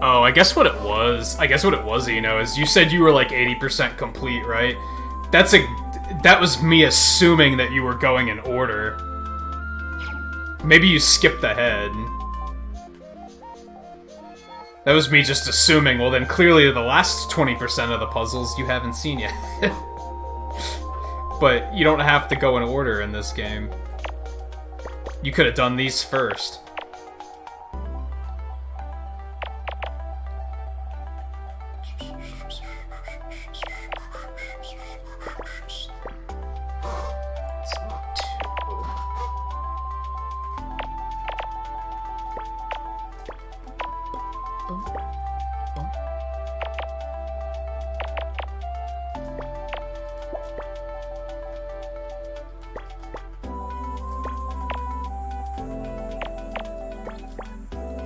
Oh, I guess what it was, is you said you were like 80% complete, right? That was me assuming that you were going in order. Maybe you skipped ahead. That was me just assuming, well then clearly the last 20% of the puzzles you haven't seen yet. But you don't have to go in order in this game. You could have done these first.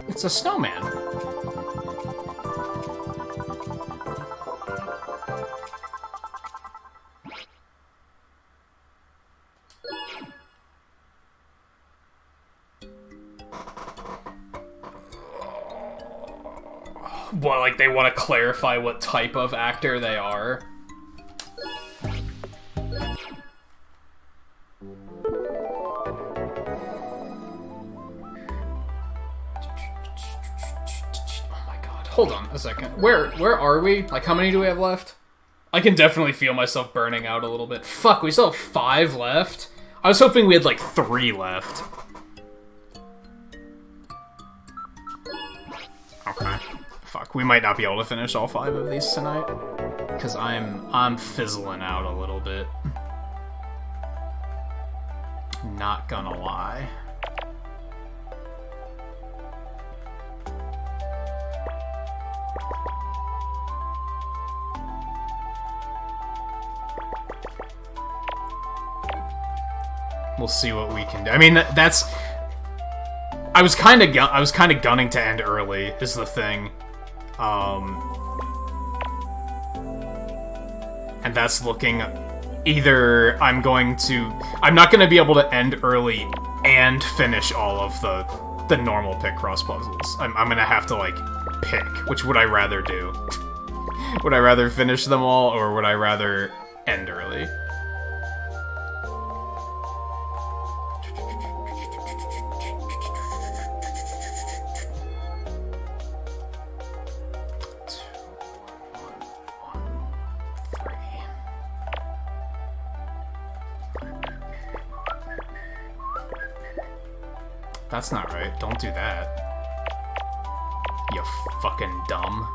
It's a snowman. Well, like they want to clarify what type of actor they are. Hold on a second. Where are we? Like, how many do we have left? I can definitely feel myself burning out a little bit. Fuck, we still have 5 left? I was hoping we had, like, 3 left. Okay. Fuck, we might not be able to finish all 5 of these tonight. Because I'm fizzling out a little bit. Not gonna lie. We'll see what we can do. I mean, that's... I was kind of gunning to end early, is the thing. And that's looking... Either I'm not going to be able to end early and finish all of the normal Picross puzzles. I'm going to have to, like, pick. Which would I rather do? Would I rather finish them all, or would I rather end early? That's not right. Don't do that. You fucking dumb.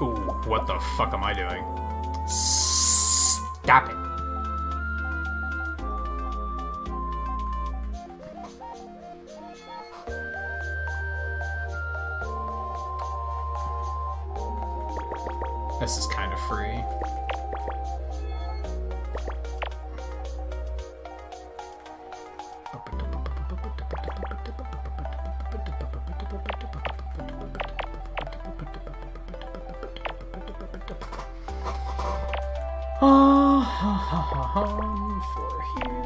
Ooh, what the fuck am I doing? Stop it. This is kind of free. For here.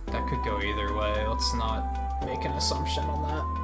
That could go either way. Let's not make an assumption on that.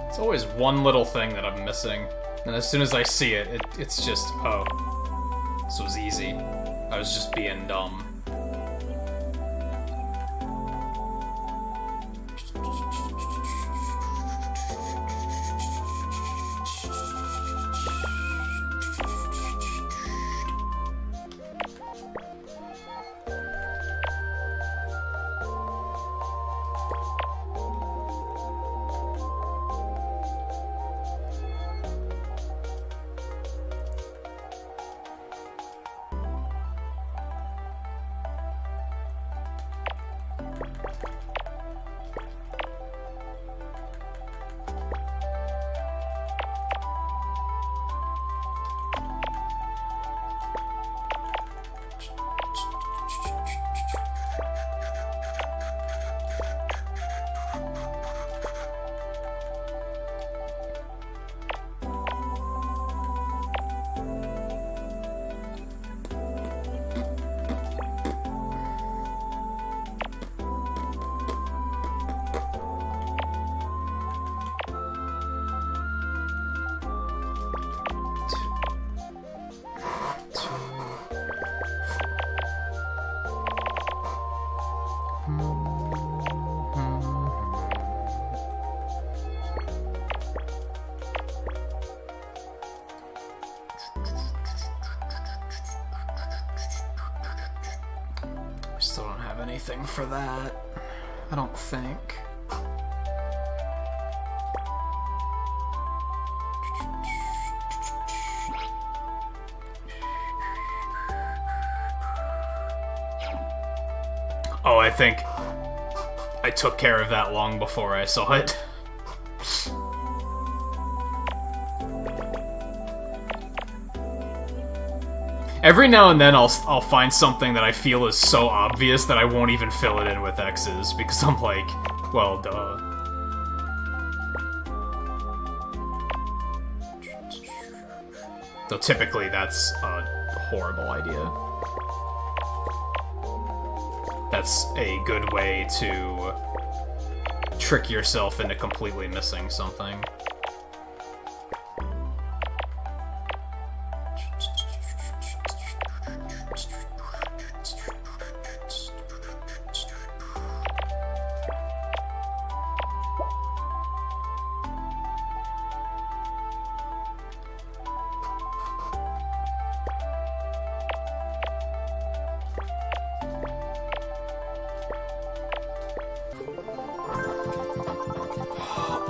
It's always one little thing that I'm missing, and as soon as I see it, it's just, oh, this was easy. I was just being dumb. Still don't have anything for that. I don't think. Oh, I think I took care of that long before I saw it. Every now and then I'll find something that I feel is so obvious that I won't even fill it in with X's, because I'm like, well, duh. Though typically that's a horrible idea. That's a good way to trick yourself into completely missing something.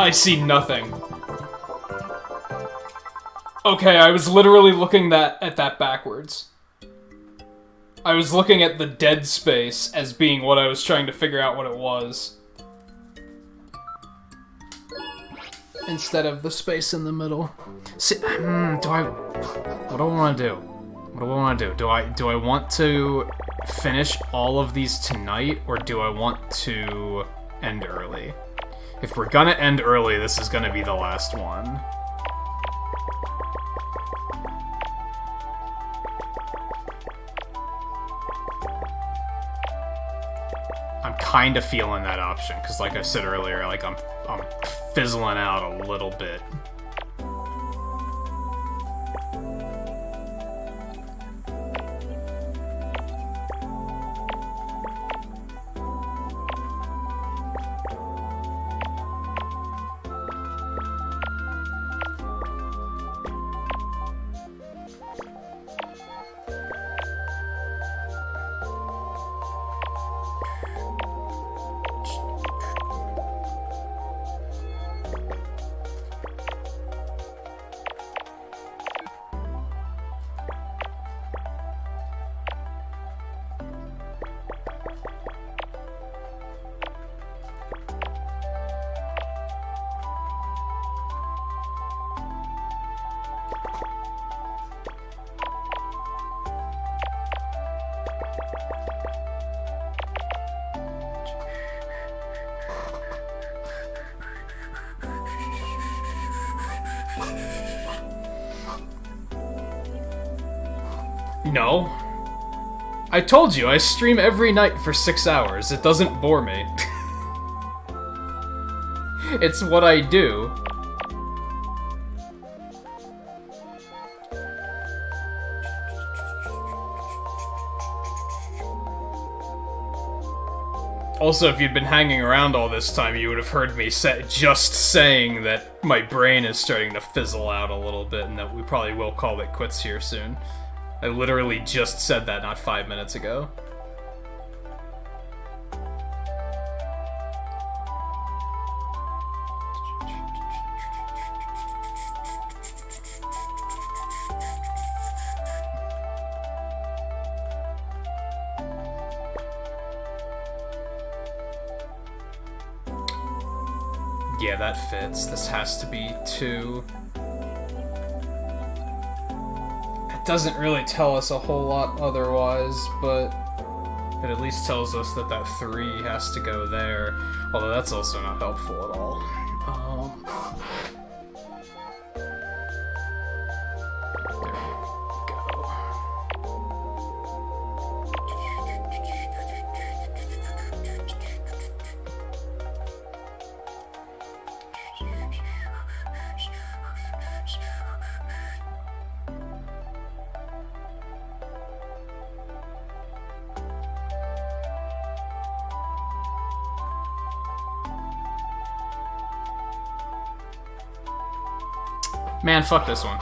I see nothing. Okay, I was literally looking at that backwards. I was looking at the dead space as being what I was trying to figure out what it was. Instead of the space in the middle. See, what do I want to do? What do I want to do? Do I want to finish all of these tonight, or do I want to end early? If we're gonna end early, this is gonna be the last one. I'm kinda feeling that option, because like I said earlier, like I'm fizzling out a little bit. No. I told you, I stream every night for 6 hours. It doesn't bore me. It's what I do. Also, if you'd been hanging around all this time, you would have heard me just saying that my brain is starting to fizzle out a little bit and that we probably will call it quits here soon. I literally just said that not 5 minutes ago. Yeah, that fits. This has to be 2. Doesn't really tell us a whole lot otherwise, but it at least tells us that that 3 has to go there, although that's also not helpful at all. There we go. Man, fuck this one.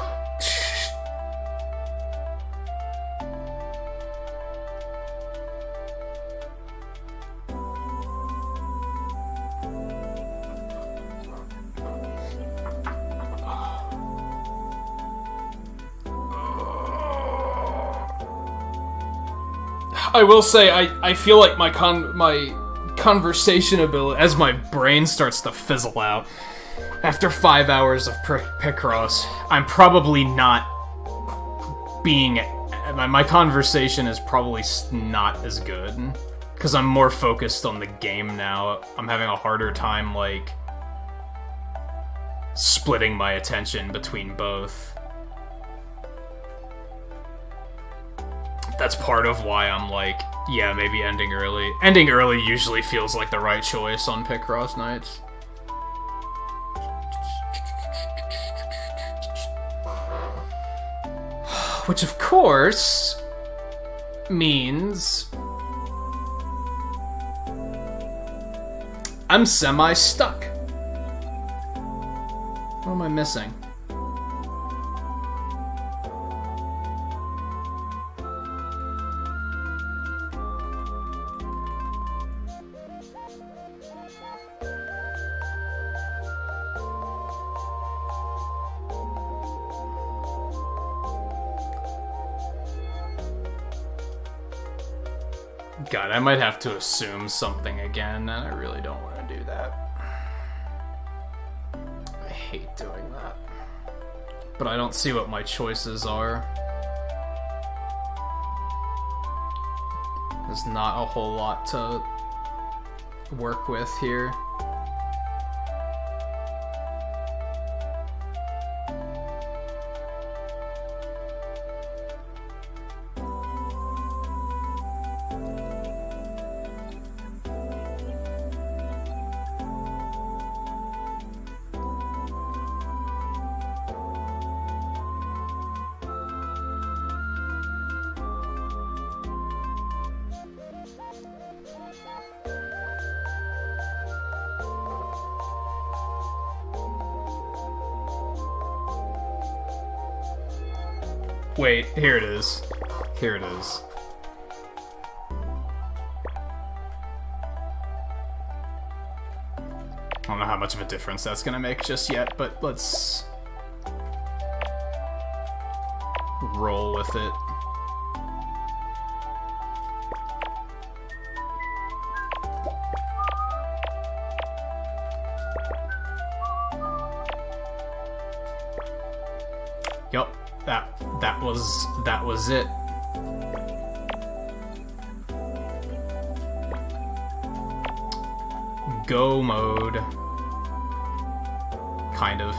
I will say, I feel like my conversation ability, as my brain starts to fizzle out, after 5 hours of Picross, I'm probably not being... My conversation is probably not as good, because I'm more focused on the game now. I'm having a harder time, like, splitting my attention between both. That's part of why I'm like, yeah, maybe ending early. Ending early usually feels like the right choice on Picross nights. Which, of course, means I'm semi-stuck. What am I missing? God, I might have to assume something again, and I really don't want to do that. I hate doing that. But I don't see what my choices are. There's not a whole lot to work with here. Wait, here it is. Here it is. I don't know how much of a difference that's gonna make just yet, but let's roll with it. Yup, that was it. Go mode. Kind of.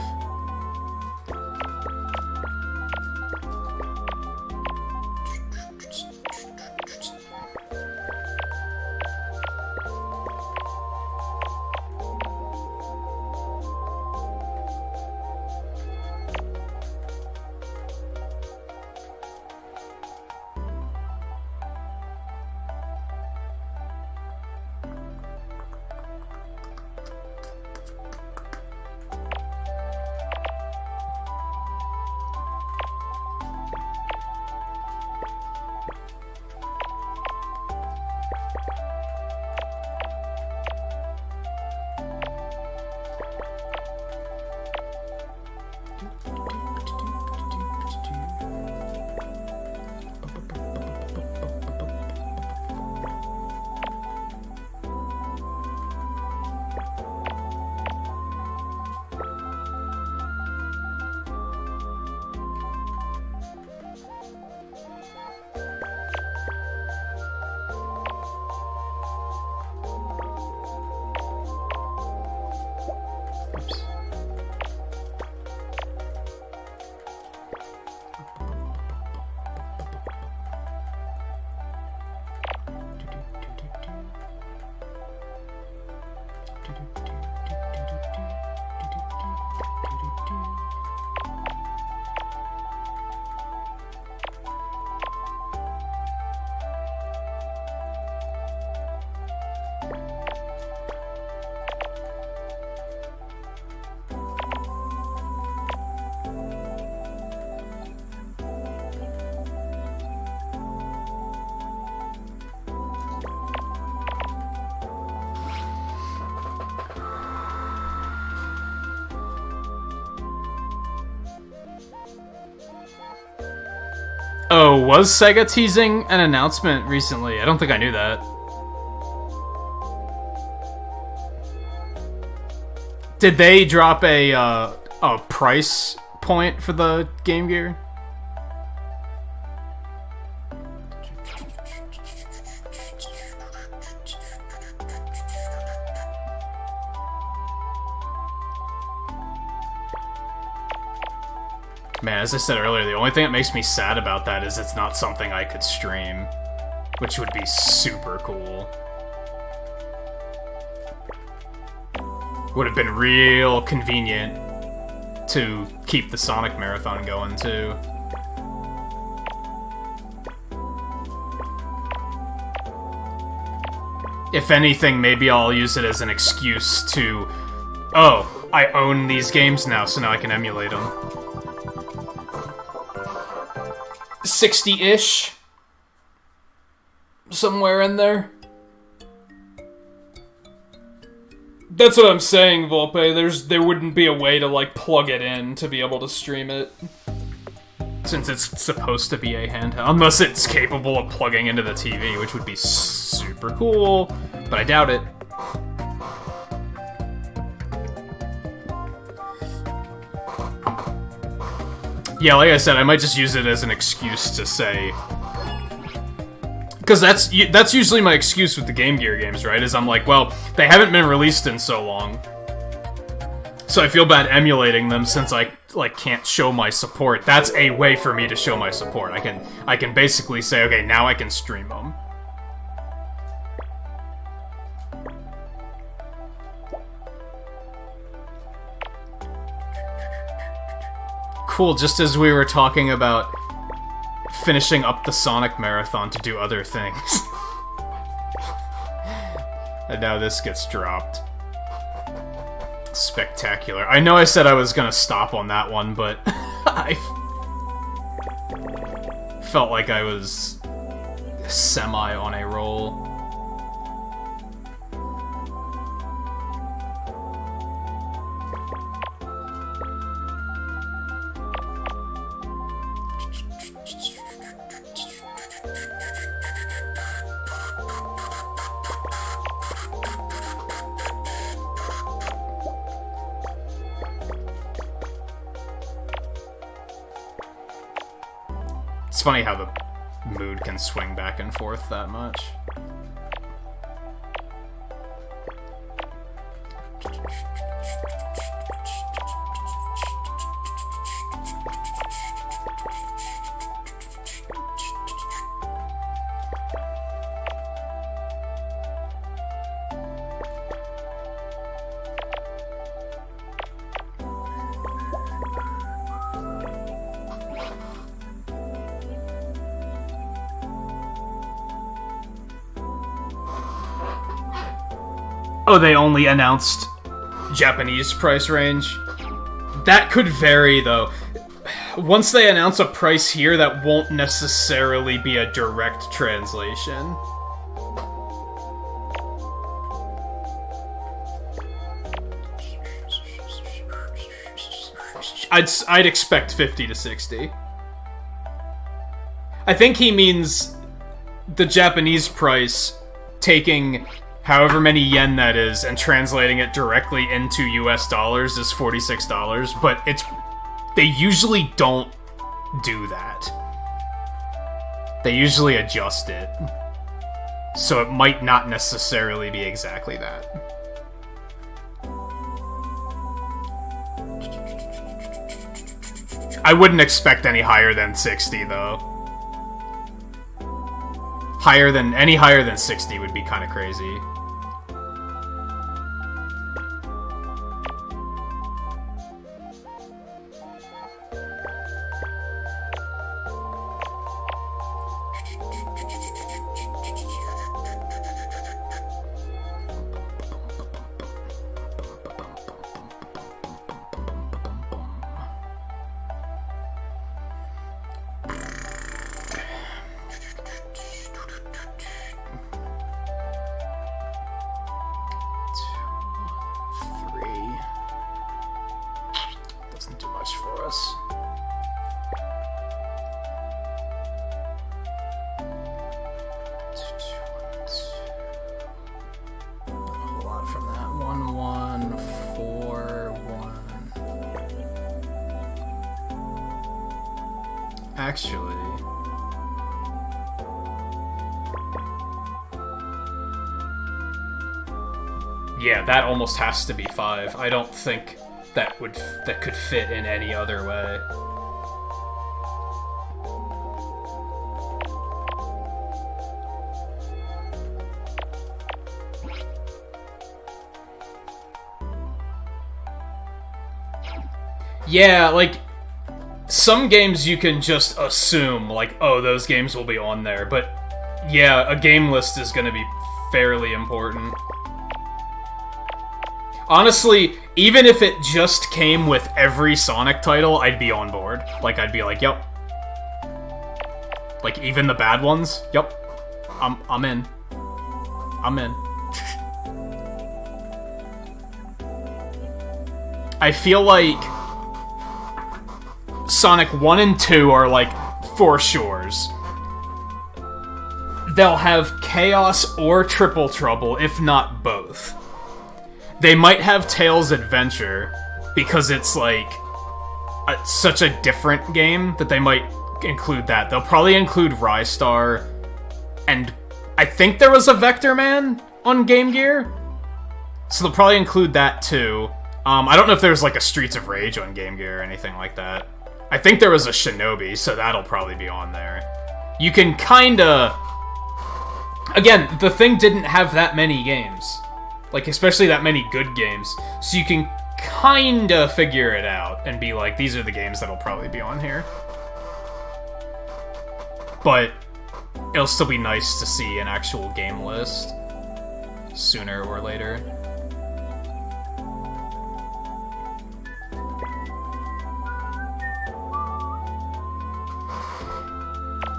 Oh, was Sega teasing an announcement recently? I don't think I knew that. Did they drop a price point for the Game Gear? Man, as I said earlier, the only thing that makes me sad about that is it's not something I could stream, which would be super cool. Would have been real convenient to keep the Sonic Marathon going, too. If anything, maybe I'll use it as an excuse to... Oh, I own these games now, so now I can emulate them. 60-ish. Somewhere in there. That's what I'm saying, Volpe. There wouldn't be a way to, like, plug it in to be able to stream it. Since it's supposed to be a handheld. Unless it's capable of plugging into the TV, which would be super cool. But I doubt it. Yeah, like I said, I might just use it as an excuse to say... Because that's usually my excuse with the Game Gear games, right? Is I'm like, well, they haven't been released in so long. So I feel bad emulating them since I, like, can't show my support. That's a way for me to show my support. I can basically say, okay, now I can stream them. Cool, just as we were talking about finishing up the Sonic Marathon to do other things. And now this gets dropped. Spectacular. I know I said I was gonna stop on that one, but I felt like I was semi on a roll. It's funny how the mood can swing back and forth that much. Oh, they only announced Japanese price range? That could vary, though. Once they announce a price here, that won't necessarily be a direct translation. I'd expect 50 to 60. I think he means the Japanese price taking however many yen that is and translating it directly into US dollars is $46, but they usually don't do that. They usually adjust it. So it might not necessarily be exactly that. I wouldn't expect any higher than 60, though. Any higher than 60 would be kind of crazy. A whole lot from that. 1, 1, 4, 1. Actually, yeah, that almost has to be 5. I don't think that could fit in any other way. Yeah, like, some games you can just assume, like, oh, those games will be on there, but yeah, a game list is gonna be fairly important. Honestly, even if it just came with every Sonic title, I'd be on board. Like, I'd be like, yep. Like, even the bad ones? Yep. I'm in. I'm in. I feel like Sonic 1 and 2 are, like, for sures. They'll have Chaos or Triple Trouble, if not both. They might have Tails Adventure, because it's, like, such a different game that they might include that. They'll probably include Rystar, and I think there was a Vector Man on Game Gear, so they'll probably include that, too. I don't know if there's, like, a Streets of Rage on Game Gear or anything like that. I think there was a Shinobi, so that'll probably be on there. You can kinda... Again, the thing didn't have that many games. Like, especially that many good games. So you can kinda figure it out and be like, these are the games that'll probably be on here. But it'll still be nice to see an actual game list sooner or later.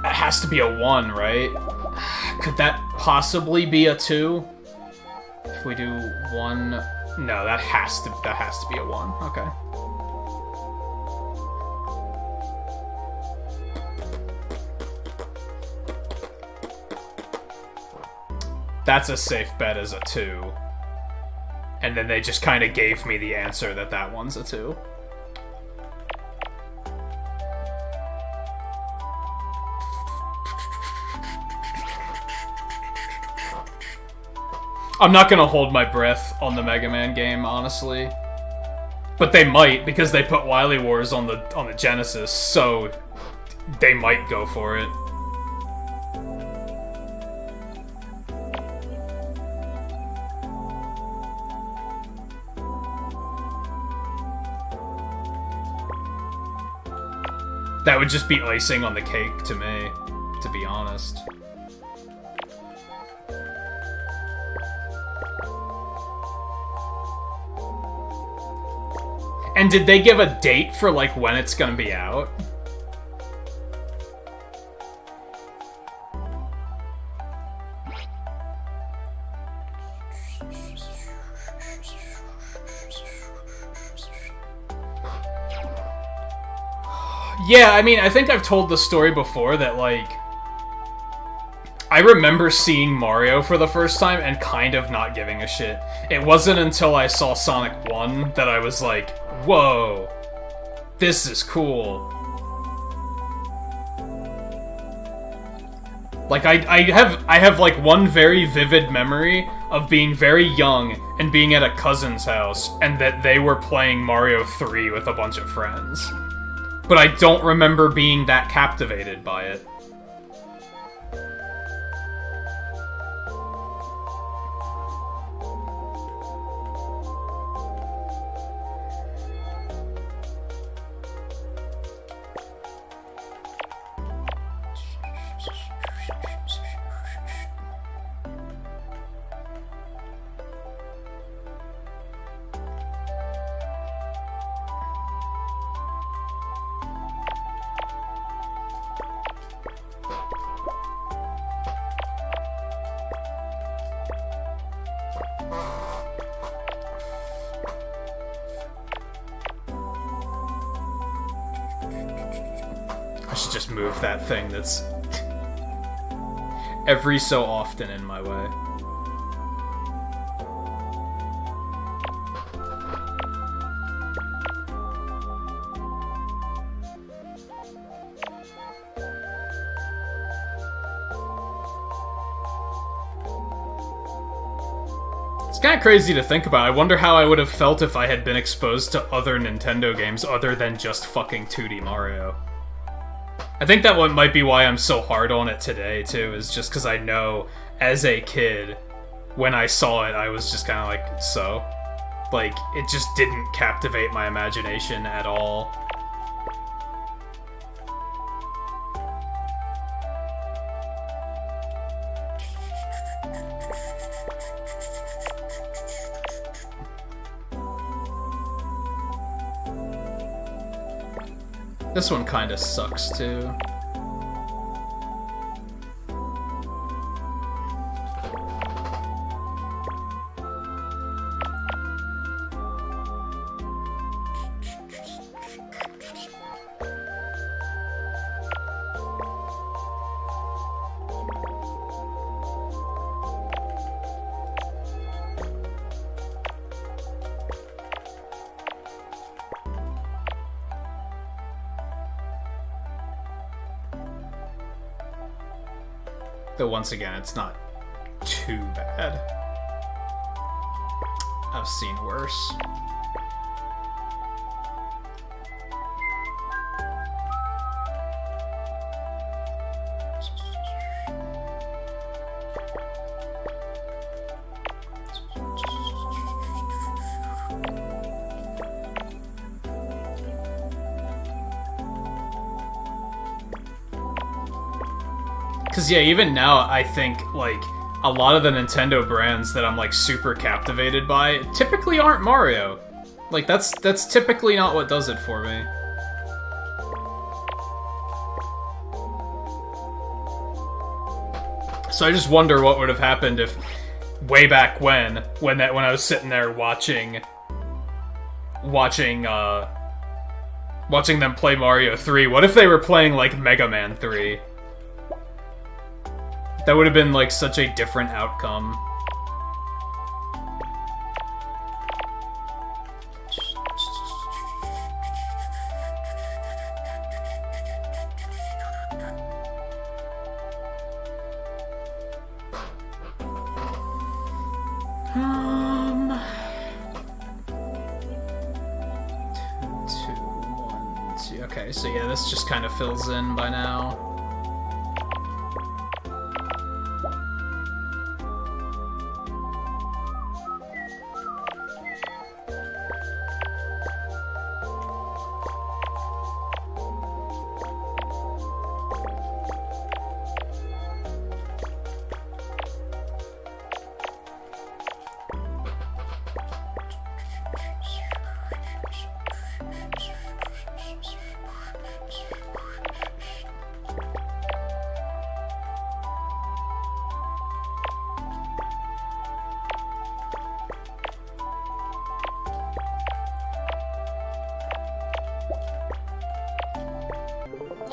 It has to be a 1, right? Could that possibly be a 2? If we do 1... No, that has to be a 1. Okay. That's a safe bet as a 2. And then they just kind of gave me the answer that that one's a 2. I'm not gonna hold my breath on the Mega Man game, honestly. But they might, because they put Wily Wars on the Genesis, so they might go for it. That would just be icing on the cake to me, to be honest. And did they give a date for, like, when it's gonna be out? Yeah, I mean, I think I've told the story before that, like, I remember seeing Mario for the first time and kind of not giving a shit. It wasn't until I saw Sonic 1 that I was like, whoa, this is cool. Like, I have like one very vivid memory of being very young and being at a cousin's house and that they were playing Mario 3 with a bunch of friends. But I don't remember being that captivated by it. I should just move that thing that's... every so often in my way. It's kind of crazy to think about. I wonder how I would have felt if I had been exposed to other Nintendo games other than just fucking 2D Mario. I think that one might be why I'm so hard on it today, too, is just because I know, as a kid, when I saw it, I was just kind of like, so? Like, it just didn't captivate my imagination at all. This one kinda sucks, too. Though once again, it's not too bad. I've seen worse. Because, yeah, even now, I think, like, a lot of the Nintendo brands that I'm, like, super captivated by typically aren't Mario. Like, that's typically not what does it for me. So I just wonder what would have happened if, way back when I was sitting there watching them play Mario 3, what if they were playing, like, Mega Man 3? That would have been, like, such a different outcome. Okay, so yeah, this just kind of fills in by now.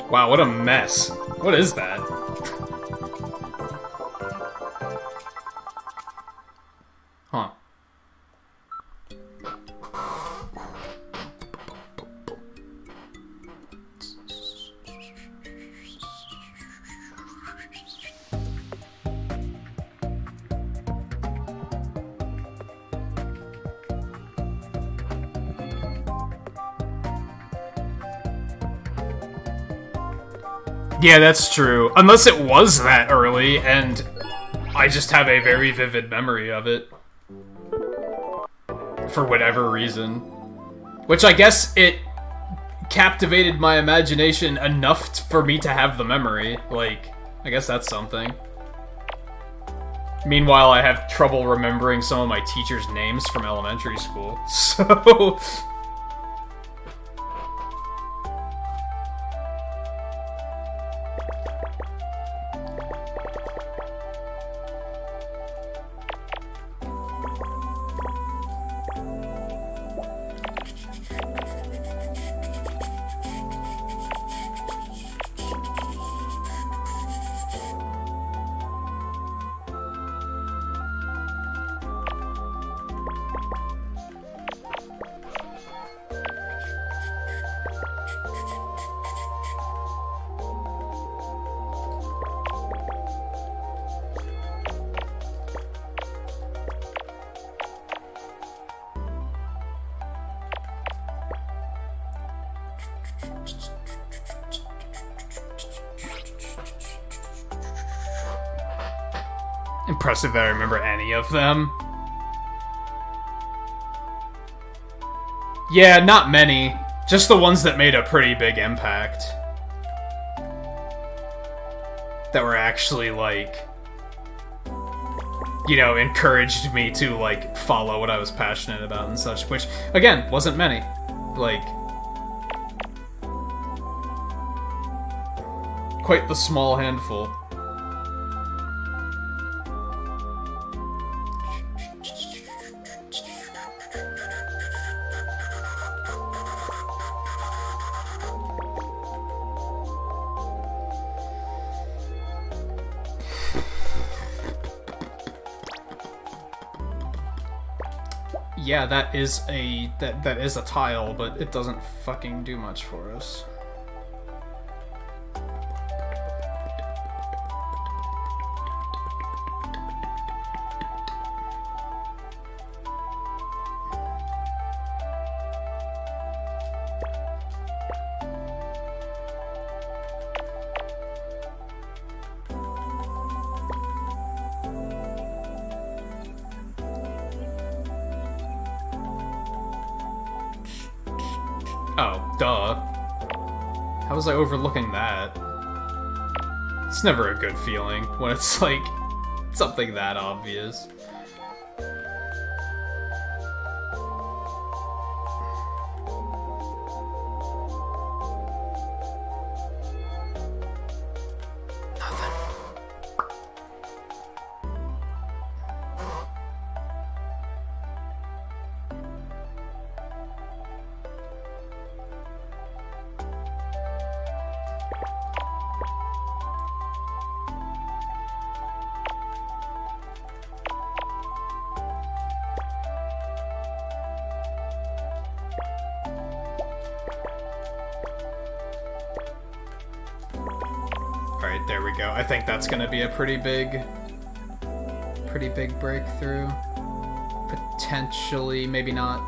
Wow, what a mess. What is that? Huh. Yeah, that's true. Unless it was that early, and I just have a very vivid memory of it. For whatever reason. Which I guess it captivated my imagination enough for me to have the memory. Like, I guess that's something. Meanwhile, I have trouble remembering some of my teachers' names from elementary school. So... Impressive that I remember any of them. Yeah, not many. Just the ones that made a pretty big impact. That were actually, like, you know, encouraged me to, like, follow what I was passionate about and such, which, again, wasn't many. Like, quite the small handful. Yeah, that is a tile, but it doesn't fucking do much for us. Oh, duh. How was I overlooking that? It's never a good feeling when it's, like, something that obvious. Alright, there we go. I think that's gonna be a pretty big breakthrough. Potentially, maybe not.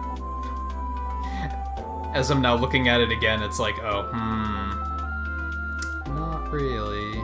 As I'm now looking at it again, it's like, oh, not really.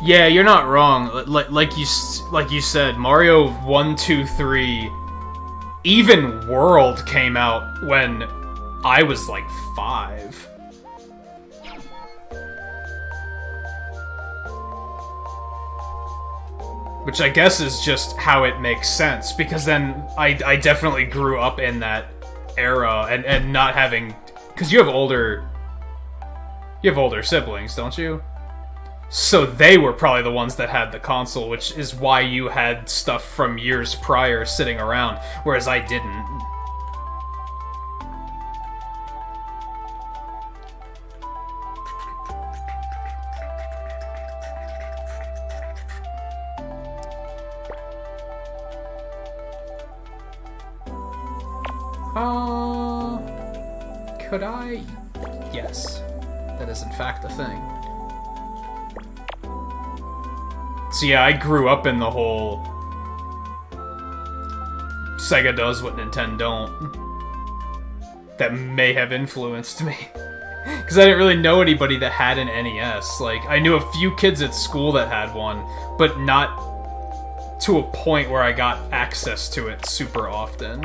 Yeah, you're not wrong. Like you said, Mario 1, 2, 3, even World came out when I was like 5. Which I guess is just how it makes sense, because then I definitely grew up in that era and not having, because you have older siblings, don't you? So they were probably the ones that had the console, which is why you had stuff from years prior sitting around, whereas I didn't. Could I? Yes. That is in fact a thing. So yeah, I grew up in the whole Sega does what Nintendo don't. That may have influenced me. Because I didn't really know anybody that had an NES. Like, I knew a few kids at school that had one, but not to a point where I got access to it super often.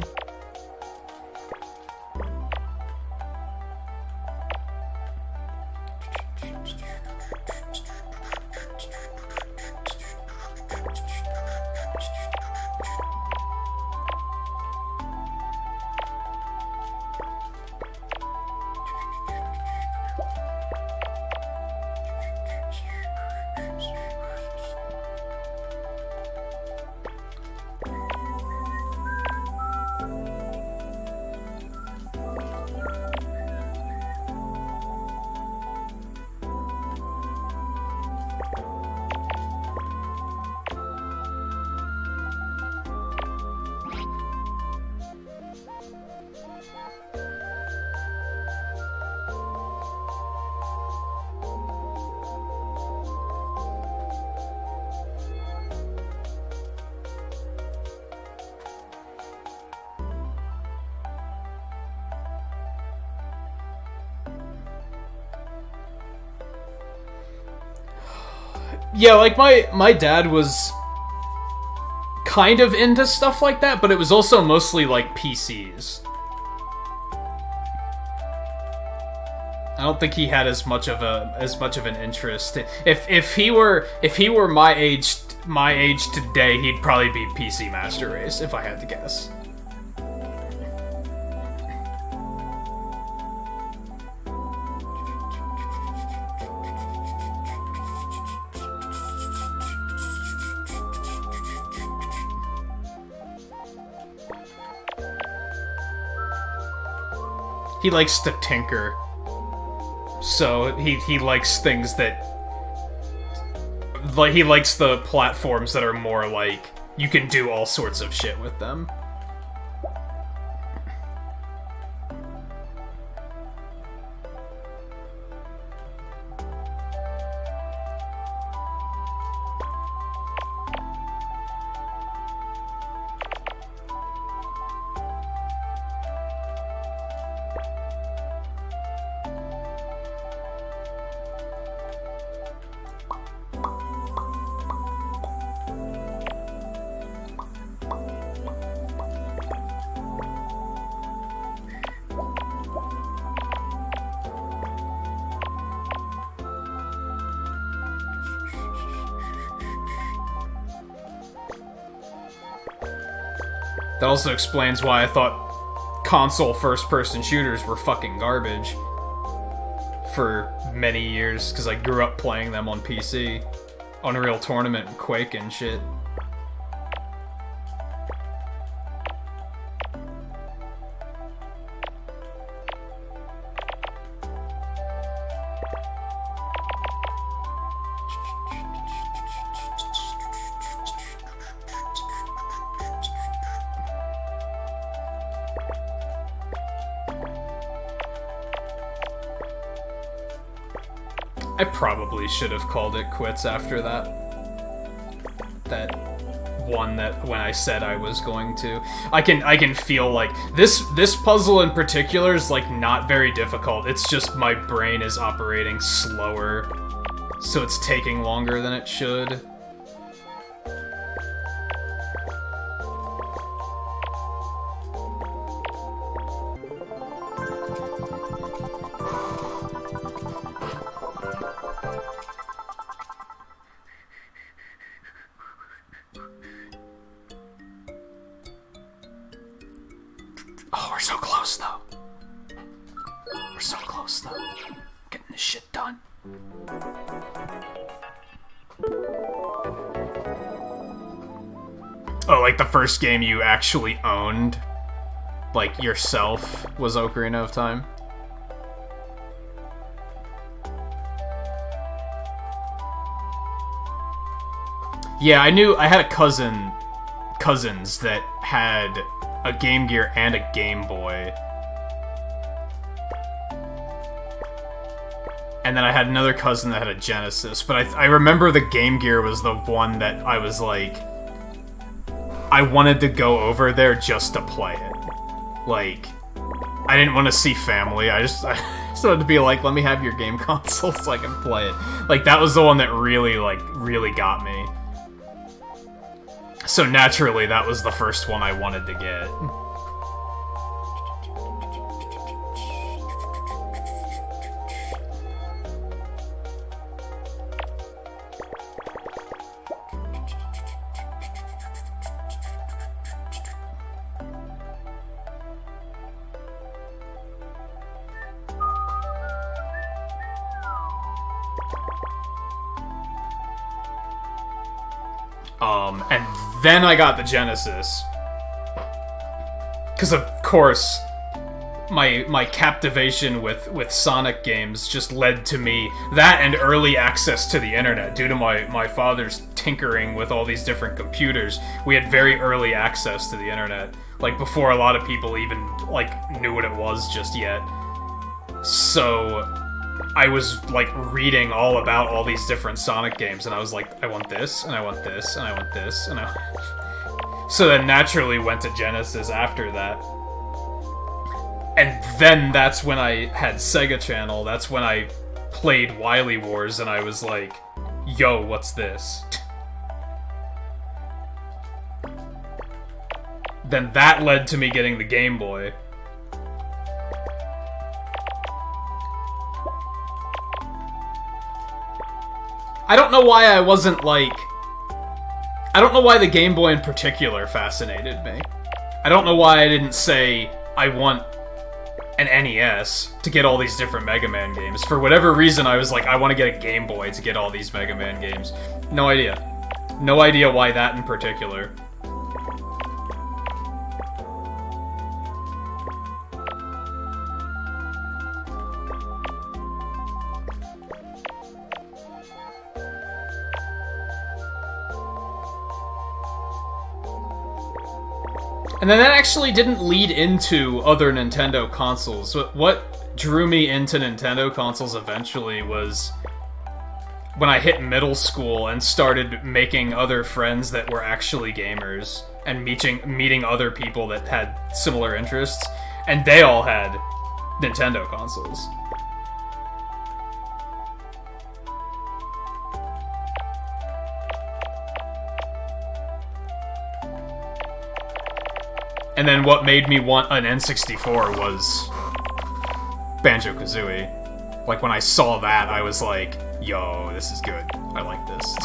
Yeah, like, my dad was kind of into stuff like that, but it was also mostly, like, PCs. I don't think he had as much of an interest. If he were my age today, he'd probably be PC Master Race, if I had to guess. He likes to tinker. So he likes things that, like, he likes the platforms that are more like you can do all sorts of shit with them. That also explains why I thought console first-person shooters were fucking garbage for many years, because I grew up playing them on PC. Unreal Tournament and Quake and shit. I probably should have called it quits after that. That one that when I said I was going to. I can feel like this puzzle in particular is like not very difficult. It's just my brain is operating slower, so it's taking longer than it should. Oh, we're so close, though. We're so close, though. Getting this shit done. Oh, like the first game you actually owned, like, yourself, was Ocarina of Time? Yeah, I had a cousins that had a Game Gear and a Game Boy. And then I had another cousin that had a Genesis, but I remember the Game Gear was the one that I was like, I wanted to go over there just to play it. Like, I didn't want to see family, I just wanted to be like, let me have your game console so I can play it. Like, that was the one that really got me. So naturally, that was the first one I wanted to get. And then I got the Genesis. Because, of course, my captivation with Sonic games just led to me that and early access to the internet. Due to my father's tinkering with all these different computers, we had very early access to the internet. Like, before a lot of people even, like, knew what it was just yet. So I was, like, reading all about all these different Sonic games, and I was like, I want this, and I want this, and I want this, and I... So then naturally went to Genesis after that. And then that's when I had Sega Channel, that's when I played Wily Wars, and I was like, yo, what's this? Then that led to me getting the Game Boy. I don't know why I wasn't, like... I don't know why the Game Boy in particular fascinated me. I don't know why I didn't say, I want an NES to get all these different Mega Man games. For whatever reason, I was like, I want to get a Game Boy to get all these Mega Man games. No idea. No idea why that in particular. And then that actually didn't lead into other Nintendo consoles. What drew me into Nintendo consoles eventually was when I hit middle school and started making other friends that were actually gamers and meeting other people that had similar interests, and they all had Nintendo consoles. And then what made me want an N64 was Banjo-Kazooie. Like, when I saw that, I was like, yo, this is good. I like this.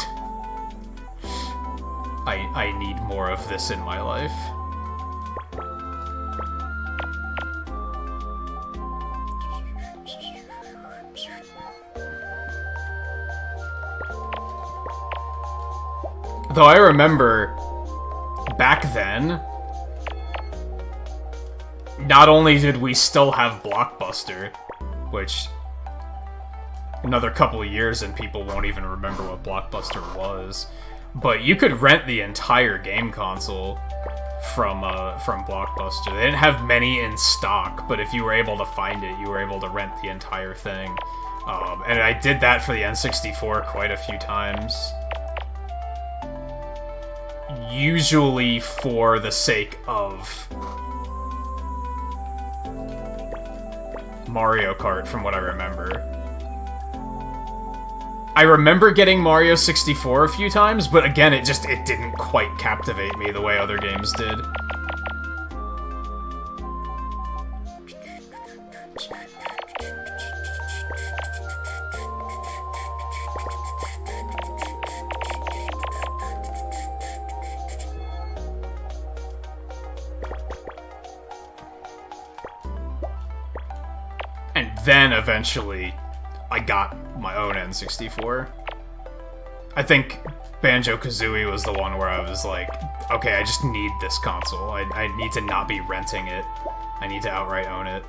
I need more of this in my life. Though I remember, back then, not only did we still have Blockbuster, which another couple of years and people won't even remember what Blockbuster was, but you could rent the entire game console from Blockbuster. They didn't have many in stock, but if you were able to find it, you were able to rent the entire thing. And I did that for the N64 quite a few times. Usually for the sake of Mario Kart, from what I remember. I remember getting Mario 64 a few times, but again, it didn't quite captivate me the way other games did. And then, eventually, I got my own N64. I think Banjo-Kazooie was the one where I was like, okay, I just need this console. I need to not be renting it. I need to outright own it.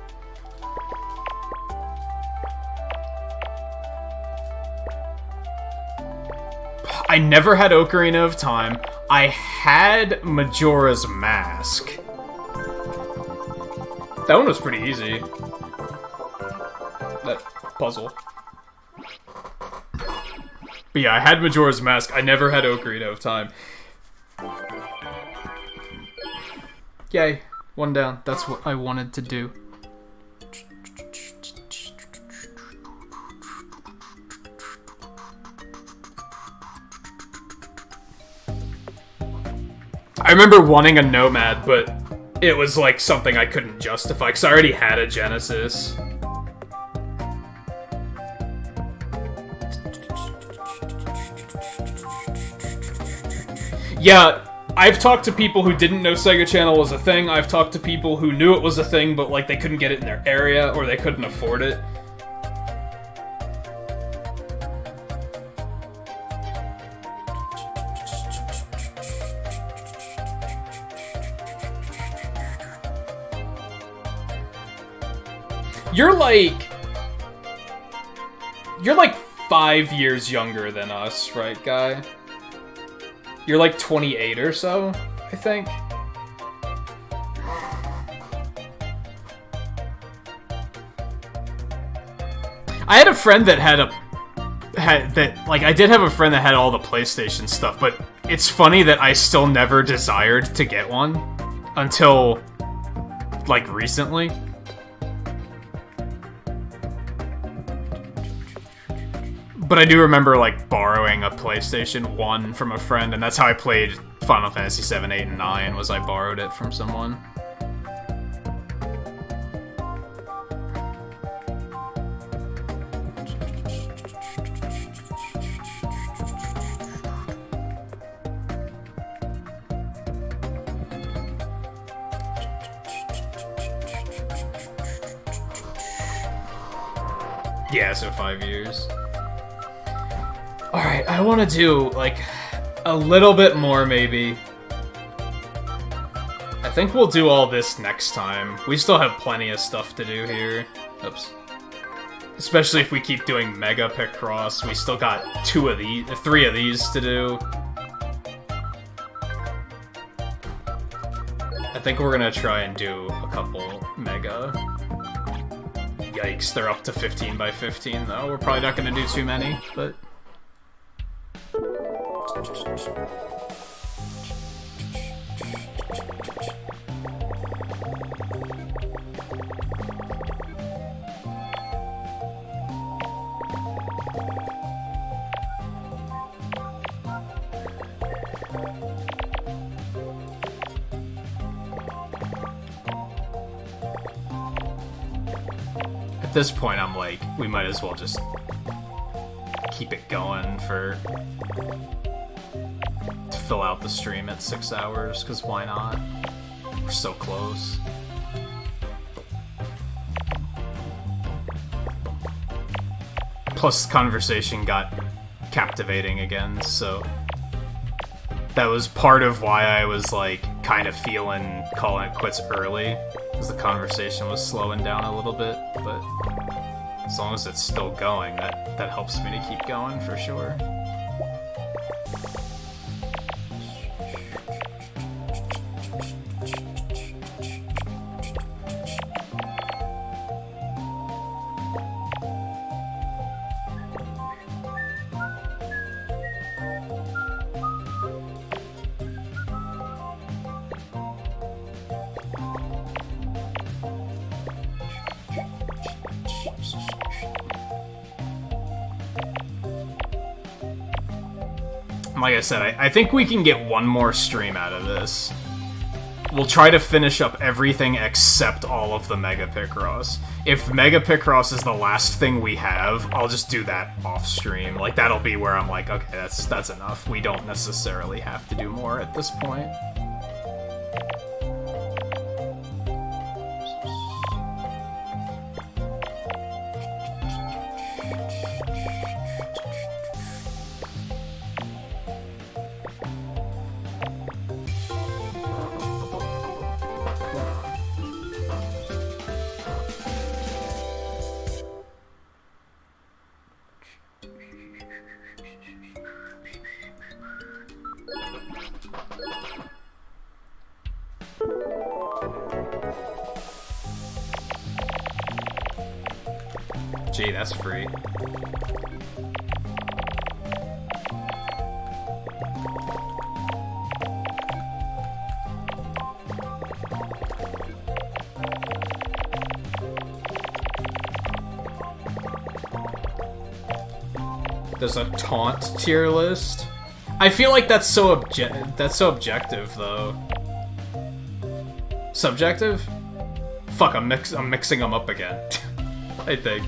I never had Ocarina of Time. I had Majora's Mask. That one was pretty easy. That puzzle. But yeah, I had Majora's Mask. I never had Ocarina of Time. Yay. One down. That's what I wanted to do. I remember wanting a Nomad, but it was like something I couldn't justify because I already had a Genesis. Yeah, I've talked to people who didn't know Sega Channel was a thing. I've talked to people who knew it was a thing, but like they couldn't get it in their area or they couldn't afford it. You're like 5 years younger than us, right, Guy? You're like 28 or so, I think. I had a friend that I did have a friend that had all the PlayStation stuff, but it's funny that I still never desired to get one until like recently. But I do remember, like, borrowing a PlayStation 1 from a friend, and that's how I played Final Fantasy 7, 8, and 9, was I borrowed it from someone. Yeah, so 5 years. Alright, I want to do, like, a little bit more, maybe. I think we'll do all this next time. We still have plenty of stuff to do here. Oops. Especially if we keep doing Mega Picross. We still got 3 of these to do. I think we're gonna try and do a couple Mega. Yikes, they're up to 15 by 15, though. We're probably not gonna do too many, but... At this point, I'm like, we might as well just keep it going to fill out the stream at 6 hours, because why not? We're so close. Plus, conversation got captivating again, so that was part of why I was, like, kind of feeling calling it quits early, because the conversation was slowing down a little bit, but as long as it's still going, that helps me to keep going, for sure. Like I said, I think we can get one more stream out of this. We'll try to finish up everything except all of the Mega Picross. If Mega Picross is the last thing we have, I'll just do that off stream. Like, that'll be where I'm like, okay, that's enough. We don't necessarily have to do more at this point. Gee, that's free. There's a taunt tier list. I feel like that's so objective though. Subjective? Fuck, I'm mixing them up again. I think.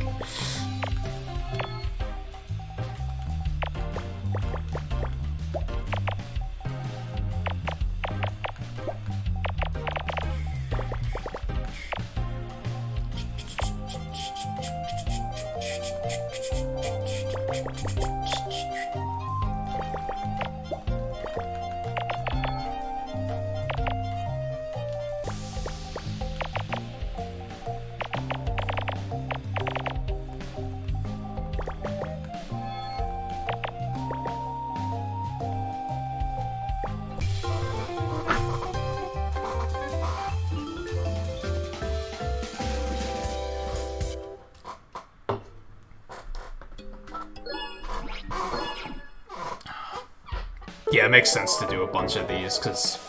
Yeah, it makes sense to do a bunch of these, because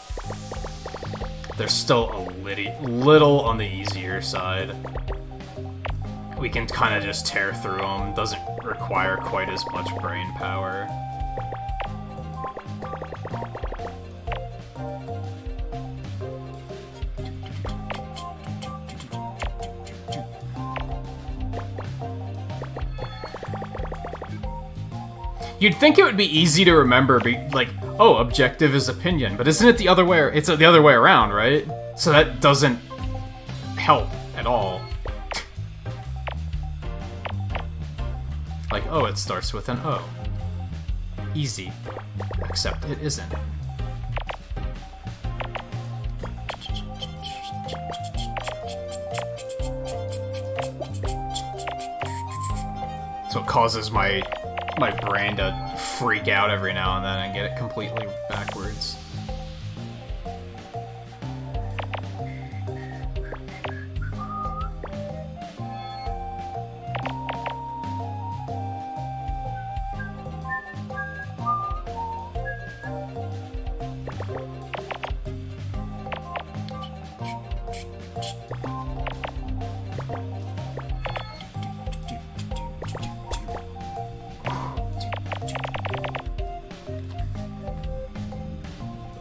they're still a little on the easier side. We can kind of just tear through them, doesn't require quite as much brain power. You'd think it would be easy to remember, like, oh, objective is opinion, but isn't it the other way? It's the other way around, right? So that doesn't help at all. Like, oh, it starts with an O. Easy. Except it isn't. So it causes my brain to freak out every now and then and get it completely backwards.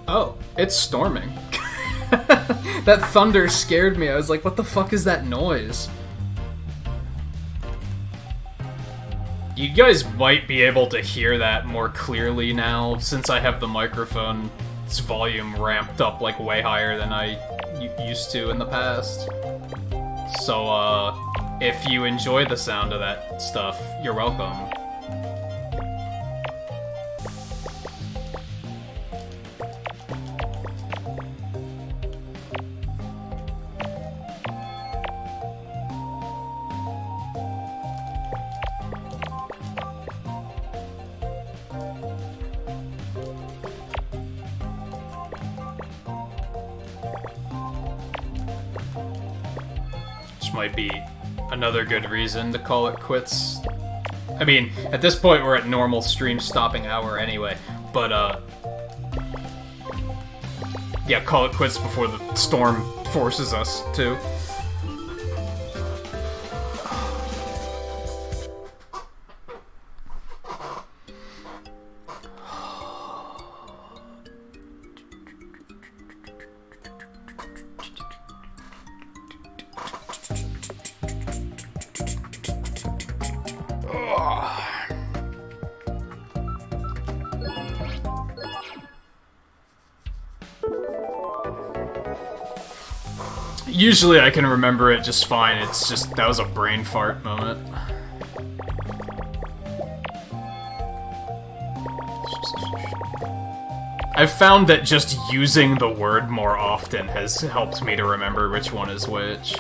Oh, it's storming. That thunder scared me. I was like, what the fuck is that noise? You guys might be able to hear that more clearly now, since I have the microphone's volume ramped up like way higher than I used to in the past. So, if you enjoy the sound of that stuff, you're welcome. Might be another good reason to call it quits. I mean, at this point we're at normal stream stopping hour anyway, but yeah, call it quits before the storm forces us to. Usually I can remember it just fine, it's just, that was a brain fart moment. I've found that just using the word more often has helped me to remember which one is which.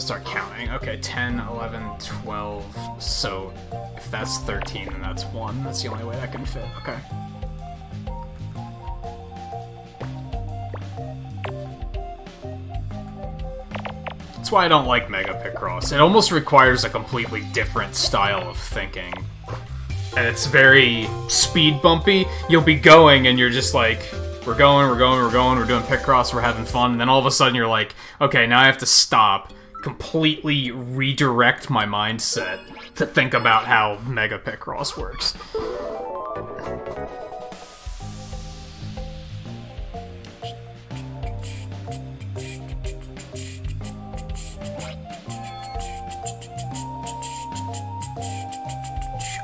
to start counting. Okay, 10, 11, 12. So if that's 13, then that's 1. That's the only way that can fit. Okay. That's why I don't like Mega Picross. It almost requires a completely different style of thinking. And it's very speed bumpy. You'll be going and you're just like, we're going, we're doing Picross, we're having fun, and then all of a sudden you're like, okay, now I have to stop, completely redirect my mindset to think about how Mega Picross works.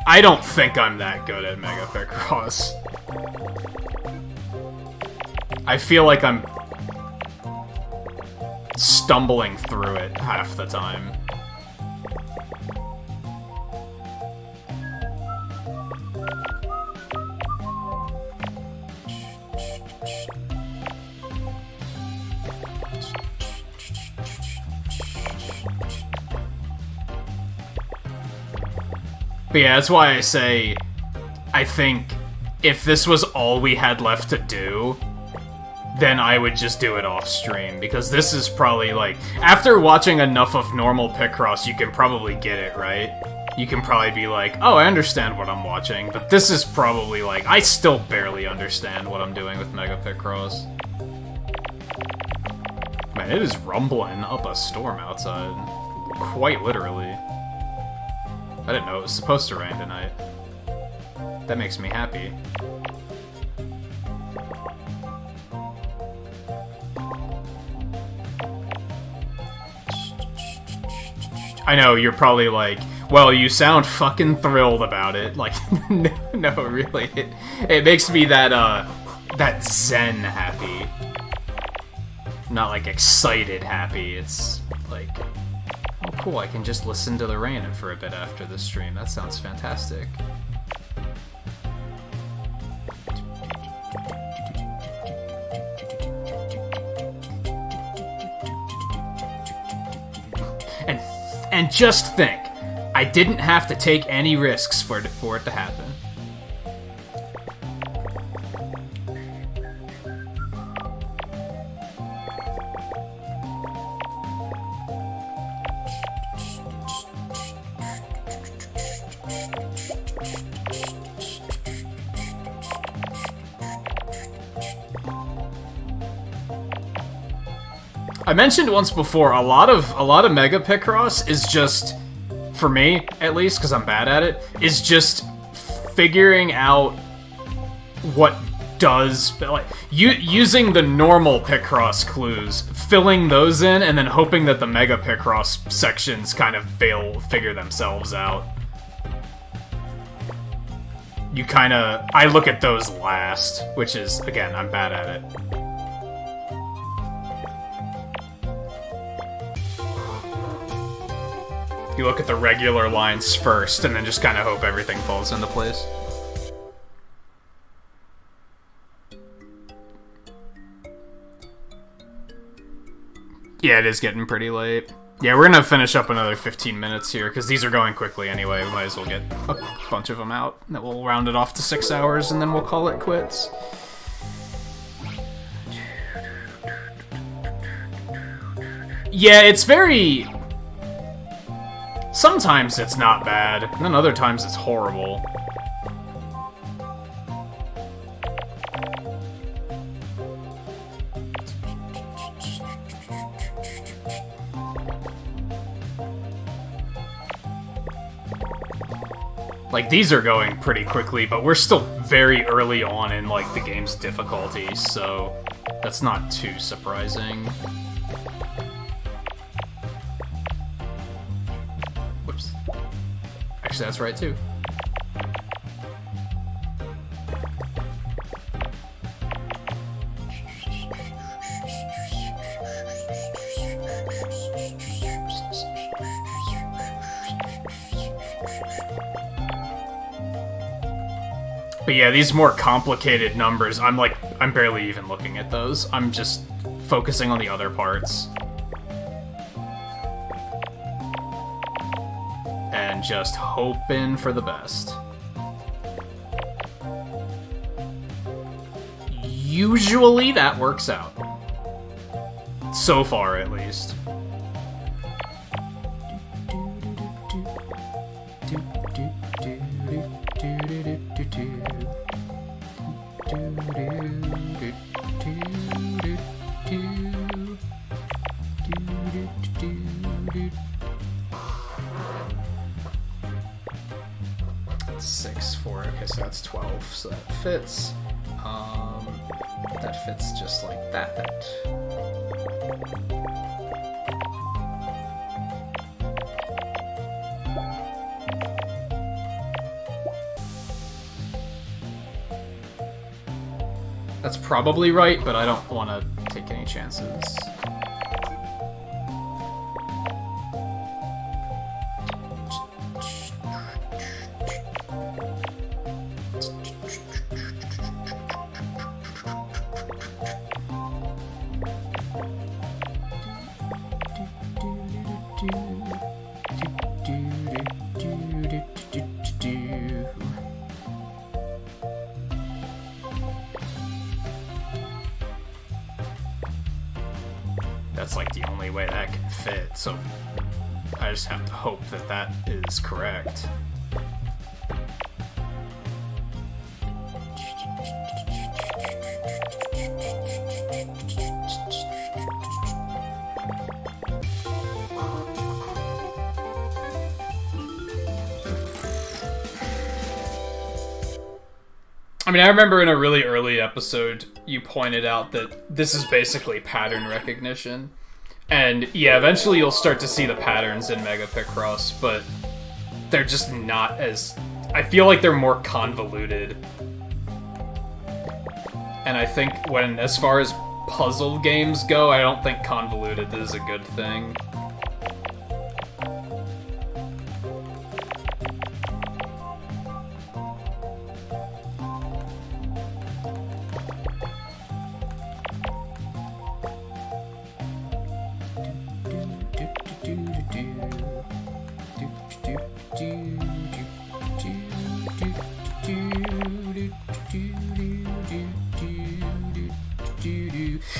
I don't think I'm that good at Mega Picross. I feel like I'm stumbling through it half the time. But yeah, that's why I say, I think if this was all we had left to do, then I would just do it off stream, because this is probably like, after watching enough of normal Picross, you can probably get it, right? You can probably be like, oh, I understand what I'm watching, but this is probably like, I still barely understand what I'm doing with Mega Picross. Man, it is rumbling up a storm outside. Quite literally. I didn't know it was supposed to rain tonight. That makes me happy. I know, you're probably like, well, you sound fucking thrilled about it. Like, no, really. It makes me that zen happy. Not, like, excited happy. It's, like, oh, cool, I can just listen to the rain for a bit after the stream. That sounds fantastic. And just think, I didn't have to take any risks for it to happen. I mentioned once before, a lot of Mega Picross is just, for me at least, because I'm bad at it, is just figuring out what does, like, using the normal Picross clues, filling those in, and then hoping that the Mega Picross sections kind of figure themselves out. I look at those last, which is, again, I'm bad at it. You look at the regular lines first, and then just kind of hope everything falls into place. Yeah, it is getting pretty late. Yeah, we're gonna finish up another 15 minutes here, because these are going quickly anyway. We might as well get a bunch of them out. And then we'll round it off to 6 hours, and then we'll call it quits. Yeah, it's very... Sometimes it's not bad, and then other times it's horrible. Like, these are going pretty quickly, but we're still very early on in, like, the game's difficulty, so that's not too surprising. Whoops. Actually, that's right, too. But yeah, these more complicated numbers, I'm barely even looking at those. I'm just focusing on the other parts. and just hoping for the best. Usually that works out. So far, at least. Okay, so that's 12, so that fits. That fits just like that. That's probably right, but I don't want to take any chances. That's like the only way that can fit, so I just have to hope that that is correct. I mean, I remember in a really early episode, you pointed out that this is basically pattern recognition. And yeah, eventually you'll start to see the patterns in Mega Picross, but they're just not as... I feel like they're more convoluted. And I think when, as far as puzzle games go, I don't think convoluted is a good thing.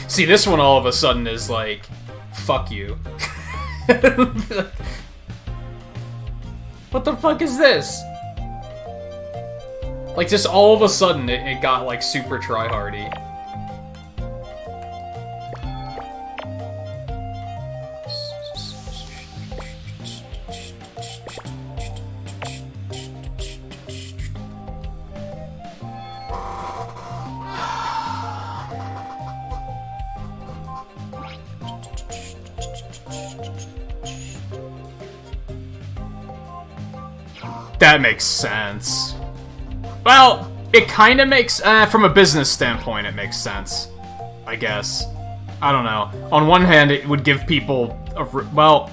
See, this one all of a sudden is like, fuck you. What the fuck is this? Like, just all of a sudden it got like super tryhardy. That makes sense. Well, it kind of makes... from a business standpoint, it makes sense. I guess. I don't know. On one hand, it would give people... well,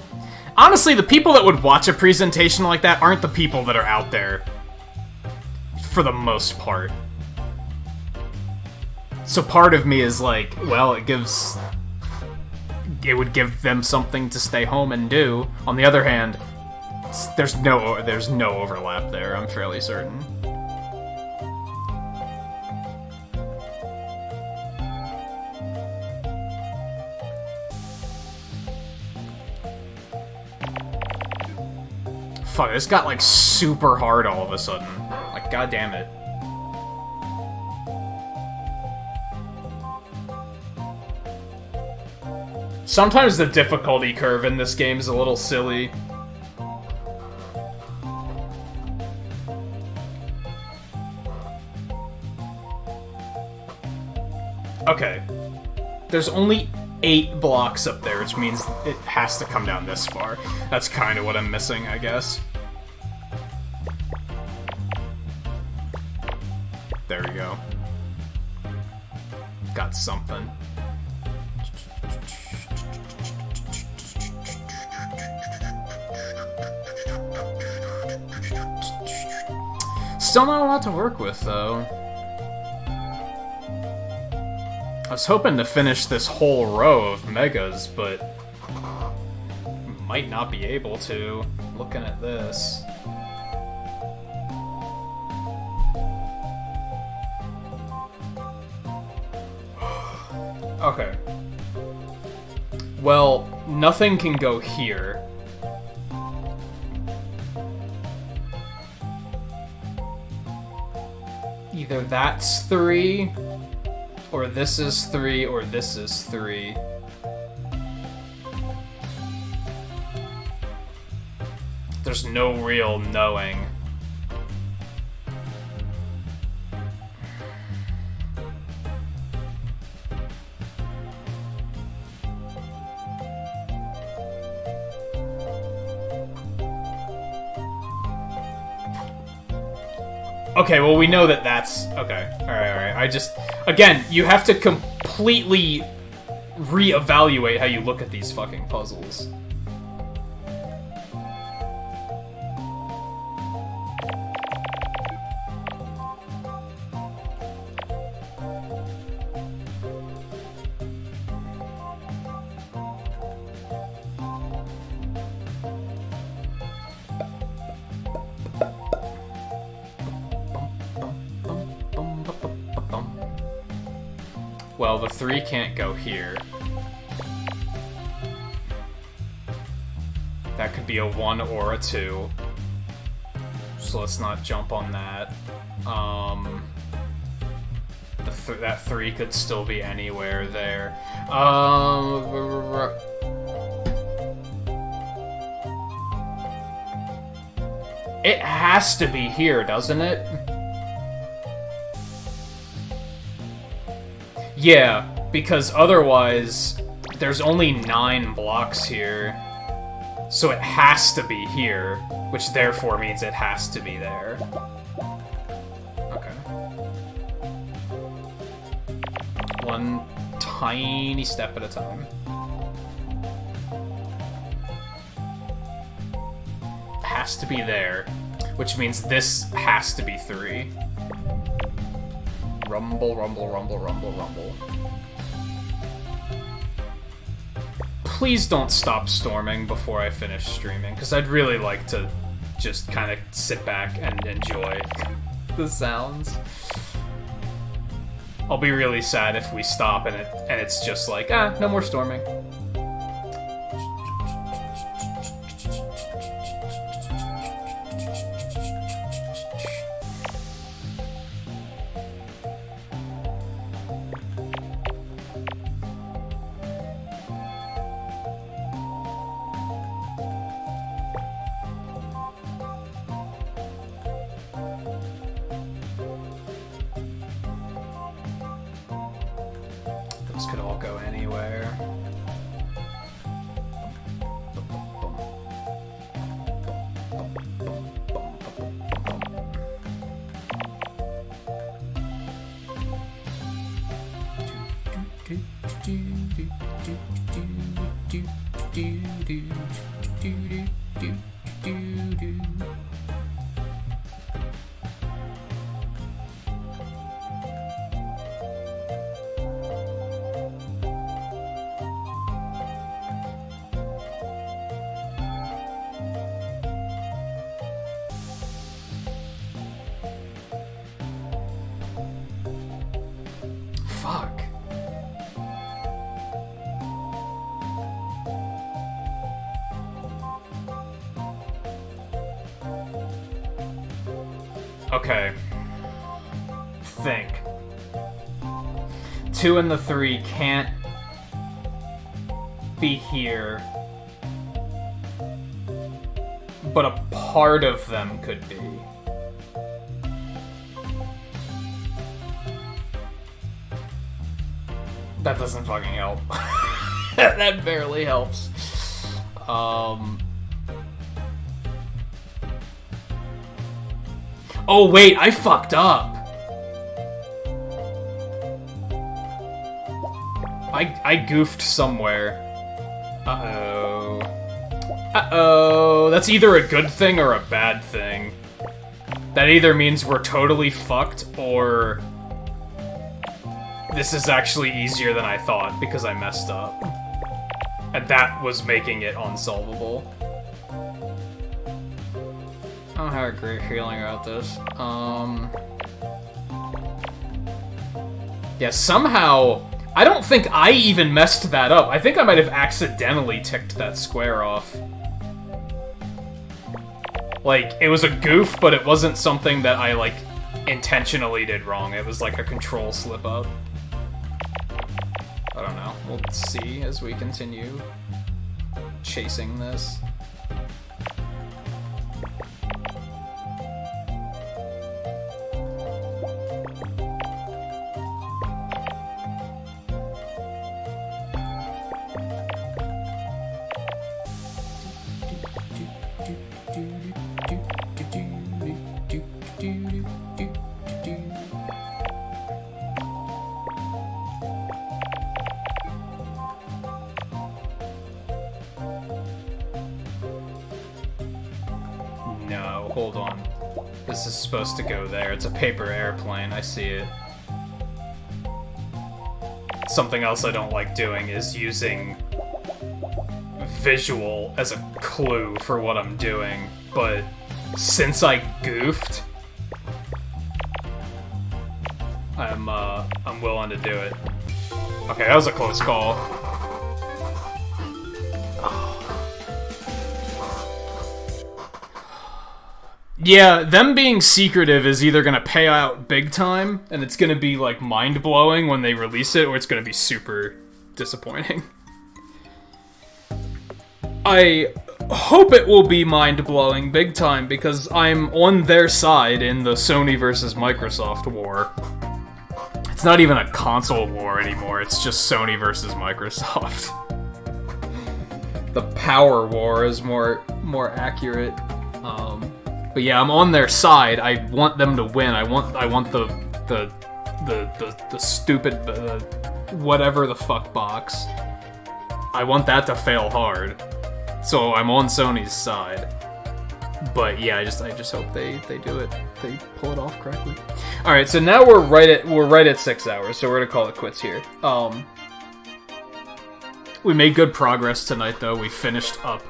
honestly, the people that would watch a presentation like that aren't the people that are out there. For the most part. So part of me is like, well, it gives... It would give them something to stay home and do. On the other hand... There's no overlap there, I'm fairly certain. Fuck, this got like super hard all of a sudden. Like, god damn it. Sometimes the difficulty curve in this game is a little silly. Okay, there's only 8 blocks up there, which means it has to come down this far. That's kind of what I'm missing, I guess. There we go. Got something. Still not a lot to work with, though. I was hoping to finish this whole row of megas, but might not be able to, looking at this. Okay. Well, nothing can go here. Either that's 3, or this is 3, or this is 3. There's no real knowing. Okay, well, we know that that's... Okay, alright. I just... Again, you have to completely reevaluate how you look at these fucking puzzles. Well, the 3 can't go here. That could be a 1 or a 2. So let's not jump on that. That 3 could still be anywhere there. It has to be here, doesn't it? Yeah, because otherwise, there's only 9 blocks here. So it has to be here, which therefore means it has to be there. Okay. One tiny step at a time. Has to be there, which means this has to be 3. Rumble, rumble, rumble, rumble, rumble. Please don't stop storming before I finish streaming, because I'd really like to just kind of sit back and enjoy the sounds. I'll be really sad if we stop and it's just like, no more storming. Those could all go anywhere. Fuck. Okay. Think. 2 and the 3 can't be here, but a part of them could be. That doesn't fucking help. That barely helps. Oh wait, I fucked up. I goofed somewhere. Uh-oh. Uh-oh. That's either a good thing or a bad thing. That either means we're totally fucked, or this is actually easier than I thought because I messed up. And that was making it unsolvable. I don't have a great feeling about this. Yeah, somehow I don't think I even messed that up. I think I might have accidentally ticked that square off. Like, it was a goof, but it wasn't something that I, like, intentionally did wrong. It was like a control slip-up. I don't know. We'll see as we continue chasing this. No, hold on. This is supposed to go there. It's a paper airplane. I see it. Something else I don't like doing is using visual as a clue for what I'm doing, but since I goofed, I'm willing to do it. Okay, that was a close call. Yeah, them being secretive is either gonna pay out big time, and it's gonna be, like, mind-blowing when they release it, or it's gonna be super disappointing. I hope it will be mind-blowing big time, because I'm on their side in the Sony versus Microsoft war. It's not even a console war anymore, it's just Sony versus Microsoft. The power war is more accurate. But yeah, I'm on their side. I want them to win. I want the stupid whatever the fuck box. I want that to fail hard. So I'm on Sony's side. But yeah, I just hope they do it. They pull it off correctly. All right, so now we're right at 6 hours. So we're gonna call it quits here. We made good progress tonight, though. We finished up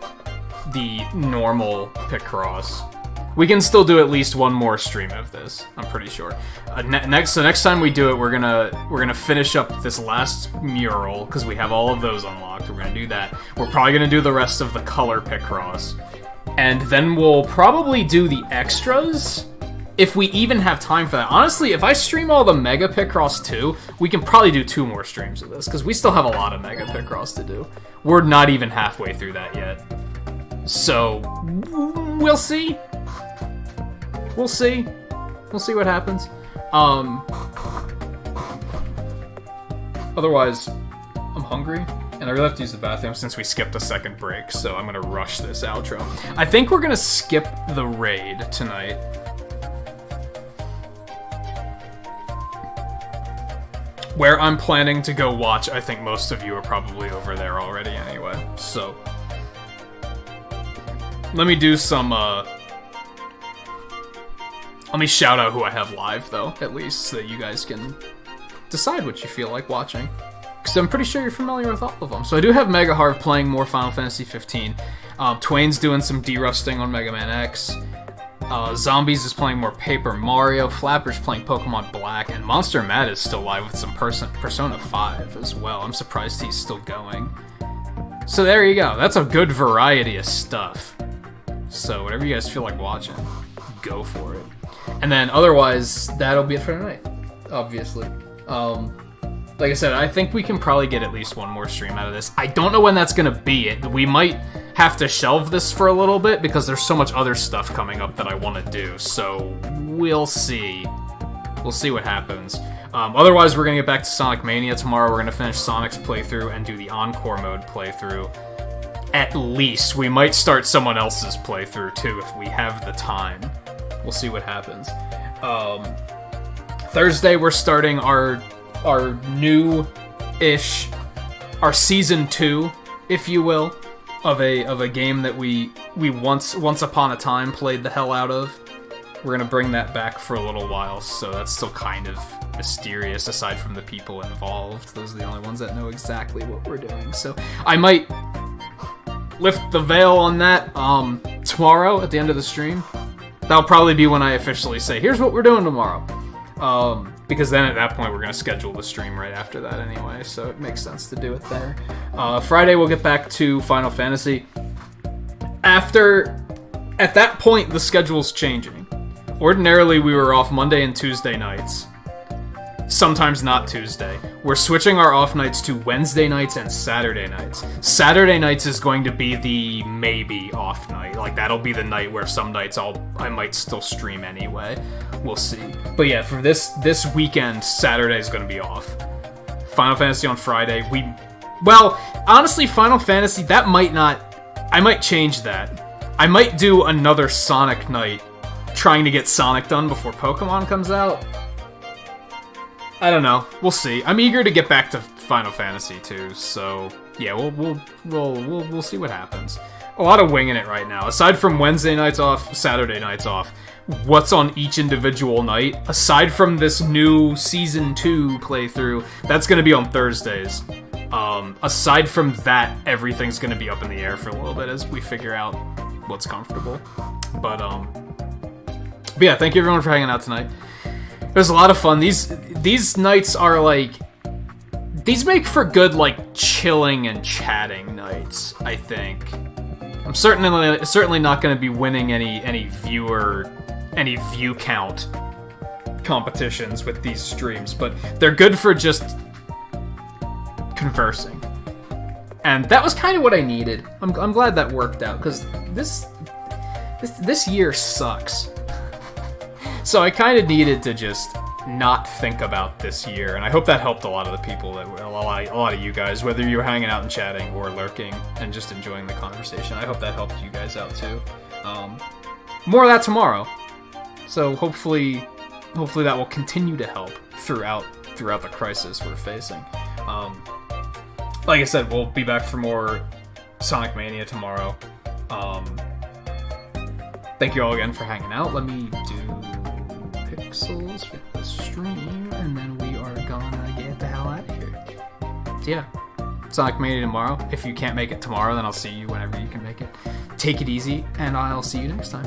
the normal Picross. We can still do at least one more stream of this, I'm pretty sure. Next time we do it, we're gonna finish up this last mural, because we have all of those unlocked. We're gonna do that. We're probably gonna do the rest of the color Picross. And then we'll probably do the extras, if we even have time for that. Honestly, if I stream all the Mega Picross too, we can probably do 2 more streams of this, because we still have a lot of Mega Picross to do. We're not even halfway through that yet. So, we'll see. We'll see. We'll see what happens. Otherwise, I'm hungry, and I really have to use the bathroom since we skipped a second break, so I'm gonna rush this outro. I think we're gonna skip the raid tonight. Where I'm planning to go watch, I think most of you are probably over there already anyway, so... Let me do some, Let me shout out who I have live, though, at least, so that you guys can decide what you feel like watching. Because I'm pretty sure you're familiar with all of them. So I do have Mega Harv playing more Final Fantasy 15. Twain's doing some derusting on Mega Man X. Zombies is playing more Paper Mario. Flapper's playing Pokemon Black. And Monster Matt is still live with some Persona 5 as well. I'm surprised he's still going. So there you go. That's a good variety of stuff. So whatever you guys feel like watching, go for it. And then otherwise, that'll be it for tonight, obviously. Like I said, I think we can probably get at least one more stream out of this. I don't know when that's going to be. We might have to shelve this for a little bit because there's so much other stuff coming up that I want to do. So we'll see. We'll see what happens. Otherwise, we're going to get back to Sonic Mania tomorrow. We're going to finish Sonic's playthrough and do the Encore mode playthrough. At least. We might start someone else's playthrough, too, if we have the time. We'll see what happens. Thursday, we're starting our new-ish, our season 2, if you will, of a game that we once upon a time played the hell out of. We're gonna bring that back for a little while, so that's still kind of mysterious aside from the people involved. Those are the only ones that know exactly what we're doing. So I might lift the veil on that tomorrow at the end of the stream. That'll probably be when I officially say, here's what we're doing tomorrow. because then at that point we're going to schedule the stream right after that anyway, so it makes sense to do it there. Friday we'll get back to Final Fantasy. At that point, the schedule's changing. Ordinarily, we were off Monday and Tuesday nights. Sometimes not Tuesday. We're switching our off nights to Wednesday nights and Saturday nights. Saturday nights is going to be the maybe off night. Like, that'll be the night where some nights I might still stream anyway. We'll see. But yeah, for this weekend, Saturday is going to be off. Final Fantasy on Friday. Well, honestly, Final Fantasy, I might change that. I might do another Sonic night, trying to get Sonic done before Pokemon comes out. I don't know. We'll see. I'm eager to get back to Final Fantasy too, so yeah, we'll see what happens. A lot of winging it right now. Aside from Wednesday nights off, Saturday nights off, what's on each individual night, aside from this new Season 2 playthrough, that's going to be on Thursdays. Aside from that, everything's going to be up in the air for a little bit as we figure out what's comfortable. But yeah, thank you everyone for hanging out tonight. It was a lot of fun. These nights are like... These make for good, like, chilling and chatting nights, I think. I'm certainly not going to be winning any view count competitions with these streams, but they're good for just conversing. And that was kind of what I needed. I'm glad that worked out, because this year sucks. So I kind of needed to just not think about this year, and I hope that helped a lot of the people, a lot of you guys, whether you were hanging out and chatting or lurking and just enjoying the conversation. I hope that helped you guys out too. More of that tomorrow. So hopefully that will continue to help throughout the crisis we're facing. Like I said, we'll be back for more Sonic Mania tomorrow. Thank you all again for hanging out. Let me do pixels with the stream, and then we are gonna get the hell out of here. So yeah, Sonic Mania tomorrow. If you can't make it tomorrow, then I'll see you whenever you can make it. Take it easy, and I'll see you next time.